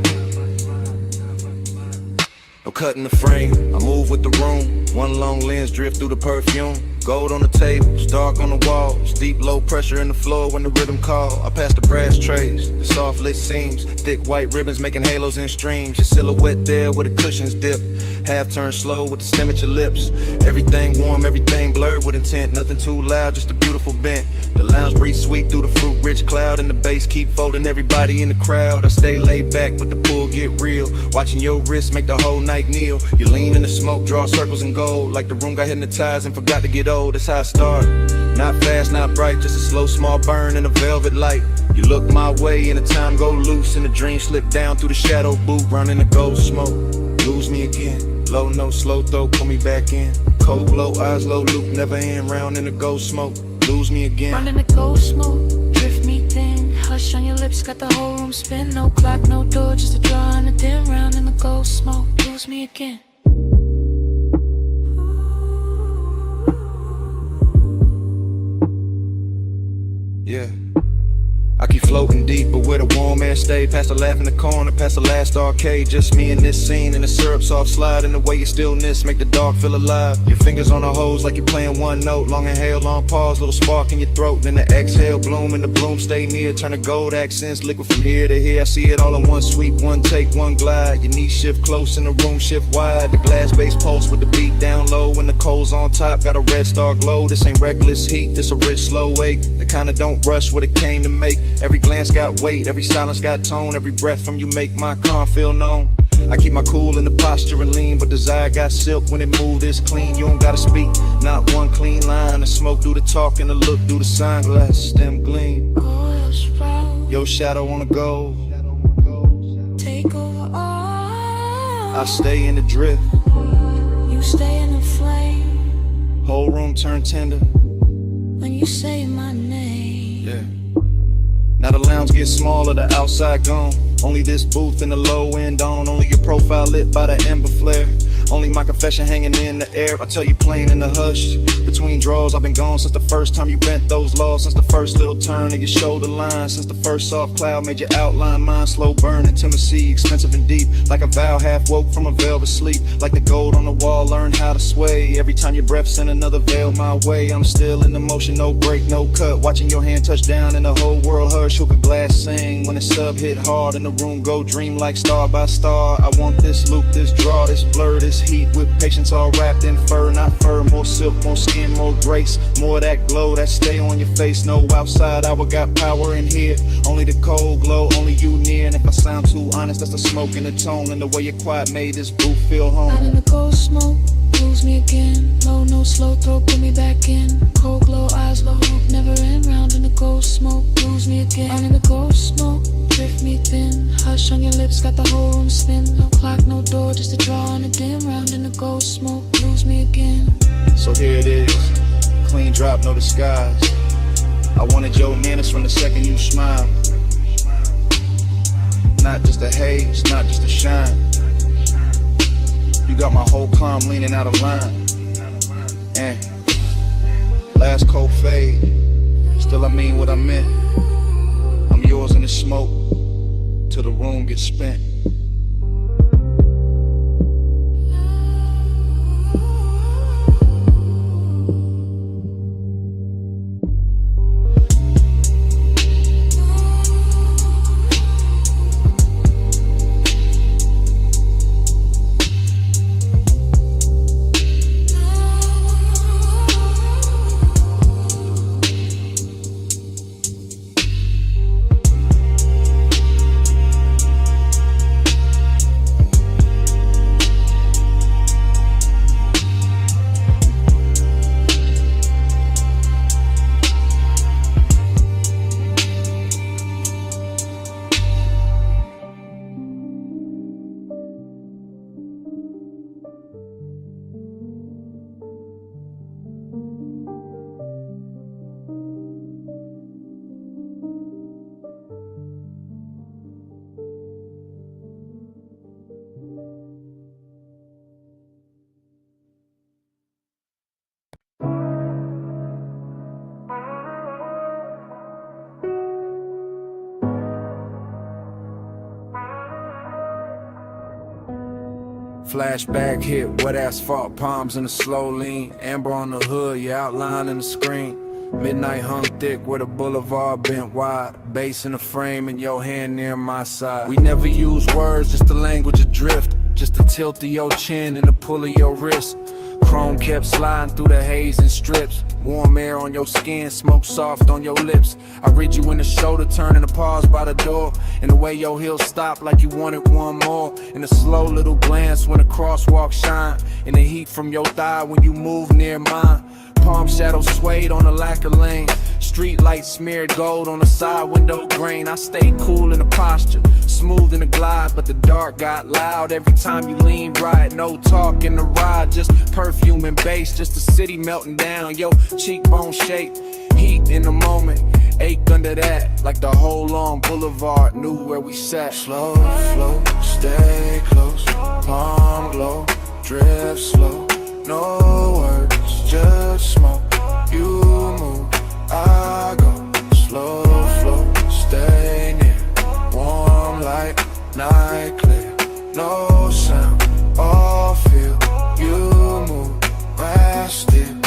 No cutting the frame, I move with the room. One long lens drift through the perfume. Gold on the tables, dark on the walls. Deep low pressure in the floor when the rhythm call. I pass the brass trays, the soft lit seams. Thick white ribbons making halos in streams. Your silhouette there where the cushions dip. Half turn slow with the stem at your lips. Everything warm, everything blurred with intent. Nothing too loud, just a beautiful bent. The lounge breeze sweet through the fruit rich cloud. And the bass keep folding everybody in the crowd. I stay laid back but the pull get real. Watching your wrist make the whole night kneel. You lean in the smoke, draw circles in gold. Like the room got hypnotized and forgot to get old. That's how I started. Not fast, not bright, just a slow small burn in a velvet light. You look my way and the time go loose. And the dream slip down through the shadow booth. Running the gold smoke, lose me again. Low note, slow throw, pull me back in. Cold glow, eyes low, loop, never end. Round in the gold smoke, lose me again. Running the gold smoke, drift me thin. Hush on your lips, got the whole room spin. No clock, no door, just a draw and a dim. Round in the gold smoke, lose me again. Yeah. I keep floating deep, but where the warm air stay. Past the laugh in the corner, past the last arcade. Just me and this scene, and the syrup soft slide. And the way your stillness make the dark feel alive. Your fingers on the hose like you're playing one note. Long inhale, long pause, little spark in your throat. Then the exhale, bloom, and the bloom stay near. Turn the gold accents, liquid from here to here. I see it all in one sweep, one take, one glide. Your knees shift close and the room shift wide. The glass base pulse with the beat down low. And the coals on top, got a red star glow. This ain't reckless heat, this a rich slow wake. The kinda don't rush what it came to make. Every glance got weight, every silence got tone. Every breath from you make my calm feel known. I keep my cool in the posture and lean, but desire got silk when it moved this clean. You don't gotta speak, not one clean line. The smoke do the talk and the look do the sunglasses. Stem gleam, your shadow on the gold. Take over all. I stay in the drift, You stay in the flame. whole room turn tender. When you say my name. Yeah. Now the lounge gets smaller, the outside gone. Only this booth and the low end on. Only your profile lit by the ember flare. Only my confession hanging in the air. I tell you plain in the hush. Between draws, I've been gone since the first time you bent those laws. Since the first little turn of your shoulder line. Since the first soft cloud made your outline mine. Slow burn, intimacy, expensive and deep. Like a vow half woke from a velvet sleep. Like the gold on the wall, learn how to sway. Every time your breath send another veil my way. I'm still in the motion, no break, no cut. Watching your hand touch down and the whole world hush. Hook a glass sing when the sub hit hard. And the room go dream like star by star. I want this loop, this draw, this blur, this heat with patience all wrapped in fur, not fur. More silk, more skin, more grace. More of that glow that stay on your face. No outside hour got power in here. Only the cold glow, only you near. And if I sound too honest, that's the smoke and the tone. And the way your quiet made this booth feel home. Out in the gold smoke, lose me again. Low, no slow throw, put me back in. Cold glow, eyes low, never end. Round in the gold smoke, lose me again. Out in the gold smoke, drift me thin. Hush on your lips, got the whole room spin. No clock, no door, just a draw on a dim. Round in the gold smoke, lose me again. So here it is, clean drop, no disguise. I wanted your manners from the second you smiled. Not just a haze, not just a shine. You got my whole calm leaning out of line. And last cold fade, still I mean what I meant. I'm yours in the smoke, till the room gets spent. Flashback hit, wet asphalt, palms in a slow lean. Amber on the hood, your outline in the screen. Midnight hung thick where the boulevard bent wide. Bass in the frame and your hand near my side. We never use words, just the language adrift. Just the tilt of your chin and the pull of your wrist. Chrome kept sliding through the haze and strips. Warm air on your skin, smoke soft on your lips. I read you in the shoulder, turning to pause by the door. And the way your heels stop like you wanted one more. And a slow little glance when the crosswalk shine. And the heat from your thigh when you move near mine. Palm shadows swayed on the lacquer lane. Street lights smeared gold on the side window grain. I stayed cool in the posture, smooth in the glide, but the dark got loud every time you leaned right. No talk in the ride, just perfume and bass, just the city melting down. Yo, cheekbone shape, heat in the moment, ache under that, like the whole long boulevard knew where we sat. Slow flow, stay close, palm glow, drift slow, no words, just smoke. You move, I go, slow flow, stay near, warm light, night clear, no sound, all feel, you move, rest still.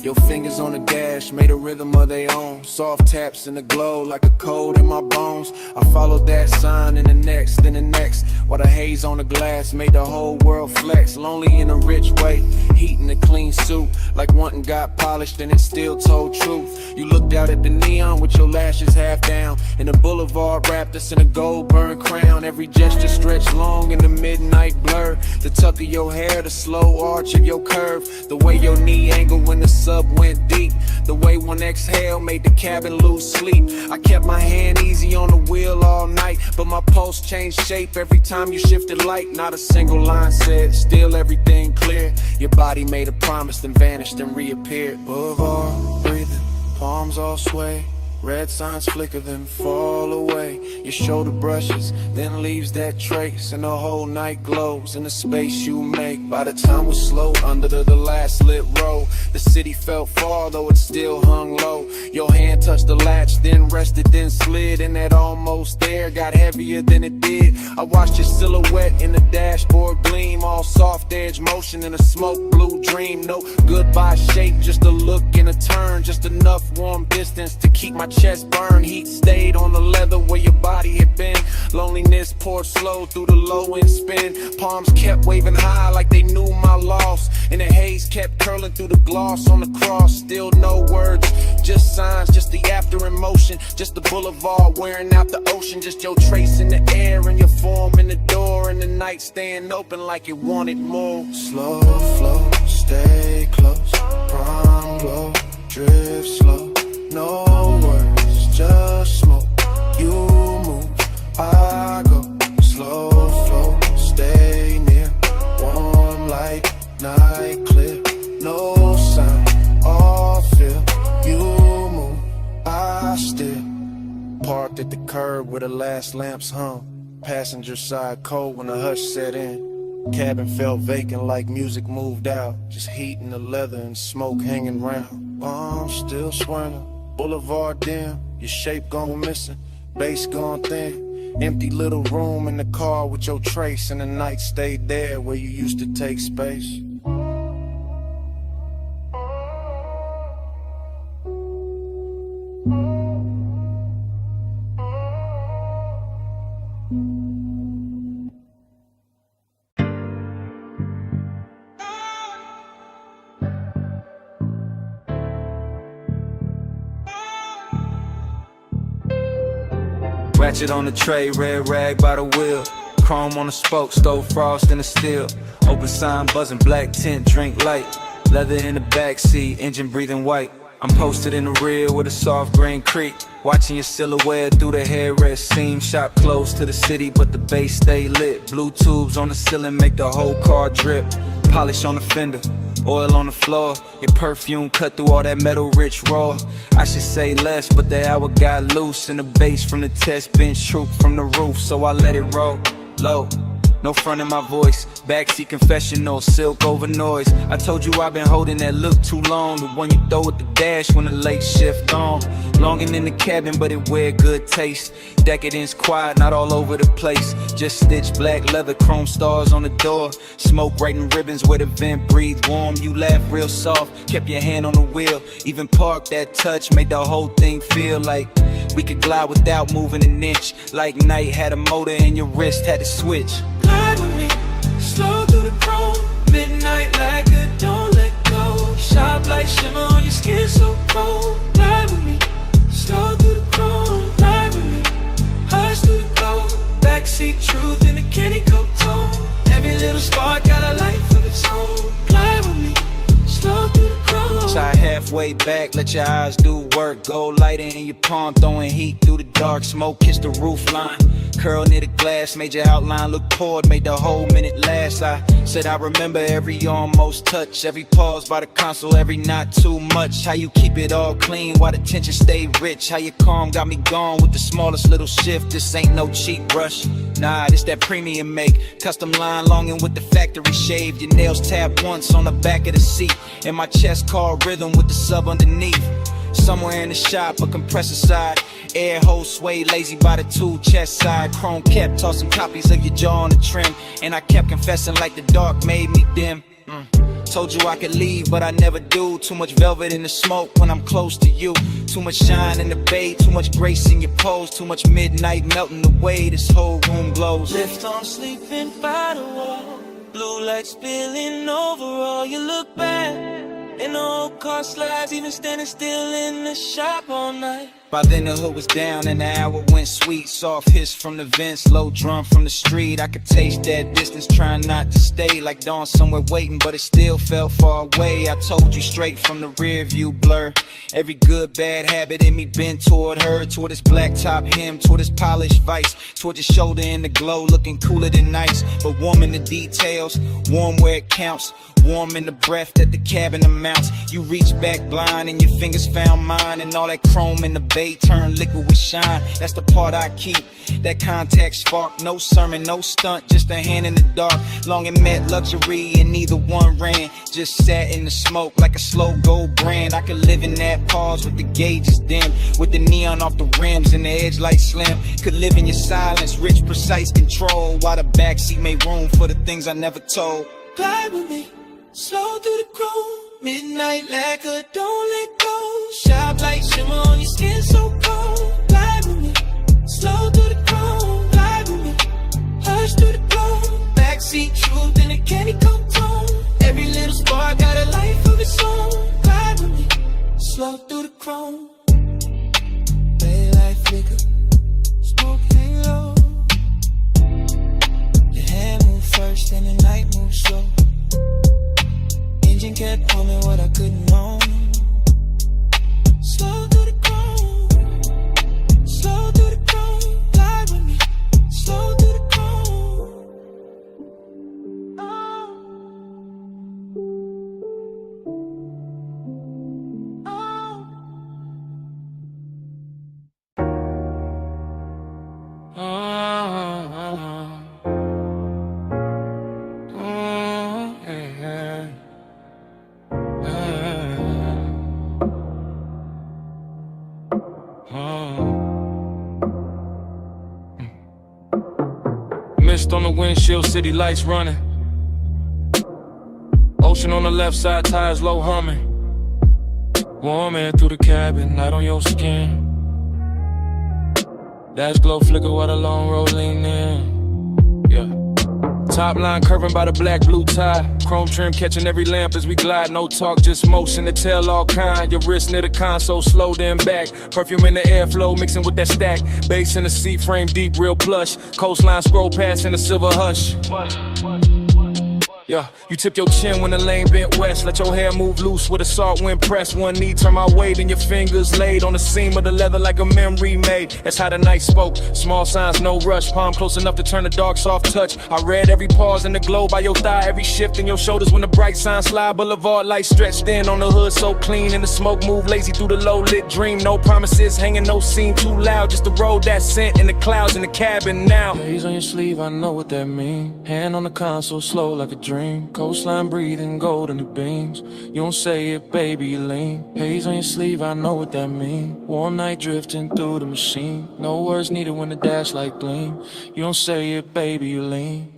Your fingers on the dash made a rhythm of their own. Soft taps in the glow like a cold in my bones. I followed that sign in the next, then the next. While the haze on the glass made the whole world flex. Lonely in a rich way, heat in a clean suit. Like one got polished and it still told truth. You looked out at the neon with your lashes half down. And the boulevard wrapped us in a gold burn crown. Every gesture stretched long in the midnight blur. The tuck of your hair, the slow arch of your curve. The way your knee angled when the sun went deep. The way one exhale made the cabin lose sleep. I kept my hand easy on the wheel all night, but my pulse changed shape every time you shifted light. Not a single line said, still everything clear. Your body made a promise, then vanished and reappeared. Boulevard, breathing, palms all sway. Red signs flicker, then fall away. Your shoulder brushes, then leaves that trace. And the whole night glows in the space you make. By the time we're slow under the last lit row, the city felt far, though it still hung low. Your hand touched the latch, then rested, then slid. And that almost there got heavier than it did. I watched your silhouette in the dashboard gleam. All soft edge motion in a smoke blue dream. No goodbye shape, just a look and a turn. Just enough warm distance to keep my chest burn. Heat stayed on the leather where your body had been. Loneliness poured slow through the low end spin. Palms kept waving high like they knew my loss. And the haze kept curling through the gloss on the cross. Still no words, just signs, just the after emotion. Just the boulevard wearing out the ocean. Just your trace in the air and your form in the door. And the night staying open like it wanted more. Slow flow, stay close, prom glow, drift slow. No words, just smoke. You move, I go. Slow flow, stay near. Warm light, night clear. No sound, all feel. You move, I still. Parked at the curb where the last lamps hung. Passenger side cold when the hush set in. Cabin felt vacant like music moved out. Just heat in the leather and smoke hanging round. Bombs still swirling. Boulevard dim, your shape gone missing, bass gone thin. Empty little room in the car with your trace, and the night stayed there where you used to take space. Ratchet on the tray, red rag by the wheel. Chrome on the spoke, stove frost in the steel. Open sign buzzing, black tint, drink light. Leather in the backseat, engine breathing white. I'm posted in the rear with a soft green creek. Watching your silhouette through the headrest seam. Shop close to the city, but the base stay lit. Blue tubes on the ceiling make the whole car drip. Polish on the fender, oil on the floor. Your perfume cut through all that metal rich raw. I should say less, but the hour got loose. And the bass from the test bench troop from the roof, so I let it roll low. no front in my voice. Backseat confessional, silk over noise. I told you I've been holding that look too long. The one you throw at the dash when the late shift on. Longing in the cabin, but it wear good taste. Decadence quiet, not all over the place. Just stitched black leather, chrome stars on the door. Smoke writing ribbons where the vent breathed warm. You laughed real soft, kept your hand on the wheel. Even parked that touch, made the whole thing feel like we could glide without moving an inch. Like night had a motor and your wrist had to switch. Glide with me, slow through the chrome. Midnight like a don't let go. Sharp light shimmer on your skin so cold. Glide with me, slow through the chrome. Glide with me, hush through the glow. Backseat truth in a candy coat tone. Every little spark got a life of its own. Glide with me, slow through the chrome. Side halfway back, let your eyes do work. Gold lighting in your palm, throwing heat through the dark. Smoke kissed the roof line. Curl near the glass, made your outline look poured, made the whole minute last. I said I remember every almost touch, every pause by the console, every not too much. How you keep it all clean while the tension stay rich. How you calm got me gone with the smallest little shift. This ain't no cheap brush, nah, this that premium make. Custom line longing with the factory shaved. Your nails tapped once on the back of the seat. And my chest called rhythm with the sub underneath. Somewhere in the shop, a compressor side. Air hole sway, lazy by the tool chest side. Chrome kept tossing copies of your jaw on the trim. And I kept confessing like the dark made me dim. Told you I could leave, but I never do. Too much velvet in the smoke when I'm close to you. Too much shine in the bay, too much grace in your pose. Too much midnight melting away, this whole room glows. Lift on sleeping by the wall. Blue light spilling over all. You look back and the old car slides, even standing still in the shop all night. By then the hood was down and the hour went sweet. Soft hiss from the vents, low drum from the street. I could taste that distance, trying not to stay. Like dawn somewhere waiting, but it still felt far away. I told you straight from the rear view blur. Every good, bad habit in me bent toward her. Toward his black top hem, toward his polished vice. Toward his shoulder in the glow, looking cooler than ice. But warm in the details, warm where it counts. Warm in the breath that the cabin amounts. You reach back blind and your fingers found mine. And all that chrome in the bay turned liquid with shine. That's the part I keep, that contact spark. No sermon, no stunt, just a hand in the dark. Long and met luxury and neither one ran. Just sat in the smoke like a slow gold brand. I could live in that pause with the gauges dim, with the neon off the rims and the edge light slim. Could live in your silence, rich, precise control, while the backseat made room for the things I never told. Glide with me, slow through the chrome. Midnight lacquer, don't let go. Sharp light shimmer on your skin so cold. Glide with me, slow through the chrome. Glide with me, hush through the glow. Backseat truth in a candy coat tone. Every little spark got a life of its own. Glide with me, slow through the chrome. Daylight flicker, smoke hang low. Your hand move first and the night move slow. Engine kept humming what I couldn't own. Slow through the chrome, slow through the chrome. Glide with me, slow through the chrome. Mist on the windshield, city lights running. Ocean on the left side, tires low humming. Warm air through the cabin, light on your skin. Dash glow flicker while the long road lean in. Yeah. Top line curving by the black blue tie. Chrome trim catching every lamp as we glide. No talk, just motion to tell all kind. Your wrist near the console, slow then back. Perfume in the airflow, mixing with that stack. Bass in the seat, frame deep, real plush. Coastline scroll past in a silver hush. Yeah, you tip your chin when the lane bent west. Let your hair move loose with a salt wind press. One knee turn my way, then your fingers laid on the seam of the leather like a memory made. That's how the night spoke. Small signs, no rush. Palm close enough to turn the dark soft touch. I read every pause in the glow by your thigh. Every shift in your shoulders when the bright signs slide. Boulevard lights stretched in on the hood so clean. And the smoke move lazy through the low lit dream. No promises hanging, no scene too loud. Just the road that sent in the clouds in the cabin now. Haze on your sleeve, I know what that mean. Hand on the console, slow like a dream. Coastline breathing gold in the beams. You don't say it, baby, you lean. Haze on your sleeve, I know what that mean. Warm night drifting through the machine. No words needed when the dash light gleam. You don't say it, baby, you lean.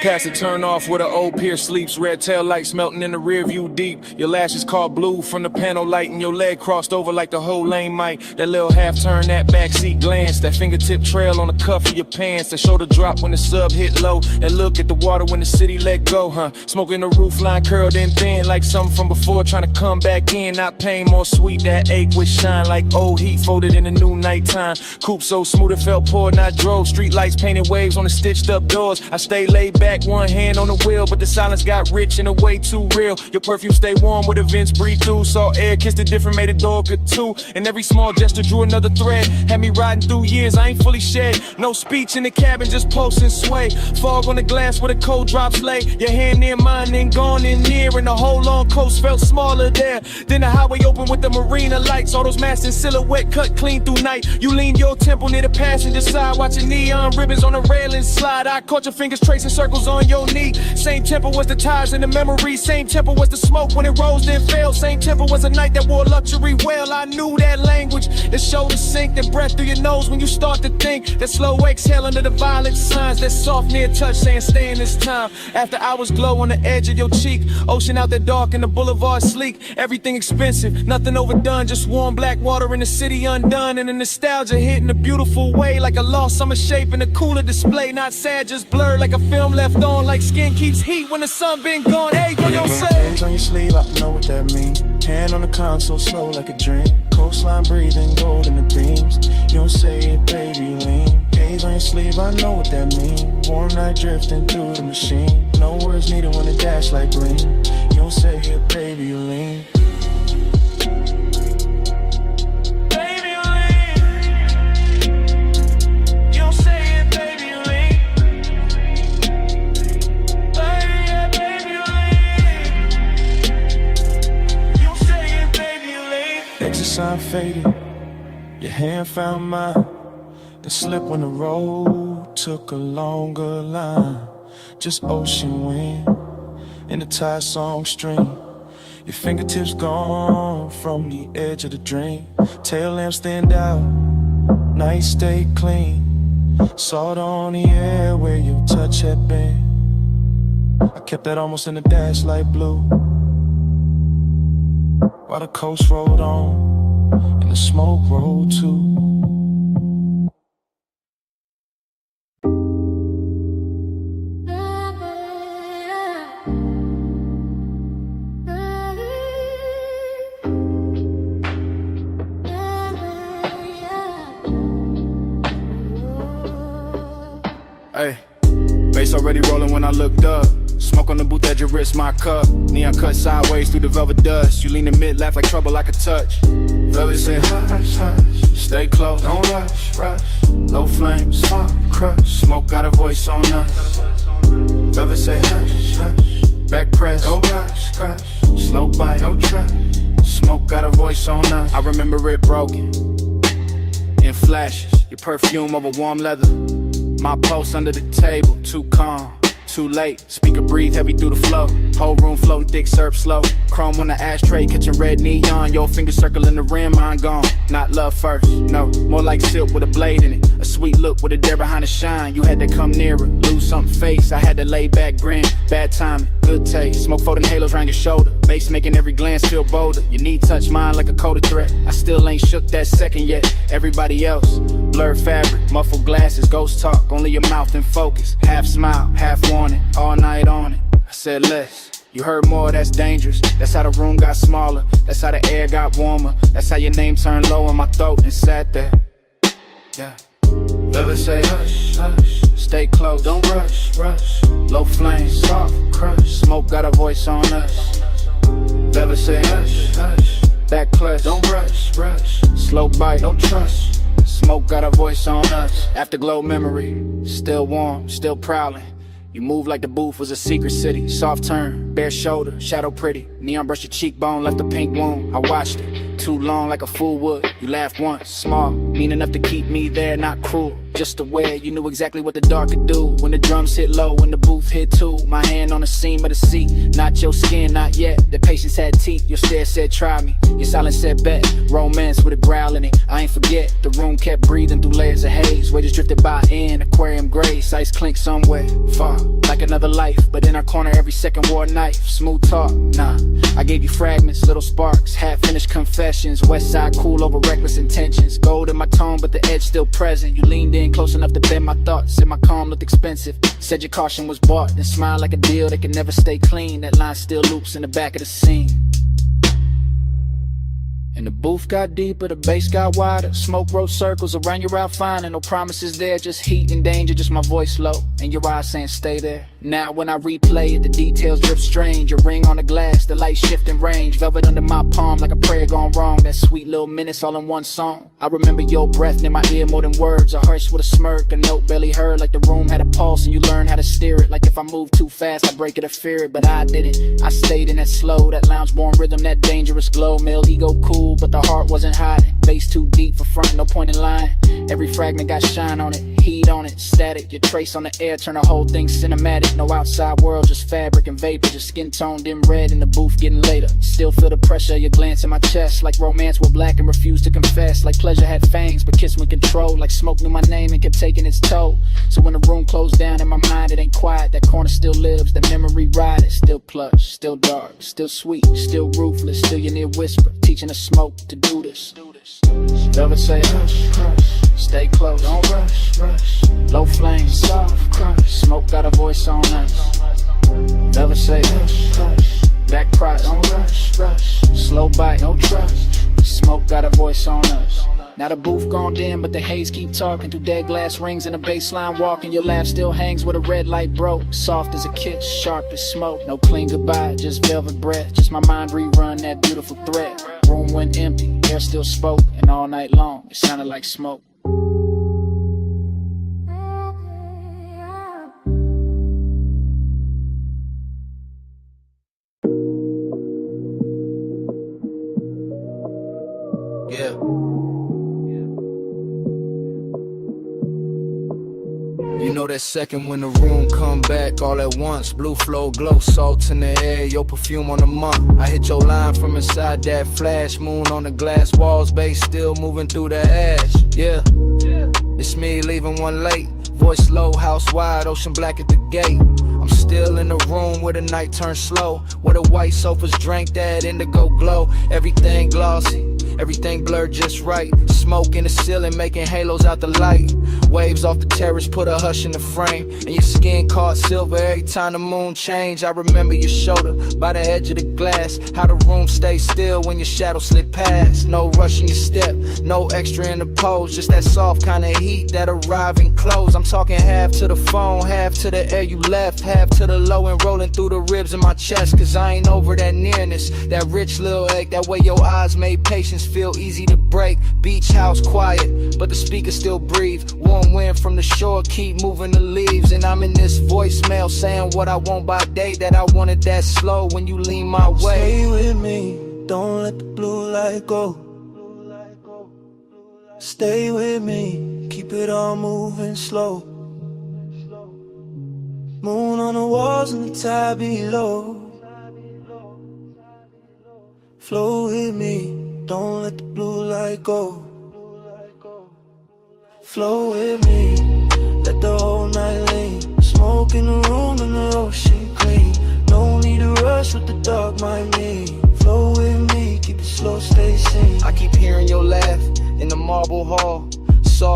Past the turn off where the old pier sleeps. Red tail lights melting in the rear view deep. Your lashes caught blue from the panel light, and your leg crossed over like the whole lane might. That little half turn, that backseat glance, that fingertip trail on the cuff of your pants, that shoulder drop when the sub hit low, that look at the water when the city let go, huh? Smoking the roof line curled in thin like something from before, trying to come back in. Not pain, more sweet, that ache with shine like old heat folded in the new nighttime. Coupe so smooth it felt poor, not drove. Street lights painted waves on the stitched up doors. I stay laid back, one hand on the wheel, but the silence got rich in a way too real. Your perfume stay warm with the vents breathe through. Saw air, kissed it different, made a door good too. And every small gesture drew another thread. Had me riding through years, I ain't fully shed. No speech in the cabin, just pulse and sway. Fog on the glass where the cold drops lay. Your hand near mine, then gone in near. And the whole long coast felt smaller there. Then the highway open with the marina lights. All those masts in silhouette cut clean through night. You leaned your temple near the passenger side, watching neon ribbons on the railing slide. I caught your fingers tracing circles on your knee. Same tempo was the tires and the memories. Same tempo was the smoke when it rose then fell. Same tempo was a night that wore luxury well. I knew that language, the shoulder sink, the breath through your nose when you start to think. That slow exhale under the violent signs. That soft near touch saying stay in this time. After hours glow on the edge of your cheek. Ocean out there dark and the boulevard sleek. Everything expensive, nothing overdone. Just warm black water in the city undone. And the nostalgia hit in a beautiful way. Like a lost summer shape in a cooler display. Not sad, just blurred like a film left on. Like skin keeps heat when the sun been gone. Hey, what you say? Hands on your sleeve, I know what that means. Hand on the console, slow like a dream. Coastline breathing gold in the beams. You don't say it, baby, you lean. Haze on your sleeve, I know what that means. Warm night drifting through the machine. No words needed when the dash light gleam. You don't say it, baby, you lean. Sign faded, your hand found mine. The slip when the road took a longer line. Just ocean wind in the tide song stream. Your fingertips gone from the edge of the dream. Tail lamps stand out, night stay clean. Salt on the air where your touch had been. I kept that almost in the dash light blue. While the coast rolled on and the smoke rolled too. Hey, bass already rolling when I looked up. Smoke on the booth at your wrist, my cup. Neon cut sideways through the velvet dust. You lean in mid, laugh like trouble I could touch. Velvet say hush, hush. Stay close, don't rush, rush. Low flame, smoke, crush. Smoke got a voice on us. Velvet say hush, hush. Back press, don't rush, crush. Slow bite, no trap. Smoke got a voice on us. I remember it broken in flashes. Your perfume over warm leather. My pulse under the table, too calm. Too late, speaker breathe heavy through the flow. Whole room floating thick, serve slow. Chrome on the ashtray, catching red neon. Your finger circling the rim, mine gone. Not love first, no, more like silk with a blade in it. A sweet look with a dare behind the shine. You had to come nearer, lose something face. I had to lay back grin, bad timing, good taste. Smoke floating halos around your shoulder. Bass making every glance feel bolder. Your knee touch mine like a colder threat. I still ain't shook that second yet. Everybody else, blurred fabric, muffled glasses, ghost talk, only your mouth in focus. Half smile, half warning, all night on it. I said less. You heard more, that's dangerous. That's how the room got smaller. That's how the air got warmer. That's how your name turned low in my throat and sat there. Yeah. Never say hush, hush. Stay close, don't rush, rush. Low flame, soft crush. Smoke got a voice on us. Never say hush, hush. Back clutch, don't rush, rush. Slow bite, don't trust. Smoke got a voice on us. Afterglow memory, still warm, still prowling. You move like the booth was a secret city. Soft turn, bare shoulder, shadow pretty. Neon brush your cheekbone, left a pink wound. I watched it, too long like a fool would. You laughed once, small, mean enough to keep me there, not cruel. Just aware, you knew exactly what the dark could do. When the drums hit low, when the booth hit too. My hand on the seam of the seat, not your skin, not yet. The patience had teeth, your stare said try me. Your silence said bet, romance with a growl in it. I ain't forget, the room kept breathing through layers of haze. Waves drifted by in, aquarium grace, ice clink somewhere far. Like another life, but in our corner every second wore a knife. Smooth talk, nah, I gave you fragments, little sparks, half-finished confessions. West side cool over reckless intentions. Gold in my tone, but the edge still present. You leaned in close enough to bend my thoughts. Said my calm looked expensive. Said your caution was bought. Then smiled like a deal that can never stay clean. That line still loops in the back of the scene. And the booth got deeper, the bass got wider. Smoke wrote circles around your outfinding. No promises there, just heat and danger. Just my voice low, and your eyes saying stay there. Now when I replay it, the details drip strange. Your ring on the glass, the light shifting range. Velvet under my palm like a prayer gone wrong. That sweet little minutes all in one song. I remember your breath in my ear more than words. A hush with a smirk, a note barely heard. Like the room had a pulse and you learned how to steer it. Like if I moved too fast, I break it or fear it. But I didn't, I stayed in that slow, that lounge-born rhythm, that dangerous glow. Male ego cool, but the heart wasn't hiding. Bass too deep for front, no point in lying. Every fragment got shine on it, heat on it, static. Your trace on the air, turn the whole thing cinematic. No outside world, just fabric and vapor. Just skin tone dim red in the booth getting later. Still feel the pressure of your glance in my chest. Like romance were black and refused to confess. Like pleasure had fangs, but kiss with control. Like smoke knew my name and kept taking its toll. So when the room closed down in my mind, it ain't quiet. That corner still lives, the memory ride it. Still plush, still dark, still sweet, still ruthless. Still your near whisper, teaching the smoke to do this. Velvet say hush, crush, stay close, don't rush, rush. Low flame, soft crush, smoke got a voice on us. Velvet say hush, hush, back cry, don't rush, rush. Slow bite, no trust, smoke got a voice on us. Now the booth gone dim, but the haze keep talking through dead glass rings and a baseline walking. Your laugh still hangs where the red light broke. Soft as a kiss, sharp as smoke. No clean goodbye, just velvet breath. Just my mind rerun that beautiful thread. Room went empty, air still spoke, and all night long it sounded like smoke. Yeah. You know that second when the room come back all at once. Blue flow, glow, salt in the air, your perfume on the month. I hit your line from inside that flash. Moon on the glass walls, bass still moving through the ash. Yeah, it's me leaving one late. Voice low, house wide, ocean black at the gate. I'm still in the room where the night turns slow, where the white sofas drank that indigo glow. Everything glossy, everything blurred just right. Smoke in the ceiling making halos out the light. Waves off the terrace put a hush in the frame, and your skin caught silver every time the moon changed. I remember your shoulder by the edge of the glass, how the room stayed still when your shadow slid past. No rush in your step, no extra in the pose, just that soft kind of heat that arrive and close. I'm talking half to the phone, half to the air you left, half to the low and rolling through the ribs in my chest. Cause I ain't over that nearness, that rich little ache, that way your eyes made patience feel easy to break. Beach house quiet, but the speakers still breathe. Warm wind from the shore keep moving the leaves, and I'm in this voicemail saying what I want by day, that I wanted that slow when you lean my way. Stay with me, don't let the blue light go. Stay with me, keep it all moving slow. Moon on the walls and the tide below. Flow with me, don't let the blue light go. Flow with me, let the whole night lean. Smoke in the room and the ocean clean. No need to rush what the dark might mean.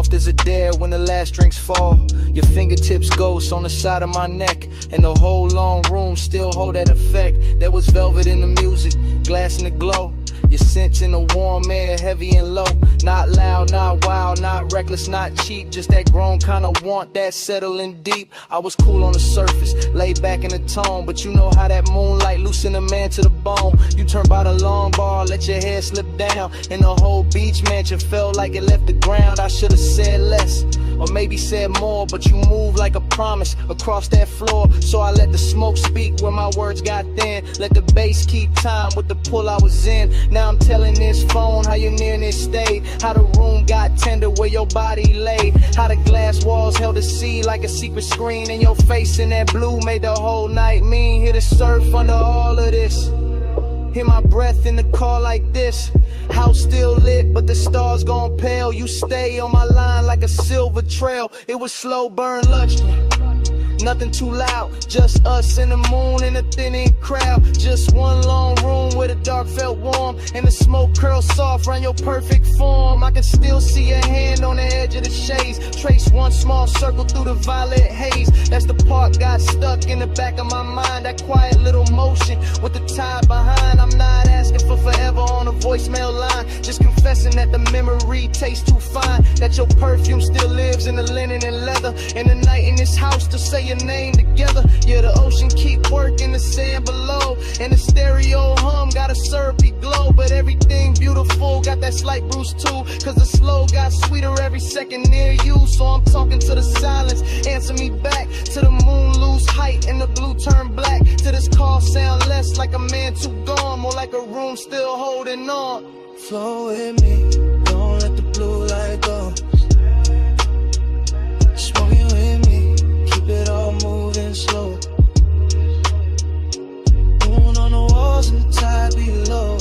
soft as a dare when the last drinks fall. Your fingertips ghost on the side of my neck, and the whole long room still hold that effect. There was velvet in the music, glass in the glow. Your scents in the warm air, heavy and low. Not loud, not wild, not reckless, not cheap. Just that grown kind of want, that settling deep. I was cool on the surface, laid back in the tone, but you know how that moonlight loosen a man to the bone. You turn by the long bar, let your hair slip down, and the whole beach mansion felt like it left the ground. I should've said less, or maybe said more, but you moved like a promise across that floor. So I let the smoke speak where my words got thin. Let the bass keep time with the pull I was in. Now I'm telling this phone how your nearness stayed, how the room got tender where your body lay, how the glass walls held the sea like a secret screen, and your face in that blue made the whole night mean. Hear the surf under all of this, hear my breath in the car like this. House still lit, but the stars gone pale. You stay on my line like a silver trail. It was slow burn lunchtime, nothing too loud, just us and the moon and a thinning crowd. Just one long room where the dark felt warm, and the smoke curled soft around your perfect form. I can still see your hand on the edge of the shades, trace one small circle through the violet haze. That's the part got stuck in the back of my mind, that quiet little motion with the tide behind. I'm not asking for forever on a voicemail line, just confessing that the memory tastes too fine, that your perfume still lives in the linen and leather, and the night in this house to say your name together. Yeah, the ocean keep working the sand below, and the stereo hum got a syrupy glow. But everything beautiful got that slight bruise too, cause the slow got sweeter every second near you. So I'm talking to the silence, answer me back, to the moon lose height and the blue turn black, to this call sound less like a man too gone, more like a room still holding on. Flow with me, don't let the blue light go. Smoking with me, keep it all moving slow. Moon on the walls and the tide below.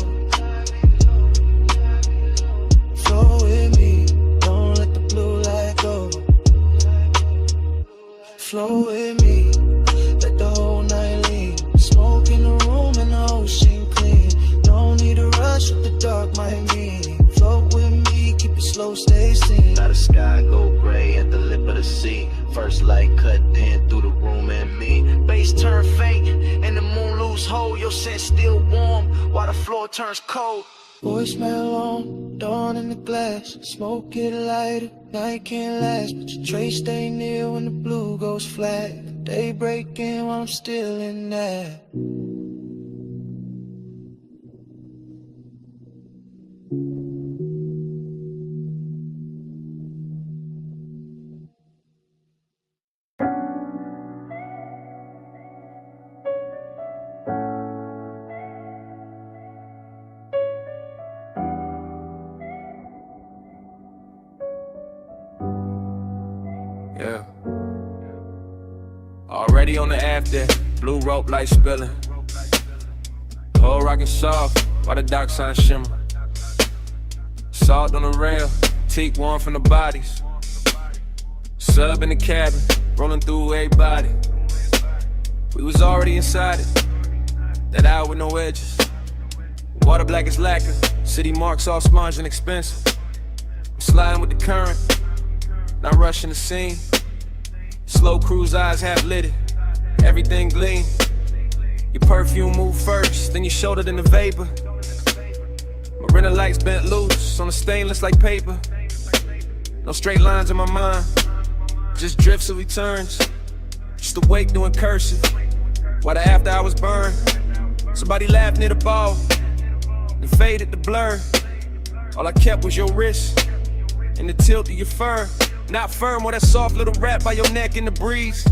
Flow with me, don't let the blue light go. Flow with me, let the whole night lean. Smoke in the room and the ocean clean. No need to rush what the dark might mean. Float with me, keep it slow, stay seen. Now the sky go gray at the lip of the sea. First light cut in through the room and me. Bass turn faint and the moon lose hold. Your scent still warm while the floor turns cold. Voicemail on, dawn in the glass. Smoke get lighter, night can't last, but your trace stay near when the blue goes flat. Day breaking while I'm still in that. Yeah. Already on the after, blue rope light spilling. Whole rockin' soft while the dock sign shimmer. Salt on the rail, teak warm from the bodies. Sub in the cabin, rolling through everybody. We was already inside it, that hour with no edges. Water black as lacquer, city marks all smudged and expensive. I'm sliding with the current, not rushing the scene. Slow cruise eyes half lit it, everything gleam. Your perfume move first, then your shoulder, then the vapor. Marina lights bent loose on the stainless like paper. No straight lines in my mind, just drifts of returns. Just awake doing cursive, while the after hours burn. Somebody laughed near the ball, then faded the blur. All I kept was your wrist and the tilt of your fur. Not firm or that soft little wrap by your neck in the breeze.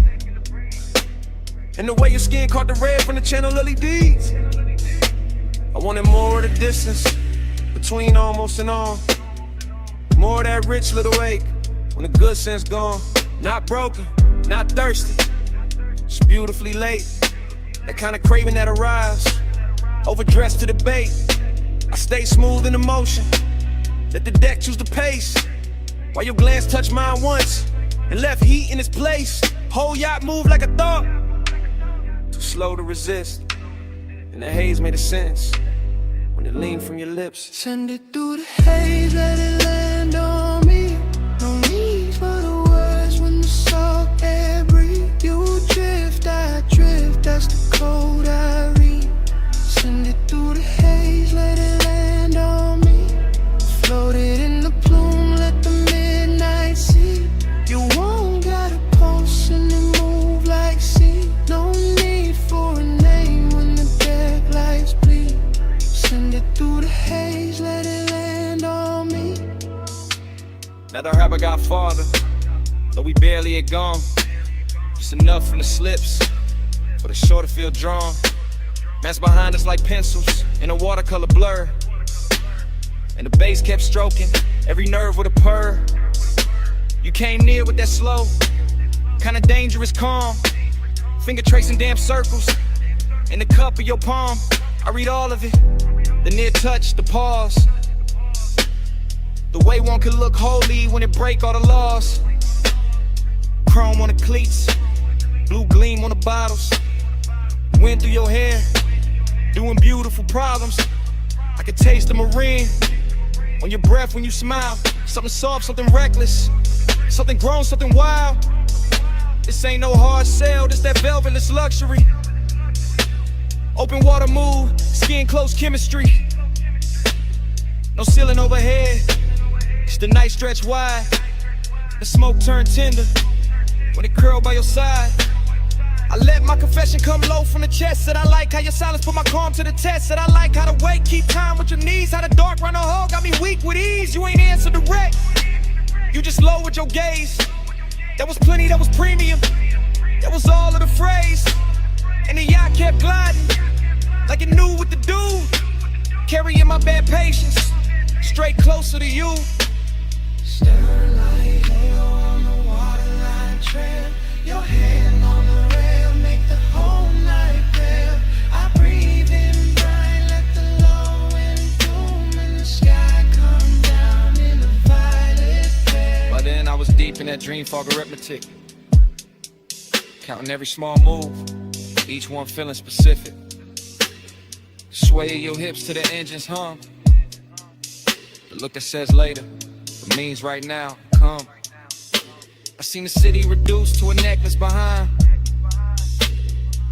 And the way your skin caught the red from the channel LEDs. I wanted more of the distance between almost and on. More of that rich little ache when the good sense gone. Not broken, not thirsty, just beautifully late. That kind of craving that arrives, overdressed to the bait. I stay smooth in the motion, let the deck choose the pace. While your glance touched mine once and left heat in its place. Whole yacht moved like a thought, too slow to resist. And the haze made a sense when it leaned from your lips. Send it through the haze, let it land on me. No need Rather have I got farther, though we barely had gone. Just enough from the slips for the shore to feel drawn. Man's behind us like pencils in a watercolor blur. And the bass kept stroking every nerve with a purr. You came near with that slow, kinda dangerous calm. Finger tracing damn circles in the cup of your palm. I read all of it, the near touch, the pause. The way one could look holy when it break all the laws. Chrome on the cleats, blue gleam on the bottles. Wind through your hair, doing beautiful problems. I could taste the marine on your breath when you smile. Something soft, something reckless, something grown, something wild. This ain't no hard sell, this that velvetless luxury. Open water move, skin close chemistry. No ceiling overhead, it's the night stretch wide. The smoke turn tender when it curl by your side. I let my confession come low from the chest. Said I like how your silence put my calm to the test. Said I like how the weight keep time with your knees. How the dark run a hole got me weak with ease. You ain't answer direct, you just lowered your gaze. That was plenty, that was premium, that was all of the phrase. And the yacht kept gliding like it knew what to do. Carrying my bad patience straight closer to you. Starlight, halo on the waterline trail. Your hand on the rail, make the whole night pale. I breathe in bright, let the low end boom in the sky come down in a violet flare. By then I was deep in that dream fog arithmetic, counting every small move, each one feeling specific. Sway your hips to the engine's hum. The look that says later, but means right now, come. I seen the city reduced to a necklace behind.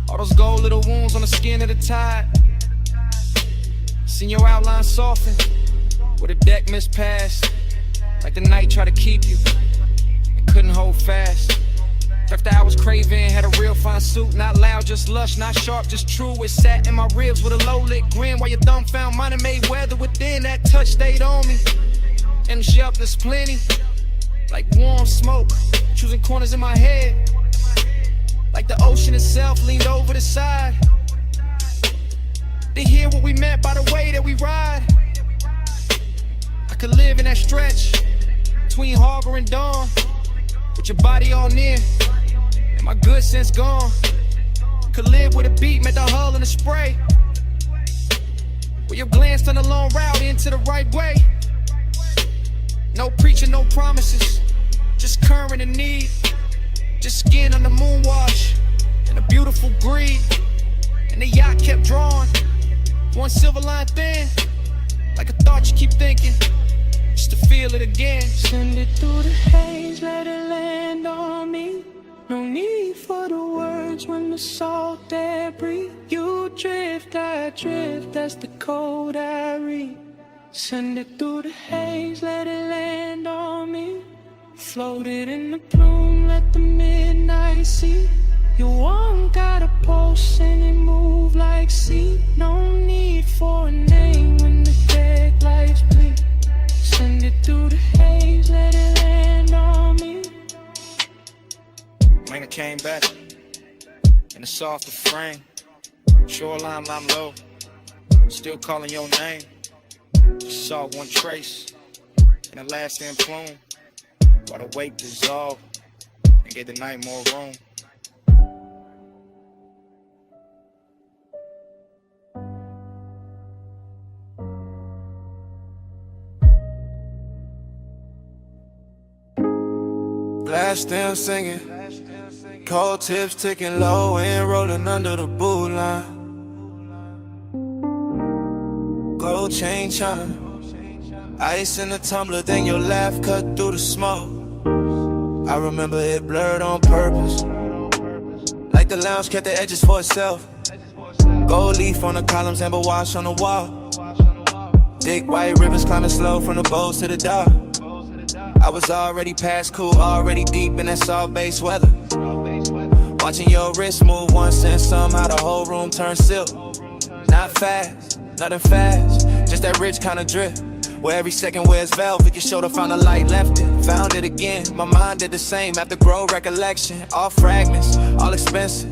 All those gold little wounds on the skin of the tide. Seen your outline soften where the deck missed past. Like the night tried to keep you and couldn't hold fast. After I was craving, had a real fine suit. Not loud, just lush, not sharp, just true. It sat in my ribs with a low-lit grin. While your thumb found mine and made weather within. That touch stayed on me. And the shelf there's plenty, like warm smoke, choosing corners in my head. Like the ocean itself leaned over the side to hear what we meant by the way that we ride. I could live in that stretch between harbor and dawn, with your body all near and my good sense gone. Could live with a beat, met the hull and the spray, where your glance turned a long route into the right way. No preaching, no promises, just current and need. Just skin on the moon wash and a beautiful greed. And the yacht kept drawing, one silver line thin, like a thought you keep thinking, just to feel it again. Send it through the haze, let it land on me. No need for the words when the salt air breathe. You drift, I drift, that's the code I read. Send it through the haze, let it land on me. Floated in the plume, let the midnight see. You won't got a pulse and it move like sea. No need for a name when the dead lights bleed. Send it through the haze, let it land on me. When I came back in a softer frame, shoreline I'm low, still calling your name. Just saw one trace in the last end plume, while the weight dissolved and gave the night more room. Glass still singing, cold tips ticking low and rolling under the boot line. Gold chain chime, ice in the tumbler, then your laugh cut through the smoke. I remember it blurred on purpose, like the lounge kept the edges for itself. Gold leaf on the columns, amber wash on the wall. Thick white rivers climbing slow from the bows to the dock. I was already past cool, already deep in that soft base weather. Watching your wrist move once and somehow the whole room turned silk. Not fast, nothing fast, just that rich kind of drip. Where every second wears velvet, your shoulder found a light, left it, found it again. My mind did the same after grow recollection. All fragments, all expensive.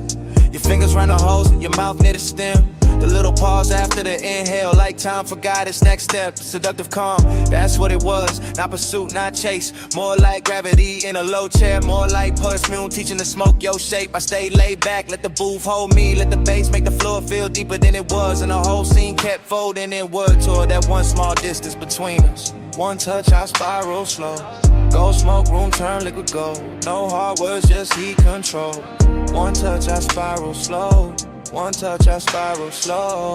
Your fingers round the holes, your mouth near the stem. The little pause after the inhale, like time for guidance. Next step, seductive calm, that's what it was. Not pursuit, not chase. More like gravity in a low chair. More like perfume, teaching to smoke your shape. I stayed laid back, let the booth hold me. Let the bass make the floor feel deeper than it was. And the whole scene kept folding inward toward that one small distance between us. One touch, I spiral slow. Go smoke room, turn liquid gold. No hard words, just heat control. One touch, I spiral slow. One touch, I spiral slow.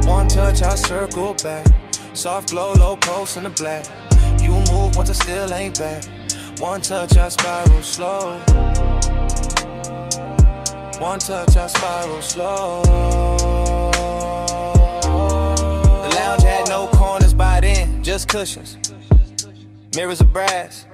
One touch, I circle back. Soft glow, low pulse in the black. You move once I still ain't back. One touch, I spiral slow. One touch, I spiral slow. The lounge had no corners by then, just cushions. Mirrors of brass.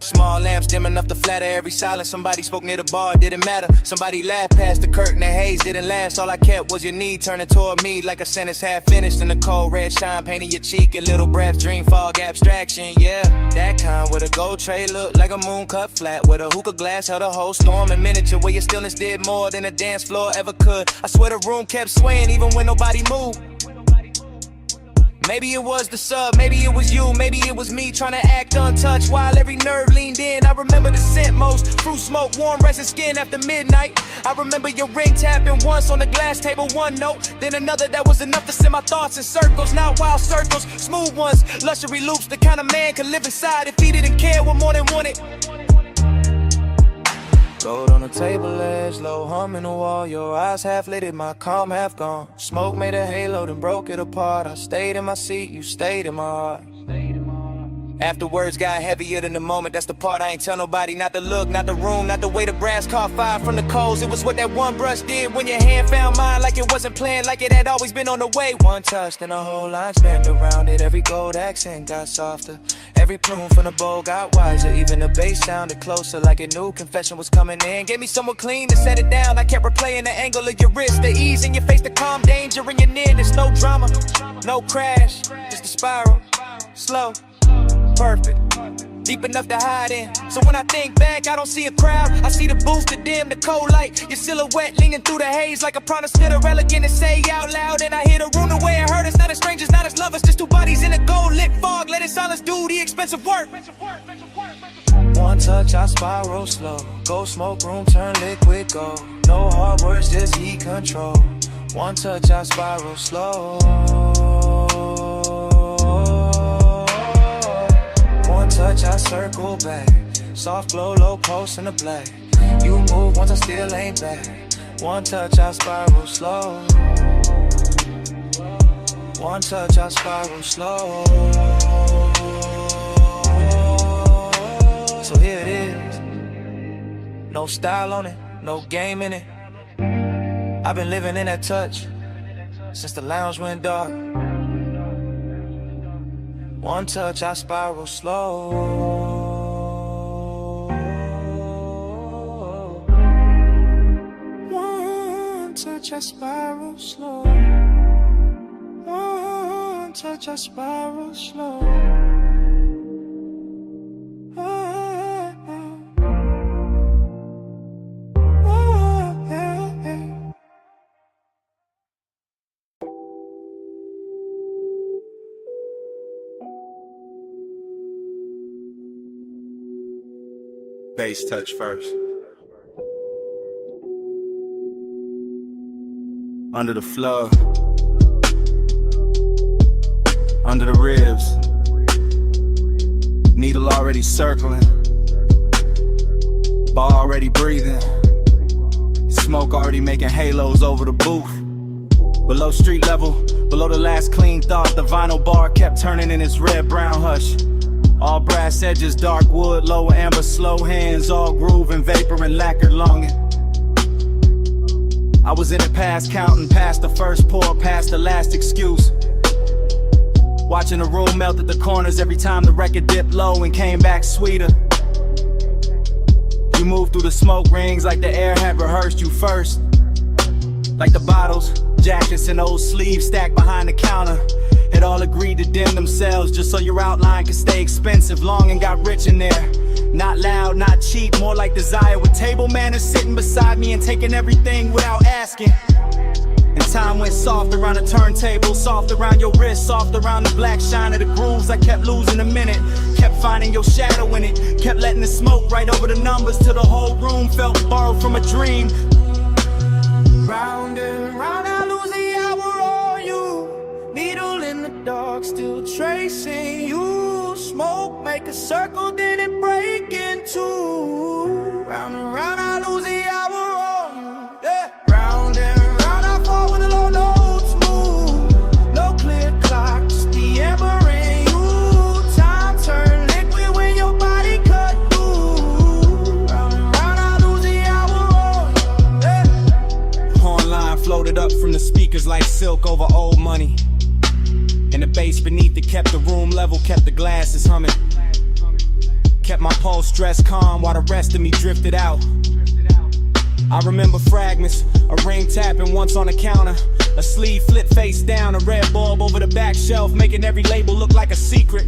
Small lamps dim enough to flatter every silence. Somebody spoke near the bar, didn't matter. Somebody laughed past the curtain, the haze didn't last. All I kept was your knee turning toward me like a sentence half finished. And the cold red shine painting your cheek. A little breath, dream fog, abstraction, yeah. That kind with a gold tray look like a moon cut flat. With a hookah glass held a whole storm in miniature. Where your stillness did more than a dance floor ever could. I swear the room kept swaying even when nobody moved. Maybe it was the sub, maybe it was you, maybe it was me trying to act untouched while every nerve leaned in. I remember the scent most, fruit smoke, warm resin skin after midnight. I remember your ring tapping once on the glass table, one note, then another that was enough to send my thoughts in circles. Not wild circles, smooth ones, luxury loops, the kind of man could live inside if he didn't care what more than wanted. Gold on the table edge, low hum in the wall. Your eyes half lit, my calm half gone. Smoke made a halo, then broke it apart. I stayed in my seat, you stayed in my heart. After words got heavier than the moment, that's the part I ain't tell nobody. Not the look, not the room, not the way the brass caught fire from the coals. It was what that one brush did when your hand found mine. Like it wasn't planned, like it had always been on the way. One touch, then the whole line spanned around it. Every gold accent got softer. Every plume from the bowl got wiser. Even the bass sounded closer, like it knew confession was coming in. Gave me someone clean to set it down. I kept replaying the angle of your wrist, the ease in your face, the calm danger in your nearness. No drama, no crash, just a spiral, slow, perfect, deep enough to hide in. So when I think back, I don't see a crowd. I see the booth, the dim, the cold light. Your silhouette leaning through the haze like a promise to the elegant to say out loud. And I hear the room the way it hurt us. Not as strangers, not as lovers, just two bodies in a gold lit fog. Let it silence do the expensive work. One touch, I spiral slow. Go smoke room, turn liquid gold. No hard words, just heat control. One touch, I spiral slow. One touch, I circle back. Soft glow, low pulse in the black. You move once I still ain't back. One touch, I spiral slow. One touch, I spiral slow. So here it is. No style on it, no game in it. I've been living in that touch since the lounge went dark. One touch, I spiral slow. One touch, I spiral slow. One touch, I spiral slow. Bass touch first. Under the floor, under the ribs, needle already circling, bar already breathing, smoke already making halos over the booth. Below street level, below the last clean thought, the vinyl bar kept turning in its red-brown hush. All brass edges, dark wood, lower amber, slow hands, all groove and vapor and lacquered longing. I was in it past counting, past the first pour, past the last excuse. Watching the room melt at the corners every time the record dipped low and came back sweeter. You moved through the smoke rings like the air had rehearsed you first. Like the bottles, jackets and old sleeves stacked behind the counter. Had all agreed to dim themselves just so your outline could stay expensive. Long and got rich in there. Not loud, not cheap, more like desire. With table manners sitting beside me and taking everything without asking. And time went soft around the turntable, soft around your wrist, soft around the black shine of the grooves. I kept losing a minute, kept finding your shadow in it, kept letting the smoke right over the numbers till the whole room felt borrowed from a dream. Round and round, I lose the hour on you. Needle in the dark, still tracing you. Smoke, make a circle, then it break in two. Round and round, I lose the hour on you. Yeah. Round and round, I fall when the low notes move. No clear clock, just the amber in you. Time turn liquid when your body cut through. Round and round, I lose the hour on you. Yeah. Horn floated up from the speakers like silk over old money. And the bass beneath it kept the room level, kept the glasses humming. Kept my pulse stressed calm while the rest of me drifted out. I remember fragments, a ring tapping once on the counter, a sleeve flipped face down, a red bulb over the back shelf, making every label look like a secret.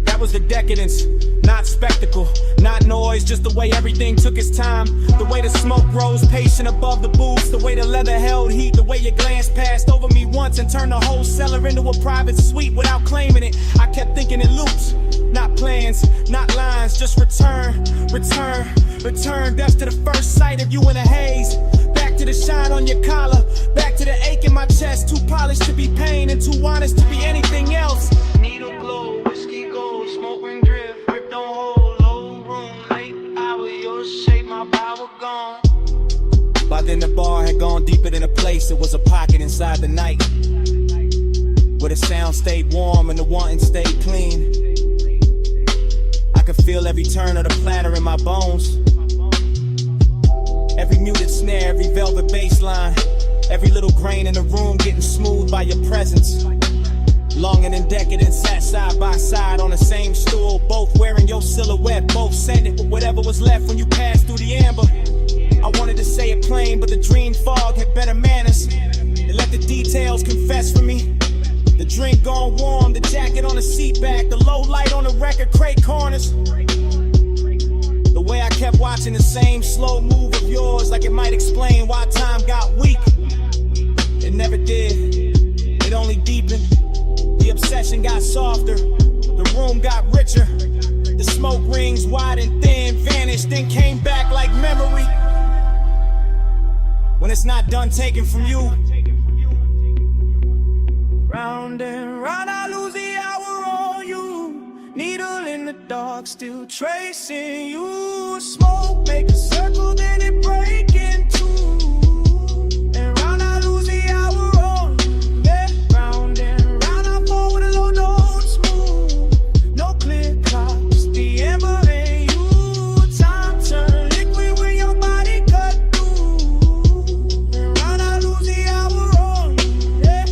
That was the decadence, not spectacle, not noise, just the way everything took its time. The way the smoke rose patient above the booths, the way the leather held heat, the way your glance passed over me once and turned the whole cellar into a private suite without claiming it. I kept thinking in loops, not plans, not lines, just return, return, return. Death to the first sight of you in a haze. Back to the shine on your collar, back to the ache in my chest. Too polished to be pain and too honest to be anything else. Needle glow, whiskey gold, smoke ring drift, grip don't hold, low room, late hour, your shape, my power gone. By then the bar had gone deeper than a place, it was a pocket inside the night, where the sound stayed warm and the wanting stayed clean. I could feel every turn of the platter in my bones, every muted snare, every velvet bass line, every little grain in the room getting smooth by your presence. Longing and decadent sat side by side on the same stool, both wearing your silhouette, both sending with whatever was left when you passed through the amber. I wanted to say it plain, but the dream fog had better manners. It let the details confess for me. The drink gone warm, the jacket on the seat back, the low light on the record crate corners. The way I kept watching the same slow move of yours, like it might explain why time got weak. It never did, it only deepened. The obsession got softer, the room got richer. The smoke rings wide and thin vanished, then came back like memory. When it's not done taken from you. Round and round, I lose the hour on you. Needle in the dark, still tracing you. Smoke, make a circle, then it break in two. And round, I lose the hour on you. Yeah, round and round, I fall with a low notes move. No clear clock, just the amber in you. Time turn liquid when your body cut through. And round, I lose the hour on you. Yeah.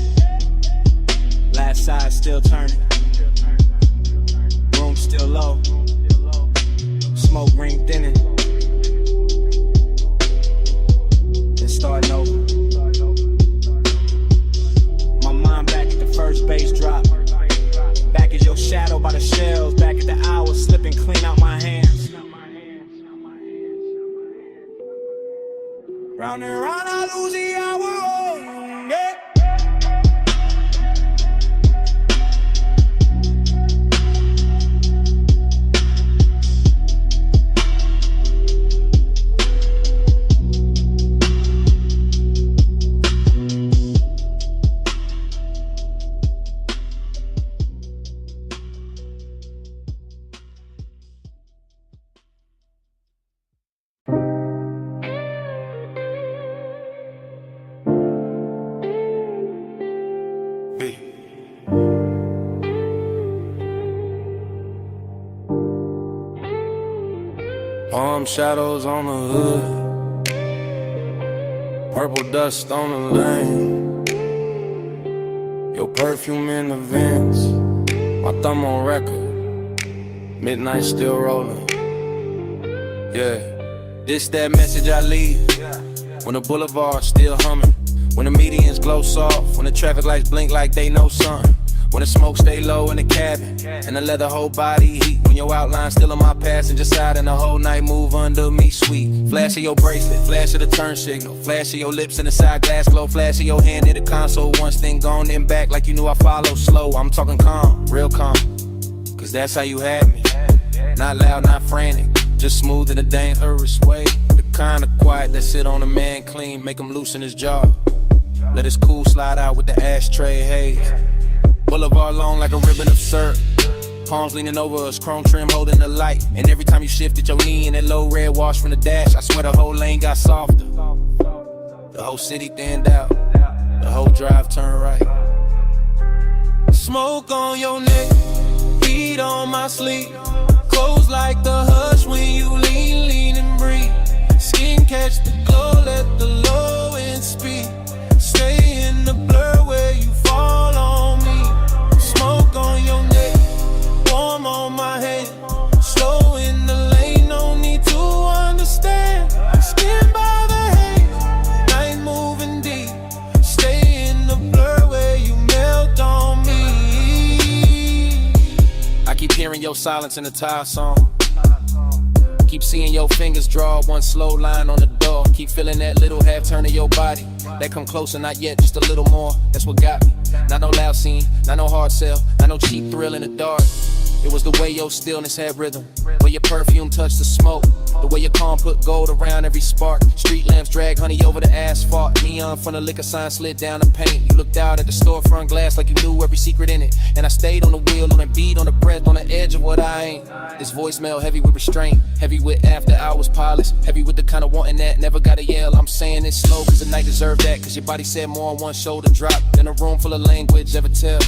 Last side still turning, room still low, smoke ring thinning, then starting over. My mind back at the first bass drop, back as your shadow by the shelves, back at the hours slipping clean out my hands. Round and round, I lose the hour on you. Yeah. Palm shadows on the hood, purple dust on the lane, your perfume in the vents, my thumb on record, midnight still rolling. Yeah, this that message I leave when the boulevard still humming. When the medians glow soft, when the traffic lights blink like they know something. When the smoke stay low in the cabin, and the leather whole body heat. When your outline still on my passenger side, and the whole night move under me sweet. Flash of your bracelet, flash of the turn signal, flash of your lips in the side glass glow, flash of your hand in the console. Once thing gone, then back like you knew I follow slow. I'm talking calm, real calm, cause that's how you had me. Not loud, not frantic, just smooth in a dangerous way. The kind of quiet that sit on a man clean, make him loosen his jaw. Let his cool slide out with the ashtray haze. Boulevard long like a ribbon of syrup. Palms leaning over us, chrome trim holding the light. And every time you shifted your knee in that low red wash from the dash, I swear the whole lane got softer. The whole city thinned out, the whole drive turned right. Smoke on your neck, heat on my sleeve. Close like the hush when you lean, lean and breathe. Skin catch the glow, let the low end speed. Stay in the blur where you fall on me. Smoke on your neck, warm on my hand. Slow in the lane, no need to understand. Skin by the haze, night moving deep. Stay in the blur where you melt on me. I keep hearing your silence in the tire song. Keep seeing your fingers draw one slow line on the door. Keep feeling that little half turn of your body. That come closer, not yet, just a little more. That's what got me. Not no loud scene, not no hard sell, not no cheap thrill in the dark. It was the way your stillness had rhythm, where your perfume touched the smoke, the way your calm put gold around every spark. Street lamps drag honey over the asphalt. Neon from the liquor sign slid down the paint. You looked out at the storefront glass like you knew every secret in it. And I stayed on the wheel, on the beat, on the breath, on the edge of what I ain't. This voicemail heavy with restraint, heavy with after hours polish, heavy with the kind of wanting that never gotta yell. I'm saying it slow cause the night deserved that, cause your body said more on one shoulder drop than a room full of language ever tell.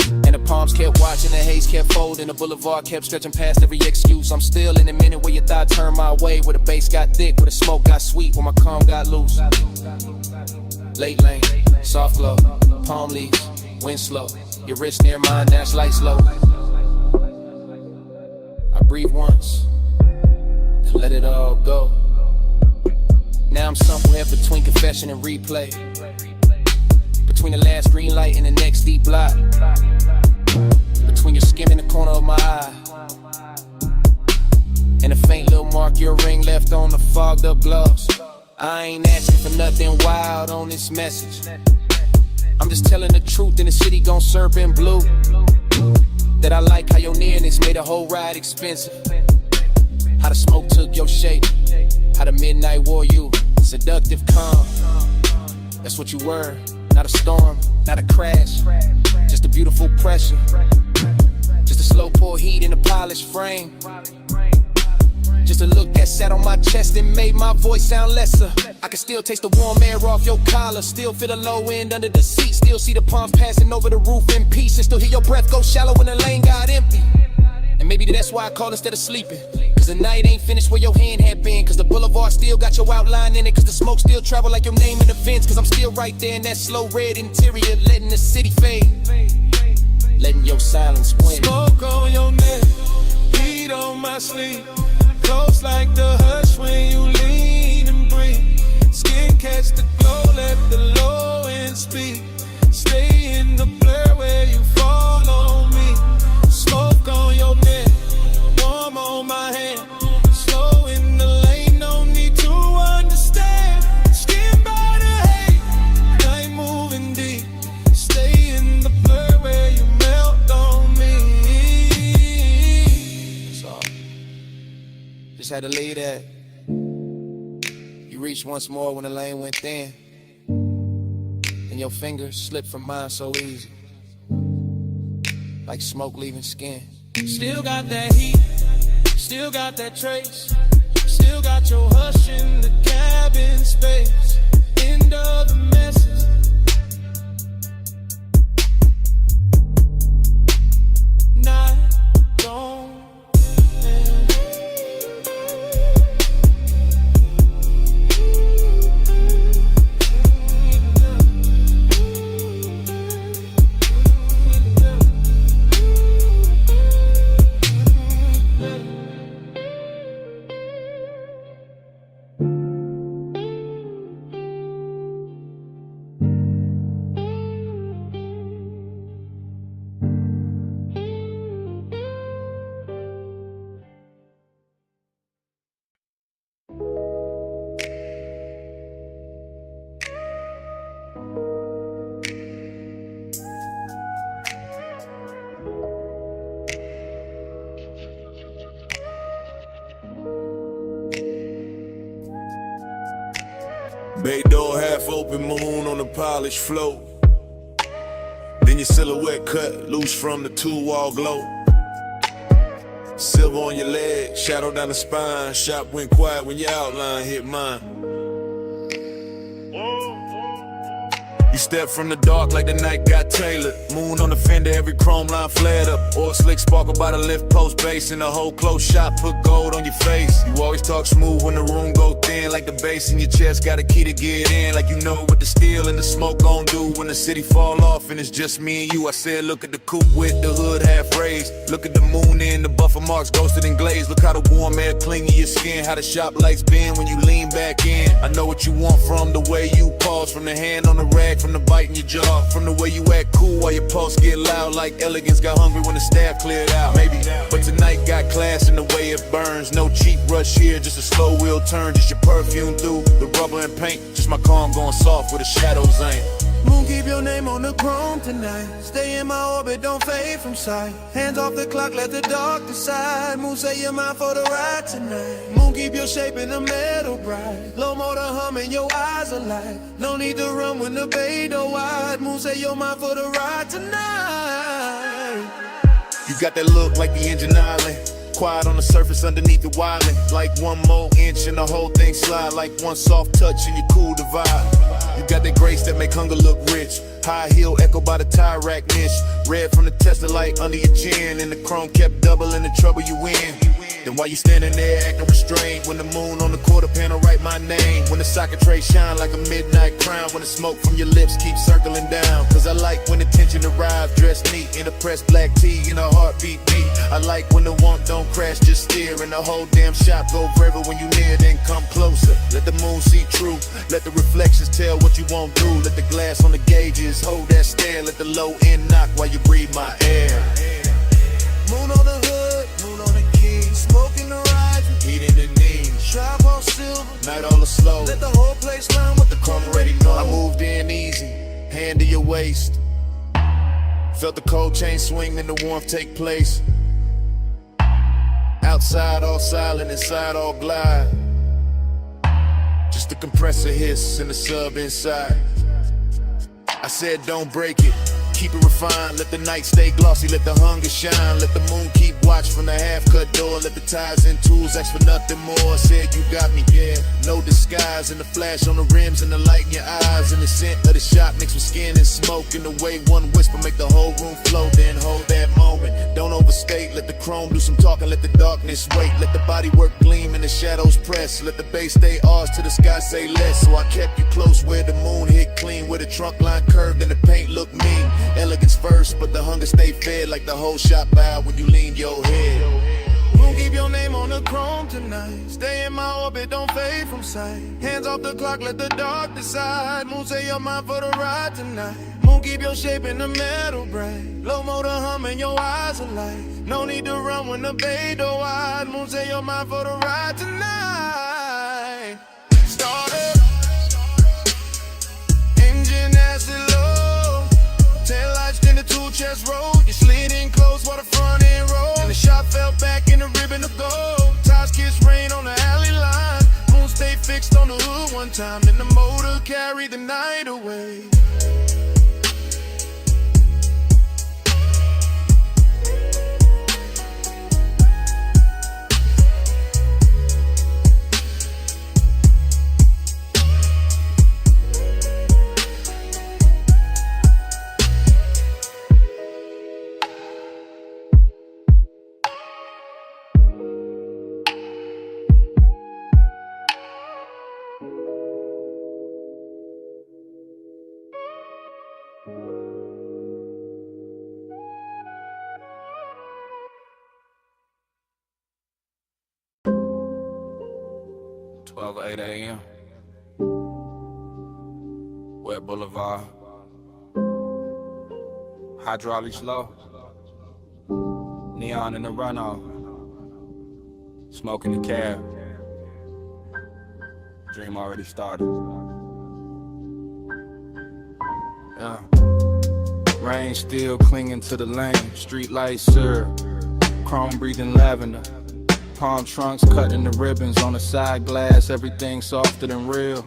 And the palms kept watching, the haze kept folding, the boulevard kept stretching past every excuse. I'm still in a minute where your thought turned my way, where the bass got thick, where the smoke got sweet, where my calm got loose. Late lane, soft glow, palm leaves, wind slow, your wrist near mine, dash light slow. I breathe once, and let it all go. Now I'm somewhere between confession and replay, between the last green light and the next deep block, between your skin in the corner of my eye and a faint little mark your ring left on the fogged up gloves. I ain't asking for nothing wild on this message. I'm just telling the truth in the city gon' serve in blue. That I like how your nearness made a whole ride expensive. How the smoke took your shape, how the midnight wore you. Seductive calm, that's what you were. Not a storm, not a crash, just a beautiful pressure. Just a slow pour heat in a polished frame. Just a look that sat on my chest and made my voice sound lesser. I can still taste the warm air off your collar, still feel the low end under the seat, still see the palms passing over the roof in peace, and still hear your breath go shallow when the lane got empty. And maybe that's why I call instead of sleeping, cause the night ain't finished where your hand had been, cause the boulevard still got your outline in it, cause the smoke still travel like your name in the vents, cause I'm still right there in that slow red interior, letting the city fade, letting your silence win. Smoke on your neck, heat on my sleeve. Close like the hush when you lean and breathe. Skin catch the glow, let the low end speak. Stay in the blur where you fall on me. Smoke on your neck, warm on my hand. Slow in the lane, no need to understand. Skin by the haze, night moving deep. Stay in the blur where you melt on me. So, just had to leave that. You reached once more when the lane went thin, and your fingers slipped from mine so easy, like smoke leaving skin. Still got that heat, still got that trace. Still got your hush in the cabin space. End of the message. Night gone. Bay door half open, moon on the polished floor. Then your silhouette cut loose from the two-wall glow. Silver on your leg, shadow down the spine. Shop went quiet when your outline hit mine. You step from the dark like the night got tailored. Moon on the fender, every chrome line flared up. Oil slick sparkle by the lift post base. In the whole close shot, put gold on your face. You always talk smooth when the room go thin. Like the bass in your chest, got a key to get in. Like you know what the steel and the smoke gon' do when the city fall off and it's just me and you. I said look at the coupe with the hood half raised. Look at the moon in the buffer marks ghosted and glazed. Look how the warm air cling to your skin. How the shop lights bend when you lean back in. I know what you want from the way you pause. From the hand on the rag, from the bite in your jaw. From the way you act cool while your pulse get loud. Like elegance got hungry when the staff cleared out. Maybe, but tonight got class in the way it burns. No cheap rush here, just a slow wheel turn. Just your perfume through the rubber and paint. Just my calm going soft where the shadows ain't. Moon, keep your name on the chrome tonight. Stay in my orbit, don't fade from sight. Hands off the clock, let the dark decide. Moon, say you're mine for the ride tonight. Moon, keep your shape in the metal bright. Low motor humming, your eyes alight. No need to run when the bay door wide. Moon, say you're mine for the ride tonight. You got that look like the engine island. Quiet on the surface underneath the wildin'. Like one more inch and the whole thing slide. Like one soft touch and you cool the vibe. You got that grace that make hunger look rich. High heel echo by the tire rack niche. Red from the Tesla light under your chin. And the chrome kept doubling the trouble you win. Then while you standing there acting restrained. When the moon on the quarter panel write my name. When the socket tray shine like a midnight crown. When the smoke from your lips keeps circling down. Cause I like when the tension arrives dressed neat. In a pressed black tee and a heartbeat beat. I like when the want don't crash, just steer. And the whole damn shop go forever when you near. Then come closer, let the moon see truth. Let the reflections tell what you won't do. Let the glass on the gauges hold that stare. Let the low end knock while you breathe my air. Moon on the hood, moon on the key. Smoke in the horizon, Heat in the knees, trap all silver. night all the slow. Let the whole place learn what the Come chrome already already know. know. I moved in easy, hand to your waist. Felt the cold chain swing and the warmth take place. Outside all silent, inside all glide. Just the compressor hiss and the sub inside. I said don't break it, keep it refined. Let the night stay glossy, let the hunger shine. Let the moon keep watch from the half-cut door. Let the ties and tools ask for nothing more. I said you got me, yeah, no disguise. And the flash on the rims and the light in your eyes. And the scent of the shop mixed with skin and smoke. And the way one whisper make the whole room flow. Then hold that moment, don't overstate. Let the chrome do some talking, let the darkness wait. Let the body work gleam and the shadows press. Let the bass stay ours till the sky say less. So I kept you close where the moon hit clean. Where the trunk line curved and the paint looked mean. Elegance first, but the hunger stay fed. Like the whole shop bowed when you lean your head. Moon, keep your name on the chrome tonight. Stay in my orbit, don't fade from sight. Hands off the clock, let the dark decide. Moon, say you're mine for the ride tonight. Moon, keep your shape in the metal bright. Low motor humming, your eyes alight. No need to run when the bay door wide. Moon, say you're mine for the ride tonight. Start up, engine acid low. Tail lights in the two chest roll. You slid in close while the front end roll. And the shot fell back in the ribbon of gold. Tires kiss rain on the alley line. Moon stay fixed on the hood one time. Then the motor carried the night away. Twelve 8 a.m. Wet Boulevard. Hydraulics low. Neon in the runoff. Smoke in the cab. Dream already started. Yeah. Rain still clinging to the lane. Street lights syrup. Chrome breathing lavender. Palm trunks cutting the ribbons on the side glass. Everything softer than real.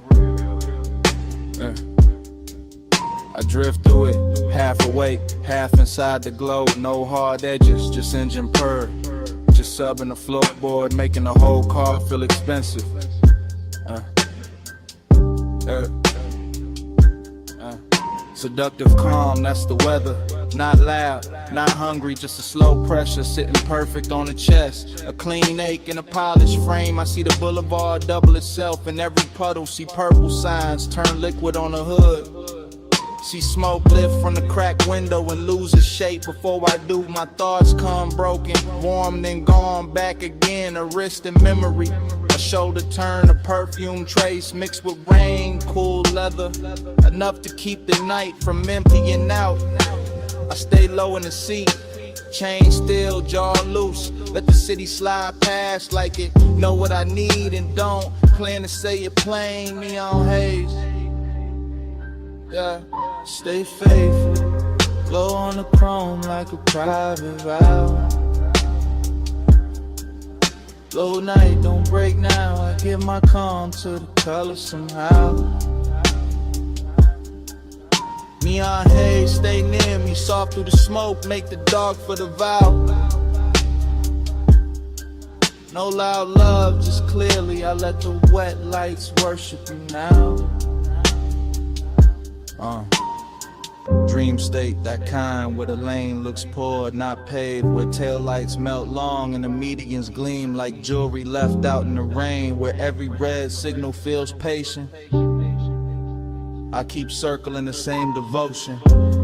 I drift through it, half awake, half inside the glow. No hard edges, just engine purr. Just subbing the floorboard, making the whole car feel expensive. Seductive calm, that's the weather. Not loud, not hungry, just a slow pressure sitting perfect on the chest. A clean ache in a polished frame. I see the boulevard double itself in every puddle. See purple signs turn liquid on the hood. See smoke lift from the cracked window and lose its shape. Before I do, my thoughts come broken, warm then gone back again. A wrist in memory, a shoulder turn, a perfume trace mixed with rain, cool leather, enough to keep the night from emptying out. I stay low in the seat, chain still, jaw loose. Let the city slide past like it know what I need and don't. Plan to say it plain, neon haze. Yeah, stay faithful, glow on the chrome like a private vow. Low night, don't break now. I give my calm to the color somehow. Neon haze, stay near me, soft through the smoke, make the dark for the vow. No loud love, just clearly I let the wet lights worship you now. Dream state, that kind where the lane looks poor, not paved, where taillights melt long and the medians gleam like jewelry left out in the rain, where every red signal feels patient. I keep circling the same devotion,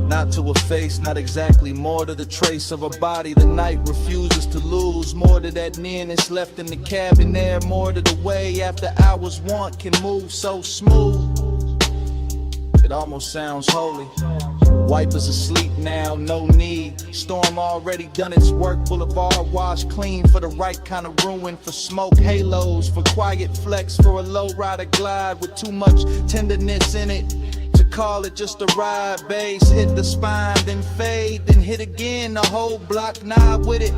not to a face, not exactly, more to the trace of a body the night refuses to lose, more to that nearness left in the cabin there, more to the way after hours want can move so smooth. It almost sounds holy. Wipers asleep now, no need. Storm already done its work. Boulevard washed clean for the right kind of ruin. For smoke halos, for quiet flex, for a low rider glide with too much tenderness in it. To call it just a ride, bass hit the spine, then fade, then hit again. The whole block knob with it.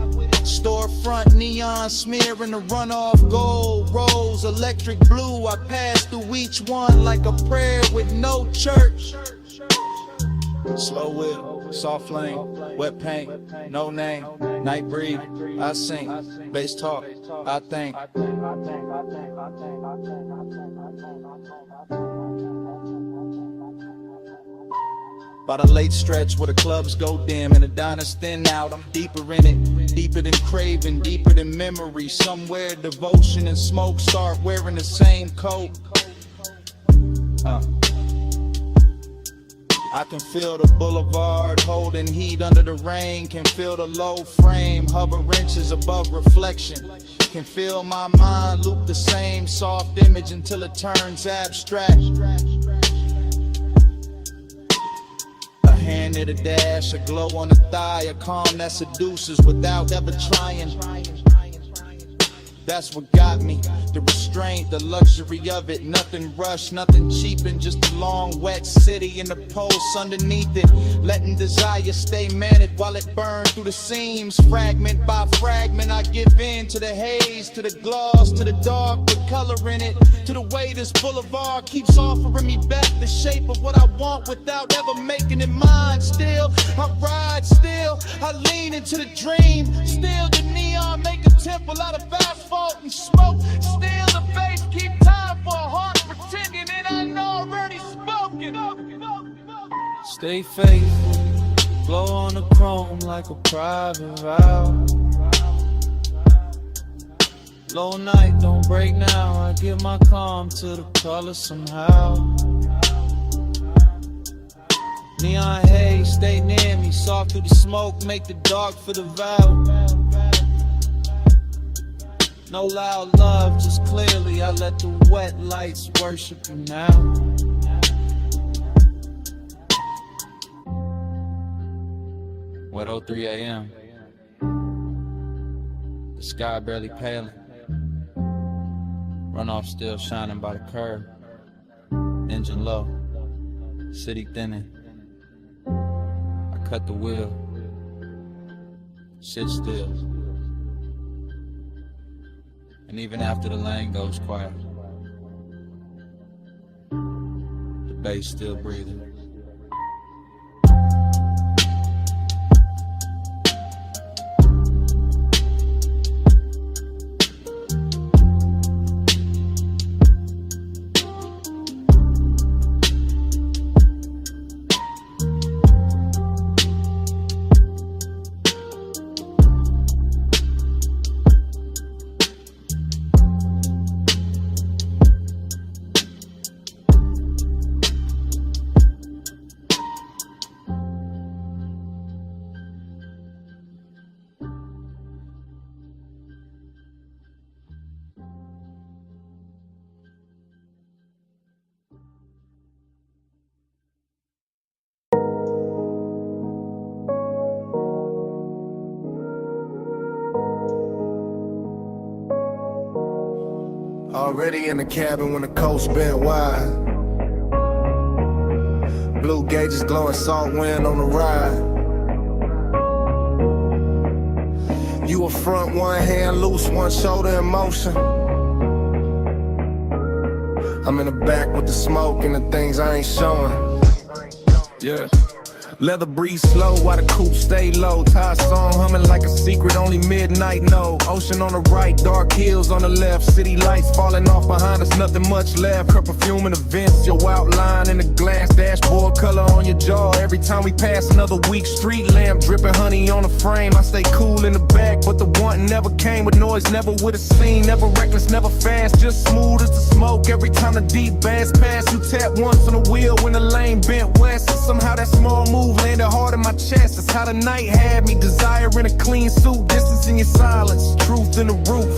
Storefront neon smearing the runoff gold rolls, electric blue. I pass through each one like a prayer with no church. Slow whip, soft flame, wet paint, no name, night breathe, I sing, bass talk, I think. By the late stretch where the clubs go dim and the diners thin out, I'm deeper in it, deeper than craving, deeper than memory. Somewhere devotion and smoke start wearing the same coat. I can feel the boulevard holding heat under the rain. Can feel the low frame hover inches above reflection. Can feel my mind loop the same soft image until it turns abstract. A hand at a dash, a glow on the thigh, a calm that seduces without ever trying. That's what got me, the restraint, the luxury of it. Nothing rushed, nothing cheaping, just a long wet city and the pulse underneath it. Letting desire stay managed while it burns through the seams. Fragment by fragment I give in to the haze, to the gloss, to the dark with color in it. To the way this boulevard keeps offering me back the shape of what I want without ever making it mine. Still, I ride, still, I lean into the dream. Still the neon make a temple out of asphalt and smoke. Still the bass keep time for a heart pretending it ain't already spoken. Stay faithful, glow on the chrome like a private vow. Low night, don't break now. I give my calm to the color somehow. Neon haze, stay near me. Soft through the smoke, make the dark for the vow. No loud love, just clearly I let the wet lights worship you now. What 03 a.m. The sky barely paling. Runoff still shining by the curb. Engine low, city thinning. I cut the wheel, shit still. And even after the lane goes quiet, the bass still breathing. Already in the cabin when the coast bent wide. Blue gauges glowing, salt wind on the ride. You a front, one hand loose, one shoulder in motion. I'm in the back with the smoke and the things I ain't showing. Yeah. Leather breeze slow while the coupe stay low. Tie song humming like a secret only midnight know. Ocean on the right, dark hills on the left. City lights falling off behind us, nothing much left. Her perfume in the vents, your outline in the glass. Dashboard color on your jaw. Every time we pass another weak street lamp, dripping honey on the frame. I stay cool in the back, but the wanting never came with noise, never with a scene. Never reckless, never fast, just smooth as the smoke. Every time the deep bass pass, you tap once on the wheel when the lane bent west. And somehow that small move landed hard in my chest. That's how the night had me, desiring a clean suit. Distance in your silence, truth in the roof.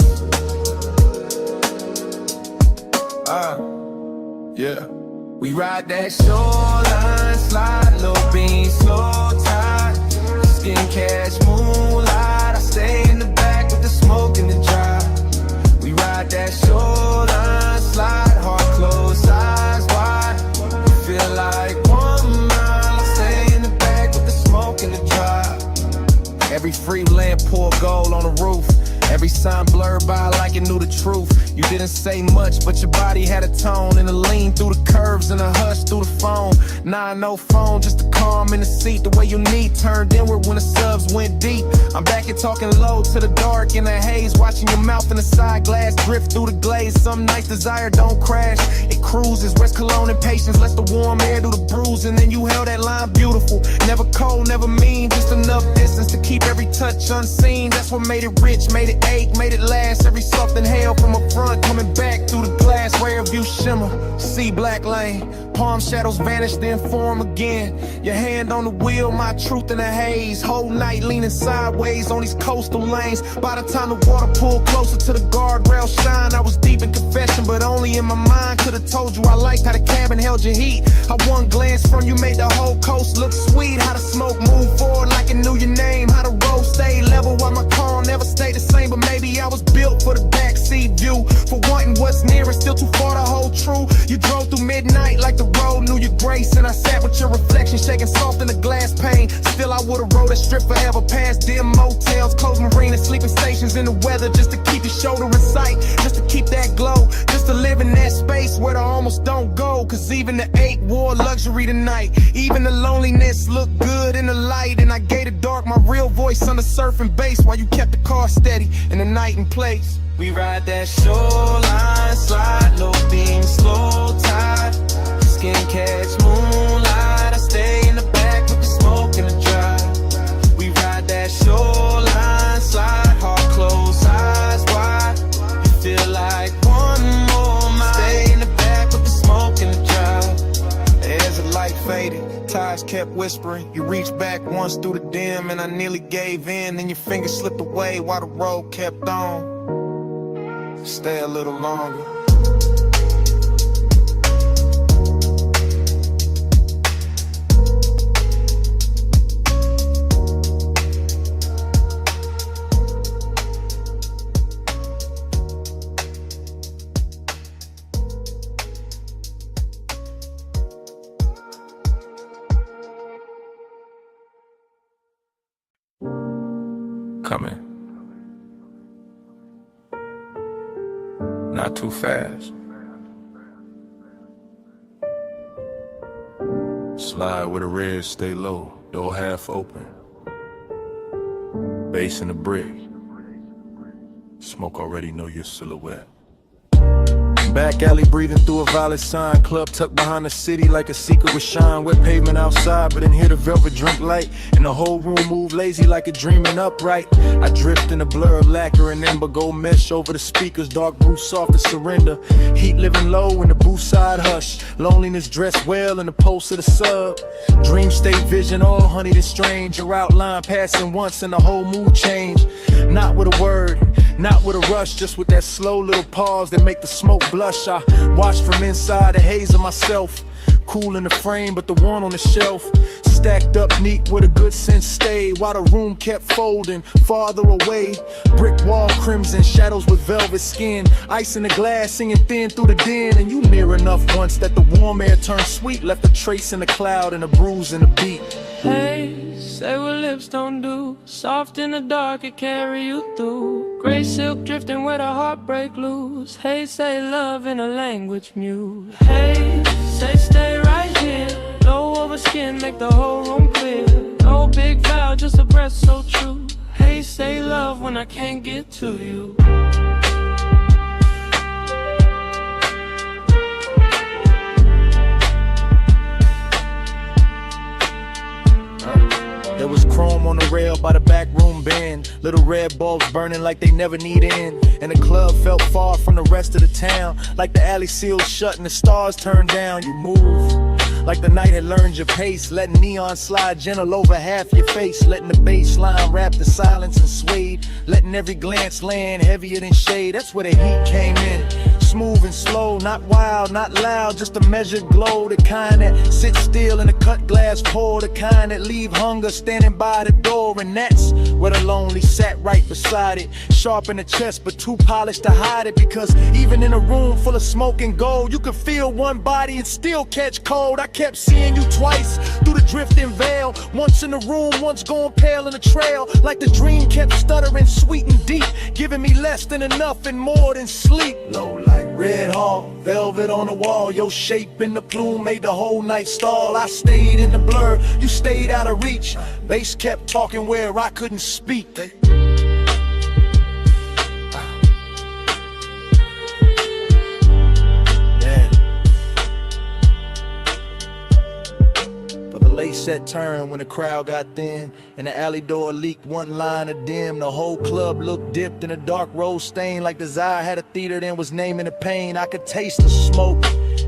Yeah. We ride that shoreline, slide, low beam, slow tide. Skin catch moonlight. I stay in the back with the smoke and the drive. We ride that shoreline, slide, heart closed, eyes wide. Feel like 1 mile. I stay in the back with the smoke and the drive. Every free lamp pour gold on the roof. Every sign blurred by like it knew the truth. You didn't say much, but your body had a tone. And a lean through the curves and a hush through the phone. Nah, no phone, just a calm in the seat. The way you need turned inward when the subs went deep. I'm back here talking low to the dark in the haze. Watching your mouth in the side glass drift through the glaze. Some nights desire don't crash, it cruises. West Cologne and patience lets the warm air do the bruise. And then you held that line beautiful. Never cold, never mean, just enough distance to keep every touch unseen. That's what made it rich, made it ache, made it last. Every soft inhale from a front, coming back through the glass. Rear view shimmer, see black lane. Palm shadows vanish, then form again. Your hand on the wheel, my truth in the haze. Whole night leaning sideways on these coastal lanes. By the time the water pulled closer to the guardrail shine, I was deep in confession, but only in my mind. Could've told you I liked how the cabin held your heat. How one glance from you made the whole coast look sweet. How the smoke moved forward like it knew your name. How the road stayed level while my car never stayed the same. But maybe I was built for the backseat view. For wanting what's near and still too far to hold true. You drove through midnight like the road knew your grace. And I sat with your reflection shaking soft in the glass pane. Still I would've rode that strip forever past dim motels, closed marinas, sleeping stations in the weather. Just to keep your shoulder in sight, just to keep that glow. Just to live in that space where the almost don't go. Cause even the ache wore luxury tonight. Even the loneliness looked good in the light. And I gave the dark my real voice on the surfing bass while you kept the car steady in the night and place. We ride that shoreline, slide, low beam, slow tide. Skin catch moonlight. I stay in the back with the smoke and the drive. We ride that shoreline, slide, heart closed, eyes wide. You feel like 1 more mile. Stay in the back with the smoke and the drive. As the light faded, ties kept whispering. You reached back once through the dim and I nearly gave in. Then your fingers slipped away while the road kept on. Stay a little longer. Coming. Not too fast. Slide with a red, stay low, door half open. Bass in the brick. Smoke already know your silhouette. Back alley breathing through a violet sign. Club tucked behind the city like a secret with shine. Wet pavement outside, but in here the velvet drink light. And the whole room move lazy like a dreaming upright. I drift in a blur of lacquer and ember. Gold mesh over the speakers. Dark blue soft to surrender. Heat living low in the booth side hush. Loneliness dressed well in the pulse of the sub. Dream state vision all honeyed and strange. Your outline passing once and the whole mood change. Not with a word, not with a rush, just with that slow little pause that make the smoke blush. I watch from inside the haze of myself. Cool in the frame, but the one on the shelf stacked up neat with a good sense stayed. While the room kept folding farther away. Brick wall crimson, shadows with velvet skin. Ice in the glass, singing thin through the den. And you near enough once that the warm air turned sweet. Left a trace in the cloud and a bruise in the beat. Hey, say what lips don't do. Soft in the dark, it carry you through. Gray silk drifting where the heartbreak loose. Hey, say love in a language mute. Hey, say stay right here. Low over skin, make the whole room clear. No big vow, just a breath so true. Hey, say love when I can't get to you. There was chrome on the rail by the back room bend. Little red bulbs burning like they never need end. And the club felt far from the rest of the town. Like the alley sealed shut and the stars turned down. You move like the night had learned your pace. Letting neon slide gentle over half your face. Letting the bass line wrap the silence and swayed. Letting every glance land heavier than shade. That's where the heat came in. Smooth and slow, not wild, not loud, just a measured glow. The kind that sits still in a cut glass pour. The kind that leave hunger standing by the door. And that's where the lonely sat right beside it. Sharp in the chest, but too polished to hide it. Because even in a room full of smoke and gold, you could feel one body and still catch cold. I kept seeing you twice through the drifting veil. Once in the room, once going pale in the trail. Like the dream kept stuttering sweet and deep, giving me less than enough and more than sleep. Low like red hall, velvet on the wall. Your shape in the plume made the whole night stall. I stayed in the blur, you stayed out of reach. Bass kept talking where I couldn't speak. Late set turn when the crowd got thin and the alley door leaked one line of dim. The whole club looked dipped in a dark rose stain, like Desire had a theater then was naming the pain. I could taste the smoke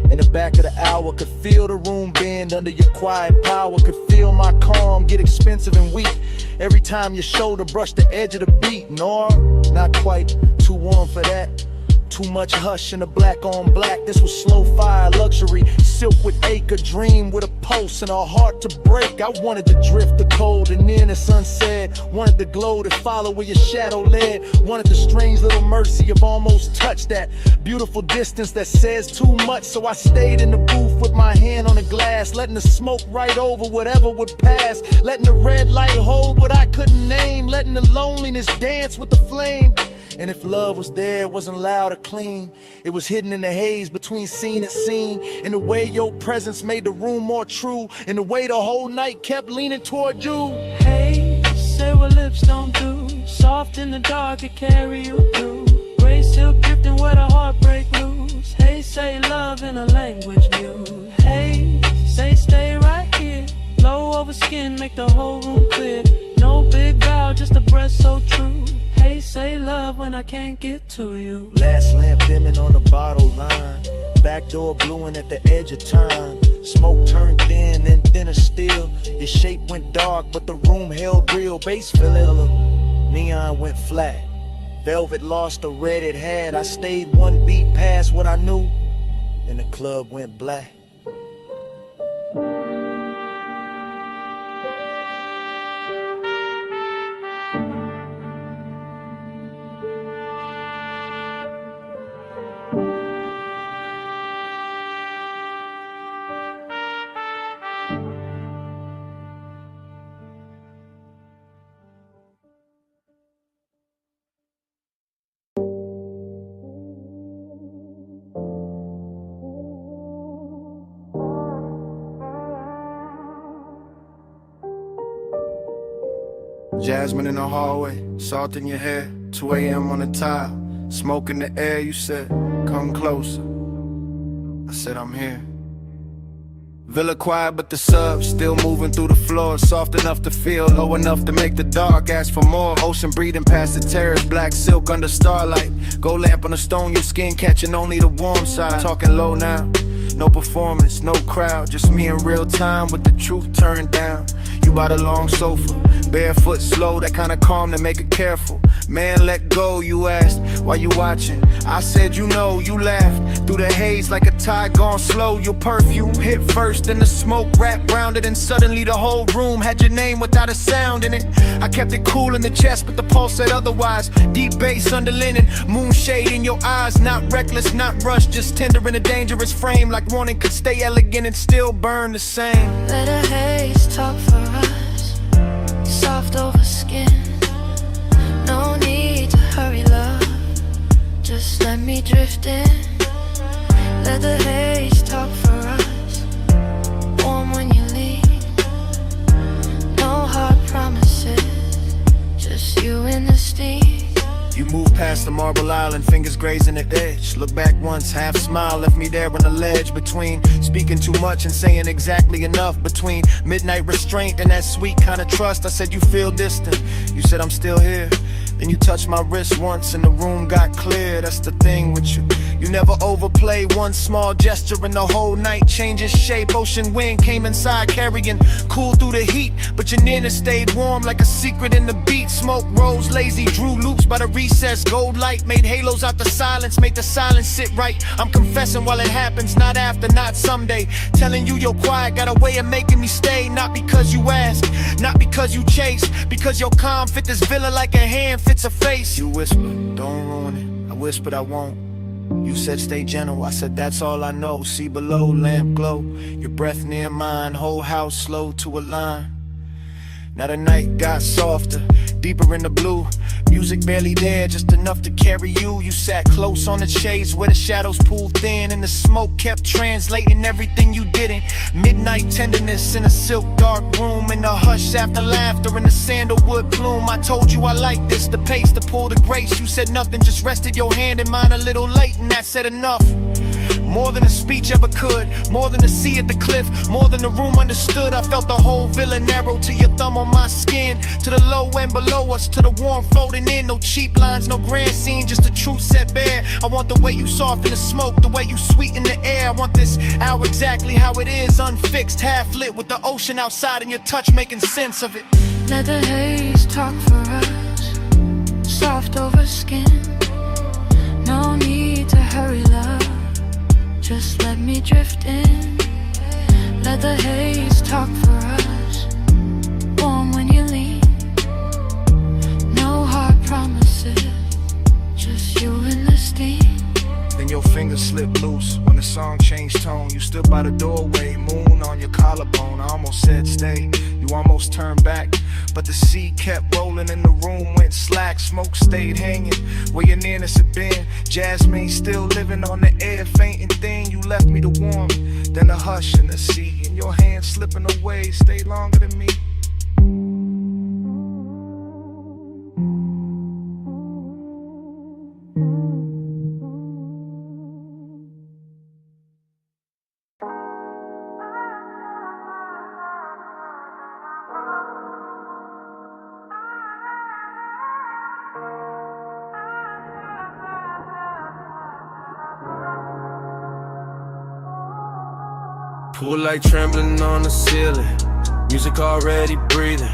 in the back of the hour, could feel the room bend under your quiet power, could feel my calm get expensive and weak every time your shoulder brushed the edge of the beat. No, not quite too warm for that. Too much hush in the black on black. This was slow fire luxury, silk with acre, dream with a pulse and a heart to break. I wanted to drift the cold and then the sunset. Wanted the glow to follow where your shadow led. Wanted the strange little mercy of almost touch, that beautiful distance that says too much. So I stayed in the booth with my hand on the glass, letting the smoke right over whatever would pass. Letting the red light hold what I couldn't name. Letting the loneliness dance with the flame. And if love was there, it wasn't loud or clean. It was hidden in the haze between scene and scene. In the way your presence made the room more true. In the way the whole night kept leaning toward you. Hey, say what lips don't do. Soft in the dark, it carry you through. Gray silk drifting where the heartbreak loose. Hey, say love in a language mute. Hey, say stay right here. Low over skin, make the whole room clear. No big vow, just a breath so true. Hey, say love when I can't get to you. Last lamp dimming on the bottle line. Back door bluing at the edge of time. Smoke turned thin, then thinner still. Your shape went dark, but the room held real. Bass filling, neon went flat. Velvet lost the red it had. I stayed one beat past what I knew, and the club went black. Jasmine in the hallway, salt in your hair, 2 a.m. on the tile, smoke in the air. You said, come closer. I said, I'm here. Villa quiet, but the sub still moving through the floor. Soft enough to feel, low enough to make the dark ask for more. Ocean breathing past the terrace, black silk under starlight. Gold lamp on the stone, your skin catching only the warm side. Talking low now, no performance, no crowd, just me in real time with the truth turned down. You by the long sofa, barefoot slow, that kind of calm to make it careful. Man, let go, you asked, why you watching? I said, you know, you laughed through the haze like a tide gone slow. Your perfume hit first, then the smoke wrapped round it, and suddenly the whole room had your name without a sound in it. I kept it cool in the chest, but the pulse said otherwise. Deep bass under linen, moonshade in your eyes, not reckless, not rushed, just tender in a dangerous frame, like wanting could stay elegant and still burn the same. Let a haze talk for us, soft over skin. No need to hurry, love, just let me drift in. Let the haze talk for us, warm when you leave. No hard promises, just you and the steam. You moved past the marble island, fingers grazing the edge. Look back once, half smile, left me there on the ledge. Between speaking too much and saying exactly enough. Between midnight restraint and that sweet kind of trust. I said, you feel distant, you said I'm still here. Then you touched my wrist once and the room got clear. That's the thing with you, you never overplay. One small gesture and the whole night changes shape. Ocean wind came inside carrying cool through the heat, but your nearness stayed warm like a secret in the beat. Smoke rose lazy, drew loops by the recess. Gold light made halos out the silence, made the silence sit right. I'm confessing while it happens, not after, not someday. Telling you you're quiet got a way of making me stay. Not because you ask, not because you chase, because your calm fit this villa like a hand fits a face. You whispered, don't ruin it. I whispered, I won't. You said stay gentle, I said that's all I know. See below, lamp glow, your breath near mine, whole house slow to a line. Now the night got softer, deeper in the blue. Music barely there, just enough to carry you. You sat close on the shades where the shadows pulled thin, and the smoke kept translating everything you didn't. Midnight tenderness in a silk dark room, and the hush after laughter in the sandalwood plume. I told you I like this, the pace, the pull, the grace. You said nothing, just rested your hand in mine a little late, and that said enough. More than a speech ever could, more than the sea at the cliff, more than the room understood. I felt the whole villa narrow to your thumb on my skin, to the low end below us, to the warm floating in. No cheap lines, no grand scene, just the truth set bare. I want the way you soften the smoke, the way you sweeten the air. I want this hour exactly how it is, unfixed, half lit, with the ocean outside and your touch making sense of it. Let the haze talk for us, soft over skin. No need to hurry, love, just let me drift in. Let the haze talk for us, warm when you leave. No hard promises, just you and the steam. Then your fingers slipped loose when the song changed tone. You stood by the doorway, moon on your collarbone. I almost said stay, you almost turned back, but the sea kept rolling and the room went slack. Smoke stayed hanging where your nearness had been. Jasmine still living on the air, fainting thin. You left me the warmth, then the hush and the sea, and your hand slipping away stayed longer than me. Pool light trembling on the ceiling, music already breathing.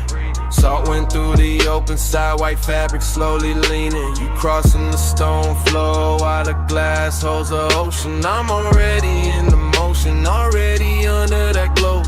Salt went through the open side, white fabric slowly leaning. You crossing the stone floor while the glass holds the ocean. I'm already in the motion, already under that glow.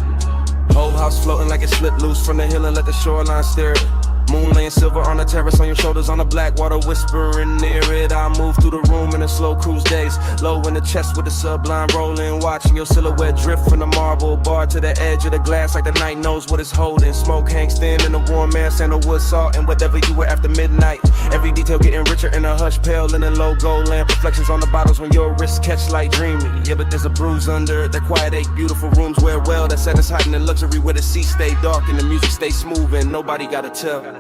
Whole house floating like it slipped loose from the hill and let the shoreline stare it. Moon laying silver on the terrace, on your shoulders, on the black water whispering near it. I move through the room in a slow cruise days, low in the chest with the sublime rolling, watching your silhouette drift from the marble bar to the edge of the glass like the night knows what it's holding. Smoke hangs thin in the warm air, sandalwood, salt, and whatever you were after midnight. Every detail getting richer in a hush, pale in a low gold lamp. Reflections on the bottles when your wrists catch light dreaming. Yeah, but there's a bruise under the quiet eight beautiful rooms where well that set us hiding in luxury where the sea stay dark and the music stay smooth and nobody gotta tell.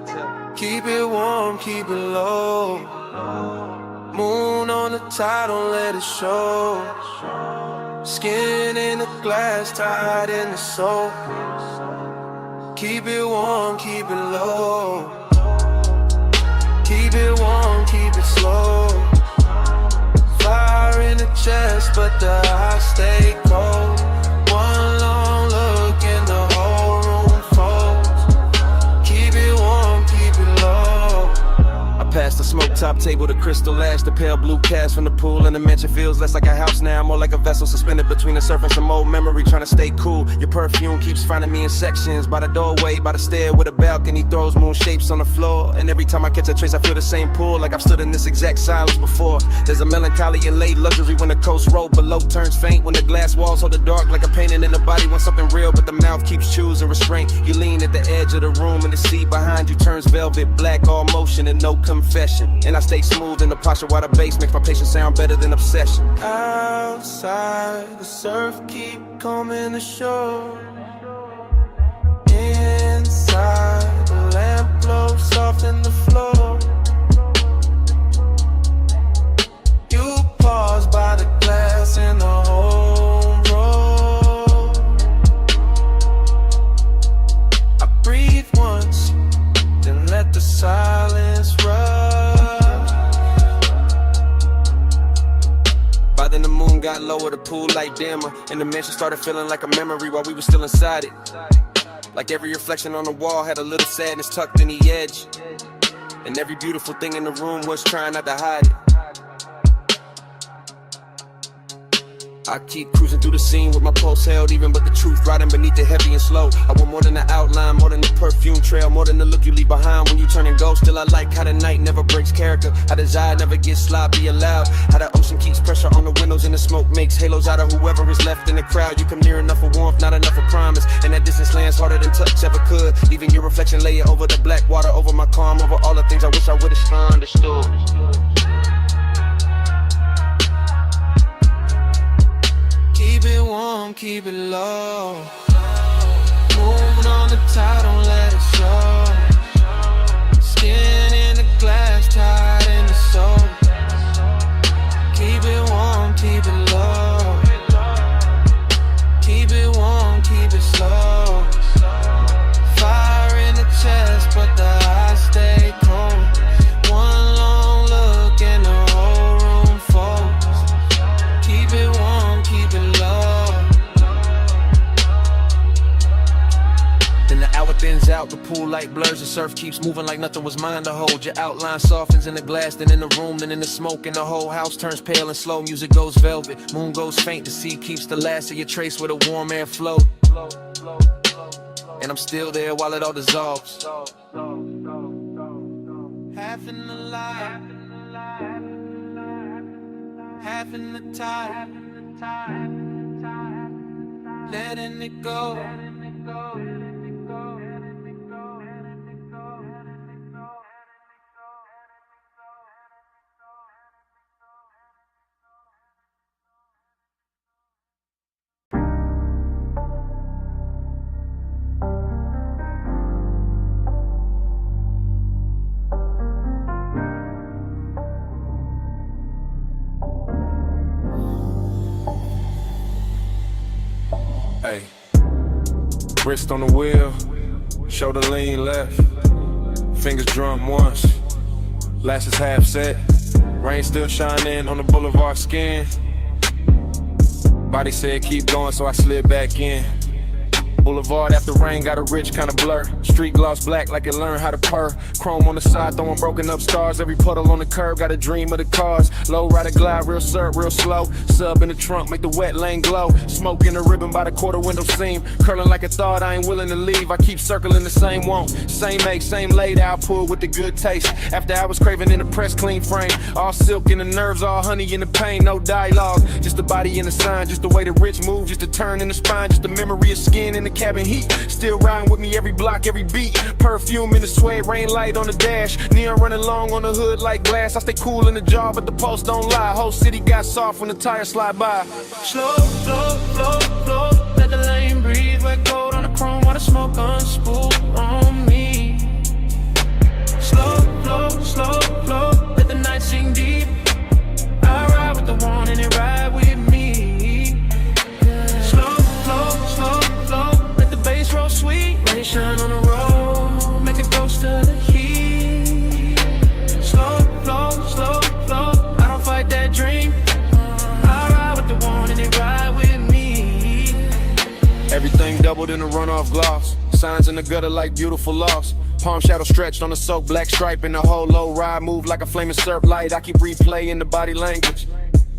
Keep it warm, keep it low. Moon on the tide, don't let it show. Skin in the glass, tied in the soul. Keep it warm, keep it low. Keep it warm, keep it slow. Fire in the chest, but the eyes stay cold. One long look and the whole room folds. Keep it warm, keep it low. I passed the smoke top table, the crystal ash, the pale blue cast from the pool, and the mansion feels less like a house now, more like a vessel suspended between the surf and some old memory, trying to stay cool. Your perfume keeps finding me in sections, by the doorway, by the stair with a balcony, throws moon shapes on the floor, and every time I catch a trace I feel the same pull, like I've stood in this exact silence before. There's a melancholy and late luxury when the coast road below turns faint, when the glass walls hold the dark like a painting in the body wants something real, but the mouth keeps choosing restraint. You lean at the edge of the room and the seat behind you turns velvet black, all motion and no confession, and I stay smooth in the posture while the bass makes my patience sound better than obsession. Outside, the surf keep coming ashore. Inside, the lamp glows soft in the floor. You pause by the glass in the home road. I breathe once, then let the silence rush. By then the moon got lower, the pool light dimmer, and the mansion started feeling like a memory while we were still inside it. Like every reflection on the wall had a little sadness tucked in the edge, and every beautiful thing in the room was trying not to hide it. I keep cruising through the scene with my pulse held even, but the truth riding beneath it heavy and slow. I want more than the outline, more than the perfume trail, more than the look you leave behind when you turn and go. Still I like how the night never breaks character, how desire never gets sloppy allowed, how the ocean keeps pressure on the windows and the smoke makes halos out of whoever is left in the crowd. You come near enough for warmth, not enough for promise, and that distance lands harder than touch ever could. Leaving your reflection layer over the black water, over my calm, over all the things I wish I would've understood. Keep it warm, keep it low. Moving on the tide, don't let it show. Skin in the glass, tied in the soul. Keep it warm, keep it low. Keep it warm, keep it slow. Fire in the chest, but the eyes stay cold. One long look and the whole room folds. Keep it warm, keep it low. Then the hour thins out, the pool light blurs, the surf keeps moving like nothing was mine to hold. Your outline softens in the glass, then in the room, then in the smoke, and the whole house turns pale and slow. Music goes velvet, moon goes faint, the sea keeps the last of your trace where the warm air flow. And I'm still there while it all dissolves. Half in the light, half in the tide, letting it go. Hey, wrist on the wheel, shoulder lean left, fingers drum once, lashes half set, rain still shining on the boulevard skin. Body said keep going, so I slid back in. Boulevard after rain got a rich kind of blur. Street gloss black like it learned how to purr. Chrome on the side throwing broken up stars. Every puddle on the curb got a dream of the cars. Low rider glide real syrup real slow. Sub in the trunk make the wet lane glow. Smoke in the ribbon by the quarter window seam. Curling like a thought I ain't willing to leave. I keep circling the same want. Same make, same laid out pull with the good taste. After I was craving in the press clean frame. All silk in the nerves, all honey in the pain. No dialogue, just the body and the sign. Just the way the rich move, just the turn in the spine. Just the memory of skin in the cabin heat. Still riding with me every block, every beat. Perfume in the sweat, rain light on the dash. Neon running long on the hood like glass. I stay cool in the jar, but the pulse don't lie. Whole city got soft when the tires slide by. Slow, slow, slow, slow. Let the lane breathe. Wet gold on the chrome while the smoke unspool on me. one and then ride with me. Slow, slow, slow, slow. Let the bass roll sweet. Rain shine on the road. Make it ghost to the heat. Slow, slow, slow, slow. I don't fight that dream. I ride with the one and then ride with me. Everything doubled in a runoff gloss. Signs in the gutter like beautiful loss. Palm shadow stretched on the soaked black stripe. And the whole low ride move like a flaming syrup light. I keep replaying the body language.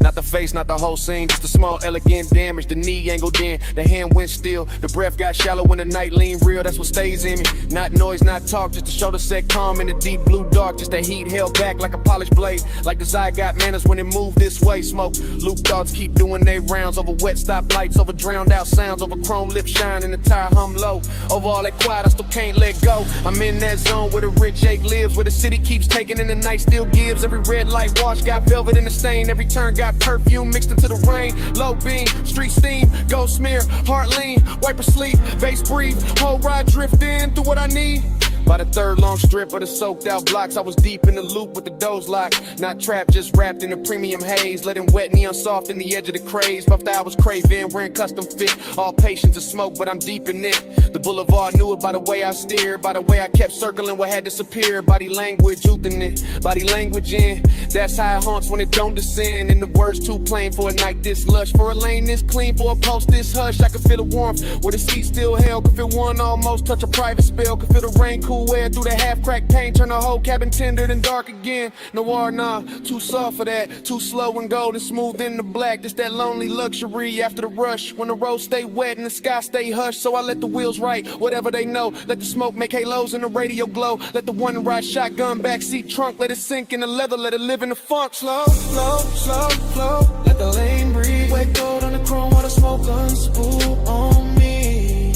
Not the face, not the whole scene, just a small elegant damage. The knee angled in, the hand went still. The breath got shallow when the night leaned real, that's what stays in me. Not noise, not talk, just to show the set calm in the deep blue dark. Just the heat held back like a polished blade. Like the eye got manners when it moved this way. Smoke, loop thoughts keep doing their rounds. Over wet stoplights, over drowned out sounds. Over chrome lip shine and the tire hum low. Over all that quiet, I still can't let go. I'm in that zone where the rich ache lives. Where the city keeps taking and the night still gives. Every red light wash got velvet in the stain. Every turn got perfume mixed into the rain. Low beam, street steam, go smear, heart lean, wipe her sleep, bass breathe, whole ride drift in through what I need. By the third long strip of the soaked out blocks, I was deep in the loop with the doors locked. Not trapped, just wrapped in a premium haze. Letting wet neon soft in the edge of the craze. Puffed I was craving, wearing custom fit. All patience to smoke, but I'm deep in it. The boulevard knew it by the way I steered. By the way I kept circling what had disappeared. Body language, youthing it, body language in. That's how it haunts when it don't descend. And the words too plain for a night this lush. For a lane this clean, for a post this hush. I could feel the warmth where the seat still held. Could feel one almost touch a private spill. Could feel the rain cool air through the half-cracked paint. Turn the whole cabin tendered and dark again. Noir, nah, too soft for that. Too slow and golden, smooth in the black. Just that lonely luxury after the rush. When the roads stay wet and the sky stay hushed. So I let the wheels write whatever they know. Let the smoke make halos and the radio glow. Let the one ride shotgun backseat trunk. Let it sink in the leather, let it live in the funk. Slow, slow, slow, slow. Let the lane breathe. Wet gold on the chrome while the smoke unspool on me.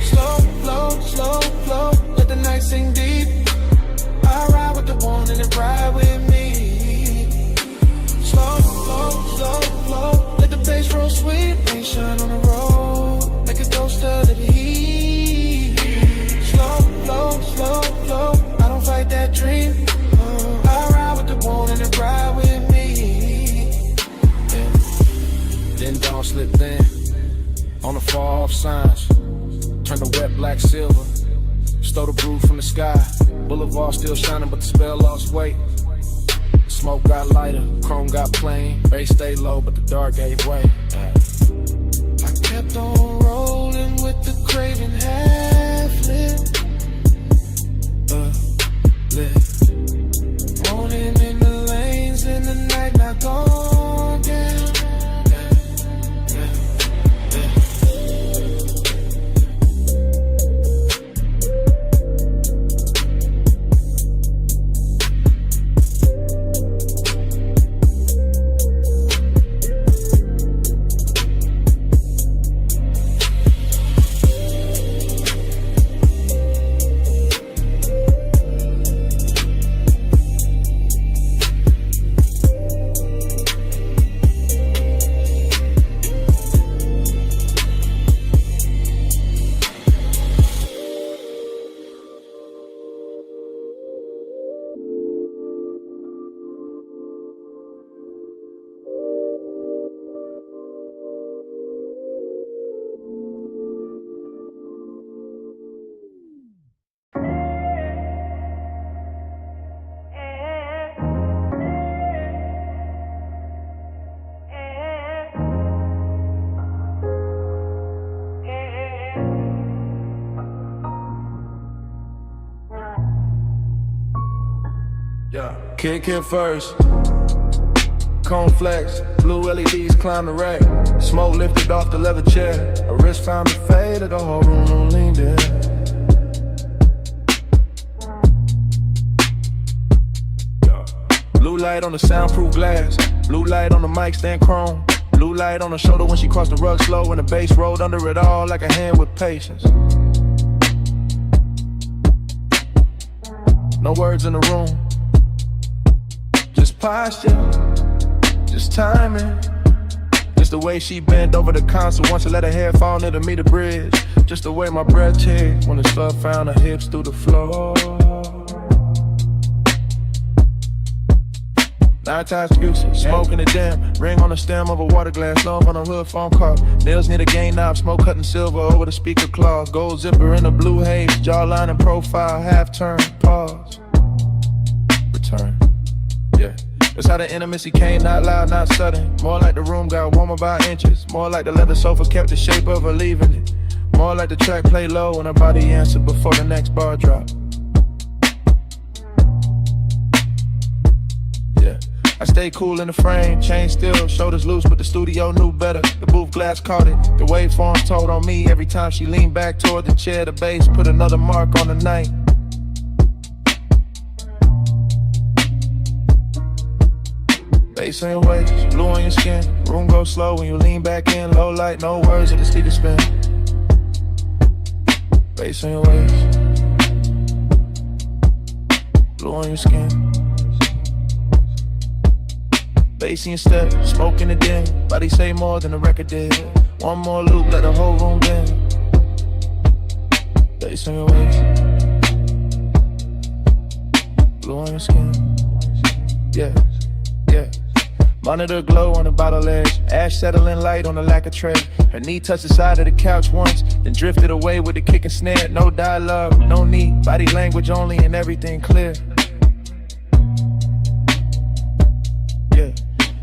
Slow, slow, slow, slow. Let the night sing deep. I ride with the one and it ride with me. Slow, slow, slow, slow. Let the bass roll sweet. Rain shine on the road. Make it ghost of the heat. Slow, slow, slow, slow. I don't fight that dream. I ride with the one and it ride with me. Yeah. Then dawn slipped in on the far off signs. Turn the wet black silver. Stole the brew from the sky. Boulevard still shining, but the spell lost weight. Smoke got lighter, chrome got plain. Bass stayed low, but the dark gave way. I kept on rolling with the craving half lit. Morning in the lanes, in the night not gone down. Kick it first. Cone flex, blue LEDs climb the rack. Smoke lifted off the leather chair. A wrist found to fade, the whole room leaned in. Blue light on the soundproof glass. Blue light on the mic stand chrome. Blue light on the shoulder when she crossed the rug slow. And the bass rolled under it all like a hand with patience. No words in the room. Just posture, just timing. Just the way she bent over the console once I let her hair fall near to meet the bridge. Just the way my breath changed when the slug found her hips through the floor. Nine times excuses, smoking the jam. Ring on the stem of a water glass, love on a hood phone call. Nails near the game knob, smoke cutting silver over the speaker claws. Gold zipper in a blue haze, jawline and profile, half turn, pause. Return, yeah. That's how the intimacy came, not loud, not sudden. More like the room got warmer by inches. More like the leather sofa kept the shape of her leaving it. More like the track play low and her body answered before the next bar drop. Yeah, I stay cool in the frame, chain still, shoulders loose, but the studio knew better. The booth glass caught it, the waveforms told on me. Every time she leaned back toward the chair, the bass put another mark on the night. Bass on your waist, blue on your skin. Room goes slow when you lean back in. Low light, no words, at the speaker spin. Bass on your waist, blue on your skin. Bass in your step, smoke in the den. Body say more than the record did. One more loop, let the whole room bend. Bass on your waist, blue on your skin. Yeah, yeah. Monitor glow on the bottle edge. Ash settling light on the lacquer tray. Her knee touched the side of the couch once, then drifted away with the kick and snare. No dialogue, no need. Body language only and everything clear. Yeah.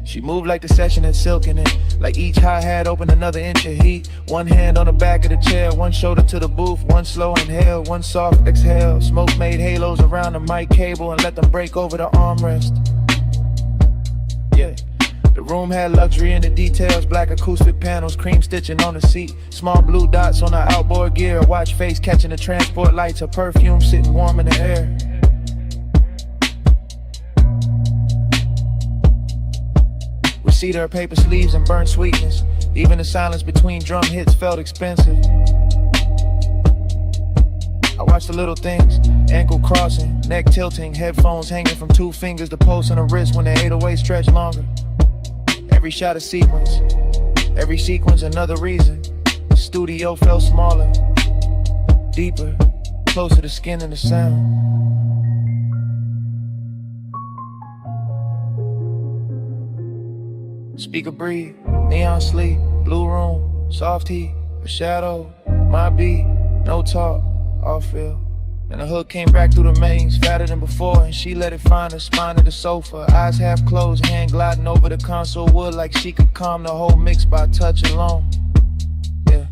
She moved like the session had silk in it. Like each hi-hat opened another inch of heat. One hand on the back of the chair, one shoulder to the booth. One slow inhale, one soft exhale. Smoke made halos around the mic cable and let them break over the armrest. Yeah. The room had luxury in the details, black acoustic panels, cream stitching on the seat, small blue dots on the outboard gear, a watch face catching the transport lights, her perfume sitting warm in the air. We see her paper sleeves and burnt sweetness, even the silence between drum hits felt expensive. I watch the little things, ankle crossing, neck tilting, headphones hanging from 2 fingers, the pulse on the wrist when the 808 stretch longer. Every shot a sequence, every sequence another reason. The studio felt smaller, deeper, closer to skin and the sound. Speaker breathe, neon sleep, blue room, soft heat, a shadow, my beat, no talk, all feel. And the hook came back through the mains, fatter than before, and she let it find the spine of the sofa. Eyes half closed, hand gliding over the console wood like she could calm the whole mix by touch alone. Yeah,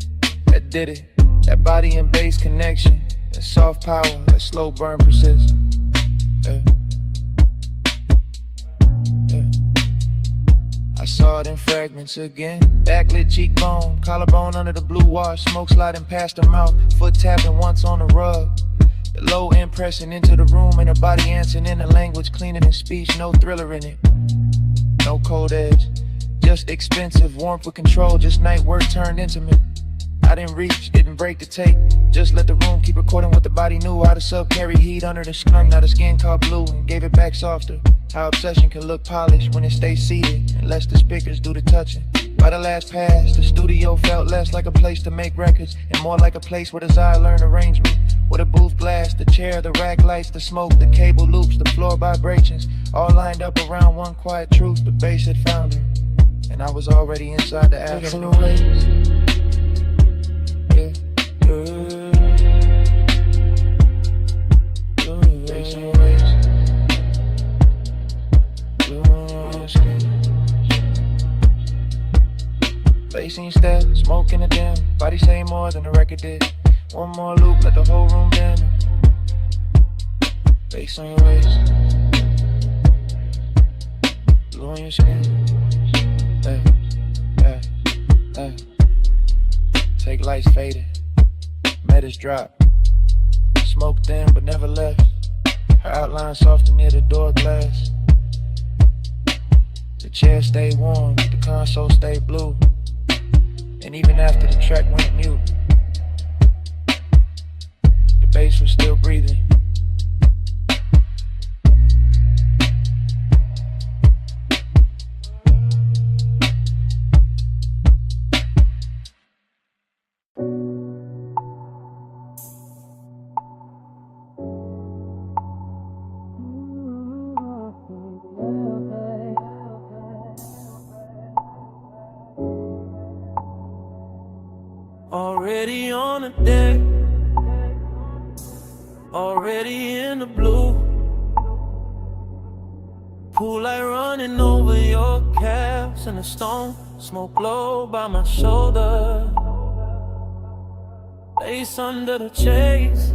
that did it. That body and bass connection, that soft power, that slow burn persists. Yeah. Yeah. I saw it in fragments again. Backlit cheekbone, collarbone under the blue wash, smoke sliding past her mouth, foot tapping once on the rug. The low end pressing into the room and her body answering in a language cleaner than speech, no thriller in it. No cold edge, just expensive warmth with control, just night work turned intimate. I didn't reach, didn't break the tape, just let the room keep recording what the body knew. How the sub carry heat under the skunk, now the skin caught blue and gave it back softer. How obsession can look polished when it stays seated and lets the speakers do the touching. By the last pass, the studio felt less like a place to make records and more like a place where desire learned arrangement. With a booth blast, the chair, the rack lights, the smoke, the cable loops, the floor vibrations, all lined up around one quiet truth. The bass had found her, and I was already inside the afternoon. Yeah, Facing step, smoke in the dim, body say more than the record did. One more loop, let the whole room bend. Face on your waist, blue on your skin. Hey, hey, hey. Take lights faded, metas drop. Smoke thin but never left. Her outline softer near the door glass. The chair stayed warm, the console stayed blue. And even after the track went mute, the bass was still breathing. Already on the deck, already in the blue. Pool light running over your calves and the stone smoke low by my shoulder. Face under the chase,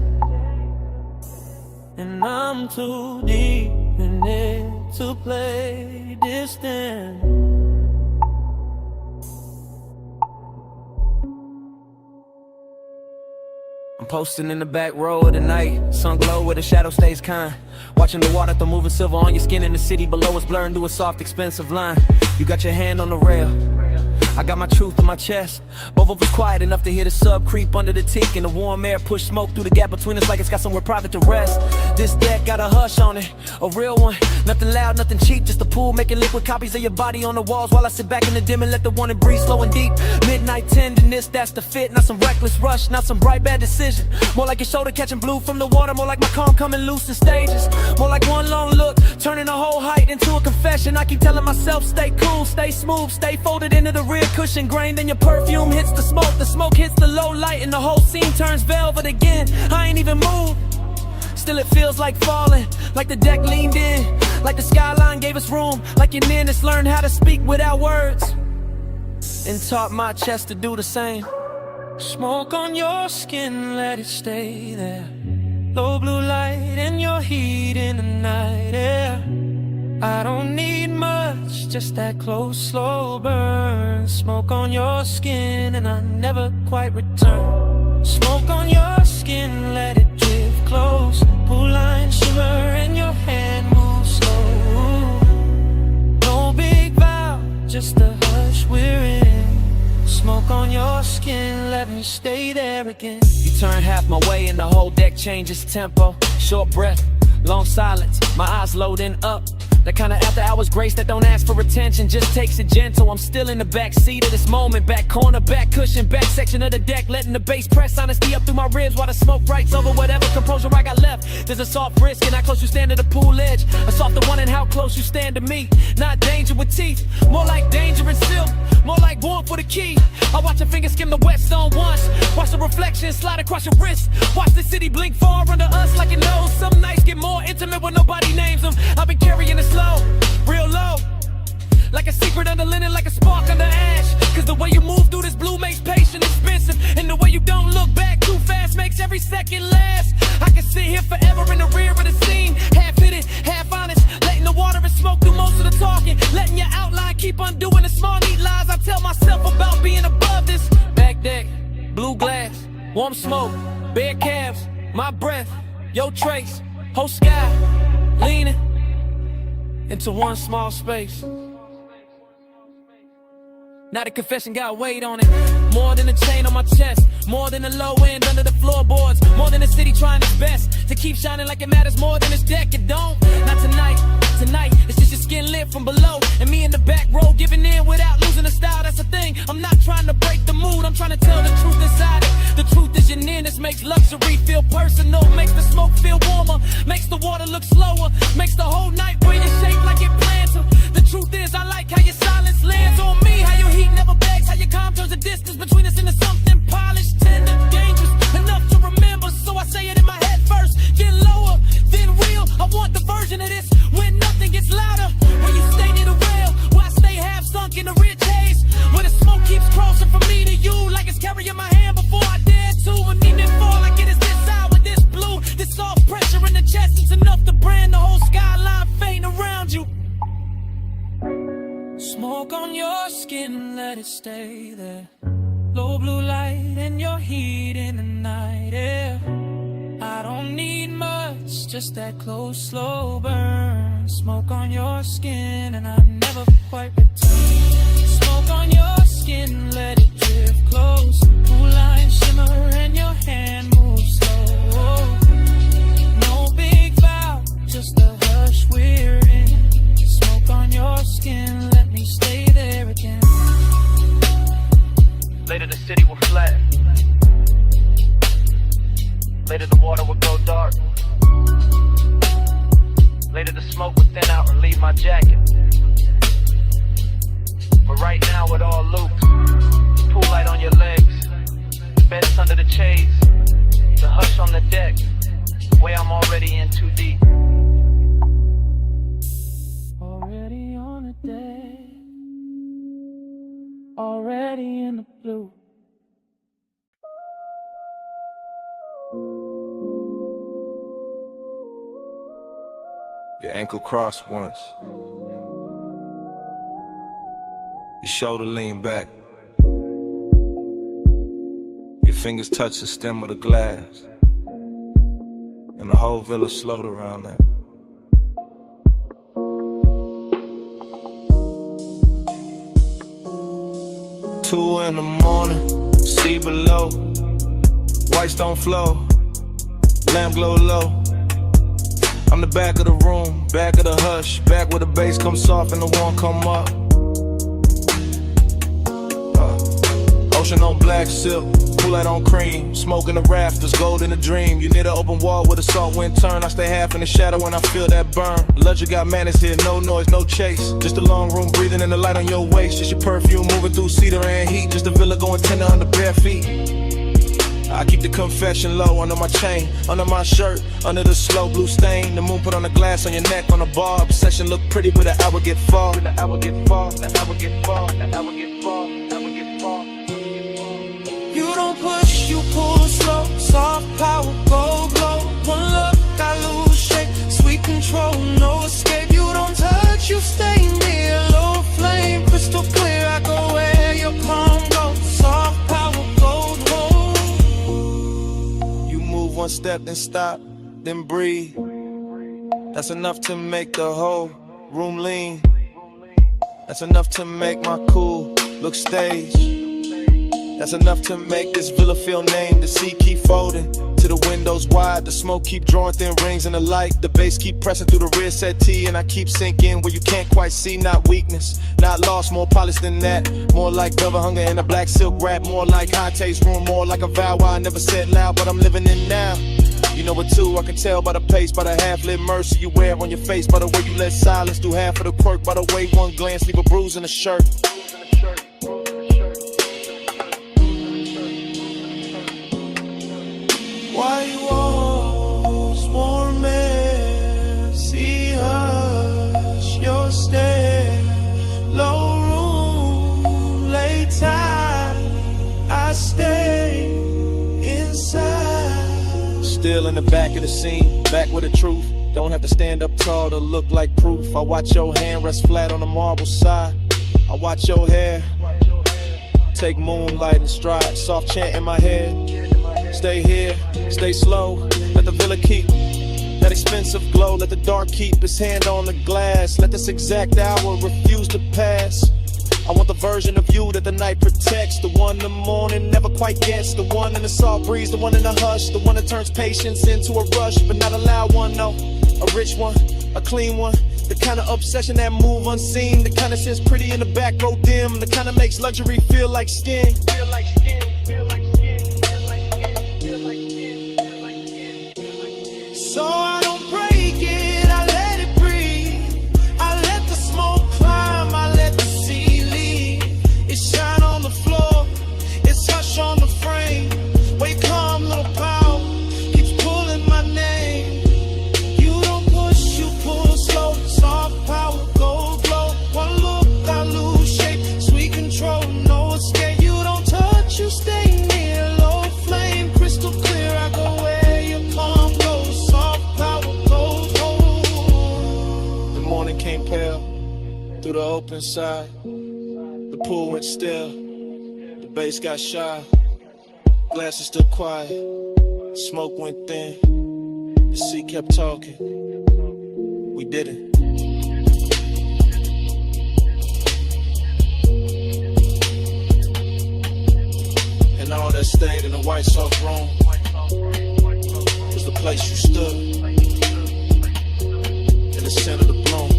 and I'm too deep in it to play distant. I'm posting in the back row of the night, sun glow where the shadow stays kind. Watching the water through moving silver on your skin, in the city below us blurring to a soft, expensive line. You got your hand on the rail, I got my truth in my chest. Both of us quiet enough to hear the sub creep under the teak, and the warm air push smoke through the gap between us like it's got somewhere private to rest. This deck got a hush on it, a real one. Nothing loud, nothing cheap, just a pool making liquid copies of your body on the walls while I sit back in the dim and let the wanted breathe slow and deep. Midnight tenderness, that's the fit. Not some reckless rush, not some bright bad decision. More like your shoulder catching blue from the water, more like my calm coming loose in stages. More like one long look, turning a whole height into a confession. I keep telling myself, stay cool, stay smooth, stay folded into the rear cushion grain. Then your perfume hits the smoke hits the low light, and the whole scene turns velvet again. I ain't even moved, still it feels like falling, like the deck leaned in, like the skyline gave us room, like your nearness learned how to speak without words, and taught my chest to do the same. Smoke on your skin, let it stay there. Low blue light and your heat in the night air. I don't need much, just that close, slow burn. Smoke on your skin and I never quite return. Smoke on your skin, let it drift close. Pool line shimmer and your hand moves slow. No big vow, just the hush we're in. Smoke on your skin, let me stay there again. You turn half my way and the whole deck changes tempo. Short breath, long silence, my eyes loading up. That kind of after hours grace that don't ask for attention, just takes it gentle. I'm still in the back seat of this moment, back corner, back cushion, back section of the deck, letting the bass press honesty up through my ribs while the smoke writes over whatever composure I got left. There's a soft risk in how close you stand to the pool edge, a softer one in how close you stand to me. Not danger with teeth, more like danger and silk, more like warmth for the key. I watch your fingers skim the wet stone once, watch the reflection slide across your wrist, watch the city blink far under us like it knows. Some nights get more intimate when nobody names them. I've been carrying it slow, real low, like a secret under linen, like a spark under ash. Cause the way you move through this blue makes patience expensive, and the way you don't look back too fast makes every second last. I can sit here forever in the rear of the scene, half hidden, half honest, letting the water and smoke do most of the talking, letting your outline keep undoing the small neat lies I tell myself about being above this. Back deck, blue glass, warm smoke, bare calves, my breath, your trace, whole sky, leaning into one small space. Now the confession got weight on it, more than a chain on my chest, more than a low end under the floorboards, more than the city trying its best to keep shining like it matters more than this deck. It don't, not tonight, tonight it's just your skin lit from below, and me in the back row giving in without losing the style. That's the thing, I'm not trying to break the mood, I'm trying to tell the truth inside it. The truth is your nearness makes luxury feel personal, makes the smoke feel warmer, makes the water look slower, makes the whole night bring it shape like it planned to. The truth is I like how your silence lands on me, how your heat never begs, how your calm turns the distance between us into something polished, tender, dangerous, enough to remember. So I say it in my head first, get lower, then real. I want the version of this when nothing gets louder, when you stay near the rail, where I stay half sunk in the rich haze, where the smoke keeps crossing from me to you like it's carrying my hand before I dare to. And even fall like it is this hour, this blue, this soft pressure in the chest, it's enough to brand the whole skyline faint around you. Smoke on your skin, let it stay there. Low blue light and your heat in the night air. I don't need much, just that close, slow burn. Smoke on your skin and I never quite return. Smoke on your skin, let it drift close. Cool line shimmer and your hand moves slow. No big vow, just a hush we're in. Smoke on your skin, let me stay there again. Later the city will flat. Later the water will go dark. Later the smoke will thin out and leave my jacket. steady in the blue. Your ankle crossed once. Your shoulder lean back. Your fingers touch the stem of the glass. And the whole village slowed around that. Two in the morning, see below. Whites don't flow, lamp glow low. I'm the back of the room, back of the hush, back where the bass comes soft and the one come up. Ocean on black silk, Kool-Aid on cream, smoke in the rafters, gold in a dream. You need an open wall where the salt wind turn. I stay half in the shadow when I feel that burn. Luxury got manners here, no noise, no chase. Just a long room breathing in the light on your waist. Just your perfume moving through cedar and heat. Just a villa going tender under bare feet. I keep the confession low under my chain, under my shirt, under the slow blue stain. The moon put on the glass on your neck on the bar. Obsession look pretty, but the hour get far. The hour get far, the hour get far, the hour get far, the hour get far. You don't push, you pull slow. Soft power, gold glow. One look, I lose shape. Sweet control, no escape. You don't touch, you stay near. Low flame, crystal clear. I go where your palm goes. Soft power, gold glow. You move one step, then stop, then breathe. That's enough to make the whole room lean. That's enough to make my cool look staged. That's enough to make this villa feel named. The sea keep folding to the windows wide. The smoke keep drawing thin rings in the light. The bass keep pressing through the rear settee. And I keep sinking where you can't quite see. Not weakness, not lost, more polished than that. More like velvet hunger in a black silk wrap. More like high taste room, more like a vow I never said loud, but I'm living in now. You know it too, I can tell by the pace, by the half-lit mercy you wear on your face, by the way you let silence do half of the quirk, by the way one glance leave a bruise in a shirt. Why you always warm air? See hush your stare. Low room, late time. I stay inside. Still in the back of the scene, back with the truth. Don't have to stand up tall to look like proof. I watch your hand rest flat on the marble side. I watch your hair take moonlight and stride. Soft chant in my head. Stay here, stay slow. Let the villa keep that expensive glow. Let the dark keep its hand on the glass. Let this exact hour refuse to pass. I want the version of you that the night protects. The one the morning never quite gets. The one in the soft breeze, the one in the hush. The one that turns patience into a rush, but not a loud one, no. A rich one, a clean one. The kind of obsession that move unseen. The kind of sits pretty in the back row dim. The kind of makes luxury feel like skin. Feel like skin, feel like skin, feel like skin, feel like skin, feel like skin. So I don't break it, I let it breathe. I let the smoke climb, I let the sea leave. It shine on the floor, it's hush on the frame. Wake calm, little power, keeps pulling my name. You don't push, you pull slow. Soft power, gold glow. One look, I lose shape. Sweet control, no escape. You don't touch, you stay near. Low flame, crystal clear. I go where your palm goes. Soft power, gold glow. The morning came pale through the open side. The pool went still. The bass got shy. Glasses stood quiet. Smoke went thin. The sea kept talking. We did it. And all that stayed in the white soft room was the place you stood in the center of the bloom.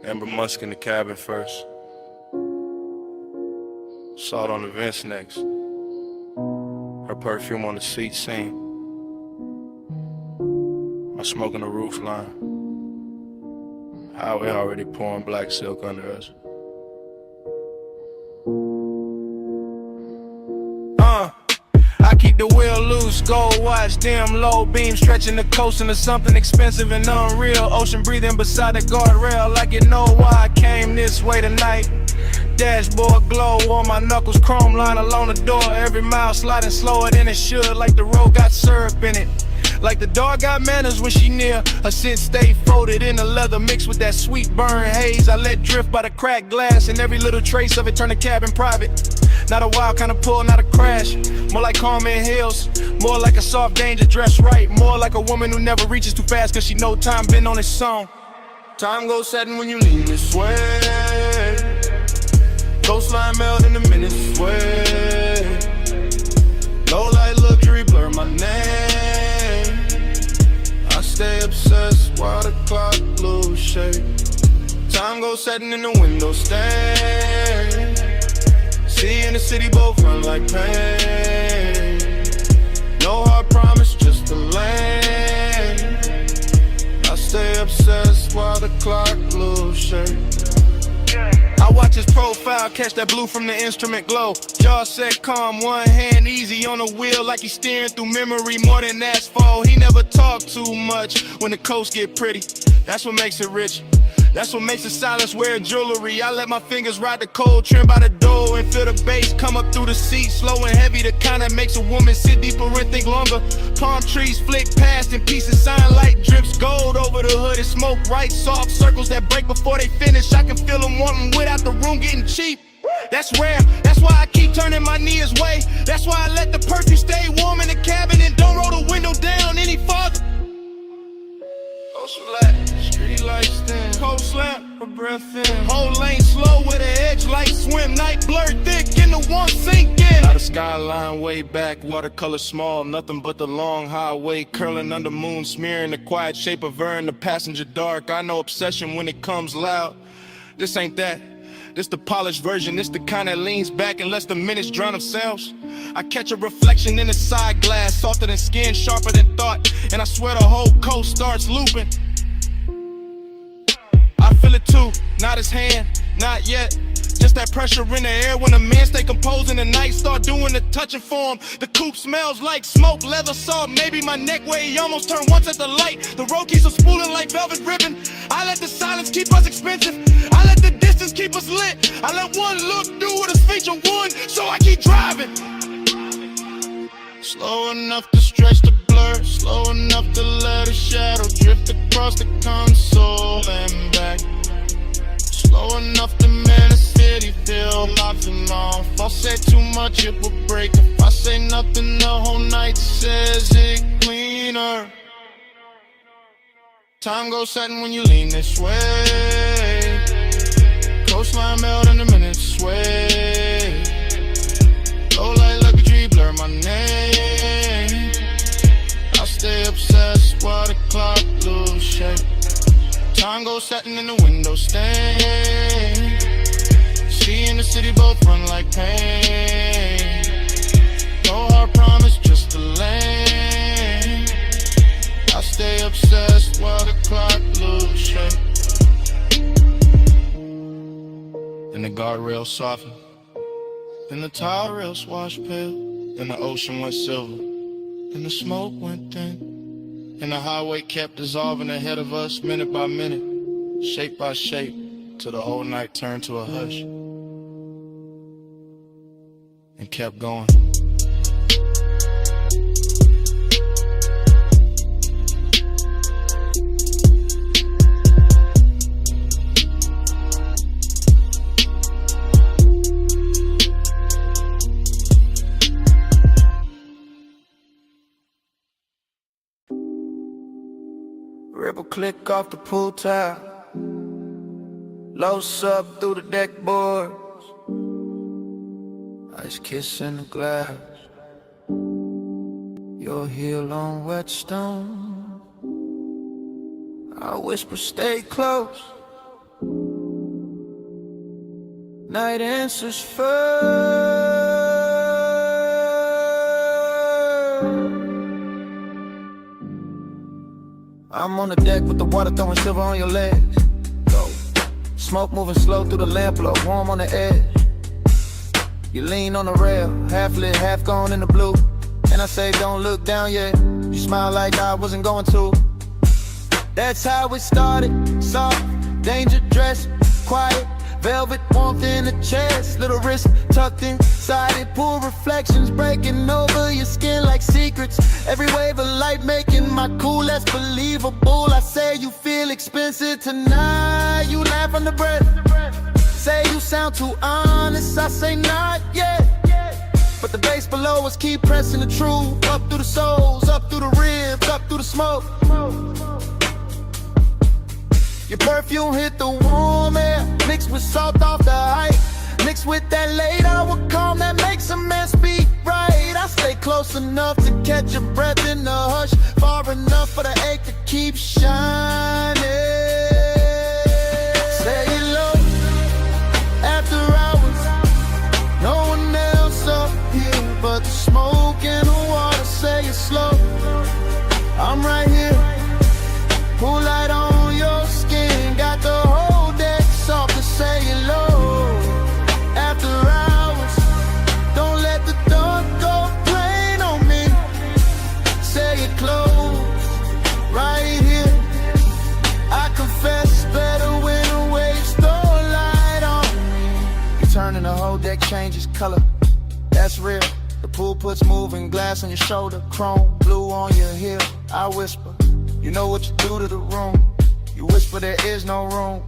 Amber Musk in the cabin first. Salt on the vents next. Her perfume on the seat scene. My smoke on the roof line. Highway already pouring black silk under us. I keep the wheel loose, gold watch, dim low beam, stretching the coast into something expensive and unreal. Ocean breathing beside the guardrail, like you know why I came this way tonight. Dashboard glow on my knuckles, chrome line along the door. Every mile sliding slower than it should, like the road got syrup in it. Like the dog got manners when she near. Her scent stay folded in the leather, mixed with that sweet burn haze I let drift by the cracked glass, and every little trace of it turn the cabin private. Not a wild kind of pull, not a crash. More like Carmen Hills, more like a soft danger dressed right. More like a woman who never reaches too fast, cause she know time been on its song. Time goes setting when you lean this way. Coastline melt in a minute sway. Low light luxury blur my name. I stay obsessed while the clock lose shape. Time goes setting in the window stand. See in the city both run like pain. No hard promise, just the lane. I stay obsessed while the clock lose shape. I watch his profile, catch that blue from the instrument glow. Jaw set calm, one hand easy on the wheel, like he's steering through memory more than asphalt. He never talk too much when the coast get pretty. That's what makes it rich. That's what makes the silence wear jewelry. I let my fingers ride the cold trim by the door and feel the bass come up through the seat, slow and heavy. The kind that makes a woman sit deeper and think longer. Palm trees flick past and pieces, sign light drips gold over the hood and smoke right. Soft circles that break before they finish. I can feel them wanting without the room getting cheap. That's rare, that's why I keep turning my knee his way. That's why I let the perfume stay warm in the cabin and don't roll the window down any farther. Coast flat, street lights thin, cold slap, a breath in. Whole lane slow with an edge like swim. Night blurred thick in the one sink in. Out of skyline way back, watercolor small. Nothing but the long highway curling under moon, smearing the quiet shape of her in the passenger dark. I know obsession when it comes loud. This ain't that. This the polished version, this the kind that leans back and lets the minutes drown themselves. I catch a reflection in the side glass, softer than skin, sharper than thought, and I swear the whole coast starts looping. I feel it too, not his hand, not yet. Just that pressure in the air when a man stay composed in the night, start doing the touching for him. The coupe smells like smoke, leather salt, maybe my neck where he almost turned once at the light. The road keeps us spooling like velvet ribbon. I let the silence keep us expensive. I let the distance keep us lit. I let one look do what is feature one, so I keep driving. Slow enough to stretch the blur, slow enough to let a shadow drift across the console and back. Slow enough to make the city feel nothing off. If I say too much, it will break. If I say nothing, the whole night says it cleaner. Time goes setting when you lean this way. Coastline melt in a minute sway. Low light luxury blur my name. I stay obsessed while the clock lose shape. Time goes setting in the window stain. See in the city both run like pain. No hard promise, just a lane. I stay obsessed while the clock lose shape. Then the guardrail softened. Then the tire rails washed pale. Then the ocean went silver. Then the smoke went thin. And the highway kept dissolving ahead of us, minute by minute, shape by shape, till the whole night turned to a hush. And kept going. Ripple click off the pool tile. Low sub through the deck boards. Ice kiss in the glass. Your heel on wet stone. I whisper stay close. Night answers first. I'm on the deck with the water throwing silver on your legs. Go. Smoke moving slow through the lamp, blow warm on the edge. You lean on the rail, half lit, half gone in the blue. And I say don't look down yet. You smile like I wasn't going to. That's how it started. Soft, danger dress, quiet, velvet warmth in the chest. Little wrist tucked inside it, pool reflections breaking over your skin like secrets. Every wave of light making my cool less believable. I say you feel expensive tonight. You laugh under breath. Say you sound too honest. I say not yet. But the bass below us keep pressing the truth. Up through the souls, up through the ribs, up through the smoke. Your perfume hit the warm air, mixed with salt off the height, mixed with that late hour calm that makes a man speak right. I stay close enough to catch your breath in the hush, far enough for the ache to keep shining. Say it low, after hours, no one else up here but the smoke and the water. Say it slow, I'm right here, pull light on your skin, got the whole deck soft to say it low. After hours, don't let the dark go plain on me. Say it close, right here. I confess better when the waves throw light on me. You turn and the whole deck changes color, that's real. The pool puts moving glass on your shoulder, chrome blue on your heel. I whisper, you know what you do to the room. You whisper there is no room,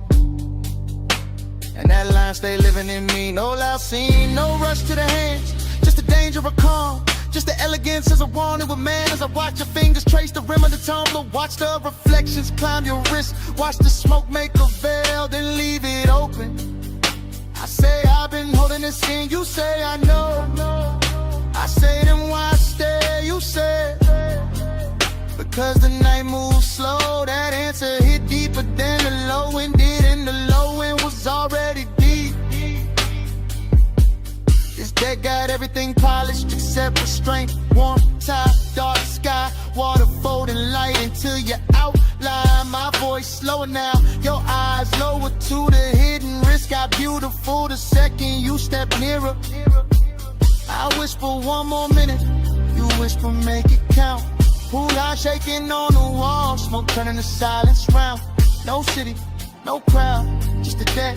and that line stay living in me. No loud scene, no rush to the hands, just the danger of calm, just the elegance as I wanted with man. As I watch your fingers trace the rim of the tumbler, watch the reflections climb your wrist, watch the smoke make a veil, then leave it open. I say I've been holding this in, you say I know. I say then why stay, you say because the night moves slow. That answer hit deeper than the low end did, and the low end was already deep. This deck got everything polished except restraint. Warm top, dark sky, water folding light until you outline. My voice slower now, your eyes lower to the hidden risk. Got beautiful the second you step nearer. I whisper one more minute, you whisper make it count. Pool eye shaking on the wall, smoke turning to silence round. No city, no crowd, just the deck,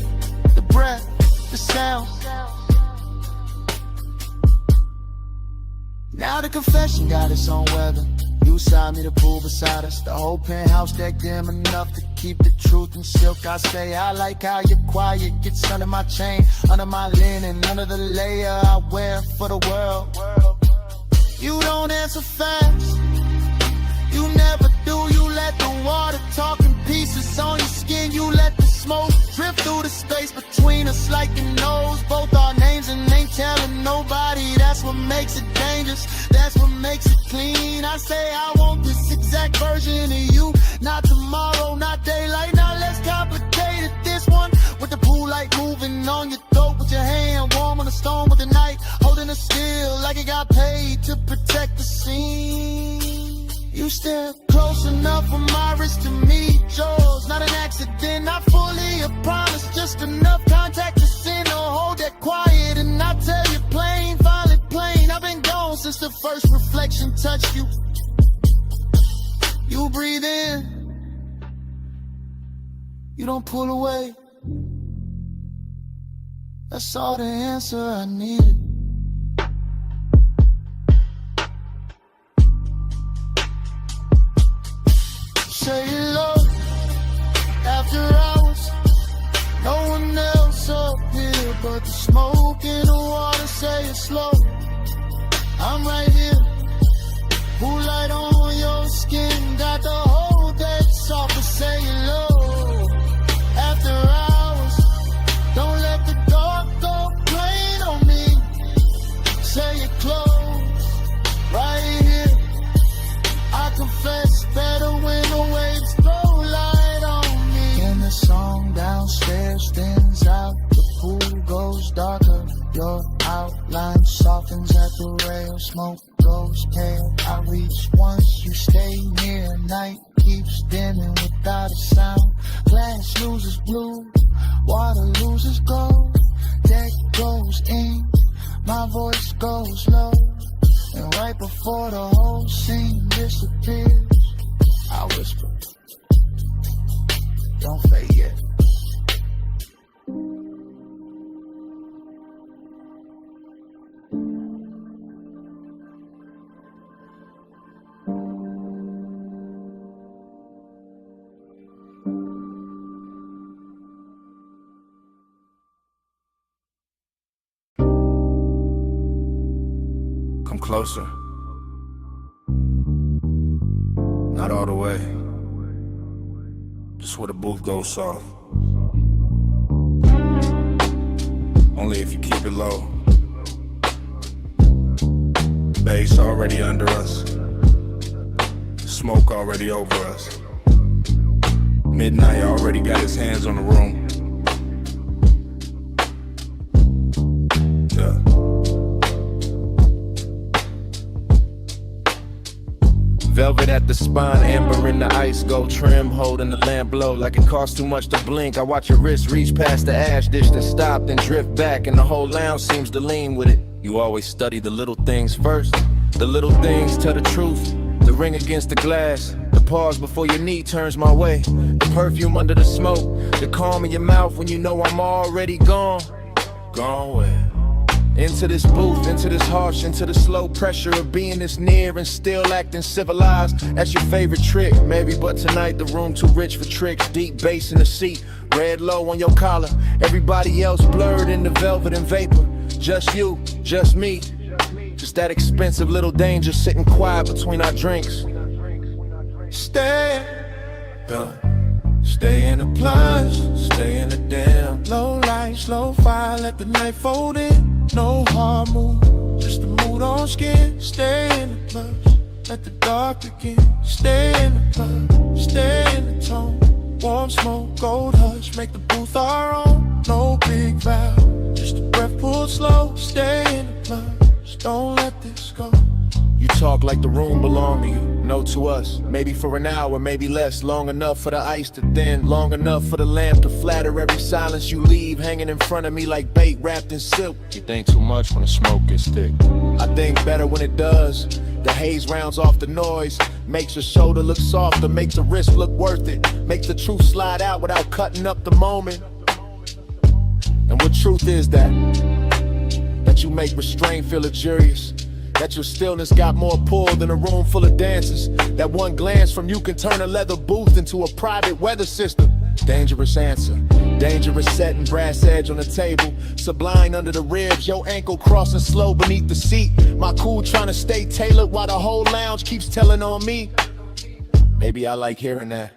the breath, the sound. Now the confession got its own weather. You side me, the pool beside us. The whole penthouse deck dim enough to keep the truth in silk. I say I like how you're quiet, gets under my chain, under my linen, under the layer I wear for the world. You don't answer fast, you never do. You let the water talk in pieces on your skin. You let the smoke drift through the space between us like you knows both our names and ain't telling nobody. That's what makes it dangerous, that's what makes it clean. I say I want this exact version of you, not tomorrow, not daylight. Now let's complicate it, this one with the pool light moving on your throat, with your hand warm on the stone with the night holding it still like it got paid to protect the scene. You step close enough for my wrist to meet yours. Not an accident, not fully a promise, just enough contact to send or hold that quiet. And I tell you plain, finally plain, I've been gone since the first reflection touched you. You breathe in, you don't pull away. That's all the answer I needed. Say it low, after hours, no one else up here but the smoke and the water. Say it slow, I'm right here, pool light on your skin, got the whole deck soft to say it low. After hours, don't let the dark go plain on me. Say it close, right here. I confess better when the waves throw light on me. And the song downstairs thins out, the pool goes Your outline softens at the rail. Smoke goes pale. I reach once you stay near. Night keeps dimming without a sound. Glass loses blue, water loses gold. Deck goes in, my voice goes low. And right before the whole scene disappears, I whisper, don't fade yet. Come closer. Not all the way. Just where the booth goes soft. Only if you keep it low. Bass already under us. Smoke already over us. Midnight already got his hands on the room. Yeah. Velvet at the spine, amber in the ice, gold trim, holding the lamp low like it costs too much to blink. I watch your wrist reach past the ash dish, then stop, then drift back, and the whole lounge seems to lean with it. You always study the little things first. The little things tell the truth. The ring against the glass, the pause before your knee turns my way. The perfume under the smoke, the calm in your mouth when you know I'm already gone. Gone where? Into this booth, into this harsh, into the slow pressure of being this near and still acting civilized. That's your favorite trick, maybe, but tonight the room too rich for tricks. Deep bass in the seat, red low on your collar. Everybody else blurred into velvet and vapor. Just you, just me. Just that expensive little danger sitting quiet between our drinks. Stay, stay in the plunge, stay in the damn low light, slow fire, let the night fold in. No hard move, just the mood on skin. Stay in the plunge, let the dark begin. Stay in the plunge, stay in the tone. Warm smoke, gold hush, make the booth our own. No big vow, just a breath pulled slow. Stay in the plunge, don't let this go. You talk like the room belonged to you, no to us. Maybe for an hour, maybe less. Long enough for the ice to thin, long enough for the lamp to flatter every silence you leave, hanging in front of me like bait wrapped in silk. You think too much when the smoke gets thick. I think better when it does. The haze rounds off the noise, makes your shoulder look softer, makes the wrist look worth it, makes the truth slide out without cutting up the moment. And what truth is that? That you make restraint feel luxurious. That your stillness got more pull than a room full of dancers. That one glance from you can turn a leather booth into a private weather system. Dangerous answer, dangerous setting, brass edge on the table. Sublime under the ribs, your ankle crossing slow beneath the seat. My cool trying to stay tailored while the whole lounge keeps telling on me. Maybe I like hearing that.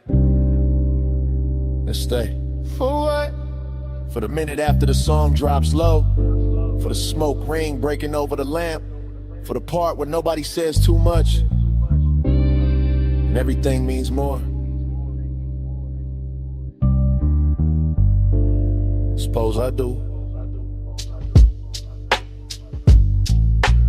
Let's stay. For what? For the minute after the song drops low. For the smoke ring breaking over the lamp. For the part where nobody says too much and everything means more. Suppose I do.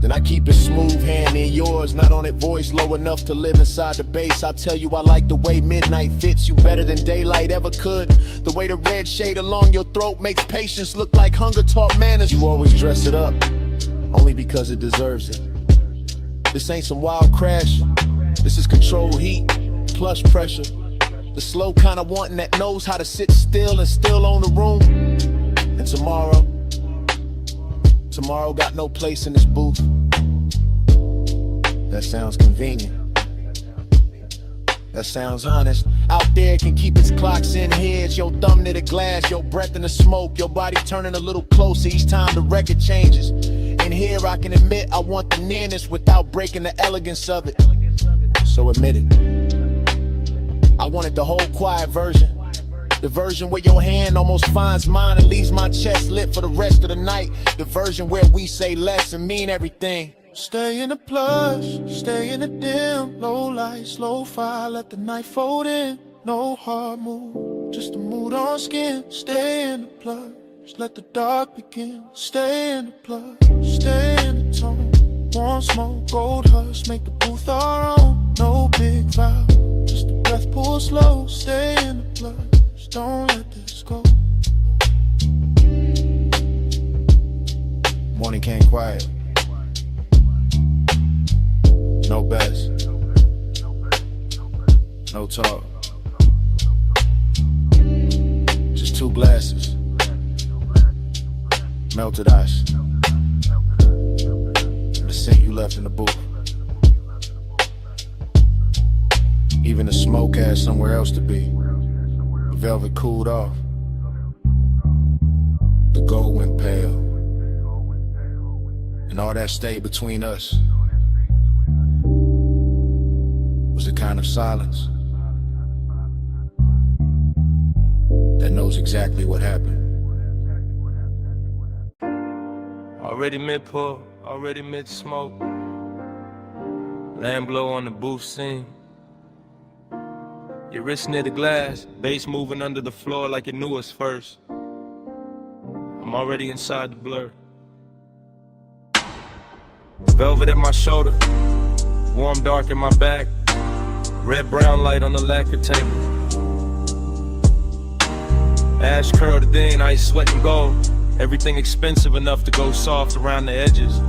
Then I keep it smooth hand in yours, not on it voice low enough to live inside the bass. I tell you I like the way midnight fits you better than daylight ever could. The way the red shade along your throat makes patience look like hunger taught manners. You always dress it up, only because it deserves it. This ain't some wild crash, this is controlled heat, plush pressure. The slow kind of wanting that knows how to sit still and still own the room. And tomorrow got no place in this booth. That sounds convenient. That sounds honest. Out there can keep its clocks in heads. Your thumb near the glass, your breath in the smoke. Your body turning a little closer each time the record changes. And here I can admit I want the nearness without breaking the elegance of it. So admit it. I wanted the whole quiet version. The version where your hand almost finds mine and leaves my chest lit for the rest of the night. The version where we say less and mean everything. Stay in the plush, stay in the dim, low light, slow fire, let the night fold in. No hard move, just a mood on skin. Stay in the plug, Just let the dark begin. Stay in the plug, stay in the tone. One smoke, gold hush, make the booth our own. No big vow, just a breath, pull slow. Stay in the plug, just don't let this go. Morning came quiet. No bets. No talk. Just 2 glasses. Melted ice. And the scent you left in the booth. Even the smoke had somewhere else to be. The velvet cooled off. The gold went pale. And all that stayed between us was a kind of silence that knows exactly what happened. Already mid-pull, already mid-smoke. Lamb glow on the booth scene. Your wrist near the glass, bass moving under the floor like it knew us first. I'm already inside the blur. Velvet at my shoulder, warm dark in my back. Red-brown light on the lacquer table. Ash curled in, ice sweating gold. Everything expensive enough to go soft around the edges.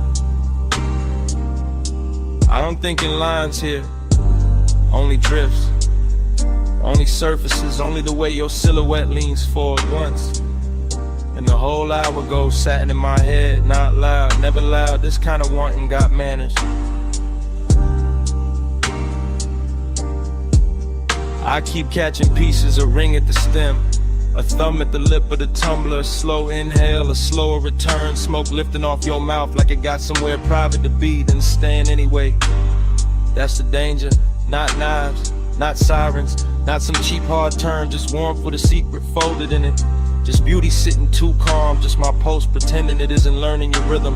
I don't think in lines here, only drifts. Only surfaces, only the way your silhouette leans forward once. And the whole hour goes satin in my head, not loud, never loud. This kind of wanting got manners. I keep catching pieces, a ring at the stem, a thumb at the lip of the tumbler, a slow inhale, a slower return, smoke lifting off your mouth like it got somewhere private to be, then staying anyway. That's the danger, not knives, not sirens, not some cheap hard turn, just warmth with a secret folded in it. Just beauty sitting too calm, just my pulse pretending it isn't learning your rhythm.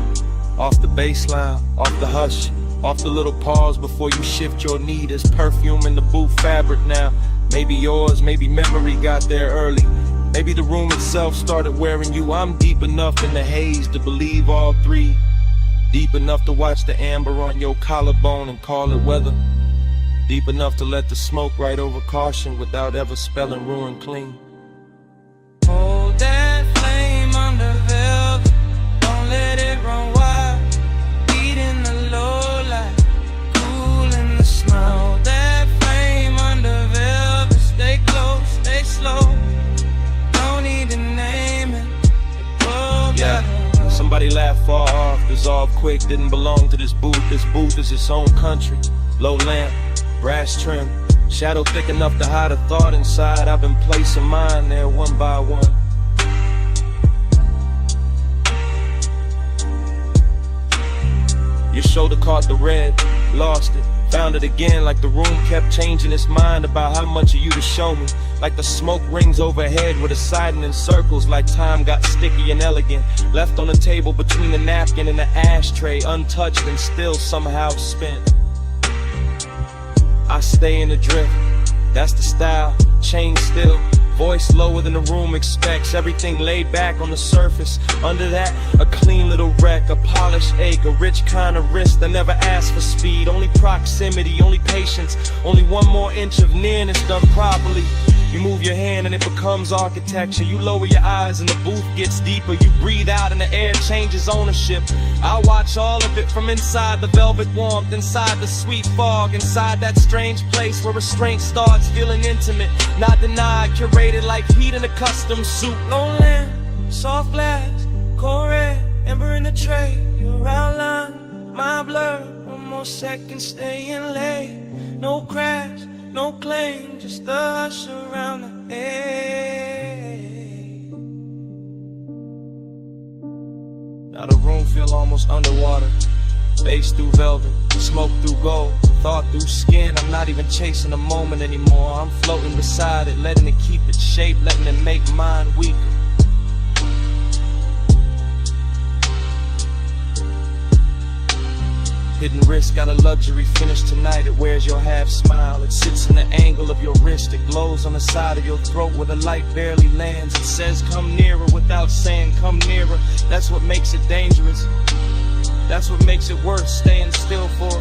Off the bass line, off the hush, off the little pause before you shift your knee. There's perfume in the booth fabric now. Maybe yours, maybe memory got there early. Maybe the room itself started wearing you. I'm deep enough in the haze to believe all three. Deep enough to watch the amber on your collarbone and call it weather. Deep enough to let the smoke right over caution without ever spelling ruin clean. Hold that flame under velvet, don't let it run wild. Beat in the low light, cool in the smile. Hold that flame under velvet, stay close, stay slow. Don't need to name it. Yeah, somebody laughed far off, dissolved quick, didn't belong to this booth. This booth is its own country. Low lamp, brass trim, shadow thick enough to hide a thought inside. I've been placing mine there one by one. Your shoulder caught the red, lost it, found it again. Like the room kept changing its mind about how much of you to show me. Like the smoke rings overhead with a siding in circles. Like time got sticky and elegant, left on the table between the napkin and the ashtray, untouched and still somehow spent. I stay in the drift, that's the style, chain still, voice lower than the room expects, everything laid back on the surface. Under that, a clean little wreck, a polished ache, a rich kind of wrist that never asked for speed. Only proximity, only patience, only one more inch of nearness done properly. You move your hand and it becomes architecture. You lower your eyes and the booth gets deeper. You breathe out and the air changes ownership. I watch all of it from inside the velvet warmth, inside the sweet fog, inside that strange place where restraint starts feeling intimate, not denied, curated like heat in a custom suit. Low lamp, soft glass, cold red, ember in the tray. Your outline, my blur, one more second staying late. No crash, no claim, just the hush around the edge. Now the room feel almost underwater. Bass through velvet, smoke through gold, thought through skin. I'm not even chasing the moment anymore. I'm floating beside it, letting it keep its shape, letting it make mine weaker. Hidden wrist got a luxury finish tonight. It wears your half smile. It sits in the angle of your wrist. It glows on the side of your throat where the light barely lands. It says come nearer without saying come nearer. That's what makes it dangerous. That's what makes it worth staying still for.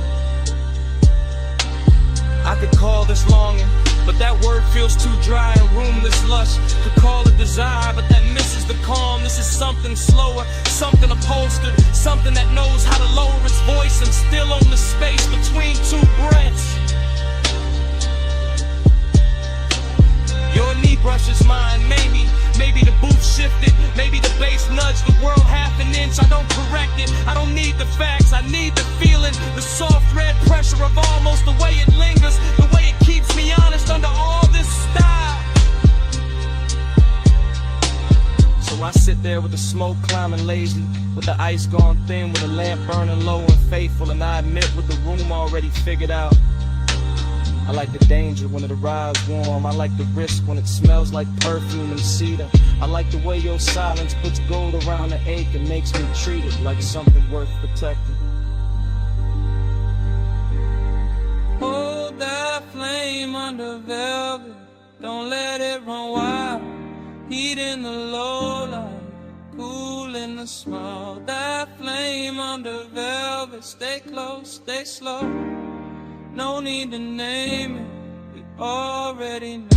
I could call this longing, but that word feels too dry and roomless lush. Could call it desire, but that misses the calm. This is something slower, something upholstered, something that knows how to lower its voice and still own the space between two breaths. Your knee brushes mine, maybe the booth shifted, maybe the bass nudged the world half an inch. I don't correct it, I don't need the facts, I need the feeling, the soft red pressure of almost, the way it lingers, the way it keeps me honest under all this style. So I sit there with the smoke climbing lazy, with the ice gone thin, with the lamp burning low and faithful, and I admit with the room already figured out. I like the danger when it arrives warm. I like the risk when it smells like perfume and cedar. I like the way your silence puts gold around the ache and makes me treat it like something worth protecting. Hold that flame under velvet, don't let it run wild. Heat in the low light, cool in the small. That flame under velvet, stay close, stay slow. No need to name it, we already know.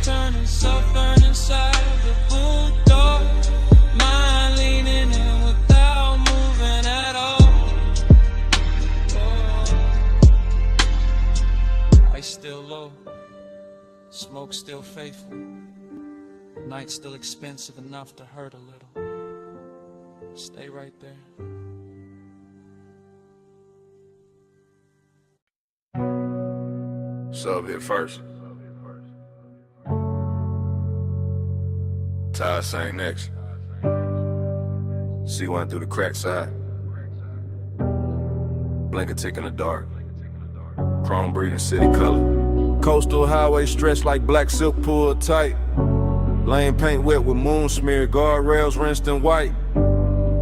Turning, suffering inside the boot door. Mind leaning in without moving at all. Ice still low, smoke still faithful. Night still expensive enough to hurt a little. Stay right there. Sub hit first. Ty sang next. C1 through the crack side. Blanket tick in the dark. Chrome breathing city color. Coastal highway stretched like black silk pulled tight. Lane paint wet with moon smear. Guardrails rinsed in white.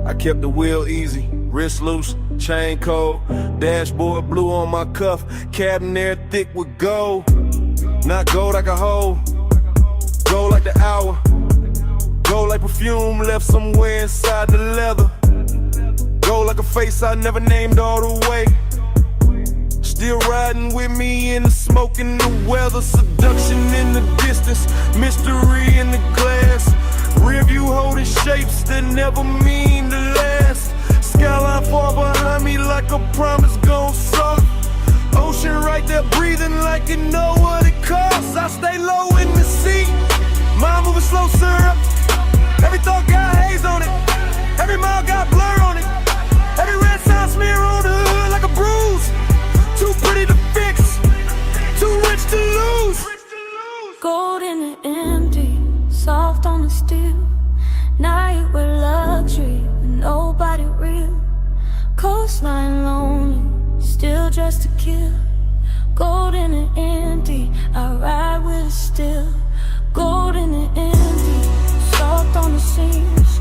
I kept the wheel easy, wrist loose, chain cold. Dashboard blue on my cuff. Cabin air thick with gold. Not gold I can hold. Gold like the hour. Gold like perfume left somewhere inside the leather. Gold like a face I never named all the way. Still riding with me in the smoke and the weather. Seduction in the distance, mystery in the glass. Rear view holding shapes that never mean to last. Skyline far behind me like a promise gone soft. Ocean right there breathing like you know what it costs. I stay low in the seat, mind moving slow syrup. Every thought got haze on it, every mile got blur on it. Every red sign smear on the hood like a bruise. Too pretty to fix, too rich to lose. Gold in the empty, soft on the steel. Night with luxury, nobody real. Coastline lonely, still just to kill. Gold in the empty, I ride with it still. Gold in the empty, soft on the seams.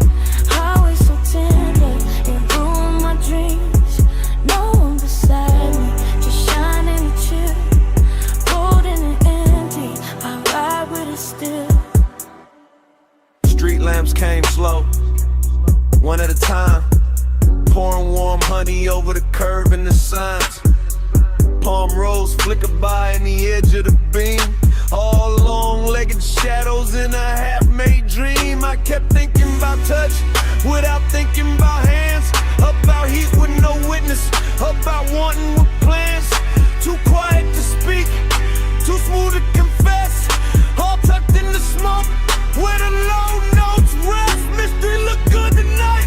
Highway so tender, it ruined my dreams. No one beside me, just shining and chill. Gold in the empty, I ride with it still. Street lamps came slow, one at a time. Pouring warm honey over the curve and the signs. Palm rose flicker by in the edge of the beam. All long-legged shadows in a half-made dream. I kept thinking about touch without thinking about hands. About heat with no witness, about wanting with plans. Too quiet to speak, too smooth to confess. All tucked in the smoke, where the low notes rest. Mystery look good tonight.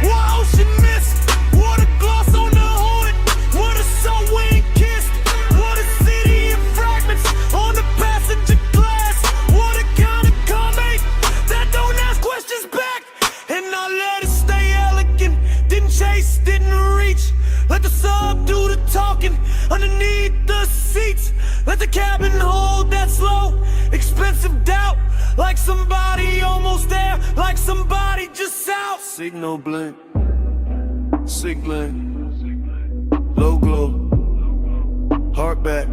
What ocean mist, water gloss on the hood. What a soul we ain't kissed. What a city in fragments on the passenger glass. Let the cabin hold that slow, expensive doubt. Like somebody almost there, like somebody just out. Signal blink, signaling, low glow, heart back,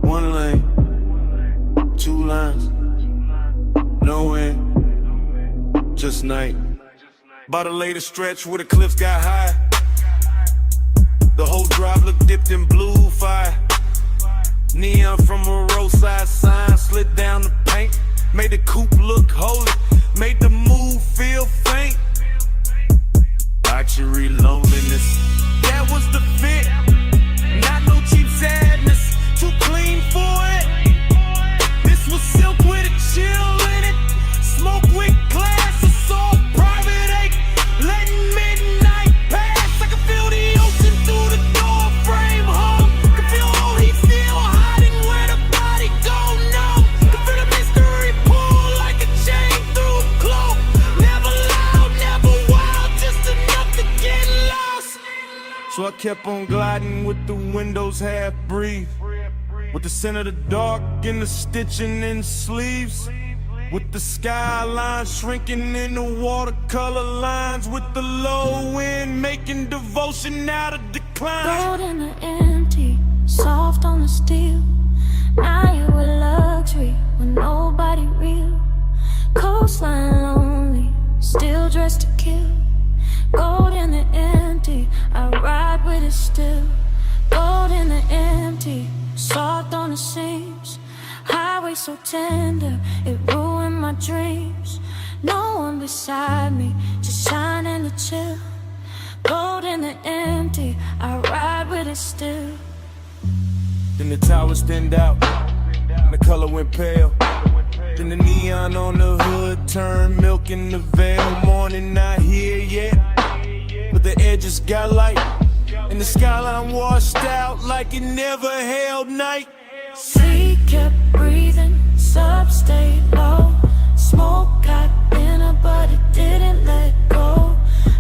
one lane, two lines, no end, just night. By the later stretch where the cliffs got high, the whole drive looked dipped in blue fire. Neon from a roadside sign slid down the paint, made the coupe look holy, made the move feel faint. Luxury loneliness, that was the fit. Not no cheap sadness, too clean for it. This was silk with a chill in it, smoke with class, assault, private ache, letting midnight pass. I can feel the ocean through the door frame home. Can feel all heat still hiding where the body go now. Can feel the mystery pull like a chain through a cloak. Never loud, never wild, just enough to get lost. So I kept on gliding with the windows half breathe, with the scent of the dark and the stitching in sleeves, with the skyline shrinking in the watercolor lines, with the low wind making devotion out of decline. Gold in the empty, soft on the steel. Now you a luxury with nobody real. Coastline lonely, still dressed to kill. Gold in the empty, I ride with it still. Gold in the empty, soft on the seams. Highway so tender, it ruined my dreams. No one beside me, just shining to chill. Gold in the empty, I ride with it still. Then the towers thinned out, and the color went pale. Then the neon on the hood turned milk in the veil. Morning not here yet, but the edges got light, and the skyline washed out like it never held night. Sea kept breathing, sub stayed low. Smoke got thinner, but it didn't let go.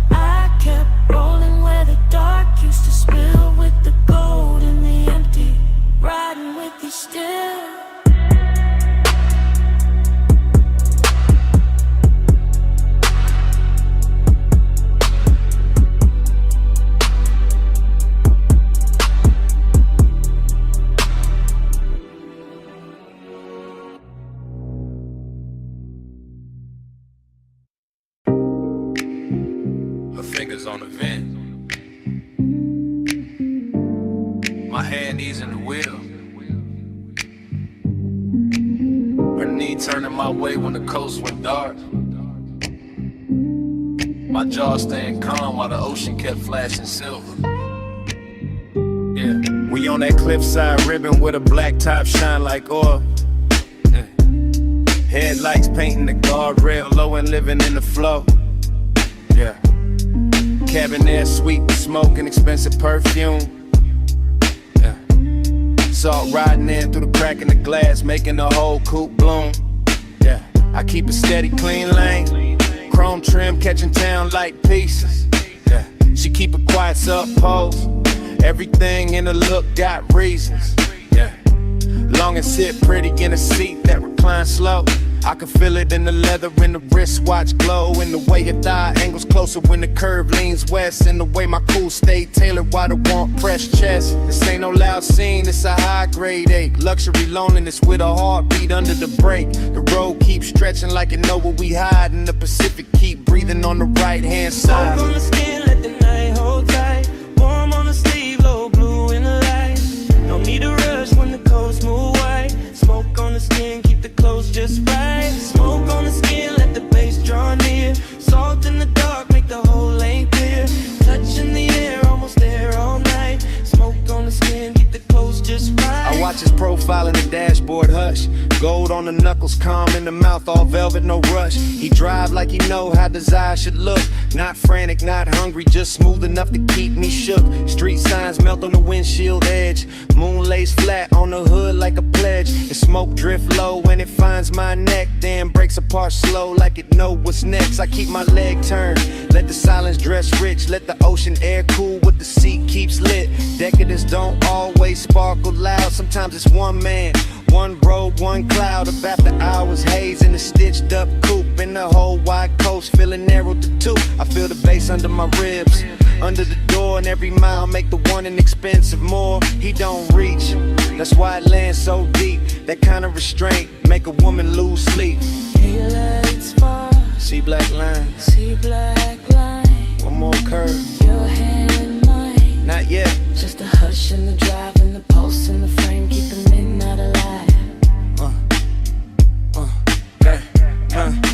I kept rolling where the dark used to spill, with the gold in the empty, riding with you still. Fingers on the vent, my hand easing the wheel, her knee turning my way when the coast went dark. My jaw staying calm while the ocean kept flashing silver. Yeah, we on that cliffside ribbon with a black top shine like oil. Yeah. Headlights painting the guardrail low and living in the flow. Yeah. Cabin air sweet with smoke and expensive perfume. Yeah. Salt riding in through the crack in the glass, making the whole coupe bloom. Yeah. I keep a steady, clean lane, chrome trim catching town like pieces. Yeah. She keep a quiet sub-pose, everything in the look got reasons. Yeah. Long and sit pretty in a seat that reclines slow. I can feel it in the leather, in the wristwatch glow, in the way your thigh angles closer when the curve leans west, in the way my cool stay tailored while the warmth pressed chest. This ain't no loud scene, it's a high grade ache. Luxury loneliness with a heartbeat under the brake. The road keeps stretching like it know where we hide, and the Pacific keep breathing on the right hand side. Smoke on the skin, let the night hold tight. Warm on the sleeve, low blue in the light. No need to rush when the coast move white. Smoke on the skin, keep the clothes just right. Smoke on the skin, let the bass draw near. Salt in the dark, make the whole lane clear. Touch in the air, almost there all night. Smoke on the skin, keep the clothes just right. I watch his profile in the dashboard hush. Gold on the knuckles, calm in the mouth, all velvet, no rush. He drive like he know how desire should look. Not frantic, not hungry, just smooth enough to keep me shook. Street signs melt on the windshield edge. Moon lays flat on the hood like a pledge. The smoke drift low when it finds my neck, then breaks apart slow like it know what's next. I keep my leg turned, let the silence dress rich. Let the ocean air cool what the sea keeps lit. Decadence don't always sparkle loud, sometimes Sometimes it's one man, one road, one cloud of after hours haze in a stitched up coupe in the whole wide coast, feeling narrow to two. I feel the bass under my ribs, under the door, and every mile make the one inexpensive more. He don't reach, that's why it lands so deep. That kind of restraint make a woman lose sleep. He lights far, See black lines, see black line. one more curve, Your hand in mine. not yet. Just a hush in the drive and the pulse in the frame, keep the midnight alive.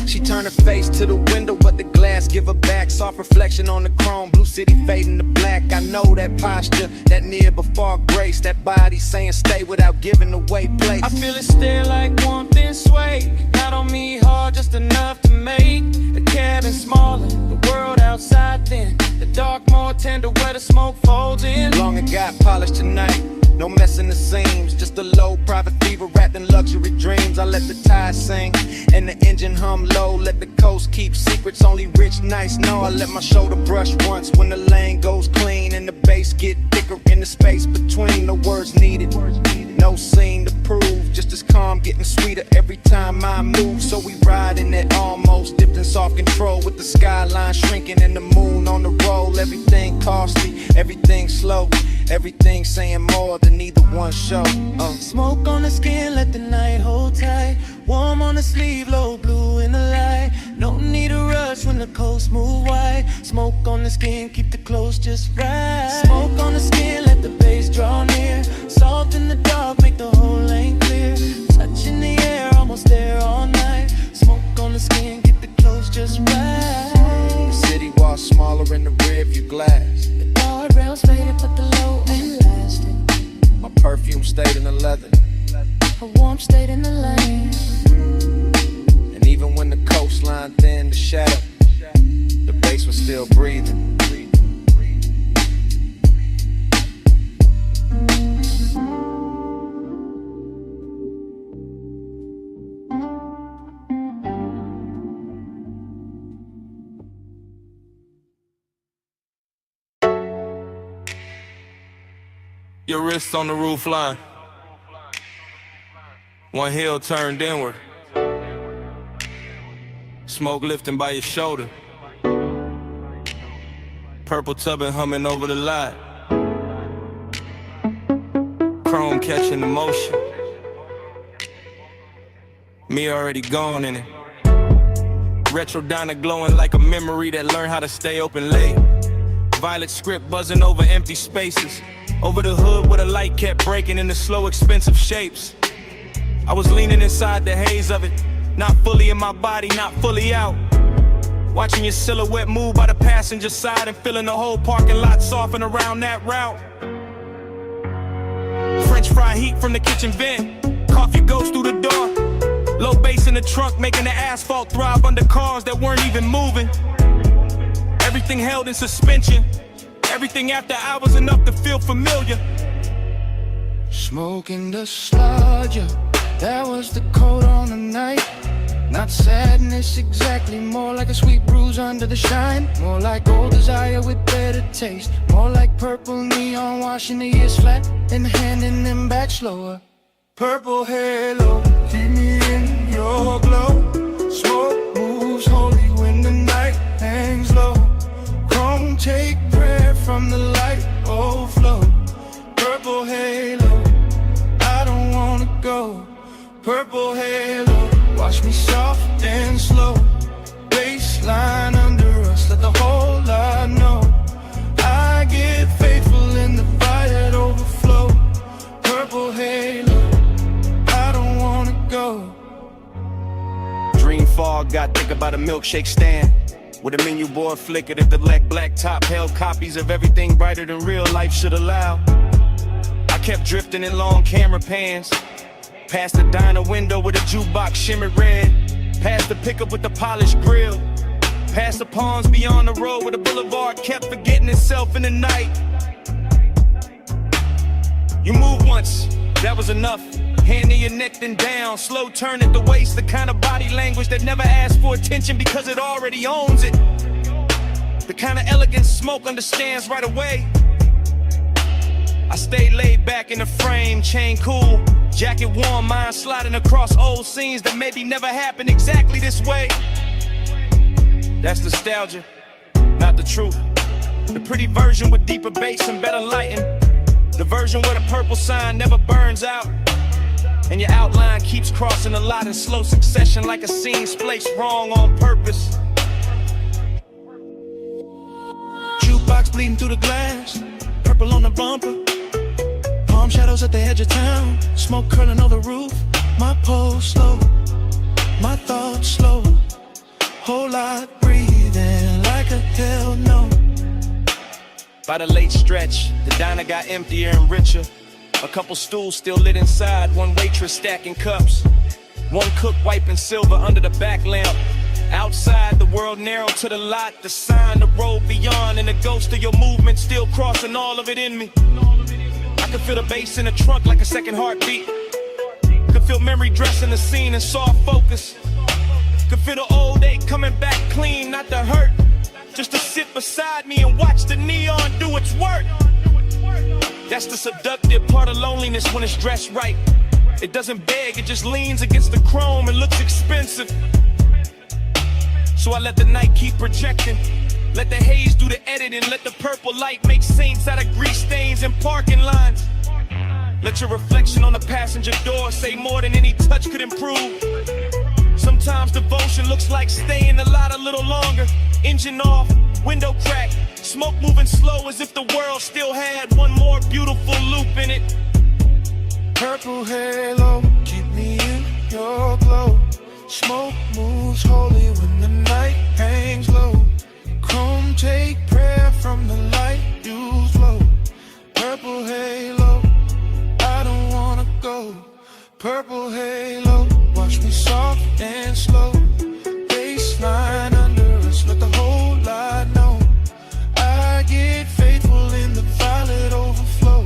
She turned her face to the window, but the glass give her back. Soft reflection on the chrome, blue city fading to black. I know that posture, that near before grace, that body saying stay without giving away place. I feel it stare like warmth and sway. Not on me hard, just enough to make the cabin smaller, the world outside thin, the dark more tender where the smoke folds in. Long and got polished tonight, no messing the seams, just a low private fever wrapped in luxury dreams. I let the tide sing and the engine hum low, let the coast keep secrets only rich nights know. I let my shoulder brush once when the lane goes clean and the bass get thicker in the space between. No words needed, no scene to prove, just as calm getting sweeter every time I move. So we ride in that almost dipped in soft control with the skyline shrinking and the moon on the roll. Everything costly, everything slow, everything saying more than neither one show. Smoke on the skin, let the night hold tight. Warm on the sleeve, low blue in the light. No need to rush when the coast move wide. Smoke on the skin, keep the clothes just right. Smoke on the skin, let the bass draw near. Salt in the dark, make the whole lane clear. Touch in the air, almost there all night. Smoke on the skin, keep the clothes just right. The city walls smaller in the rear view glass. The guardrails faded, but the low ain't lasting. My perfume stayed in the leather, A warmth stayed in the lane. and even when the coastline thinned to shadow, the bass was still breathing. Your wrists on the roof line, one heel turned inward, smoke lifting by your shoulder, purple tubbing humming over the lot, chrome catching the motion, me already gone in it, retro diner glowing like a memory that learned how to stay open late, violet script buzzing over empty spaces, over the hood where the light kept breaking into slow expensive shapes. I was leaning inside the haze of it, not fully in my body, not fully out, watching your silhouette move by the passenger side and feeling the whole parking lot soften around that route. French fry heat from the kitchen vent, coffee goes through the door, low bass in the trunk making the asphalt throb under cars that weren't even moving. Everything held in suspension, everything after hours enough to feel familiar. Smoking the sludge, that was the coat on the night. Not sadness exactly, more like a sweet bruise under the shine. More like old desire with better taste. More like purple neon washing the years flat and handing them back slower. Purple halo, keep me in your glow. Smoke moves holy when the night hangs low. Come take prayer from the light overflow. Purple halo, I don't wanna go. Purple halo, watch me soft and slow. Baseline under us, let the whole lot know. I get faithful in the fire that overflow. Purple halo, I don't wanna go. Dream fog got thick about a milkshake stand, with a menu board flickered at the black top held copies of everything brighter than real life should allow. I kept drifting in long camera pans, past the diner window with a jukebox shimmered red, past the pickup with the polished grill, past the palms beyond the road where the boulevard kept forgetting itself in the night. You moved once, that was enough. Hand in your neck then down, slow turn at the waist, the kind of body language that never asks for attention because it already owns it. The kind of elegance smoke understands right away. I stay laid back in the frame, chain cool, jacket warm, mind sliding across old scenes that maybe never happened exactly this way. That's nostalgia, not the truth. The pretty version with deeper bass and better lighting. The version where the purple sign never burns out, and your outline keeps crossing the lot in slow succession like a scene spliced wrong on purpose. Jukebox bleeding through the glass, purple on the bumper, palm shadows at the edge of town, smoke curling over the roof. My pulse slow, my thoughts slow, whole lot breathing like a hell no. By the late stretch, the diner got emptier and richer. A couple stools still lit inside, one waitress stacking cups, one cook wiping silver under the back lamp. Outside, the world narrowed to the lot, the sign, the road beyond, and the ghost of your movement still crossing all of it in me. I could feel the bass in the trunk like a second heartbeat. Could feel memory dressing the scene in soft focus. Could feel the old ache coming back clean, not the hurt. Just to sit beside me and watch the neon do its work. That's the seductive part of loneliness when it's dressed right. It doesn't beg, it just leans against the chrome and looks expensive. So I let the night keep projecting. Let the haze do the editing. Let the purple light make saints out of grease stains in parking lines. Let your reflection on the passenger door say more than any touch could improve. Sometimes devotion looks like staying a lot a little longer. Engine off, window crack, smoke moving slow as if the world still had one more beautiful loop in it. Purple halo, keep me in your glow. Smoke moves holy when the night hangs low. Chrome take prayer from the light you flow. Purple halo, I don't wanna go. Purple halo, watch me soft and slow. Baseline under us, let the whole lot know. I get faithful in the violet overflow.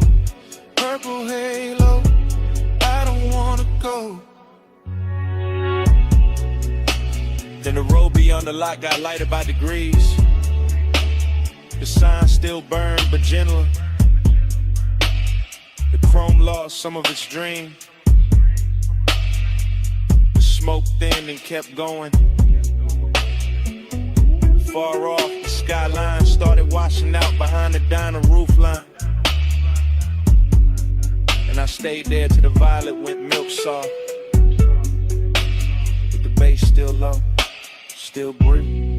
Purple halo, I don't wanna go. Then the road beyond the lot got lighter by degrees. The sign still burned but gentler. The chrome lost some of its dream. The smoke thinned and kept going. Far off, the skyline started washing out behind the diner roof line. And I stayed there till the violet went milk soft. With the bass still low, still breathe.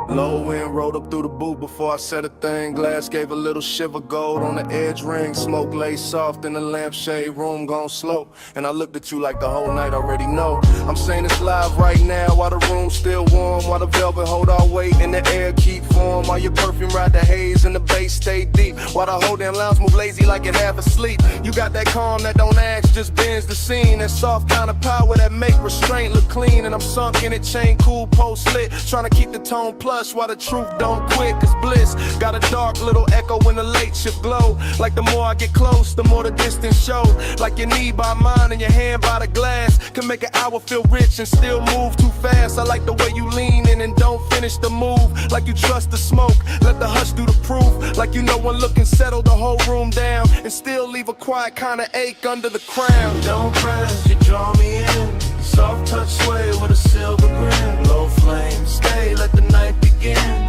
Low wind rolled up through the booth before I said a thing. Glass gave a little shiver, gold on the edge ring. Smoke lay soft in the lampshade, room gone slow. And I looked at you like the whole night already know. I'm saying this live right now while the room's still warm, while the velvet hold our weight and the air keep warm, while your perfume ride the haze and the bass stay deep, while the whole damn lounge move lazy like it half asleep. You got that calm that don't ask, just bends the scene. That soft kind of power that make restraint look clean. And I'm sunk in it, chain cool, post lit, trying to keep the tone plush while the truth don't quit. Cause bliss got a dark little echo when the late shift glow. Like the more I get close, the more the distance show. Like your knee by mine and your hand by the glass can make an hour feel rich and still move too fast. I like the way you lean in and don't finish the move. Like you trust the smoke, let the hush do the proof. Like you know one look and settle the whole room down and still leave a quiet kind of ache under the crown. Don't press, you draw me in. Soft touch sway with a silver grin. Low flame, stay, let the night begin.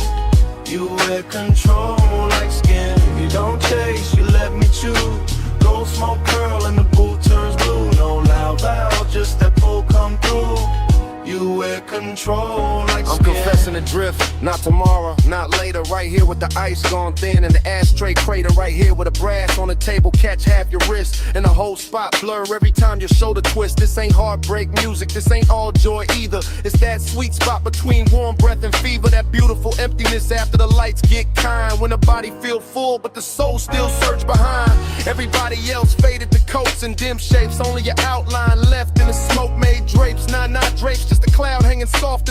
You wear control like skin. You don't chase, you let me choose. Gold smoke curl and the booth turns blue. No loud, just that pull come through. You wear control like I'm skin. confessing the drift, not tomorrow, not later. Right here with the ice gone thin and the ashtray crater. Right here with a brass on the table, catch half your wrist. And the whole spot blur every time your shoulder twist. This ain't heartbreak music, this ain't all joy either. It's that sweet spot between warm breath and fever. That beautiful emptiness after the lights get kind. When the body feel full but the soul still search behind. Everybody else faded to coats and dim shapes. Only your outline left in the smoke made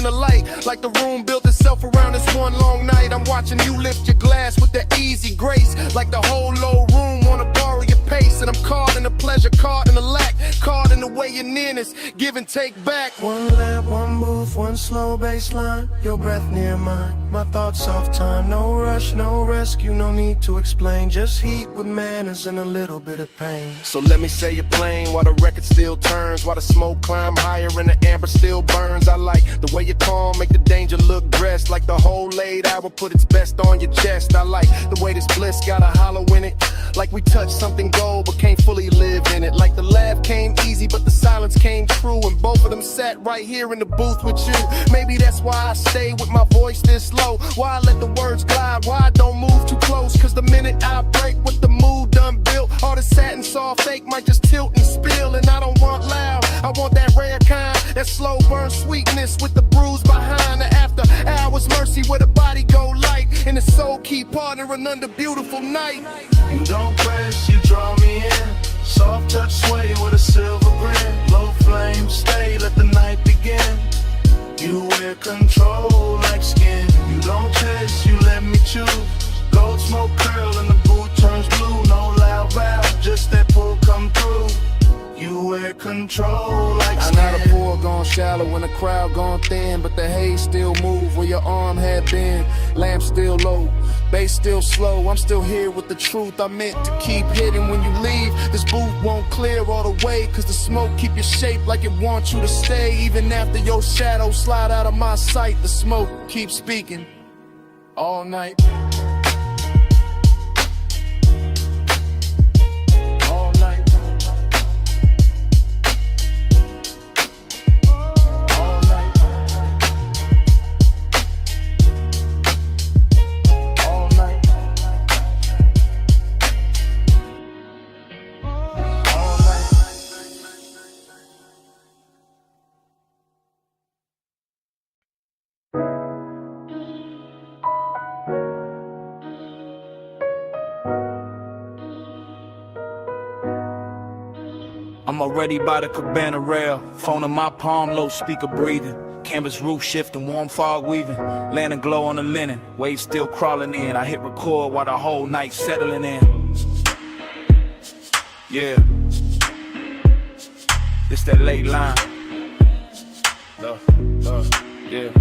the light, like the room built itself around this one long night. I'm watching you lift your glass with that easy grace, like the whole low room wanna borrow your pace. And I'm caught in the pleasure, caught in the lack, caught in the way your nearness, give and take back. One lap, one move, one slow baseline, your breath near mine, my thoughts off time. No rush, no rescue, no need to explain, just heat with manners and a little bit of pain. So let me say you're playing while the record still turns, while the smoke climb higher and the amber still burns. I like the way you calm, make the danger look dressed, like the whole laid hour put its best on your chest. I like the way this bliss got a hollow in it, like we touched something gold but can't fully live in it. Like the laugh came easy but the silence came true, and both of them sat right here in the booth with you. Maybe that's why I stay with my voice this low, why I let the words glide, why I don't move too close. Cause the minute I break with the mood done built, all the satin soft fake might just tilt and spill. And I don't want loud, I want that rare kind, that slow burn sweetness with the bruise behind. The after hours mercy where the body go light and the soul keep partnering under beautiful night. You don't press, you draw me in, soft touch sway with a silver grin, low flame stay, let the night begin. You wear control like skin, you don't chase, you let me choose. Gold smoke curl and the boot turns blue, no loud valve, just that pull come through. You wear control like skin. I know the pool gone shallow when the crowd gone thin, but the haze still move where your arm had been. Lamp still low, bass still slow. I'm still here with the truth I meant to keep hidden. When you leave, this booth won't clear all the way, cause the smoke keep your shape like it wants you to stay. Even after your shadow slide out of my sight, the smoke keeps speaking all night. I'm already by the cabana rail, phone in my palm, low speaker breathing. Canvas roof shifting, warm fog weaving, landing glow on the linen, waves still crawling in. I hit record while the whole night settling in. Yeah, this that late line. Yeah.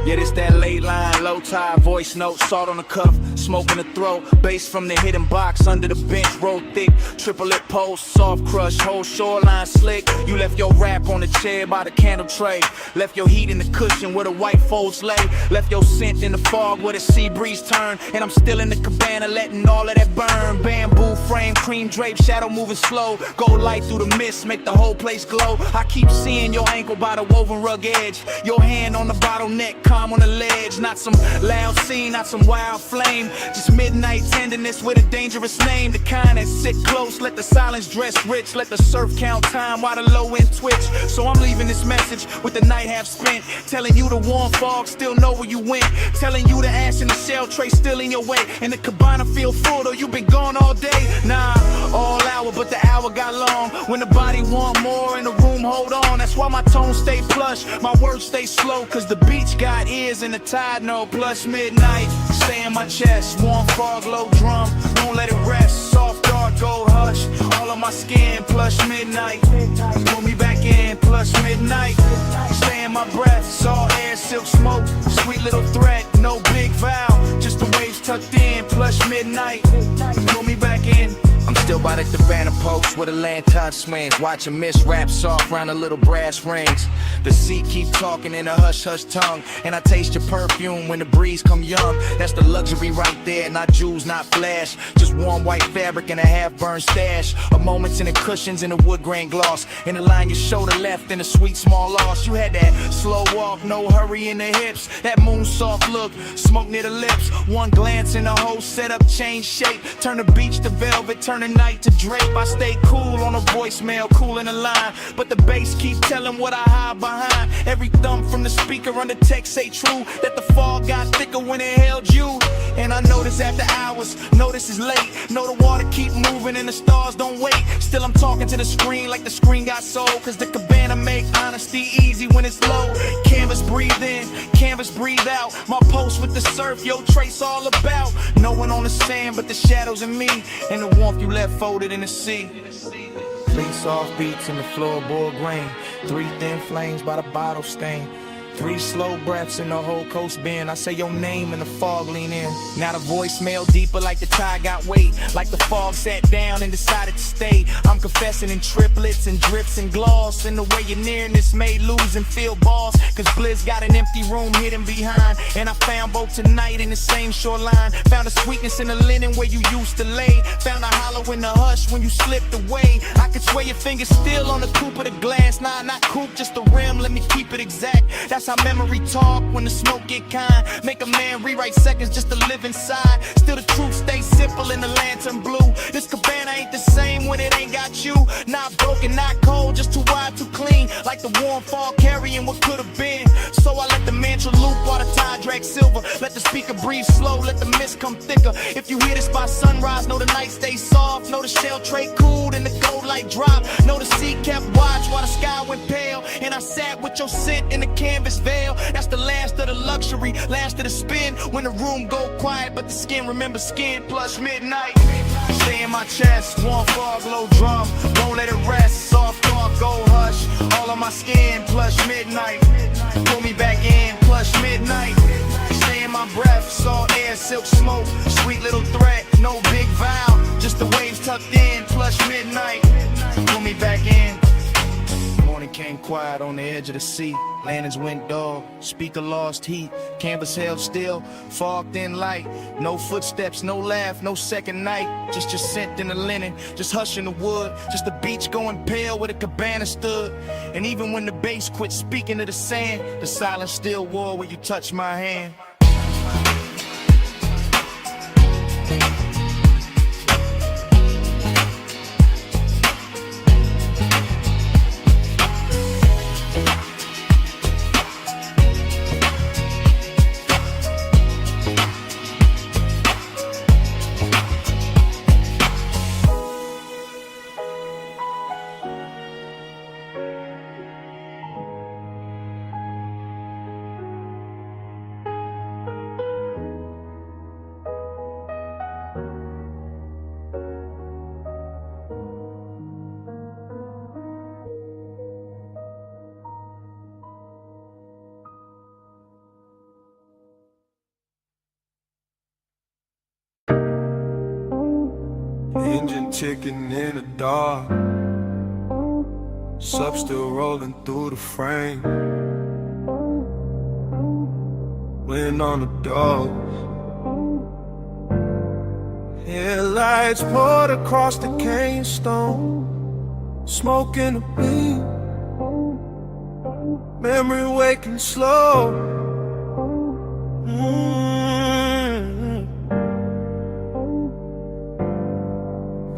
Yeah, this that late line, low tide, voice note, salt on the cuff, smoke in the throat, bass from the hidden box, under the bench, roll thick, triple lip post, soft crush, whole shoreline slick. You left your rap on the chair by the candle tray, left your heat in the cushion where the white folds lay, left your scent in the fog where the sea breeze turn, and I'm still in the cabana letting all of that burn. Bamboo frame, cream drape, shadow moving slow, gold light through the mist, make the whole place glow. I keep seeing your ankle by the woven rug edge, your hand on the bottleneck, calm on the ledge. Not some loud scene, not some wild flame, just midnight tenderness with a dangerous name. The kind that sit close, let the silence dress rich, let the surf count time while the low end twitch. So I'm leaving this message with the night half spent, telling you the warm fog still know where you went, telling you the ash in the shell tray still in your way, and the cabana feel full though you been gone all day. Nah, all hour but the hour got long, when the body want more and the room hold on. That's why my tone stay plush, my words stay slow, cause the beach got ears and the tide know. Plus midnight, stay in my chest, warm fog, low drum, won't let it rest. Soft dark, gold hush, all on my skin. Plus midnight, pull me back in. Plus midnight, stay in my breath, salt air, silk smoke, sweet little threat, no big vow, just the waves tucked in. Plus midnight, pull me back in. I'm still by the cabana post where the lantern swings, watching mist wrap soft round the little brass rings. The sea keep talking in a hush-hush tongue, and I taste your perfume when the breeze come young. That's the luxury right there, not jewels, not flash, just warm white fabric and a half-burned stash. A moments in the cushions and the wood grain gloss, in the line your shoulder left in a sweet small loss. You had that slow walk, no hurry in the hips, that moon soft look, smoke near the lips. One glance and the whole setup changed shape, turn the beach to velvet, turn the night to drape. I stay cool on a voicemail, cool in the line, but the bass keep telling what I hide behind. Every thump from the speaker on the text say true, that the fog got thicker when it held you. And I notice after hours, notice is late, know the water keep moving and the stars don't wait. Still I'm talking to the screen like the screen got soul, cause the cabana make honesty easy when it's low. Canvas breathe breathe out. My post with the surf, yo, trace all about. No one on the sand but the shadows and me, and the warmth you left folded in the sea. 3 soft beats in the floorboard grain, 3 thin flames by the bottle stain, 3 slow breaths in the whole coast bend. I say your name and the fog lean in. Now the voicemail deeper like the tide got weight, like the fog sat down and decided to stay. I'm confessing in triplets and drips and gloss, and the way you're nearing this made lose and feel balls. Cause Bliss got an empty room hidden behind, and I found both tonight in the same shoreline. Found a sweetness in the linen where you used to lay, found a hollow in the hush when you slipped away. I could swear your fingers still on the coupe of the glass. Nah, not coupe, just the rim, let me keep it exact. That's how memory talk when the smoke get kind. Make a man rewrite seconds just to live inside. Still the truth stays simple in the lantern blue. This cabana ain't the same when it ain't got you. Not broken, not cold, just too wide, too clean. Like the warm fall carrying what could have been. So I let the mantra loop while the tide drags silver. Let the speaker breathe slow, let the mist come thicker. If you hear this by sunrise, know the night stays soft. Know the shell tray cooled and the gold light drop. Know the sea kept watch while the sky went pale. And I sat with your scent in the canvas veil. That's the last of the luxury, last of the spin. When the room go quiet, but the skin remember skin. Plus midnight, stay in my chest. Warm fog, low drum, won't let it rest. Soft thought, gold hush, all on my skin. Plus midnight, pull me back in. Plus midnight, stay in my breath. Salt air, silk smoke, sweet little threat. No big vow, just the waves tucked in. Plus midnight, pull me back in. Morning came quiet on the edge of the sea. Lanterns went dull, speaker lost heat. Canvas held still, fog thin light. No footsteps, no laugh, no second night. Just your scent in the linen, just hush in the wood. Just the beach going pale where the cabana stood. And even when the bass quit speaking to the sand, the silence still war where you touch my hand. Engine ticking in the dark, sub still rolling through the frame. Wind on the doors, headlights poured across the cane stone. Smoke in the beam, memory waking slow.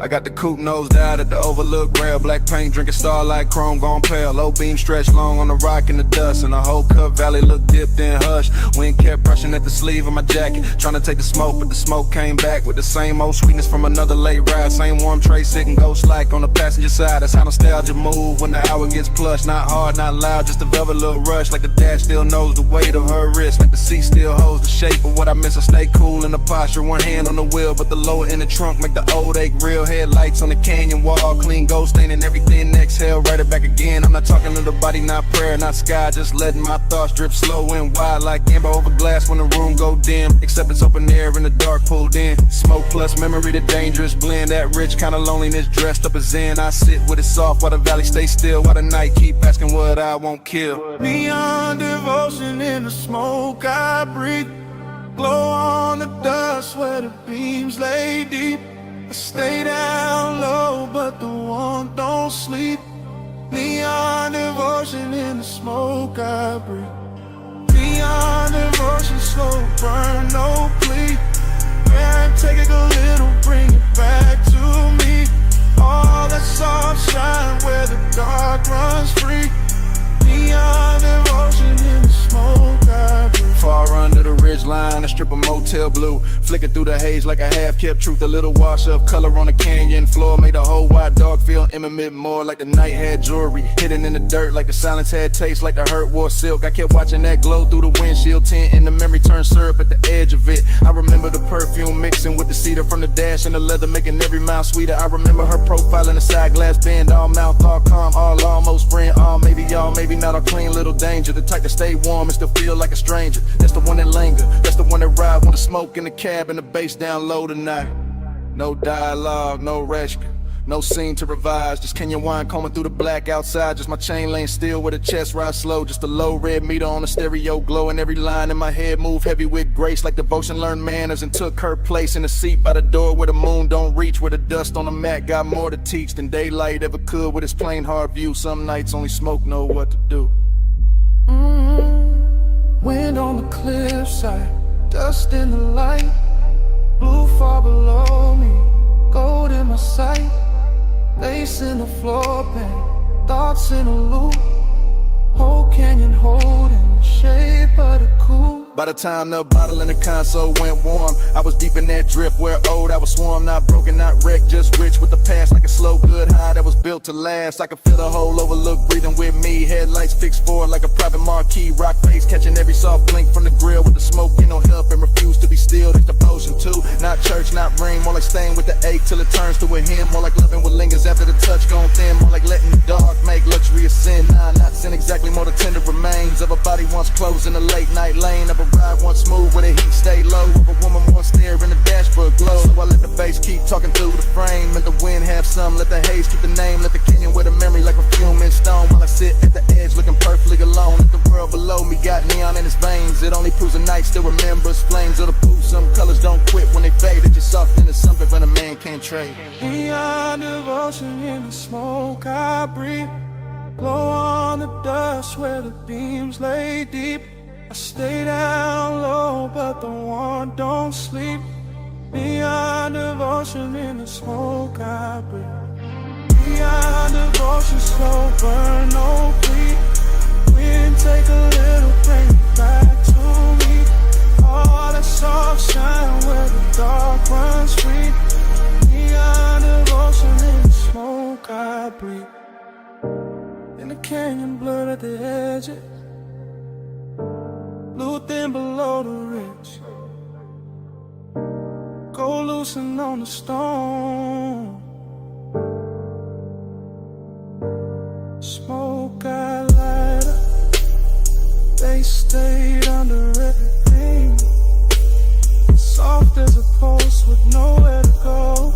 I got the coupe nosed out at the overlook rail. Black paint, drinking starlight, chrome gone pale. Low beam stretched long on the rock in the dust, and the whole Cut Valley looked dipped in hush. Wind kept brushing at the sleeve of my jacket, trying to take the smoke, but the smoke came back with the same old sweetness from another late ride. Same warm tray sitting ghost like on the passenger side. That's how nostalgia move when the hour gets plush. Not hard, not loud, just a velvet little rush. Like the dash still knows the weight of her wrist, like the seat still holds the shape of what I miss. I stay cool in the posture, one hand on the wheel, but the lower in the trunk make the old ache real. Headlights on the canyon wall, clean ghost staining everything. Exhale, write it back again. I'm not talking to the body, not prayer, not sky. Just letting my thoughts drip slow and wide like amber over glass when the room go dim. Except it's open air in the dark pulled in. Smoke plus memory, the dangerous blend. That rich kind of loneliness dressed up as zen. I sit with it soft while the valley stays still, while the night keep asking what I won't kill. Neon devotion in the smoke I breathe. Glow on the dust where the beams lay deep. I stay down low, but the warmth don't sleep. Neon devotion in the smoke I breathe. Neon devotion, slow burn, no plea. Can't take it a little, bring it back to me. All that soft shine where the dark runs free. Neon devotion in the smoke I breathe. Far under the ridgeline, behind a strip of motel blue. Flicking through the haze like a half-kept truth. A little wash of color on the canyon floor made the whole wide dog feel intimate, more like the night had jewelry hidden in the dirt, like the silence had taste, like the hurt wore silk. I kept watching that glow through the windshield tint, and the memory turned syrup at the edge of it. I remember the perfume mixing with the cedar from the dash and the leather, making every mile sweeter. I remember her profile in the side glass bend, all mouth, all calm, all almost friend, all maybe y'all, maybe not, all clean little danger. The type to stay warm and still feel like a stranger. That's the one that linger, that's the one that ride when the smoke in the cab and the bass down low tonight. No dialogue, no rescue, no scene to revise. Just Kenyan wine combing through the black outside. Just my chain lane still with a chest ride slow. Just a low red meter on the stereo glow. And every line in my head move heavy with grace, like devotion learned manners and took her place in the seat by the door where the moon don't reach, where the dust on the mat got more to teach than daylight ever could with its plain hard view. Some nights only smoke know what to do. Wind on the cliffside, dust in the light, blue far below me, gold in my sight, lace in the floor pan, thoughts in a loop, whole canyon holding the shape of the coupe. By the time the bottle in the console went warm, I was deep in that drift where old I was swarmed, not broken, not wrecked, just rich with the past, like a slow good high that was built to last. I could feel the whole overlook breathing with me, headlights fixed forward like a private marquee, rock face catching every soft blink from the grill with the smoke, you know, help and refuse to be still. That's devotion too, not church, not ring, more like staying with the ache till it turns to a hymn, more like loving what lingers after the touch gone thin, more like letting the dark make luxury a sin. Nah, not sin exactly, more the tender remains of a body once closed in a late night lane, of a ride once smooth where the heat stayed low, of a woman once there in the dashboard glow. So I let the bass keep talking through the frame, and the wind have some, let the haze keep the name, let the canyon wear the memory like perfume in stone, while I sit at the edge looking perfectly alone. If the world below me got neon in its veins, it only proves the night still remembers flames of the booth. Some colors don't quit when they fade, it's just something to something when a man can't trade. Beyond devotion in the smoke I breathe, glow on the dust where the beams lay deep. I stay down low, but the one don't sleep. Beyond devotion in the smoke I breathe. Beyond devotion, slow burn, no bleed. Wind take a little, bring it back to me. All that soft shine where the dark runs free. Beyond devotion in the smoke I breathe. In the canyon blurred at the edges, blue thin below the ridge, go loosen on the stone. Smoke I light up, they stayed under everything. Soft as a post with nowhere to go.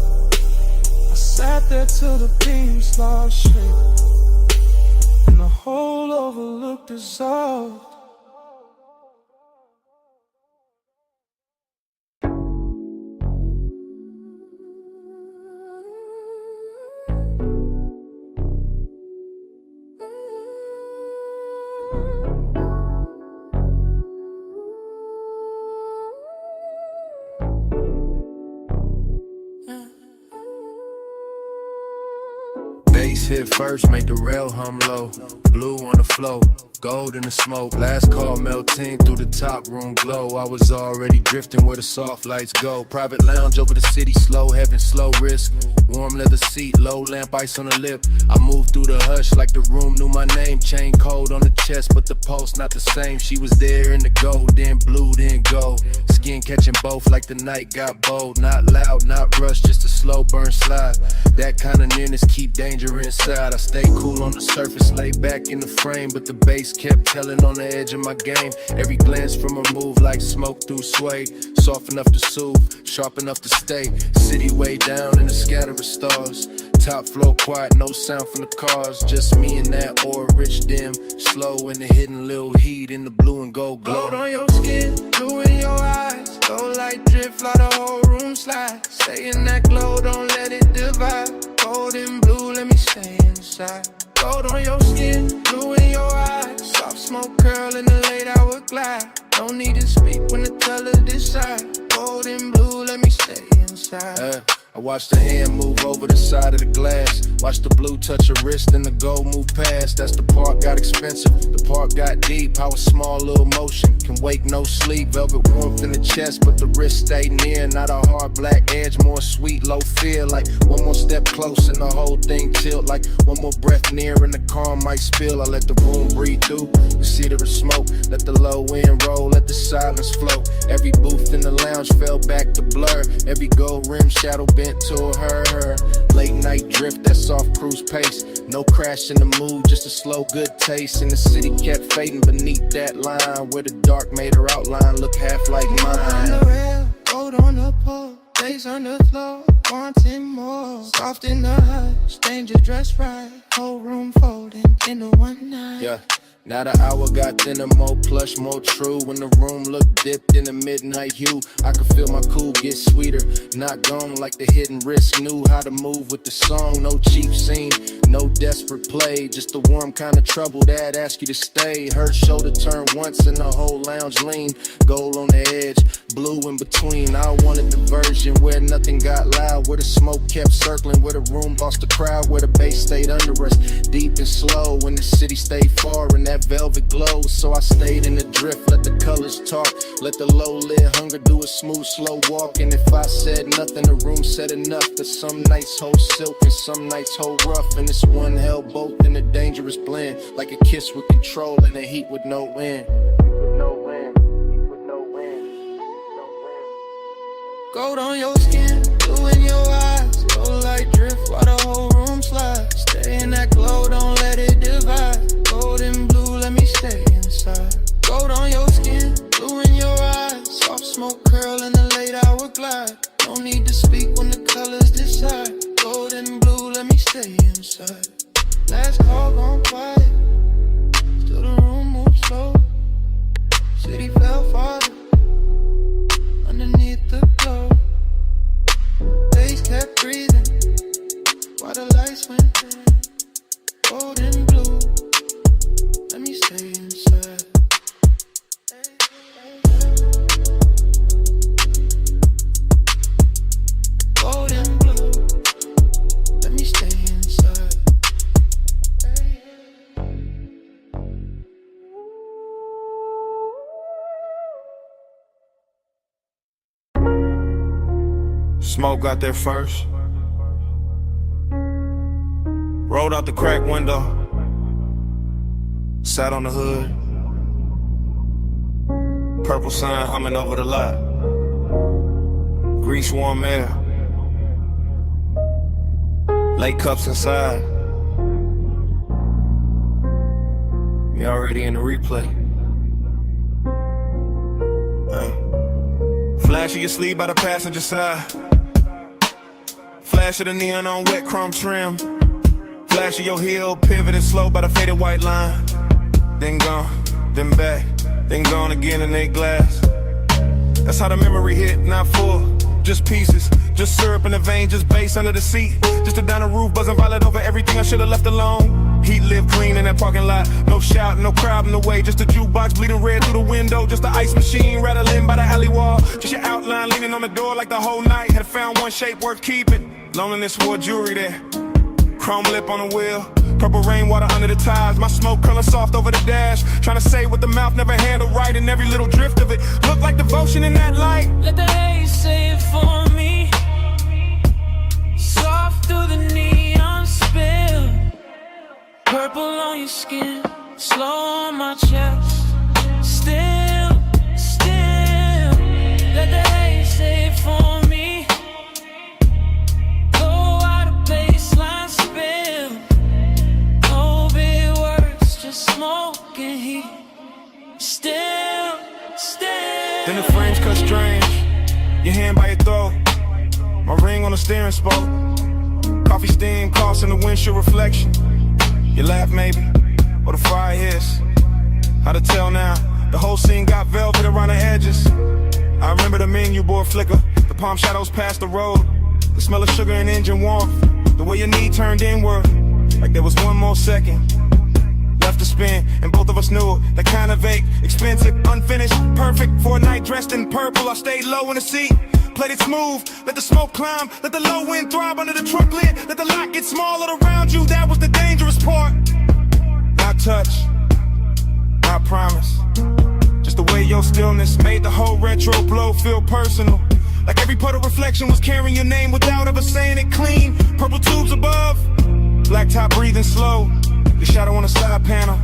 I sat there till the beams lost shape, and the whole overlook dissolved. Bass hit first, make the rail hum low. Blue on the flow, gold in the smoke. Last call melting through the top room glow. I was already drifting where the soft lights go. Private lounge over the city, slow heaven, slow risk. Warm leather seat, low lamp, ice on the lip. I moved through the hush like the room knew my name. Chain cold on the chest, but the pulse not the same. She was there in the gold, then blue, then gold. Skin catching both like the night got bold. Not loud, not rushed, just a slow burn slide. That kind of nearness keep danger inside. I stay cool on the surface, lay back in the frame, but the bass kept telling on the edge of my game. Every glance from her move like smoke through suede. Soft enough to soothe, sharp enough to stay. City way down in the scatter of stars. Top floor quiet, no sound from the cars. Just me and that aura rich dim. Slow in the hidden little heat in the blue and gold glow. Gold on your skin, blue in your eyes. Gold light drip, fly the whole room slide. Stay in that glow, don't let it divide. Gold and blue, let me stay inside. Gold on your skin, blue in your eyes. Soft smoke curl in the late hour glide. No need to speak when the teller decide. Gold and blue, let me stay inside. I watch the hand move over the side of the glass. Watch the blue touch your wrist and the gold move past. That's the part got expensive, the part got deep. How a small little motion can wake no sleep. Velvet warmth in the chest, but the wrist stay near. Not a hard black edge, more sweet, low fear. Like one more step close and the whole thing tilt. Like one more breath near and the calm might spill. I let the room breathe through, the seat of the smoke. Let the low end roll, let the silence flow. Every booth in the lounge fell back to blur. Every gold rim shadow bent to her. Late night drift, that soft cruise pace. No crash in the mood, just a slow good taste. And the city kept fading beneath that line, where the dark made her outline look half like mine. On the rail, gold on the pole, lace on the floor, wanting more. Soft in the hush, danger dressed right. Whole room folding into one night. Yeah. Now the hour got thinner, more plush, more true. When the room looked dipped in the midnight hue, I could feel my cool get sweeter. Not gone like the hidden wrist knew how to move with the song. No cheap scene, no desperate play. Just the warm kind of trouble that ask you to stay. Her shoulder turned once and the whole lounge leaned. Gold on the edge, blue in between. I wanted the version where nothing got loud, where the smoke kept circling, where the room lost the crowd, where the bass stayed under us, deep and slow. When the city stayed far and that velvet glow, so I stayed in the drift, let the colors talk, let the low-lid hunger do a smooth, slow walk. And if I said nothing, the room said enough. That some nights hold silk and some nights hold rough, and this one held both in a dangerous blend, like a kiss with control and a heat with no end. Gold on your skin, blue in your eyes, gold like drift while the whole room slides. Stay in that glow, don't let it divide. Gold and blue, let me stay inside. Gold on your skin, blue in your eyes, soft smoke curl in the late hour glide. No need to speak when the colors decide. Gold and blue, let me stay inside. Last call gone quiet, still the room moves slow. City fell farther underneath the glow. Days kept breathing while the lights went dim. Gold and blue, let me stay inside. Gold and blue, let me stay inside. Smoke got there first. Rolled out the crack window. Sat on the hood. Purple sign humming over the lot. Grease warm air. Late cups inside. You already in the replay. Flash of your sleeve by the passenger side. Flash of the neon on wet chrome trim. Flash of your heel, pivoting slow by the faded white line. Then gone, then back, then gone again in their glass. That's how the memory hit, not full, just pieces. Just syrup in the vein, just bass under the seat. Just a down the roof, buzzing violet over everything I should've left alone. Heat lived clean in that parking lot. No shout, no crowd in the way. Just a jukebox bleeding red through the window. Just the ice machine rattling by the alley wall. Just your outline leaning on the door like the whole night had found one shape worth keeping. Loneliness wore jewelry there. Chrome lip on the wheel. Purple rainwater under the tires. My smoke curling soft over the dash. Trying to say what the mouth never handled right. And every little drift of it looked like devotion in that light. Let the haze say it for me. Soft through the neon spill. Purple on your skin, slow on my chest. Still, let the haze say it for me. Go out of baseline spill. No big words, just smoke and heat. Still. Then the frames cut strange. Your hand by your throat. My ring on the steering spoke. Coffee steam coughs in the windshield reflection. You laugh maybe, or the fire hits. How to tell now? The whole scene got velvet around the edges. I remember the menu board flicker. The palm shadows past the road. The smell of sugar and engine warmth. The way your knee turned inward, like there was one more second left to spin, and both of us knew it. That kind of vague, expensive, unfinished, perfect for a night dressed in purple. I stayed low in the seat, played it smooth. Let the smoke climb, let the low wind throb under the truck lid. Let the lot get smaller around you, that was the dangerous part. Not touch, not promise. Just the way your stillness made the whole retro blow feel personal. Like every puddle reflection was carrying your name without ever saying it clean. Purple tubes above, black top breathing slow. The shadow on the side panel,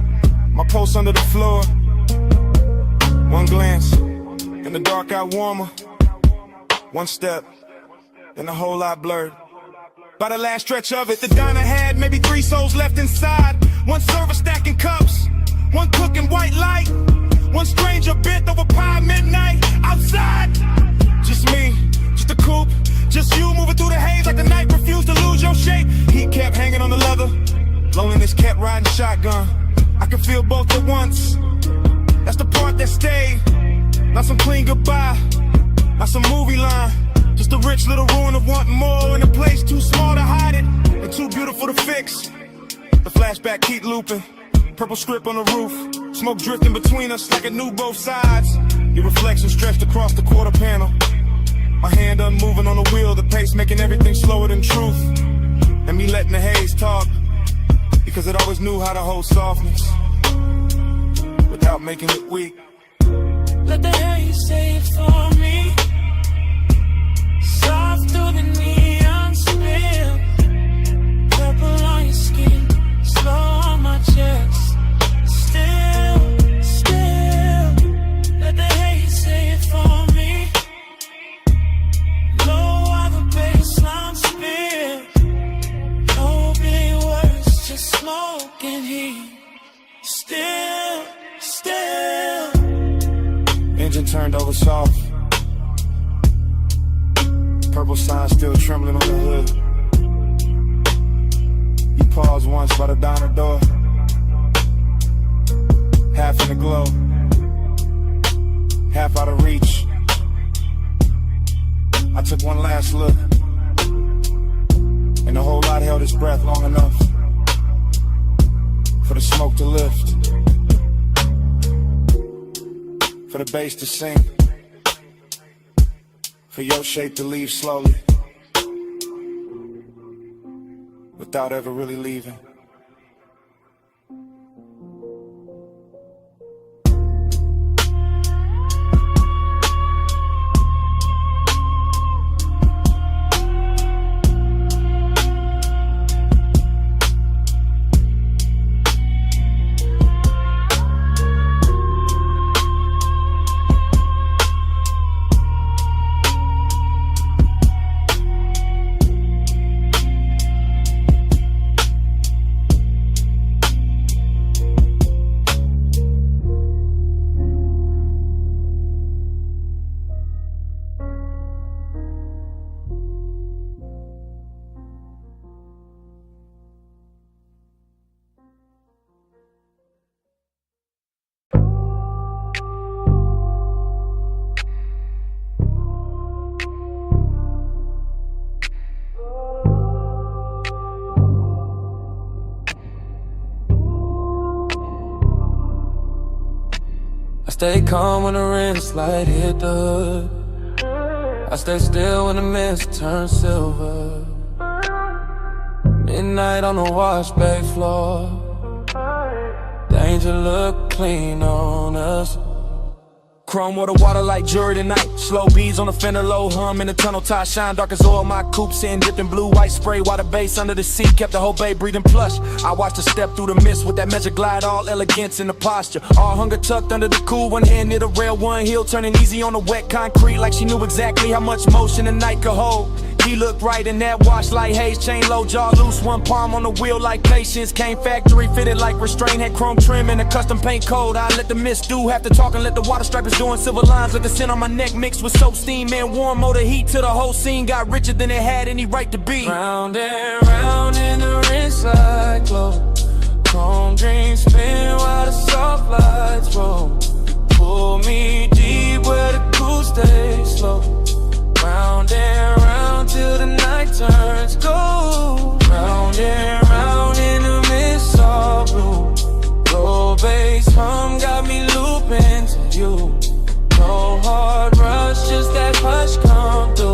my pulse under the floor. One glance, in the dark got warmer. One step, then the whole lot blurred. By the last stretch of it, the diner had maybe 3 souls left inside. One server stacking cups, one cooking white light. One stranger bent over pie midnight outside. Just me, just a coupe, just you moving through the haze like the night refused to lose your shape. Heat kept hanging on the leather, loneliness kept riding shotgun. I could feel both at once, that's the part that stayed. Not some clean goodbye, not some movie line. Just a rich little ruin of wanting more in a place too small to hide it and too beautiful to fix. The flashback keep looping, purple script on the roof, smoke drifting between us like it knew both sides. Your reflection stretched across the quarter panel, my hand unmoving on the wheel, the pace making everything slower than truth. And me letting the haze talk, because it always knew how to hold softness without making it weak. Let the haze say it for me. Soft through the neon spill. Purple on your skin, slow on my chest. Still, let the haze say it for me. Low on the baseline spill. No big words, just smoke and heat. Still. Engine turned over soft, purple sign still trembling on the hood. You paused once by the diner door, half in the glow, half out of reach. I took one last look, and the whole lot held its breath long enough for the smoke to lift, for the bass to sink, for your shape to leave slowly, without ever really leaving. Stay calm when the wrist light hit the hood. I stay still when the mist turns silver. Midnight on the wash bay floor. Danger look clean on us. Chrome water like jewelry tonight. Slow beads on the fender, low hum in the tunnel. Tie shine dark as oil. My coupe sitting dipped in blue white spray. Water base under the seat, kept the whole bay breathing plush. I watched her step through the mist with that measure glide, all elegance in the posture. All hunger tucked under the cool, one hand near the rail, one heel turning easy on the wet concrete, like she knew exactly how much motion the night could hold. He looked right in that wash like haze, chain low, jaw loose, one palm on the wheel like patience. Came factory fitted like restraint, had chrome trim and a custom paint code. I let the mist do half the talking, let the water stripers doing silver lines. Let the scent on my neck mix with soap, steam, and warm motor heat till the whole scene got richer than it had any right to be. Round and round in the rinse like glow. Chrome dreams spin while the soft lights roll. Pull me deep where the cool stays slow. Round and round till the night turns gold. Round and round in the mist all blue. Low bass hum got me looping to you. No hard rush, just that hush come through.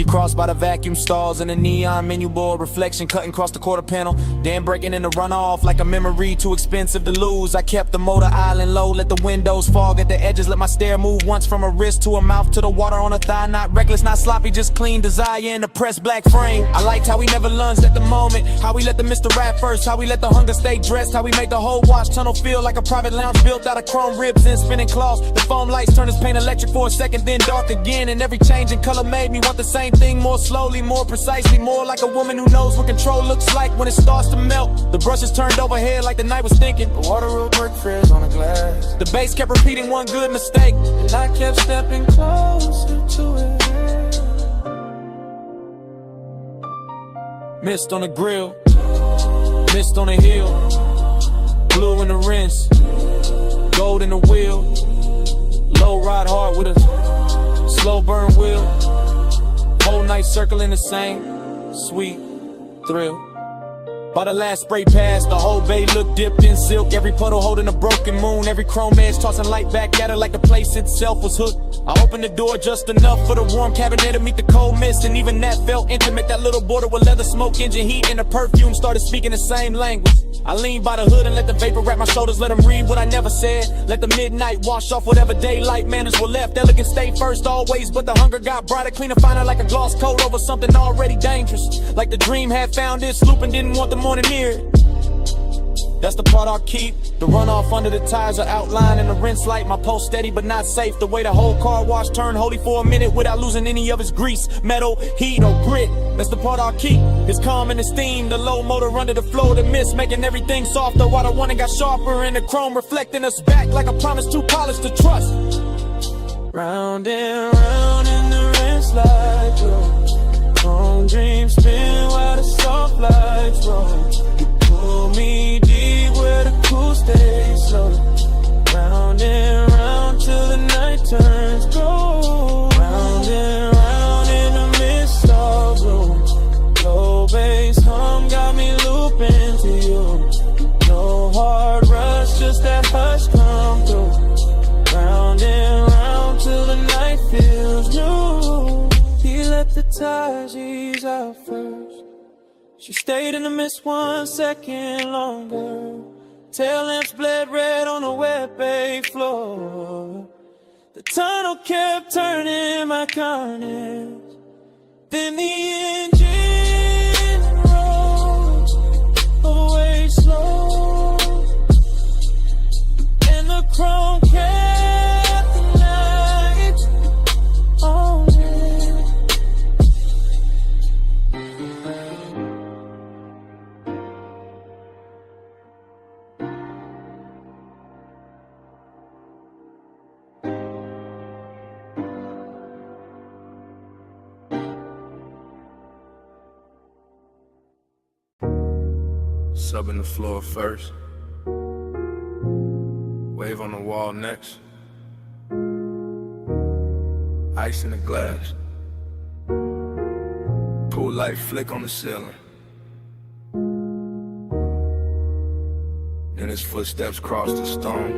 Crossed by the vacuum stalls and the neon menu board reflection cutting across the quarter panel. Then breaking in the runoff like a memory too expensive to lose. I kept the motor island low, let the windows fog at the edges, let my stare move once from a wrist to a mouth to the water on a thigh. Not reckless, not sloppy, just clean desire in the pressed black frame. I liked how we never lunged at the moment, how we let the Mr. Rap first, how we let the hunger stay dressed, how we made the whole watch tunnel feel like a private lounge built out of chrome ribs and spinning cloths. The foam lights turned his paint electric for a second, then dark again, and every change in color made me want the same thing more slowly, more precisely, more like a woman who knows what control looks like when it starts to melt. The brushes turned overhead like the night was thinking. The water will break frizz on the glass. The bass kept repeating one good mistake, and I kept stepping closer to it. Mist on the grill, mist on the hill, blue in the rinse, gold in the wheel, low ride hard with a slow burn wheel, whole night circling the same sweet thrill. By the last spray pass, the whole bay looked dipped in silk. Every puddle holding a broken moon, every chrome edge tossing light back at her like the place itself was hooked. I opened the door just enough for the warm cabinet to meet the cold mist, and even that felt intimate. That little border with leather smoke, engine heat, and the perfume started speaking the same language. I leaned by the hood and let the vapor wrap my shoulders, let them read what I never said. Let the midnight wash off whatever daylight manners were left. Elegant stay first always, but the hunger got brighter, cleaner, finer, like a gloss coat over something already dangerous. Like the dream had found its loop and didn't want the morning near. That's the part I'll keep. The runoff under the tires are outlined in the rinse light. My pulse steady but not safe. The way the whole car wash turned holy for a minute without losing any of its grease, metal, heat, or grit. That's the part I'll keep. It's calm and esteem. The low motor under the flow of the mist, making everything softer while the one got sharper. And the chrome reflecting us back like a promise too polished to trust. Round and round in the rinse light, chrome dreams spin while the soft lights roll. Pull me deep where the cool stays slow. Round and round till the night turns gold. Round and round in the mist of blue. Low bass hum got me looping to you. No hard rush, just that hush come through. Round and round till the night feels new. He let the tires ease out first. She stayed in the mist 1 second longer. Tail lamps bled red on the wet bay floor. The tunnel kept turning my corners. Then the engine rolled away slow, and the chrome kept the lights on. Subbing the floor first, wave on the wall next, ice in the glass, pool light flick on the ceiling. Then his footsteps cross the stone,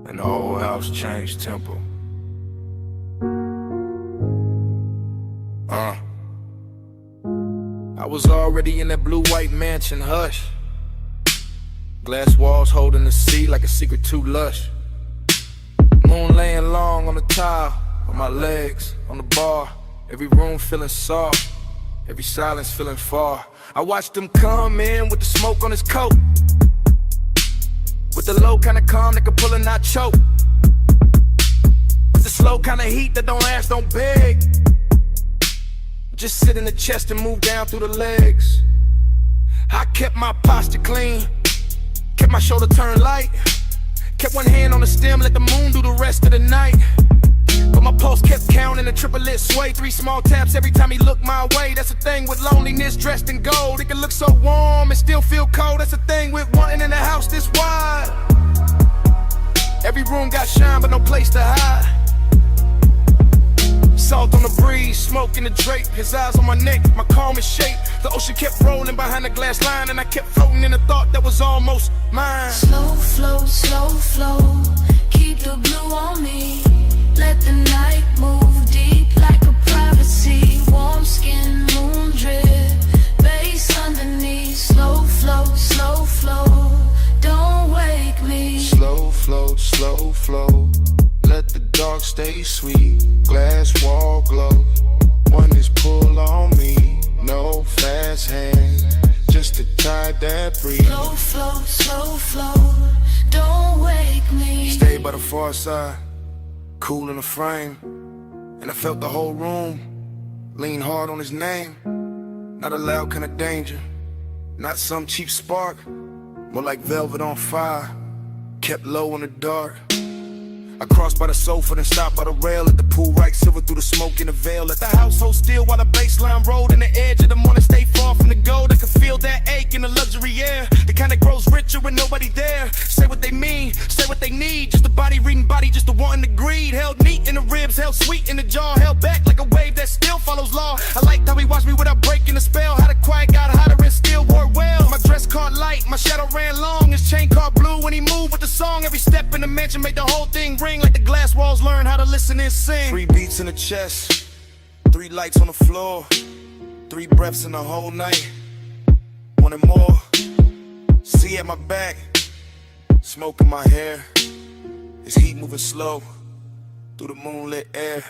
and the whole house changed tempo. I was already in that blue-white mansion, hush. Glass walls holding the sea like a secret too lush. Moon laying long on the tile, on my legs, on the bar. Every room feeling soft, every silence feeling far. I watched him come in with the smoke on his coat, with the low kind of calm that can pull and not choke, with the slow kind of heat that don't ask, don't beg. Just sit in the chest and move down through the legs. I kept my posture clean, kept my shoulder turned light, kept one hand on the stem, let the moon do the rest of the night. But my pulse kept counting, a triplet sway, 3 small taps every time he looked my way. That's the thing with loneliness dressed in gold. It can look so warm and still feel cold. That's the thing with wanting in a house this wide. Every room got shine but no place to hide. Salt on the breeze, smoke in the drape, his eyes on my neck, my calmest shape. The ocean kept rolling behind the glass line, and I kept floating in a thought that was almost mine. Slow flow, keep the blue on me. Let the night move deep like a private sea. Warm skin, moon drip, bass underneath. Slow flow, slow flow, don't wake me. Slow flow, slow flow. Let the dark stay sweet. Glass wall glow. One is pull on me. No fast hand. Just to tie that breeze. Slow flow, don't wake me. Stay by the far side. Cool in the frame. And I felt the whole room lean hard on his name. Not a loud kind of danger. Not some cheap spark. More like velvet on fire. Kept low in the dark. I crossed by the sofa, then stopped by the rail. At the pool, right silver through the smoke in the veil. Let the house hold still while the baseline rolled. In the edge of the morning, stay far from the gold. I could feel that ache in the luxury air. The kind that grows richer with nobody there. Say what they mean, say what they need. Just a body reading body, just a wanting to greed. Held neat in the ribs, held sweet in the jaw. Held back like a wave that still follows law. I liked how he watched me without breaking the spell. How the quiet got hotter and still wore well. My dress caught light, my shadow ran long. His chain caught blue when he moved with the song. Every step in the mansion made the whole thing ring. Like the glass walls learn how to listen and sing. 3 beats in the chest, 3 lights on the floor, 3 breaths in the whole night. Wanted more. See at my back, smoke in my hair. His heat moving slow through the moonlit air.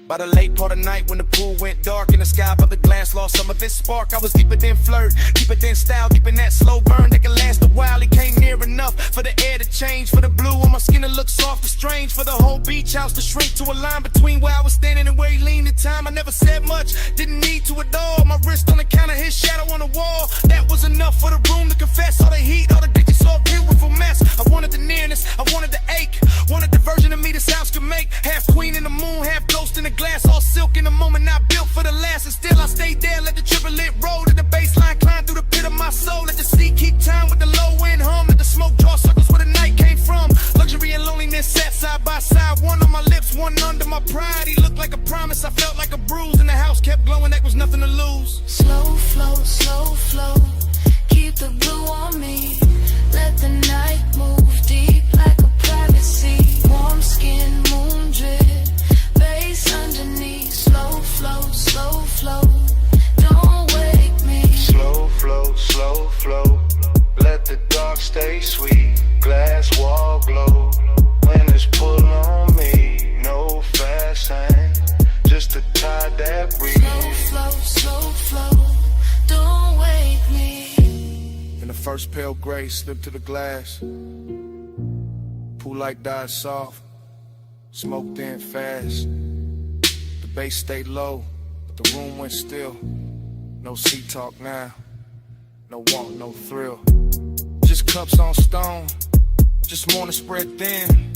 By the late part of night when the pool went dark and the sky above the glass lost some of its spark, I was deeper than flirt, deeper than style, keeping that slow burn that can last a while. He came near enough for the air to change, for the blue on my skin to look soft and strange, for the whole beach house to shrink to a line between where I was standing and where he leaned in time. I never said much, didn't need to at all. My wrist on the counter, his shadow on the wall. That was enough for the room to confess. All the heat, all the ditches, so beautiful mess. I wanted the nearness, I wanted the ache, wanted the version of me this house could make. Half queen in the moon, half ghost in the glass, all silk in the moment, not built for the last. And still I stayed there, let the triplet roll to the baseline, climb through the pit of my soul. Let the sea keep time with the low end hum. Let the smoke draw circles where the night came from. Luxury and loneliness sat side by side, one on my lips, one under my pride. He looked like a promise, I felt like a bruise, and the house kept glowing, that was nothing to lose. Slow flow, keep the blue on me. Let the night move deep like a private sea. Warm skin, moon drip, bass underneath. Slow flow, don't wake me. Slow flow, let the dark stay sweet. Glass wall glow, when it's pull on me. No fast hand, just to tie that breeze. Slow flow, don't wake me. And the first pale gray slipped to the glass. Pool light died soft, smoke thin fast. The bass stayed low, but the room went still. No sea talk now, no want, no thrill. Just cups on stone, just morning spread thin.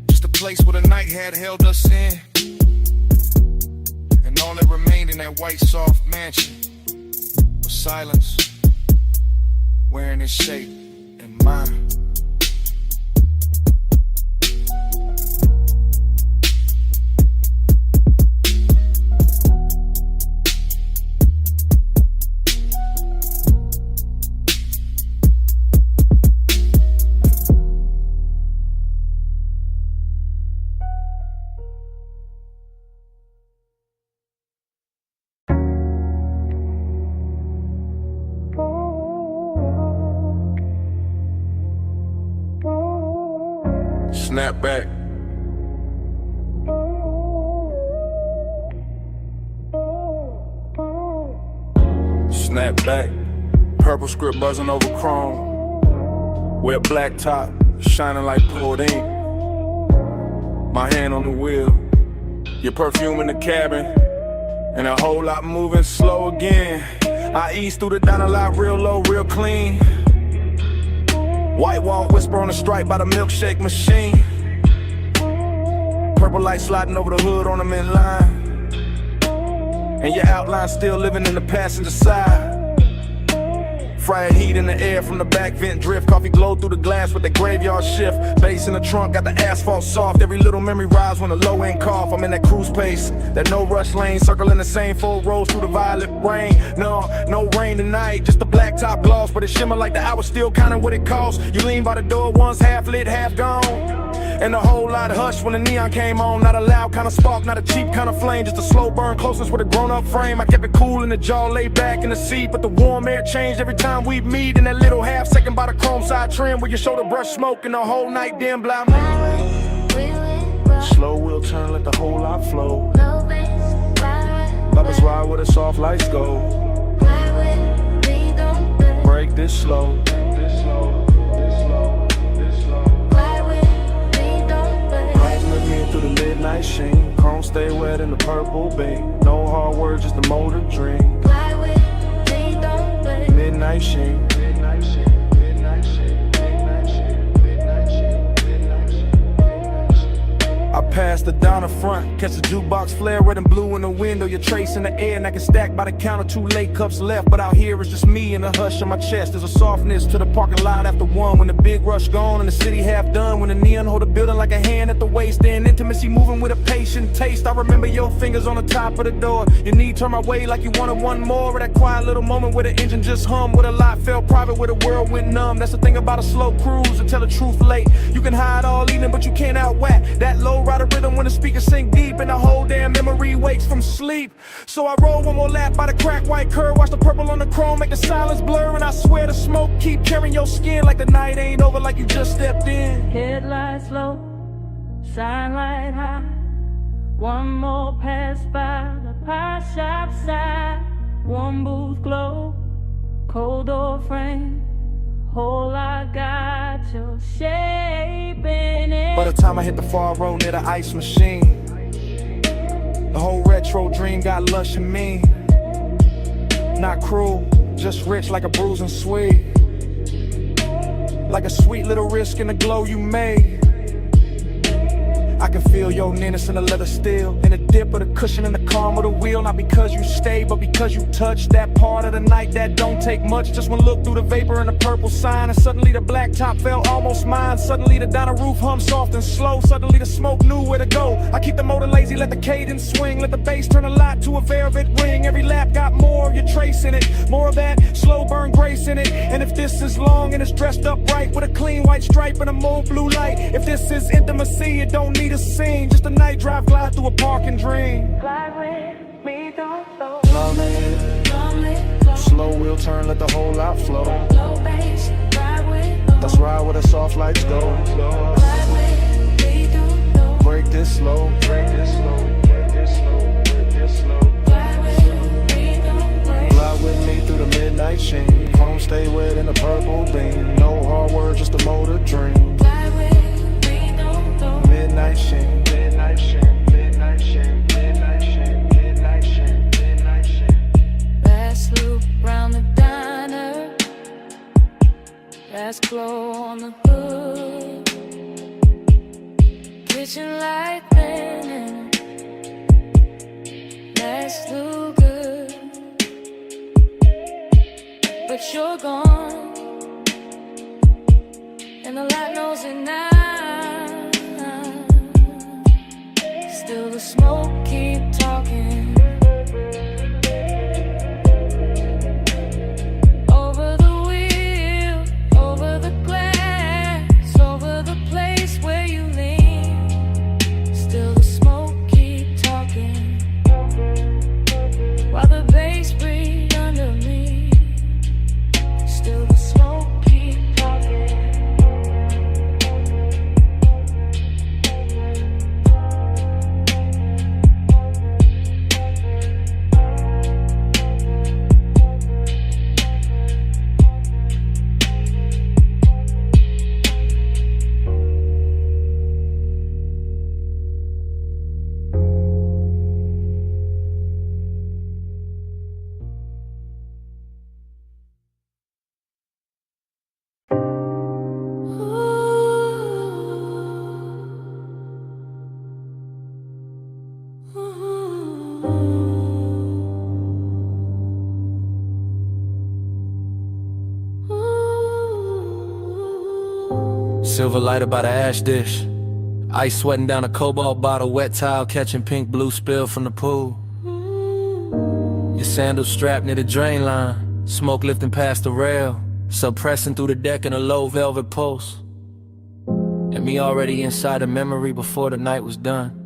Just a place where the night had held us in. And all that remained in that white soft mansion was silence, wearing its shape in mine. Snap back. Snap back. Purple script buzzing over chrome. Wet black top, shining like poured ink. My hand on the wheel. Your perfume in the cabin. And a whole lot moving slow again. I ease through the diner lot real low, real clean. White wall whisper on the stripe by the milkshake machine. Purple light sliding over the hood on them in line. And your outline still living in the passenger side. Fried heat in the air from the back vent drift. Coffee glow through the glass with the graveyard shift. Bass in the trunk, got the asphalt soft. Every little memory rise when the low end cough. I'm in that cruise pace, that no rush lane. Circling the same 4 rows through the violet rain. No rain tonight, just the black top gloss. But it shimmer like the hour still counting what it costs. You lean by the door, one's half lit, half gone. And a whole lot hush when the neon came on. Not a loud kind of spark, not a cheap kind of flame, just a slow burn closeness with a grown-up frame. I kept it cool in the jaw, laid back in the seat, but the warm air changed every time we meet. In that little half second by the chrome side trim where your shoulder brush smoke and the whole night dim blind. Slow wheel turn, let the whole lot flow. Lovers ride where the soft lights go. Break this slow. Ride with me through the midnight sheen. Chrome stay wet in the purple beam. No hard words, just the motor dream. Midnight sheen. I passed the down the front, catch the jukebox flare, red and blue in the window. Your trace in the air, and I can stack by the counter. 2 late cups left, but out here it's just me and a hush on my chest. There's a softness to the parking lot after 1, when the big rush gone and the city half done. When the neon hold the building like a hand at the waist, and intimacy moving with a patient taste. I remember your fingers on the top of the door. Your knee turned my way like you wanted one more. Of that quiet little moment where the engine just hummed, where the lot felt private, where the world went numb. That's the thing about a slow cruise, to tell the truth late. You can hide all evening, but you can't outwhack that low rider rhythm when the speakers sink deep and the whole damn memory wakes from sleep. So I roll one more lap by the cracked white curve, watch the purple on the chrome make the silence blur, and I swear the smoke keep carrying your skin like the night ain't over, like you just stepped in. Headlights low, shine light high. One more pass by the pie shop side. One booth glow, cold door frame. Whole I got your shape in it. By the time I hit the far road near the ice machine, the whole retro dream got lush and mean. Not cruel, just rich like a bruise and sweet. Like a sweet little risk in the glow you made. I can feel your nearness in the leather steel, in the dip of the cushion and the calm of the wheel. Not because you stay, but because you touch that part of the night that don't take much. Just one look through the vapor and the purple sign, and suddenly the black top felt almost mine. Suddenly the diner roof hummed soft and slow. Suddenly the smoke knew where to go. I keep the motor lazy, let the cadence swing. Let the bass turn a lot to a velvet ring. Every lap got more of your trace in it, more of that slow burn grace in it. And if this is long and it's dressed up right with a clean white stripe and a mauve blue light, if this is intimacy, it don't need a scene, just a night drive, glide through a park and dream. Fly with me, don't slow. Slow wheel turn, let the whole lot flow. Low bass, ride with. Let's ride where the soft lights go. Fly with me, don't slow. Break this slow, break this slow, break this slow, break this slow. Fly with me, don't slow. Fly with me through the midnight sheen. Chrome stay wet in the purple beam. No hard words, just a motor dream. Fly with me, don't slow. Midnight sheen, midnight sheen, midnight sheen, midnight sheen, midnight sheen, midnight sheen. Fast loop round the diner. Fast glow on the hood. Kitchen light thinning. That's too good. But you're gone, and the light knows it now. Still the smoke keep talking. Over the wheel, over the glass, over the place where you lean. Still the smoke keep talking. While the bass breathe under me. Still the smoke keep talking. Silver lighter by the ash dish. Ice sweating down a cobalt bottle. Wet towel catching pink blue spill from the pool. Your sandals strapped near the drain line. Smoke lifting past the rail. Suppressing through the deck in a low velvet pulse. And and me already inside a memory before the night was done.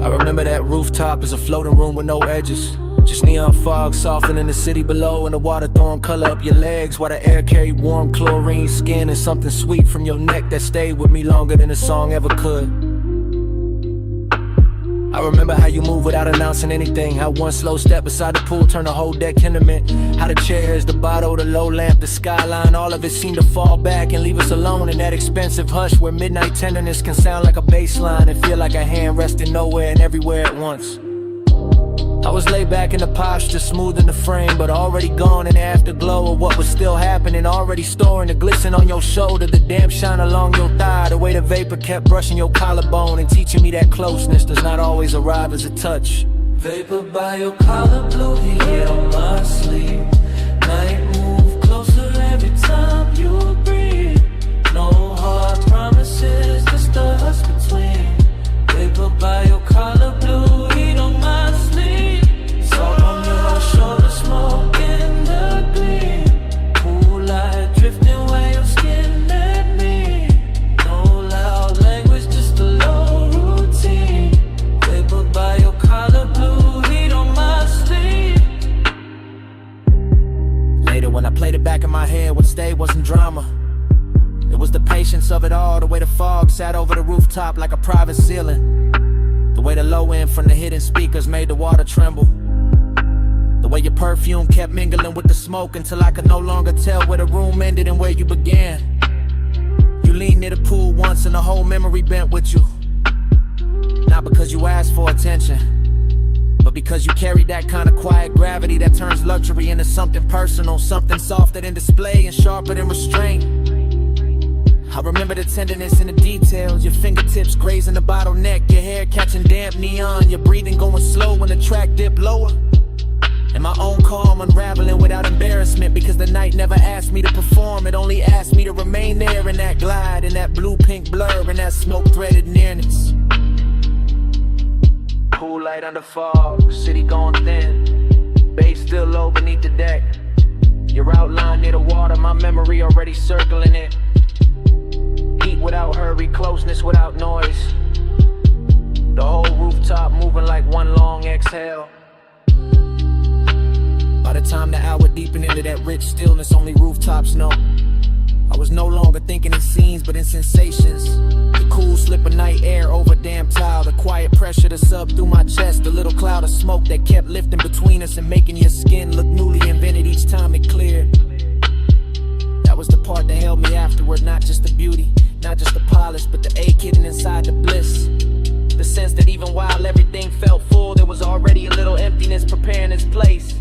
I remember that rooftop as a floating room with no edges. Just neon fog softening the city below, and the water throwing color up your legs, while the air carried warm chlorine skin and something sweet from your neck that stayed with me longer than a song ever could. I remember how you moved without announcing anything, how one slow step beside the pool turned the whole deck into mint, how the chairs, the bottle, the low lamp, the skyline, all of it seemed to fall back and leave us alone in that expensive hush where midnight tenderness can sound like a bass line and feel like a hand resting nowhere and everywhere at once. I was laid back in the posture, smoothing the frame, but already gone in the afterglow of what was still happening, already storing the glisten on your shoulder, the damp shine along your thigh, the way the vapor kept brushing your collarbone and teaching me that closeness does not always arrive as a touch. Vapor by your collar, blue heat on my sleeve. Night move closer every time you breathe. No hard promises, just us between. Vapor by your collar, blue heat on my sleeve. Salt on your shoulder, smoke in the gleam. Cool light drifting where your skin met me. No loud language, just a low routine. Vapor by your collar, blue heat on my sleeve. Later when I played it back in my head, what stayed wasn't drama. It was the patience of it all, the way the fog sat over the rooftop like a private ceiling. The way the low end from the hidden speakers made the water tremble. The way your perfume kept mingling with the smoke until I could no longer tell where the room ended and where you began. You leaned near the pool once and the whole memory bent with you. Not because you asked for attention, but because you carried that kind of quiet gravity that turns luxury into something personal, something softer than display and sharper than restraint. I remember the tenderness and the details, your fingertips grazing the bottleneck, your hair catching damp neon, your breathing going slow when the track dipped lower. And my own calm unraveling without embarrassment, because the night never asked me to perform, it only asked me to remain there in that glide, in that blue-pink blur, in that smoke-threaded nearness. Cool light under fog, city gone thin, bass still low beneath the deck. Your outline near the water, my memory already circling it. Heat without hurry, closeness without noise. The whole rooftop moving like one long exhale. By the time the hour deepened into that rich stillness only rooftops know, I was no longer thinking in scenes but in sensations. The cool slip of night air over damp tile, the quiet pressure to sub through my chest, the little cloud of smoke that kept lifting between us and making your skin look newly invented each time it cleared. That was the part that held me afterward, not just the beauty, not just the polish, but the ache hidden inside the bliss. The sense that even while everything felt full, there was already a little emptiness preparing its place.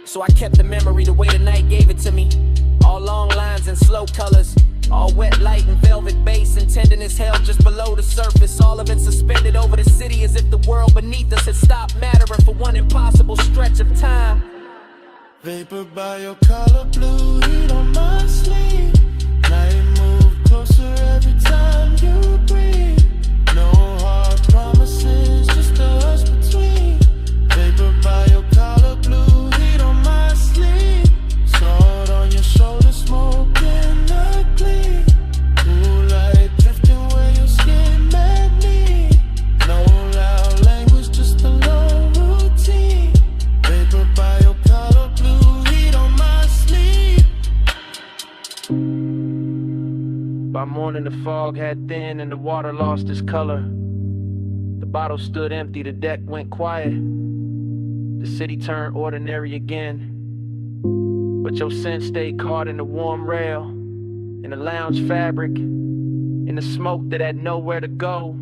So I kept the memory the way the night gave it to me. All long lines and slow colors, all wet light and velvet bass and tenderness held just below the surface. All of it suspended over the city as if the world beneath us had stopped mattering for one impossible stretch of time. Vapor by your collar, blue heat on my sleeve. Night move closer every time you breathe. No hard promises, just us between. Vapor by your collar, blue heat on my sleeve. Sword on your shoulder, smoke in the gleam. Cool light drifting where your skin met me. No loud language, just a low routine. Vapor by your collar, blue heat on my sleeve. By morning the fog had thinned and the water lost its color. The bottle stood empty, the deck went quiet. The city turned ordinary again. But your scent stayed caught in the warm rail, in the lounge fabric, in the smoke that had nowhere to go.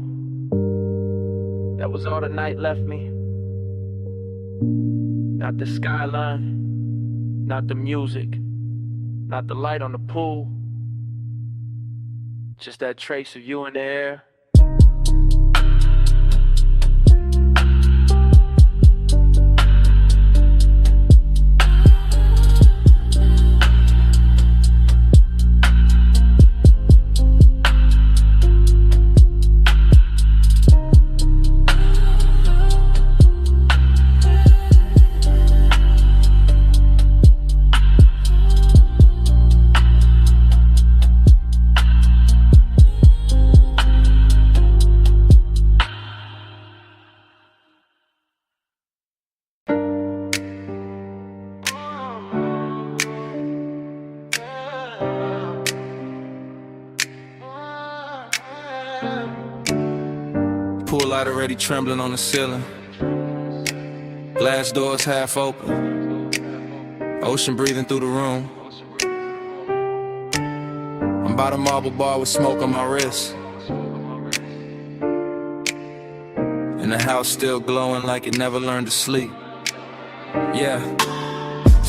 That was all the night left me. Not the skyline, not the music, not the light on the pool. Just that trace of you in the air. light already trembling on the ceiling. Glass doors half open. Ocean breathing through the room. I'm by the marble bar with smoke on my wrist. And the house still glowing like it never learned to sleep. Yeah.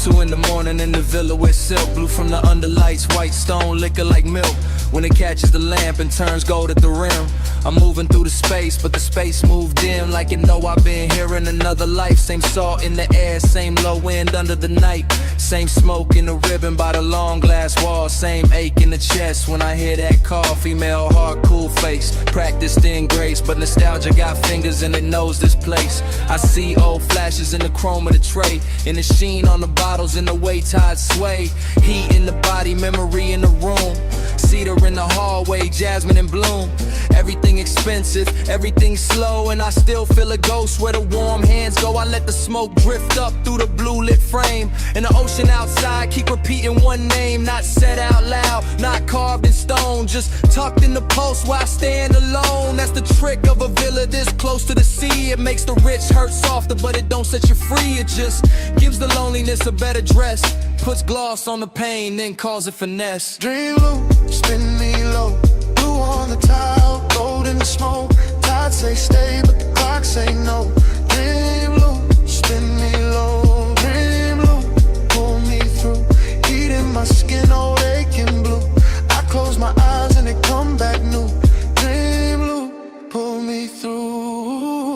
2 in the morning in the villa with silk. Blue from the underlights, white stone, liquor like milk. When it catches the lamp and turns gold at the rim. I'm moving through the space, but the space moved in like it know I've been here in another life. Same salt in the air, same low wind under the night. Same smoke in the ribbon by the long glass wall. Same ache in the chest when I hear that call. Female heart, cool face, practiced in grace, but nostalgia got fingers and it knows this place. I see old flashes in the chrome of the tray, in the sheen on the bottles, in the way tides sway. Heat in the body, memory in the room. Cedar in the hallway, jasmine in bloom. Everything expensive, everything slow, and I still feel a ghost where the warm hands go. I let the smoke drift up through the blue lit frame. And the ocean outside keep repeating one name, not said out loud, not carved in stone, just tucked in the pulse while I stand alone. That's the trick of a villa this close to the sea. It makes the rich hurt softer, but it don't set you free. It just gives the loneliness a better dress, puts gloss on the pain, then calls it finesse. Dream low, spin me low, blue on the tile, gold in the smoke. Tide say stay, but the clock say no. Dream low, spin me low, dream low, pull me through. Heat in my skin, old aching blue. I close my eyes and it come back new. Dream low, pull me through.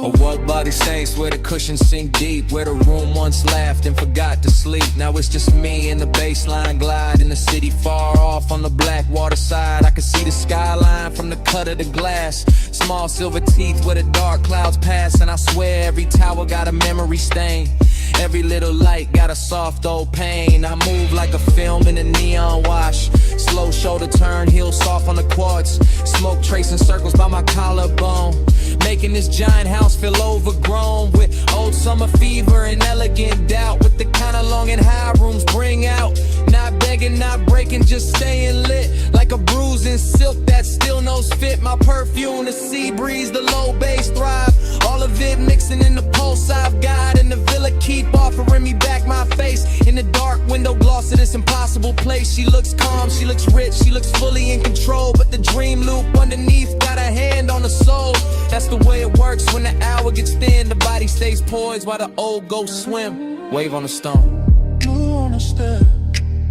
A world body saints where the cushions sink deep, where the room once laughed and forgot to sleep. Now it's just me and the baseline glide in the city far off on the black water side. I can see the skyline from the cut of the glass. Small silver teeth where the dark clouds pass, and I swear every tower got a memory stain. Every little light got a soft old pain. I move like a film in a neon wash. Slow shoulder turn, heel soft on the quartz. Smoke tracing circles by my collarbone, making this giant house feel overgrown with old summer fever and elegant doubt. With the kind of long and high rooms bring out, not begging, not breaking, just staying lit. Like a bruise in silk that still knows fit. My perfume, the sea breeze, the low bass thrive. All of it mixing in the pulse I've got. And the villa keep offering me back my face in the dark window gloss of this impossible place. She looks calm, she looks rich, she looks fully in control, but the dream loop underneath got a hand on the soul. That's the way it works when the hour gets thin. The body stays poised while the old ghosts swim. Wave on the stone. Blue on the step,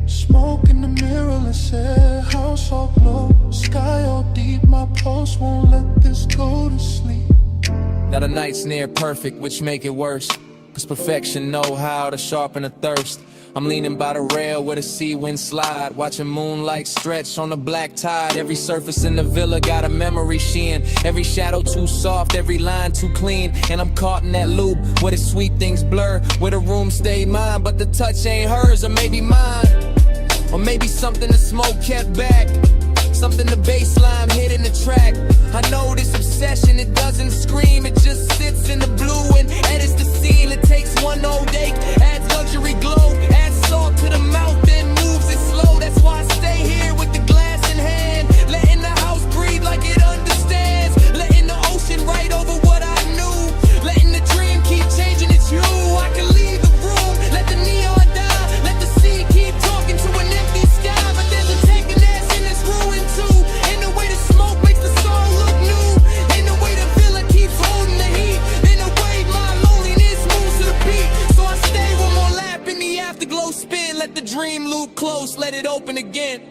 smoke in the mirrorless air. House all glow, sky all deep. My pulse won't let this go to sleep. Now the night's near perfect, which make it worse, cause perfection know how to sharpen a thirst. I'm leaning by the rail where the sea wind slide, watching moonlight stretch on the black tide. Every surface in the villa got a memory sheen. Every shadow too soft, every line too clean. And I'm caught in that loop where the sweet things blur, where the room stayed mine, but the touch ain't hers, or maybe mine. Or maybe something the smoke kept back, something the bassline hit in the track. I know this obsession, it doesn't scream, it just sits in the blue and edits the scene. It takes one old ache, adds luxury glow, adds salt to the mouth, then moves it slow. That's why I stay here with the glass in hand, letting the house breathe like it understands, letting the ocean write over what I knew, letting the dream keep changing its hue. I can leave the room, let the neon die, let the sea keep talking to an empty sky. But there's a tenderness in this ruin too, in the way the smoke makes the song look new, in the way the villa keeps holding the heat, in the way my loneliness moves to the beat. So I stay one more lap in the afterglow spin, let the dream loop close, let it open again.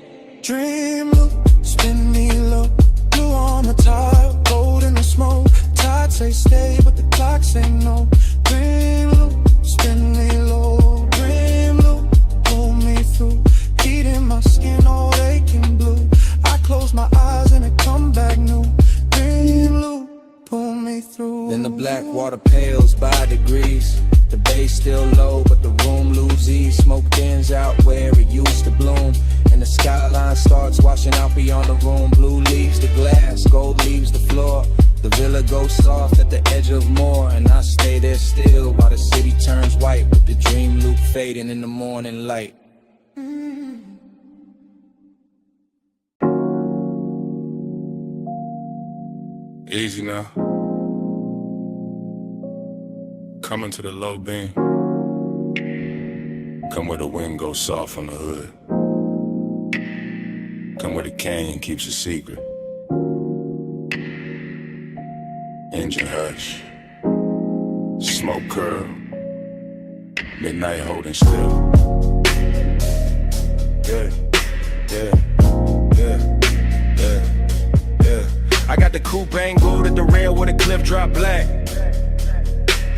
Dream loop, spin me low, blue on the tile, gold in the smoke. Tide say stay, but the clock say no. Dream loop, spin me low, dream loop, pull me through. Heat in my skin, all aching blue. I close my eyes and it come back new. Dream loop, pull me through. Then the black water pales by degrees. The bass still low, but the room lose ease. Smoke thins out where it used to bloom, and the skyline starts washing out beyond the room. Blue leaves the glass, gold leaves the floor. The villa goes soft at the edge of more, and I stay there still while the city turns white, with the dream loop fading in the morning light. Easy now. Coming to the low beam. Come where the wind goes soft on the hood. Come where the canyon keeps a secret. Engine hush. Smoke curl. Midnight holding still. Yeah, yeah, yeah, yeah, yeah. I got the coupe angled at the rail where the cliff drop black.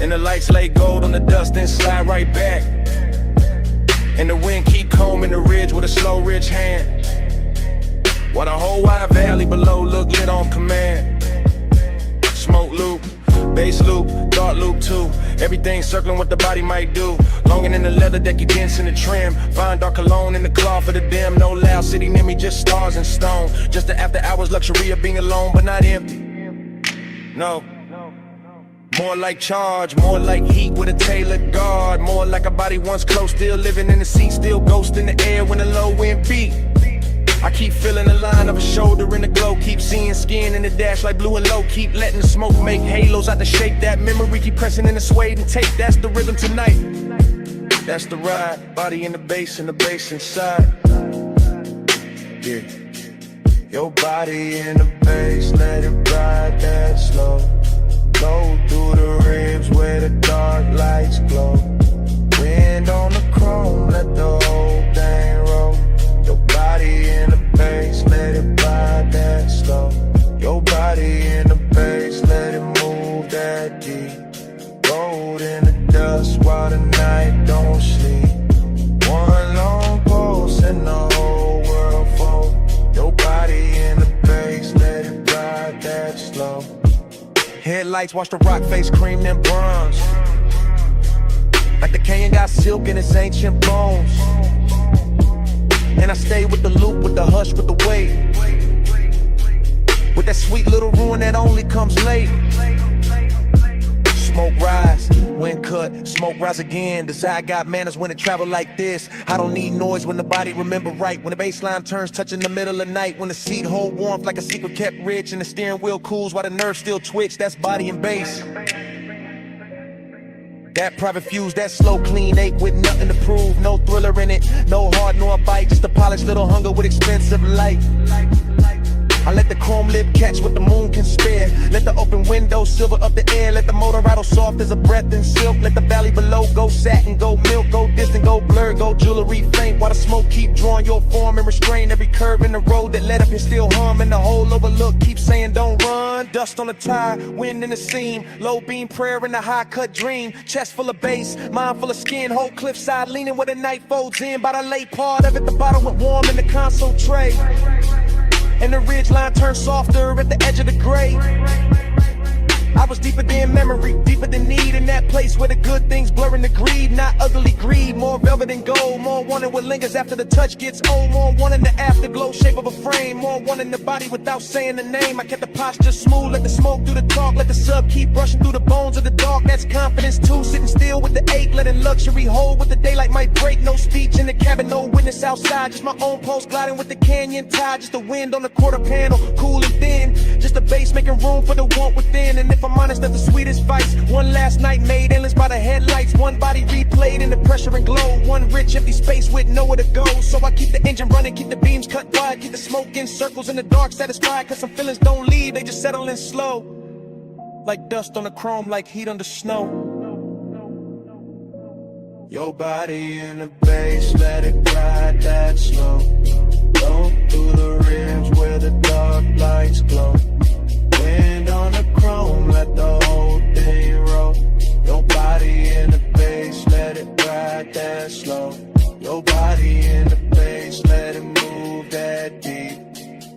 And the lights lay gold on the dust, then slide right back. And the wind keep combing the ridge with a slow ridge hand. While the whole wide valley below look lit on command. Smoke loop, bass loop, thought loop too. Everything circling what the body might do. Longing in the leather that keep dents in the trim. Fine dark cologne in the cloth for the dim. No loud city near me, just stars and stone. Just the after hours luxury of being alone, but not empty. No. More like charge, more like heat with a tailored guard. More like a body once close, still living in the seat, still ghost in the air when the low wind beat. I keep feeling the line of a shoulder in the glow. Keep seeing skin in the dash like blue and low. Keep letting the smoke make halos out the shape. That memory keep pressing in the suede and tape. That's the rhythm tonight. That's the ride. Body in the bass and the bass inside. Yeah. Your body in the bass, let it ride that slow. Go through the ribs where the dark lights glow. Wind on the chrome, let the whole thing roll. Your body in the bass, let it ride that slow. Your body in the bass, let it move that deep. Rolled in the dust while the night don't sleep. One long pulse and the whole world fold. Your body in the bass, let it ride that slow. Headlights watch the rock face cream them bronze. Like the canyon got silk in its ancient bones. And I stay with the loop, with the hush, with the weight. With that sweet little ruin that only comes late. Smoke rise, wind cut, smoke rise again. Desire got manners when it travel like this. I don't need noise when the body remember right. When the baseline turns touching the middle of night. When the seat hold warmth like a secret kept rich. And the steering wheel cools while the nerves still twitch. That's body and bass. That private fuse, that slow clean ache with nothing to prove. No thriller in it, no heart nor a bite. Just a polished little hunger with expensive light. I let the chrome lip catch what the moon can spare. Let the open window silver up the air. Let the motor rattle soft as a breath in silk. Let the valley below go satin, go milk, go distant, go blur, go jewelry faint. While the smoke keep drawing your form and restrain every curve in the road that led up and still hum. And the whole overlook keep saying don't run. Dust on the tire, wind in the seam. Low beam prayer in the high cut dream. Chest full of bass, mind full of skin. Whole cliffside leaning where the night folds in. By the late part of it, the bottle went warm in the console tray. And the ridge line turned softer at the edge of the gray. I was deeper than memory, deeper than need. In that place where the good things blurring the greed. Not ugly greed, more velvet and gold. More wanting what lingers after the touch gets old. More wanting the afterglow shape of a frame. More wanting the body without saying the name. I kept the posture smooth, let the smoke do the talk. Let the sub keep rushing through the bones of the dark. That's confidence too, sitting still with the ache. Letting luxury hold with the daylight might break. No speech in the cabin, no witness outside. Just my own pulse gliding with the canyon tide. Just the wind on the quarter panel, cool and thin. Just the bass making room for the want within. And if I'm honest, that's the sweetest vice. One last night made endless by the headlights. One body replayed in the pressure and glow. One rich empty space with nowhere to go. So I keep the engine running, keep the beams cut wide. Keep the smoke in circles in the dark satisfied. Cause some feelings don't leave, they just settle in slow. Like dust on the chrome, like heat on the snow. Your body in the bass, let it ride that slow. Go through the ribs where the dark lights glow. Wind on the chrome, let the whole thing roll. Your body in the bass, let it ride that slow. Your body in the bass, let it move that deep.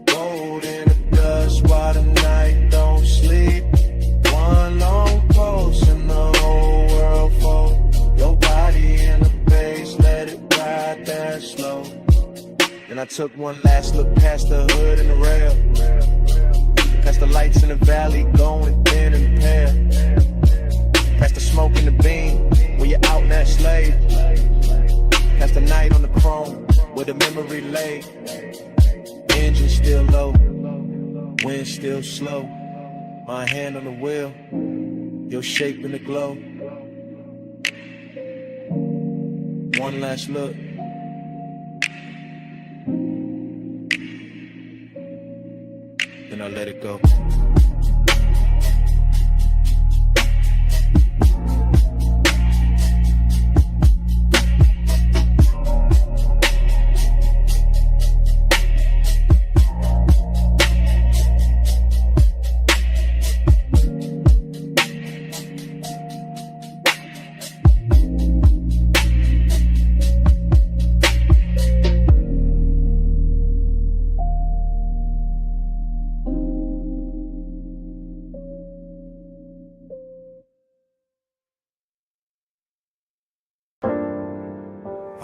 Gold in the dust while the night don't sleep. One long pulse and the whole world fold. Your body in the bass, let it ride that slow. Then I took one last look past the hood and the rail. Past the lights in the valley, going thin and pale. Past the smoke in the beam, where you're out in that slave. Past the night on the chrome, where the memory lay. Engine still low, wind still slow. My hand on the wheel, your shape in the glow. One last look. Then I let it go.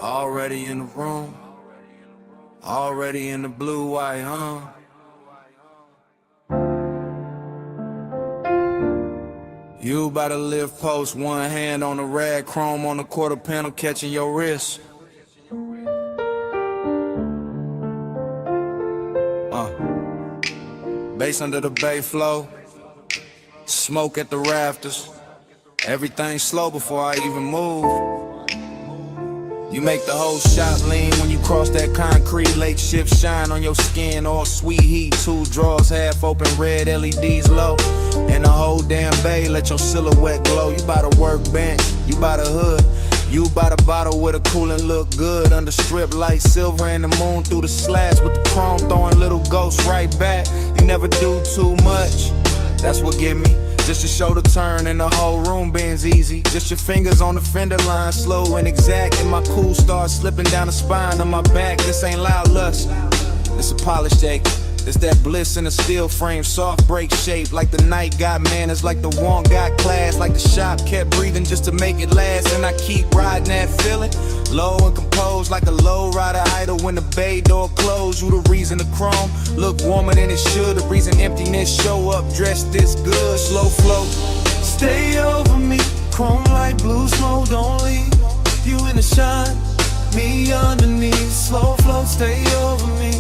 Already in the room, already in the blue white, You about to live post, one hand on the rag, chrome on the quarter panel, catching your wrist. Bass under the bay flow, smoke at the rafters. Everything slow before I even move. You make the whole shot lean when you cross that concrete. Late shift shine on your skin, all sweet heat. Two drawers half open, red LEDs low. And the whole damn bay let your silhouette glow. You by the workbench, you by the hood, you by the bottle with a coolin' look good. Under strip light, silver and the moon through the slats with the chrome throwing little ghosts right back. You never do too much, that's what get me. Just to show the turn and the whole room bends easy. Just your fingers on the fender line, slow and exact. And my cool starts slipping down the spine of my back. This ain't loud lust, it's a polished ache. It's that bliss in a steel frame, soft break shape. Like the night got manners, like the want got class. Like the shop kept breathing just to make it last. And I keep riding that feeling, low and composed. Like a low rider idle when the bay door closed. You the reason the chrome look warmer than it should. The reason emptiness show up dressed this good. Slow flow, stay over me. Chrome light, blue smoke, don't leave. You in the shine, me underneath. Slow flow, stay over me.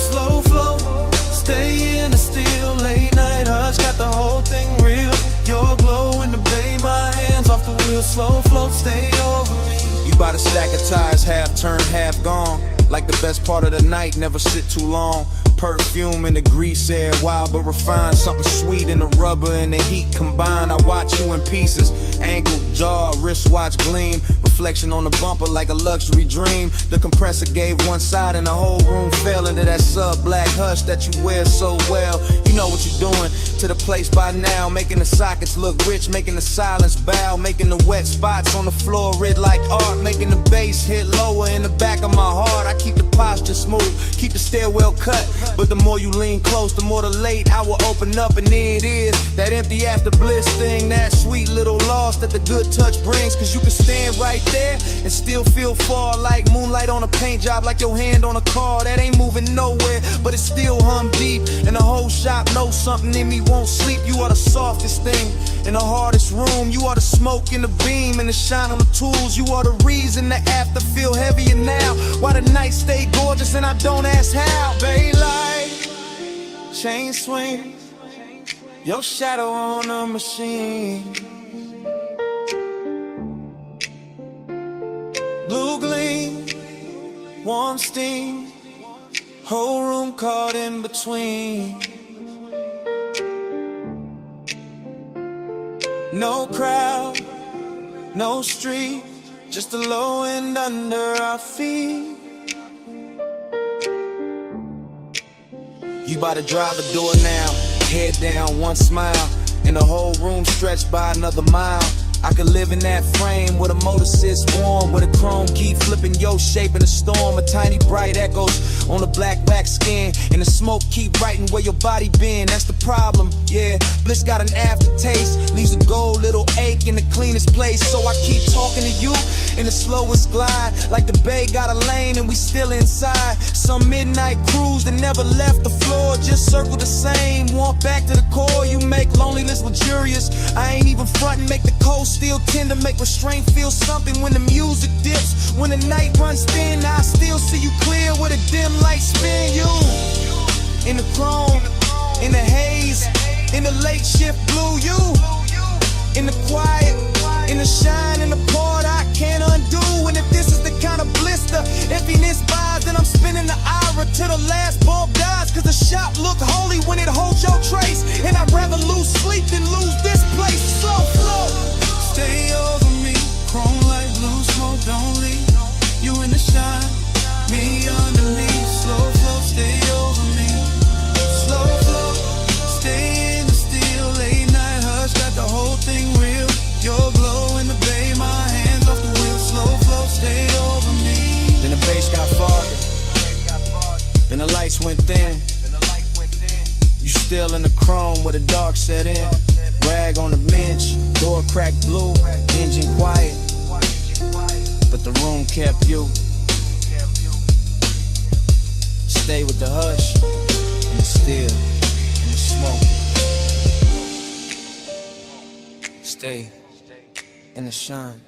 Slow flow, stay in the still. Late night hush, got the whole thing real. Your glow in the bay, my hands off the wheel. Slow flow, stay over me. You bought a stack of tires, half turned, half gone. Like the best part of the night, never sit too long. Perfume in the grease air, wild but refined. Something sweet in the rubber and the heat combined. I watch you in pieces, ankle, jaw, wristwatch gleam. Reflection on the bumper like a luxury dream. The compressor gave one side and the whole room fell into that sub-black hush that you wear so well. You know what you're doing to the place by now. Making the sockets look rich, making the silence bow. Making the wet spots on the floor red like art. Making the bass hit lower in the back of my heart. I keep the posture smooth, keep the stairwell cut. But the more you lean close, the more the late hour open up. And there it is, that empty after bliss thing. That sweet little loss that the good touch brings. Cause you can stand right there and still feel far. Like moonlight on a paint job, like your hand on a car. That ain't moving nowhere, but it still hum deep. And the whole shop knows something in me won't sleep. You are the softest thing in the hardest room. You are the smoke in the beam and the shine on the tools. You are the reason the after feel heavier now. Why the night stay gorgeous and I don't ask how. Bay light, chain swing, your shadow on a machine. Blue gleam, warm steam, whole room caught in between. No crowd, no street, just the low end under our feet. You bout to drive the door now, head down, one smile, and the whole room stretched by another mile. I could live in that frame where the motor sits warm, where the chrome keep flipping your shape in a storm. A tiny bright echoes on the black wax skin, and the smoke keep writing where your body been. That's the problem, yeah. Bliss got an aftertaste, leaves a gold little ache in the cleanest place. So I keep talking to you in the slowest glide, like the bay got a lane and we still inside. Some midnight cruise that never left the floor, just circle the same, walk back to the core. You make loneliness luxurious, I ain't even frontin', make the cold still tender, make restraint feel something when the music dips. When the night runs thin, I still see you clear with a dim light spin. You in the chrome, in the haze, in the late shift blue. You in the quiet, in the shine, in the part I can't undo. And if this is shop look holy when it holds your trace. And I'd rather lose sleep than lose this place. Slow flow, stay over me. Chrome like blue smoke, don't leave. You in the shine, me underneath. Slow flow, stay over me. Slow flow, stay in the steel. Late night hush, got the whole thing real. Your glow in the bay, my hands off the wheel. Slow flow, stay over me. Then the bass got farther. Then the lights went thin. You still in the chrome where the dark set in. Rag on the bench, door cracked blue, engine quiet. But the room kept you. Stay with the hush, and the still, and the smoke. Stay in the shine.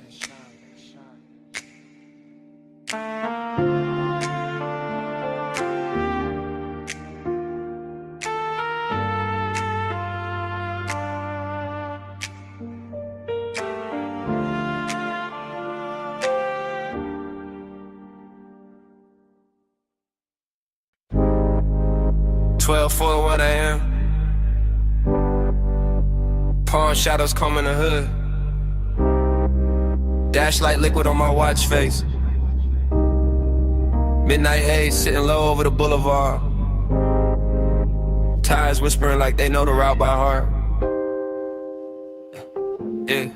For 1 a.m. Palm shadows combing the hood. Dash light liquid on my watch face. Midnight haze sitting low over the boulevard. Tires whispering like they know the route by heart. Yeah.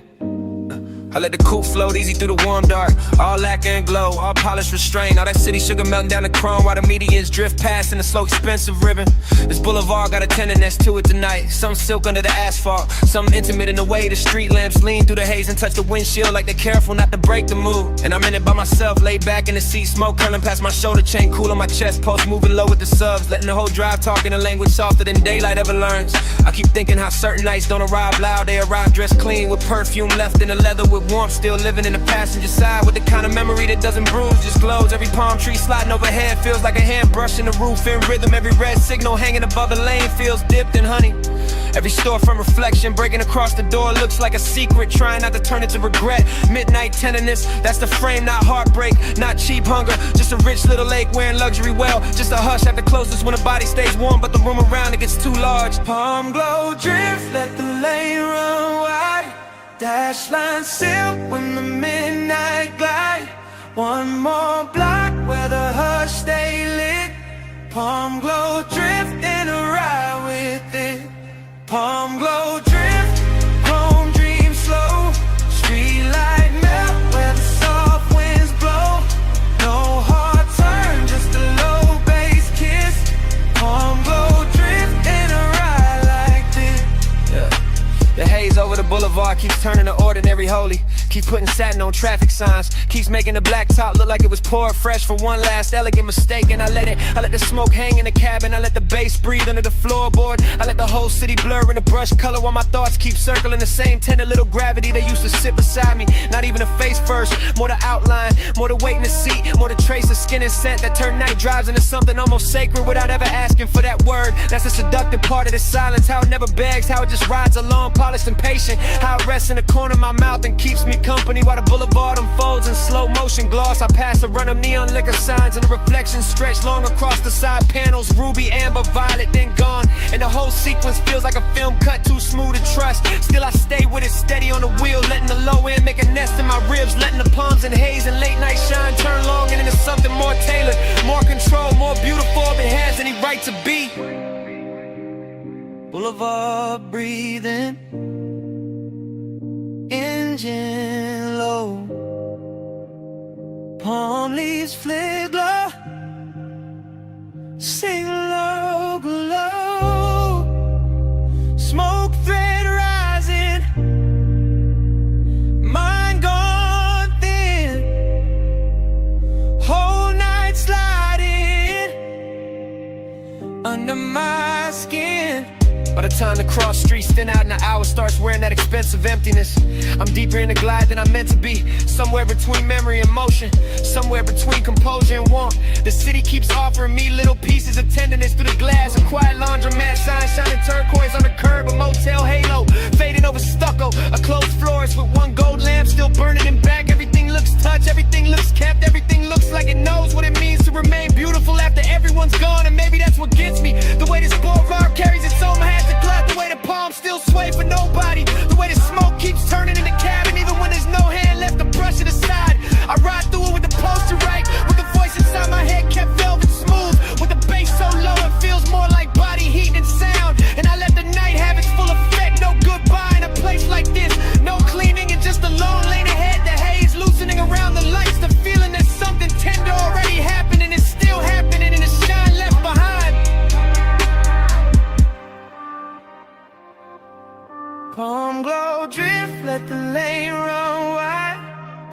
I let the coupe float easy through the warm dark. All lacquer and glow, all polished restraint. All that city sugar melting down the chrome while the medians drift past in a slow expensive ribbon. This boulevard got a tenderness to it tonight. Some silk under the asphalt, some intimate in the way the street lamps lean through the haze and touch the windshield like they're careful not to break the mood. And I'm in it by myself, laid back in the seat, smoke curling past my shoulder chain, cool on my chest, pulse moving low with the subs, letting the whole drive talk in a language softer than daylight ever learns. I keep thinking how certain nights don't arrive loud, they arrive dressed clean with perfume left in the leather with warmth, still living in the passenger side with the kind of memory that doesn't bruise, just glows. Every palm tree sliding overhead feels like a hand brushing the roof in rhythm. Every red signal hanging above the lane feels dipped in honey. Every storefront reflection breaking across the door looks like a secret, trying not to turn it to regret. Midnight tenderness, that's the frame, not heartbreak, not cheap hunger, just a rich little lake wearing luxury well, just a hush at the closest when the body stays warm, but the room around it gets too large. Palm glow drift, let the lane run wide. Dash line silk when the midnight glide. One more block where the hush stay lit. Palm glow drift in a ride with it. Palm glow drift, home dream slow. Street light melt where the soft winds blow. No hard turn, just a low bass kiss. Palm glow drift in a ride like this. Yeah. The haze over the boulevard keeps turning to ordinary holy. Keep putting satin on traffic signs, keeps making the black top look like it was poured fresh for one last elegant mistake. And I let the smoke hang in the cabin, I let the bass breathe under the floorboard. I let the whole city blur in the brush color while my thoughts keep circling the same tender little gravity they used to sit beside me. Not even a face first, more the outline, more the weight in the seat, more the trace of skin and scent that turn night drives into something almost sacred without ever asking for that word. That's the seductive part of the silence, how it never begs, how it just rides along, polished and patient. How it rests in the corner of my mouth and keeps me company while the boulevard unfolds in slow motion gloss. I pass a run of neon liquor signs and the reflections stretch long across the side panels. Ruby, amber, violet, then gone. And the whole sequence feels like a film cut too smooth to trust. Still I stay with it steady on the wheel, letting the low end make a nest in my ribs, letting the palms and haze and late night shine turn long and into something more tailored, more control, more beautiful if it has any right to be. Boulevard breathing, engine low, palm leaves flare glow, sing low glow, smoke thread rising, mind gone thin, whole night sliding under my skin. By the time the cross streets thin out and the hour starts wearing that expensive emptiness, I'm deeper in the glide than I'm meant to be. Somewhere between memory and motion, somewhere between composure and warmth. The city keeps offering me little pieces of tenderness through the glass. A quiet laundromat sign shining turquoise on the curb, a motel halo fading over stucco, a closed florist with one gold lamp still burning in back. Everything looks touched, everything looks kept, everything looks like it knows what it means to remain beautiful after everyone's gone. And maybe that's what gets me, the way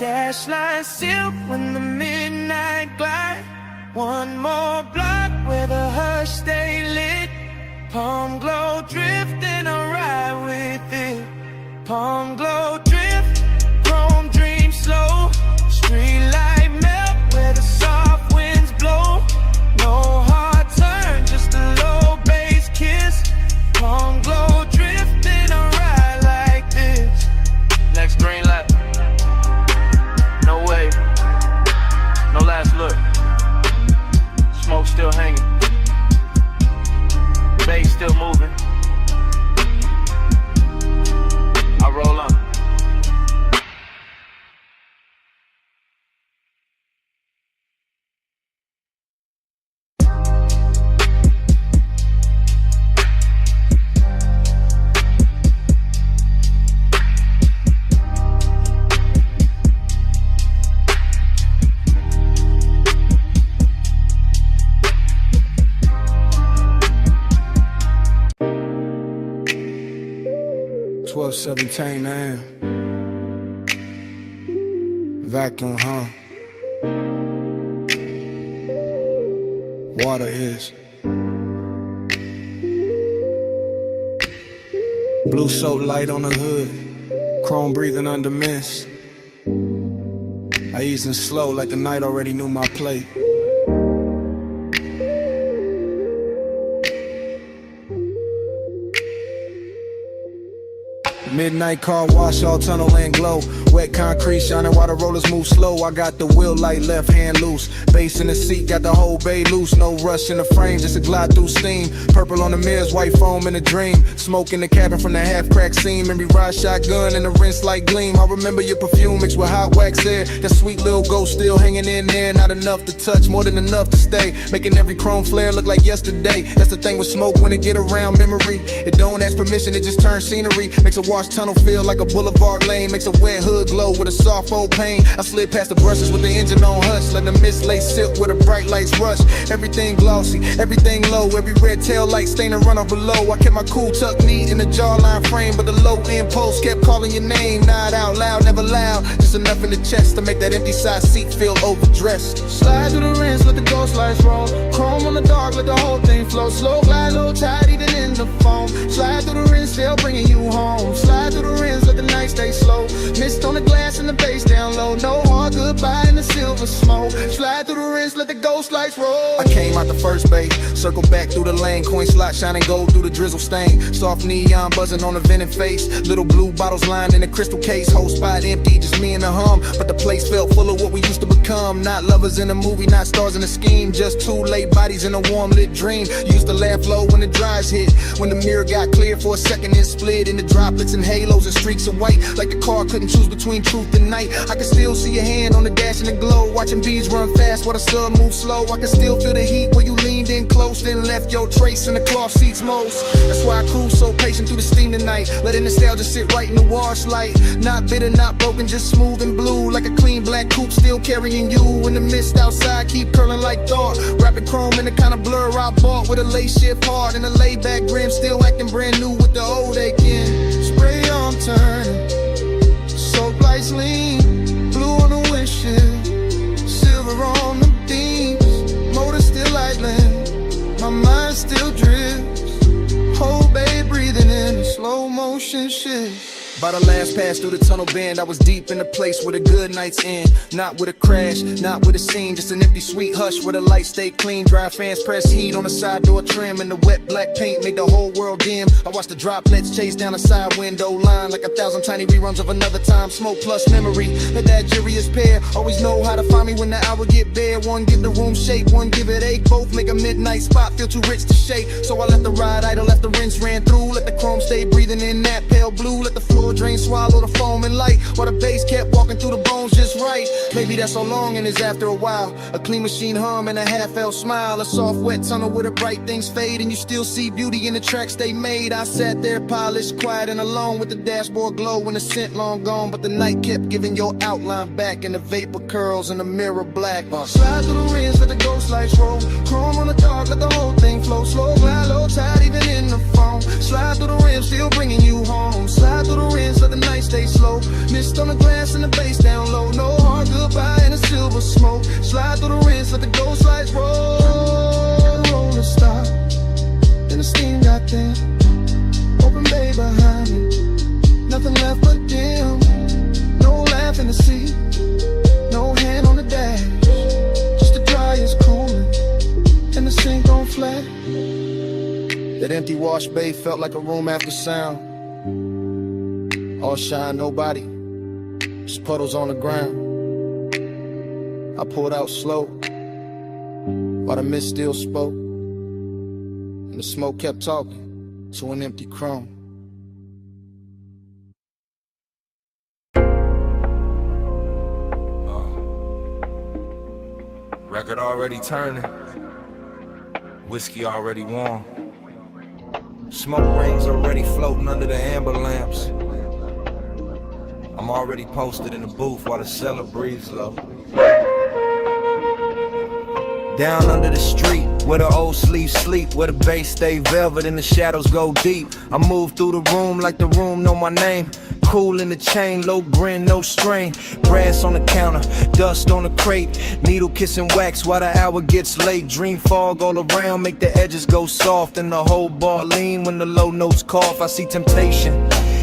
Dash line silk when the midnight glide. One more block where the hush stay lit. Palm glow drift and I ride with it. Palm glow drift, chrome dream slow. Street light melt where the soft winds blow. No hard turn, just a low bass kiss. Palm glow drift and I ride like this. Next green light. No wave. No last look. Smoke still hanging. Bass still moving. I roll up. $12:17 a.m. Vacuum, huh? Water is blue soap light on the hood, chrome breathing under mist. I easing slow like the night already knew my plate. Midnight car wash, all tunnel and glow. Wet concrete shining while the rollers move slow. I got the wheel light, left hand loose. Bass in the seat, got the whole bay loose. No rush in the frame, just a glide through steam. Purple on the mirrors, white foam in a dream. Smoke in the cabin from the half-cracked seam. Memory ride shotgun and the rinse like gleam. I remember your perfume mixed with hot wax air. That sweet little ghost still hanging in there. Not enough to touch, more than enough to stay. Making every chrome flare look like yesterday. That's the thing with smoke when it get around memory. It don't ask permission, it just turns scenery. Makes a wash tunnel feel like a boulevard lane. Makes a wet hood glow with a soft old pain. I slid past the brushes with the engine on hush. Let the mist lay silk where the bright lights rush. Everything glossy, everything low. Every red tail light stain and run off below. I kept my cool tucked neat in the jawline frame, but the low end post kept calling your name. Not out loud, never loud. Just enough in the chest to make that empty side seat feel overdressed. Slide through the rinse, let the ghost lights roll. Chrome on the dark, let the whole thing flow. Slow glide, low tide, even in the foam. Slide through the rinse, still bringing you home. Slide through the rinse, let the night stay slow. Mist on the glass and the bass down low. No hard goodbye in the silver smoke. Slide through the rinse, let the ghost lights roll. I came out the first bay, circle back through the lane. Coin slot shining gold through the drizzle stain. Soft neon buzzing on the vented face. Little blue bottles lined in a crystal case. Whole spot empty, just me and the hum. But the place felt full of what we used to become. Not lovers in a movie, not stars in a scheme. Just two late bodies in a warm lit dream. Used to laugh low when the dries hit. When the mirror got clear for a second and split into droplets and halos and streaks of white. Like the car couldn't choose between truth and night. I can still see your hand on the dash and the glow. Watching bees run fast while the sun moves slow. I can still feel the heat where you leaned in close. Then left your trace in the cloth seats most. That's why I cruise so patient through the steam tonight. Letting nostalgia sit right in the wash light. Not bitter, not broken, just smooth and blue. Like a clean black coupe still carrying you. In the mist outside keep curling like thought. Rapid chrome in the kind of blur I bought. With a lace shift hard and a laid back grim. Still acting brand new with the old aching. Spray on turning, soap lights lean. Blue on the windshield, silver on the beams. Motor still idling, my mind still drifts. Whole bay breathing in a slow motion shift. By the last pass through the tunnel bend, I was deep in the place where the good nights end. Not with a crash, not with a scene, just an empty sweet hush where the lights stay clean. Dry fans press heat on the side door trim, and the wet black paint made the whole world dim. I watched the droplets chase down the side window line like 1,000 tiny reruns of another time. Smoke plus memory, that curious pair. Always know how to find me when the hour get bare. One give the room shape, one give it ache. Both make a midnight spot feel too rich to shake. So I let the ride idle, let the rinse ran through. Let the chrome stay breathing in that pale blue. Let the floor drain, swallow the foam and light, while the bass kept walking through the bones just right. Maybe that's so long and it's after a while. A clean machine hum and a half-felt smile. A soft wet tunnel where the bright things fade, and you still see beauty in the tracks they made. I sat there polished, quiet and alone, with the dashboard glow and the scent long gone. But the night kept giving your outline back, and the vapor curls in the mirror black. Slide through the rinse, let the ghost lights roll. Chrome on the dark, let the whole thing flow. Slow glide, low tide, even in the foam. Slide through the rim, still bringing you home. Slide through the rinse, let the night stay slow. Mist on the glass and the bass down low. No empty wash bay felt like a room after sound. All shine, nobody, just puddles on the ground. I pulled out slow, while the mist still spoke, and the smoke kept talking to an empty chrome. Record already turning, whiskey already warm, smoke rings already floating under the amber lamps. I'm already posted in the booth while the cellar breathes low. Down under the street, where the old sleeves sleep, where the bass stay velvet and the shadows go deep. I move through the room like the room know my name. Cool in the chain, low grin, no strain. Brass on the counter, dust on the crate. Needle kissing wax while the hour gets late. Dream fog all around, make the edges go soft. And the whole bar lean when the low notes cough. I see temptation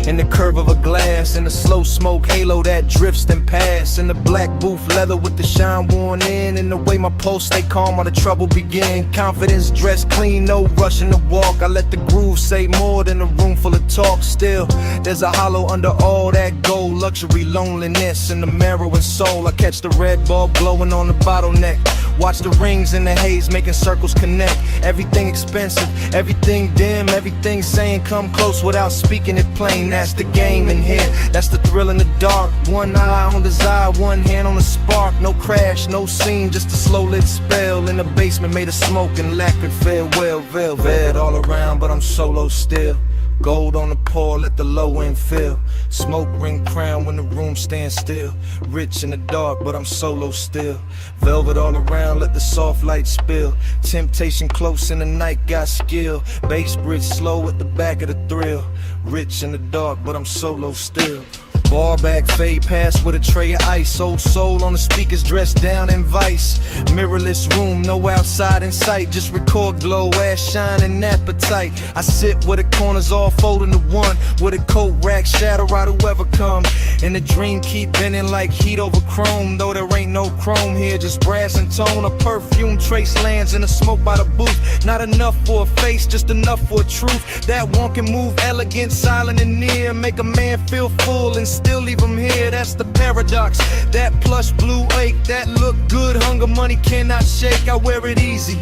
in the curve of a glass, in the slow smoke halo that drifts then pass, in the black booth leather with the shine worn in, and the way my pulse stay calm while the trouble begin. Confidence dressed clean, no rushing to walk. I let the groove say more than a room full of talk. Still, there's a hollow under all that gold. Luxury, loneliness, and the marrow and soul. I catch the red bulb glowing on the bottleneck. Watch the rings in the haze making circles connect. Everything expensive, everything dim, everything saying come close without speaking it plain. That's the game in here, that's the thrill in the dark. One eye on desire, one hand on the spark. No crash, no scene, just a slow lit spell. In the basement made of smoke and lacquered farewell. Velvet all around, but I'm solo still. Gold on the pour, let the low end fill. Smoke ring crown when the room stands still. Rich in the dark, but I'm solo still. Velvet all around, let the soft light spill. Temptation close in the night, got skill. Bass bridge slow at the back of the thrill. Rich in the dark, but I'm solo still. Bar back, fade past with a tray of ice. Old soul on the speakers, dressed down in vice. Mirrorless room, no outside in sight. Just record glow, ass shine and appetite. I sit where the corners all fold into one, with a coat rack, shadow out whoever come. And the dream keep bending like heat over chrome. Though there ain't no chrome here, just brass and tone. A perfume trace lands in the smoke by the booth. Not enough for a face, just enough for a truth. That one can move elegant, silent and near. Make a man feel full and still leave him here. That's the paradox. That plush blue ache, that look good, hunger money cannot shake. I wear it easy,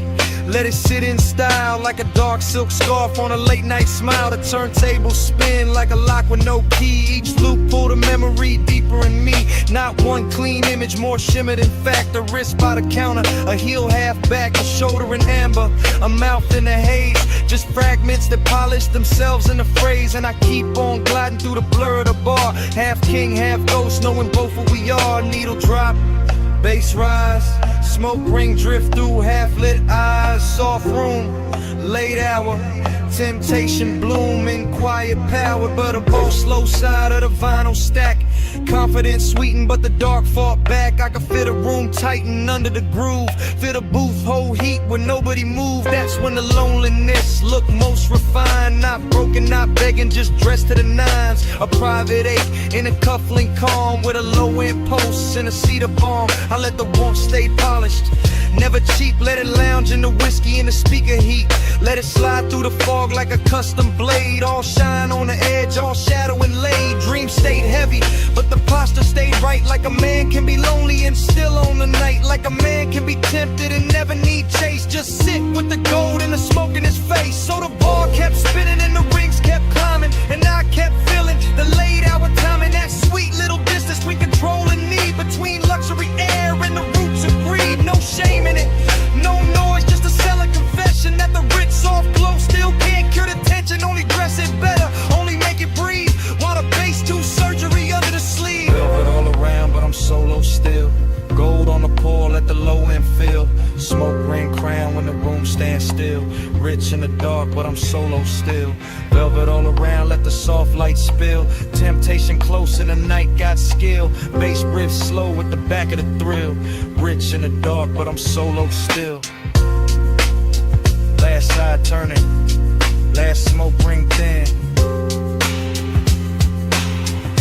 let it sit in style, like a dark silk scarf on a late night smile. The turntable spin like a lock with no key. Each loop pull the memory deeper in me. Not one clean image, more shimmered in fact. A wrist by the counter, a heel half back, a shoulder in amber, a mouth in the haze. Just fragments that polish themselves in the phrase. And I keep on gliding through the blur of the bar. Half king, half ghost, knowing both who we are. Needle drop, bass rise, smoke ring drift through half-lit eyes. Soft room, late hour, temptation bloom in quiet power. But a bold slow side of the vinyl stack. Confidence sweetened, but the dark fought back. I could fit a room tighten under the groove. Fit a booth, hold heat when nobody moved. That's when the loneliness look most refined. Not broken, not begging, just dressed to the nines. A private ache in a cufflink calm, with a low-end post and a cedar palm. I let the warmth stay polished, never cheap. Let it lounge in the whiskey and the speaker heat. Let it slide through the fog like a custom blade. All shine on the edge, all shadow and laid. Dream stayed heavy, but the posture stayed right. Like a man can be lonely and still on the night. Like a man can be tempted and never need chase. Just sit with the gold and the smoke in his face. So the ball kept spinning and the rings kept climbing, and I kept feeling the late hour timing. That sweet little distance we control and need, between luxury air and the roots of greed. No shame in it, no noise, just a selling confession that the rich soft glow still can't cure the tension. Only dress it better, only make it breathe, while the bass do surgery under the sleeve. Velvet all around, but I'm solo still. Gold on the pour, let the low end fill. Smoke ring crown when the room stands still. Rich in the dark, but I'm solo still. Velvet all around, let the soft light spill. Temptation close in the night, got skill. Bass riff slow at the back of the thrill. Rich in the dark, but I'm solo still. Last side turning, last smoke ring thin.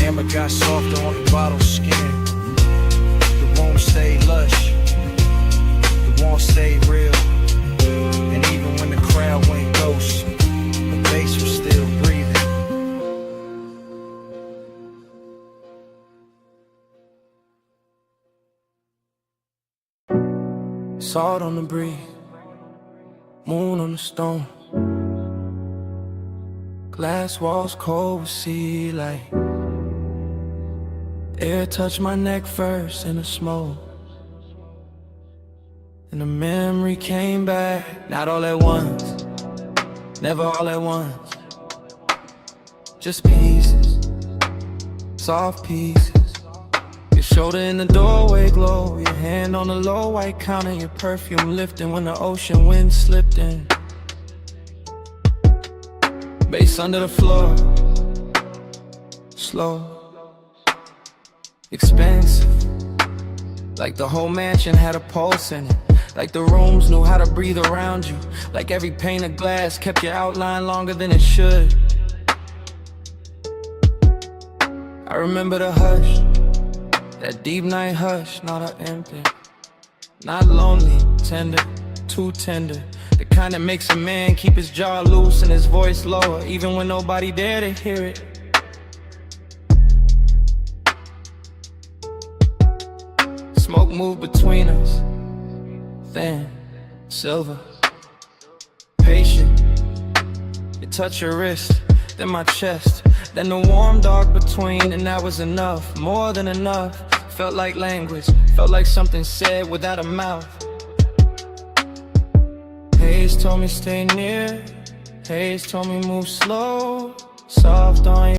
Amber got softer on the bottle skin. The room stayed lush, the warmth stayed real. And even when the crowd went ghost, Salt on the breeze, moon on the stone. Glass walls cold with sea light. Air touched my neck first in the smoke, and the memory came back. Not all at once, never all at once. Just pieces, soft pieces. Your shoulder in the doorway glow, your hand on the low white counter, your perfume lifting when the ocean wind slipped in. Bass under the floor, slow, expensive. Like the whole mansion had a pulse in it. Like the rooms knew how to breathe around you. Like every pane of glass kept your outline longer than it should. I remember the hush, that deep night hush, not an empty, not lonely, tender, too tender. The kind that makes a man keep his jaw loose and his voice lower, even when nobody there to hear it. Smoke moved between us, thin, silver, patient. It touched your wrist, then my chest, then the warm dark between, and that was enough, more than enough. Felt like language, felt like something said without a mouth. Haze told me stay near, Haze told me move slow, soft on you.